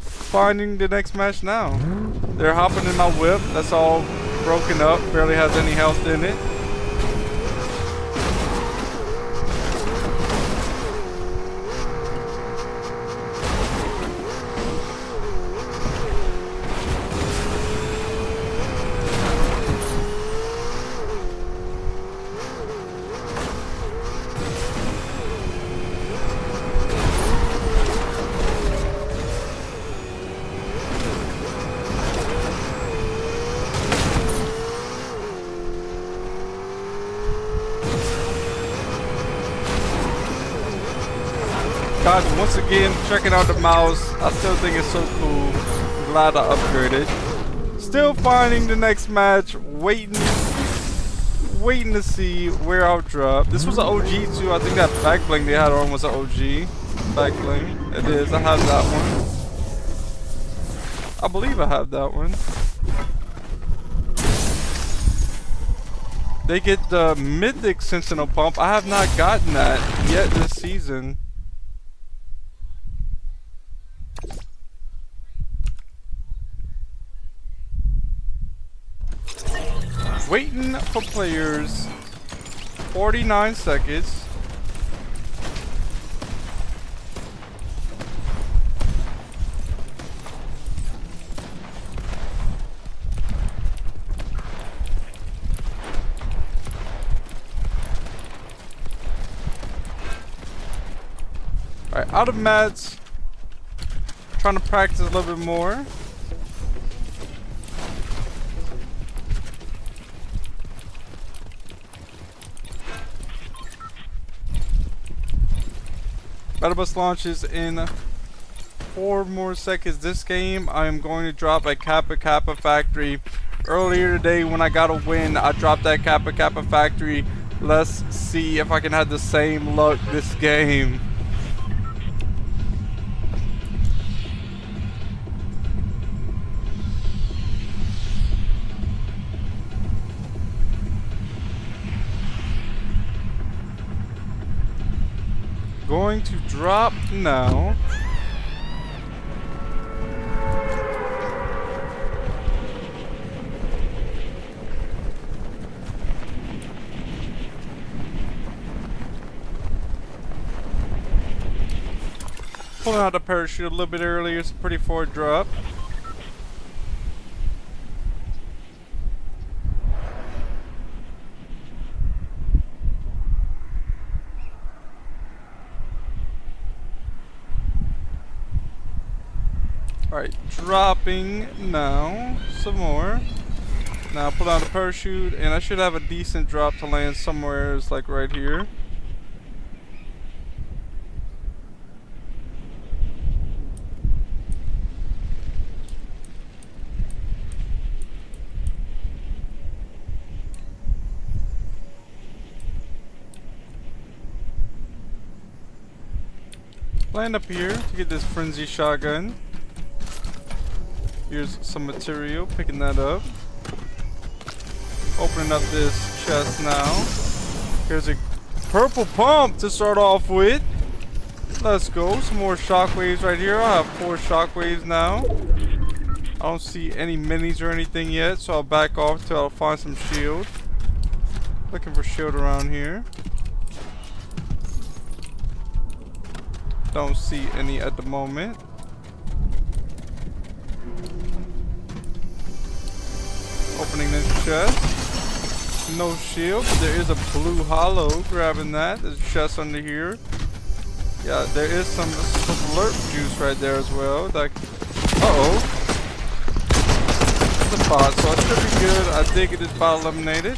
Finding the next match now. They're hopping in my whip. That's all broken up, barely has any health in it. Guys, once again, checking out the mouse. I still think it's so cool. I'm glad I upgraded. Still finding the next match. Waiting to see where I'll drop. This was an OG too. I think that back bling they had on was an OG. Back bling. It is. I have that one. I believe I have that one. They get the mythic sentinel pump. I have not gotten that yet this season. Waiting for players. 49 seconds. Alright, out of mats. Trying to practice a little bit more. Battle Bus launches in 4 more seconds. This game, I am going to drop a Kappa Kappa factory. Earlier today, when I got a win, I dropped that Kappa Kappa factory. Let's see if I can have the same luck this game. Going to drop now. Pulling out the parachute a little bit earlier. It's a pretty forward drop. Alright, dropping now. Some more. Now pull down the parachute, and I should have a decent drop to land somewhere. It's like right here. Land up here to get this frenzy shotgun. Here's some material, picking that up. Opening up this chest now. Here's a purple pump to start off with. Let's go. Some more shockwaves right here. I have 4 shockwaves now. I don't see any minis or anything yet, so I'll back off till I'll find some shield. Looking for shield around here. Don't see any at the moment. Opening this chest. No shield, but there is a blue hollow. Grabbing that. There's a chest under here. Yeah, there is some slurp juice right there as well. Like, uh-oh. It's a bot, so it should be good. I did get this bot eliminated.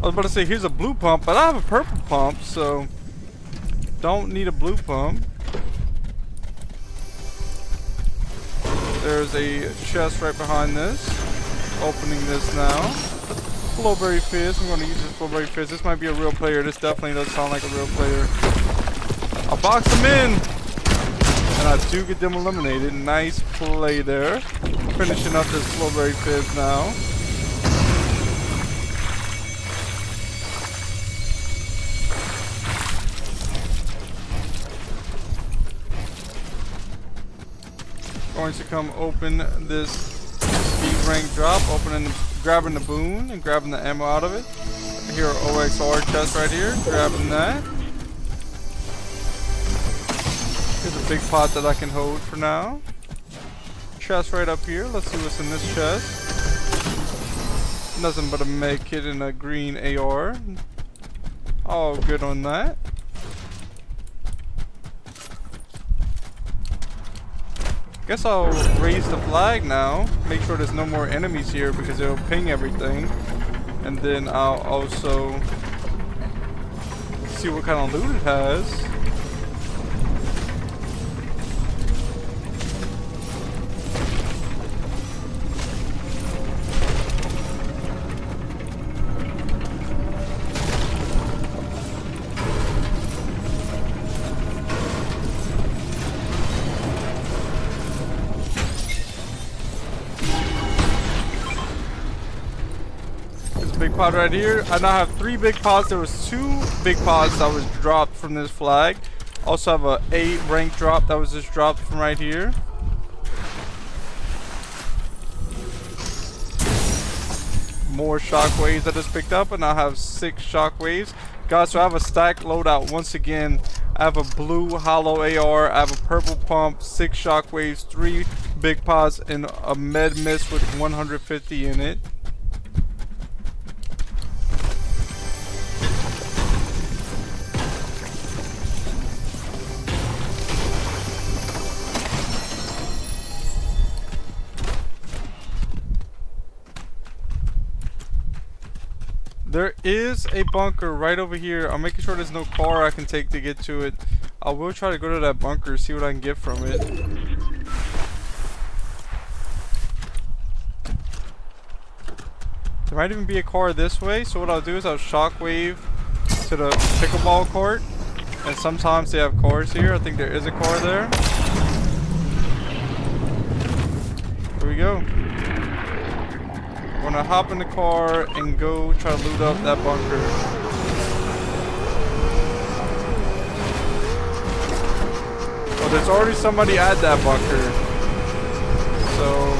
I was about to say, here's a blue pump, but I have a purple pump, so don't need a blue pump. There's a chest right behind this. Opening this now. Flowberry Fizz. I'm going to use this Flowberry Fizz. This might be a real player. This definitely does sound like a real player. I'll box them in. And I do get them eliminated. Nice play there. Finishing up this Flowberry Fizz now. Going to come open this speed rank drop, grabbing the boon and grabbing the ammo out of it. Here are OXR chest right here, grabbing that. Here's a big pot that I can hold for now. Chest right up here. Let's see what's in this chest. Nothing but a med kit and a green AR. All good on that. Guess I'll raise the flag now. Make sure there's no more enemies here because it'll ping everything. And then I'll also see what kind of loot it has. Big pot right here. I now have 3 big pots. There was 2 big pots that was dropped from this flag. Also have a 8 rank drop that was just dropped from right here. More shockwaves I just picked up, and I have 6 shockwaves. Guys, so I have a stacked loadout once again. I have a blue hollow AR, I have a purple pump, 6 shockwaves, 3 big pots, and a med mist with 150 in it. There is a bunker right over here. I'm making sure there's no car I can take to get to it. I will try to go to that bunker, see what I can get from it. There might even be a car this way, so what I'll do is I'll shockwave to the pickleball court. And sometimes they have cars here. I think there is a car there. Here we go. I'm gonna hop in the car and go try to loot up that bunker. Oh, there's already somebody at that bunker. So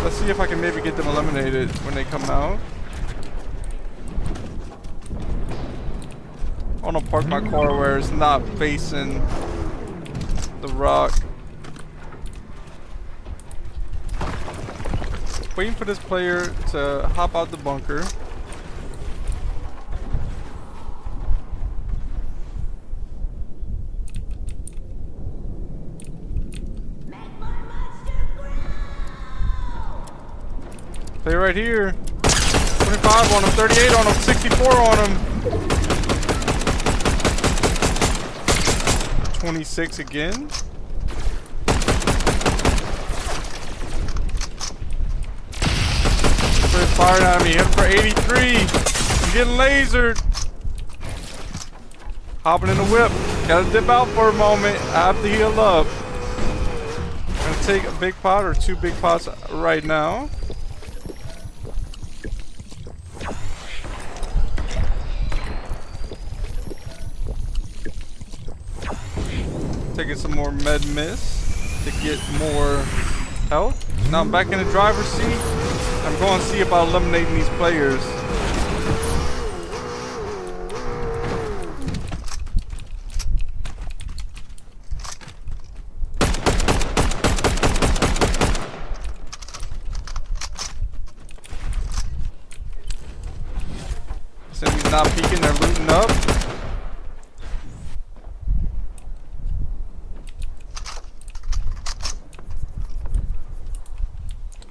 let's see if I can maybe get them eliminated when they come out. I wanna park my car where it's not facing the rock. Waiting for this player to hop out the bunker. Play right here. 25 on him, 38 on him, 64 on him. 26 again. Firing at me, hit for 83. I'm getting lasered. Hopping in the whip. Gotta dip out for a moment. I have to heal up. I'm gonna take a big pot or 2 big pots right now. Taking some more med mist to get more health. Now I'm back in the driver's seat. I'm going to see about eliminating these players. Since he's not peeking, they're looting up.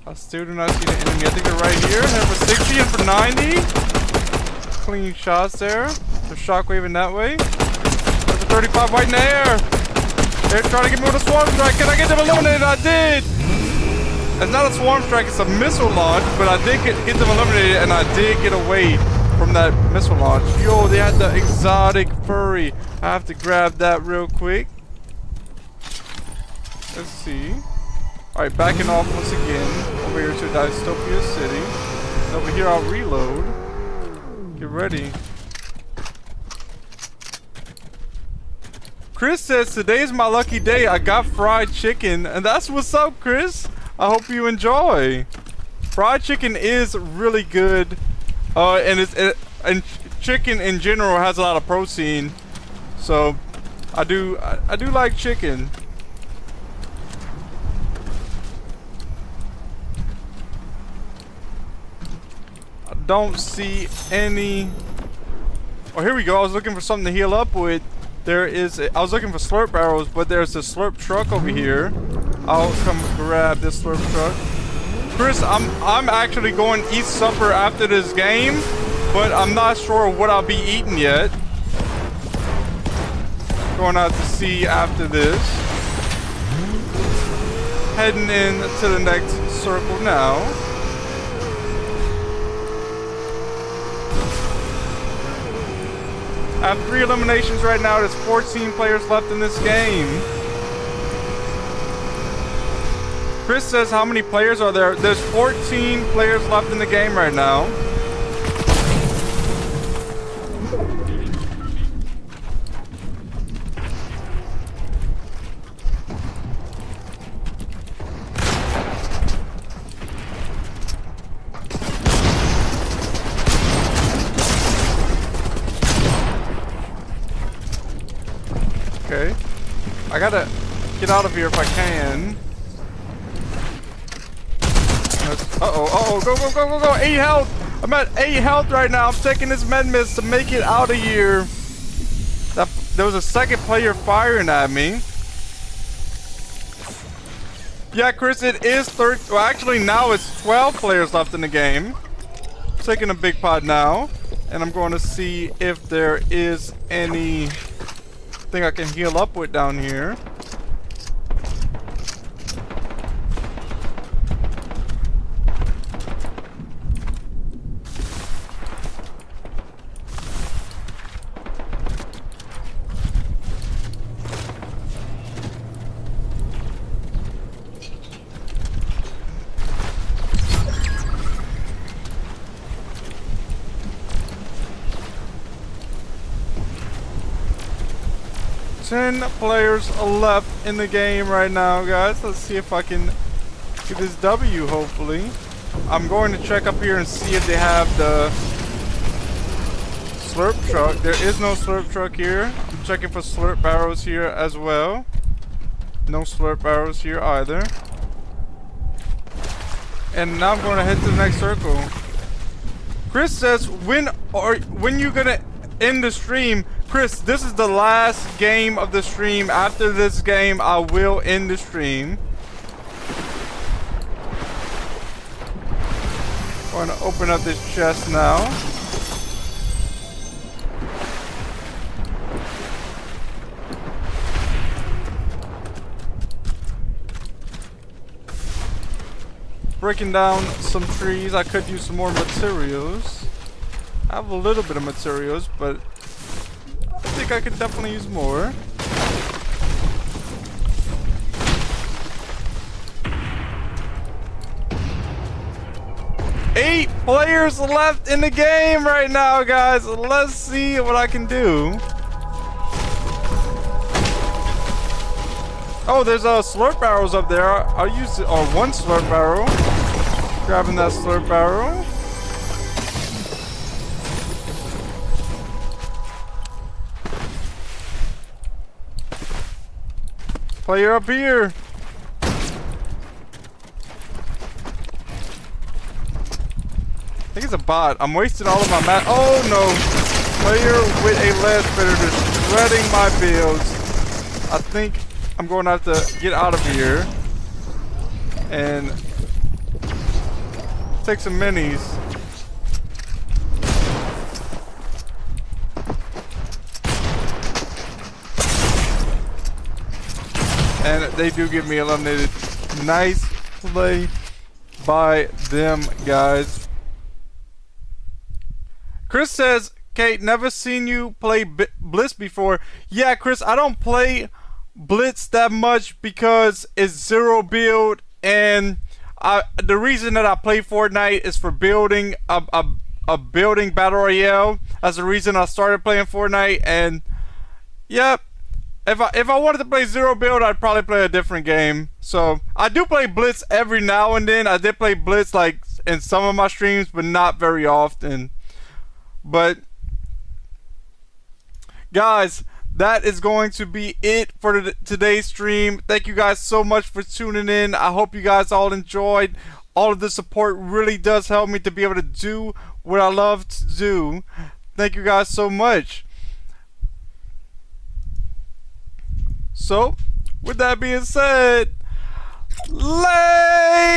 I still do not see the enemy. I think they're right here. They're for 60 and for 90. Clean shots there. They're shockwaving that way. They're for 35 right in the air. They're trying to get me with a swarm strike. Can I get them eliminated? I did. It's not a swarm strike. It's a missile launch. But I did get them eliminated, and I did get away from that missile launch. Yo, they had the exotic furry. I have to grab that real quick. Let's see. Alright, backing off once again. Over here to Dystopia City. And over here I'll reload. Get ready. Chris says, today's my lucky day. I got fried chicken. And that's what's up, Chris. I hope you enjoy. Fried chicken is really good. And chicken in general has a lot of protein. So I do like chicken. Don't see any. Oh, here we go. I was looking for something to heal up with. I was looking for slurp arrows, but there's a slurp truck over here. I'll come grab this slurp truck. Chris, I'm actually going to eat supper after this game, but I'm not sure what I'll be eating yet. Going out to sea after this. Heading in to the next circle now. I have 3 eliminations right now. There's 14 players left in this game. Chris says, how many players are there? There's 14 players left in the game right now. Okay. I gotta get out of here if I can. Uh-oh, go, 8 health! I'm at 8 health right now. I'm taking this med mist to make it out of here. There was a second player firing at me. Yeah, Chris, it is 13. Well, actually, now it's 12 players left in the game. I'm taking a big pot now. And I'm going to see if there is anything I can heal up with down here. Ten players left in the game right now, guys. Let's see if I can get this W, hopefully. I'm going to check up here and see if they have the slurp truck. There is no slurp truck here. I'm checking for slurp arrows here as well. No slurp arrows here either. And now I'm going to head to the next circle. Chris says, when you gonna end the stream? Chris, this is the last game of the stream. After this game, I will end the stream. Going to open up this chest now. Breaking down some trees. I could use some more materials. I have a little bit of materials, but I think I could definitely use more. Eight players left in the game right now, guys. Let's see what I can do. Oh, there's slurp barrels up there. I'll use one slurp barrel. Grabbing that slurp barrel. Player up here. I think it's a bot. I'm wasting all of my oh no. Player with a lead spitter just shredding my builds. I think I'm going to have to get out of here and take some minis. And they do give me eliminated. Nice play by them, guys. Chris says, Kate, never seen you play Blitz before. Yeah, Chris, I don't play Blitz that much because it's zero build, and the reason that I play Fortnite is for building a building battle royale. That's the reason I started playing Fortnite. And yep, if I wanted to play zero build, I'd probably play a different game. So I do play Blitz every now and then. I did play Blitz like in some of my streams, but not very often. But guys, that is going to be it for today's stream. Thank you guys so much for tuning in. I hope you guys all enjoyed. All of the support really does help me to be able to do what I love to do. Thank you guys so much. So, with that being said, lay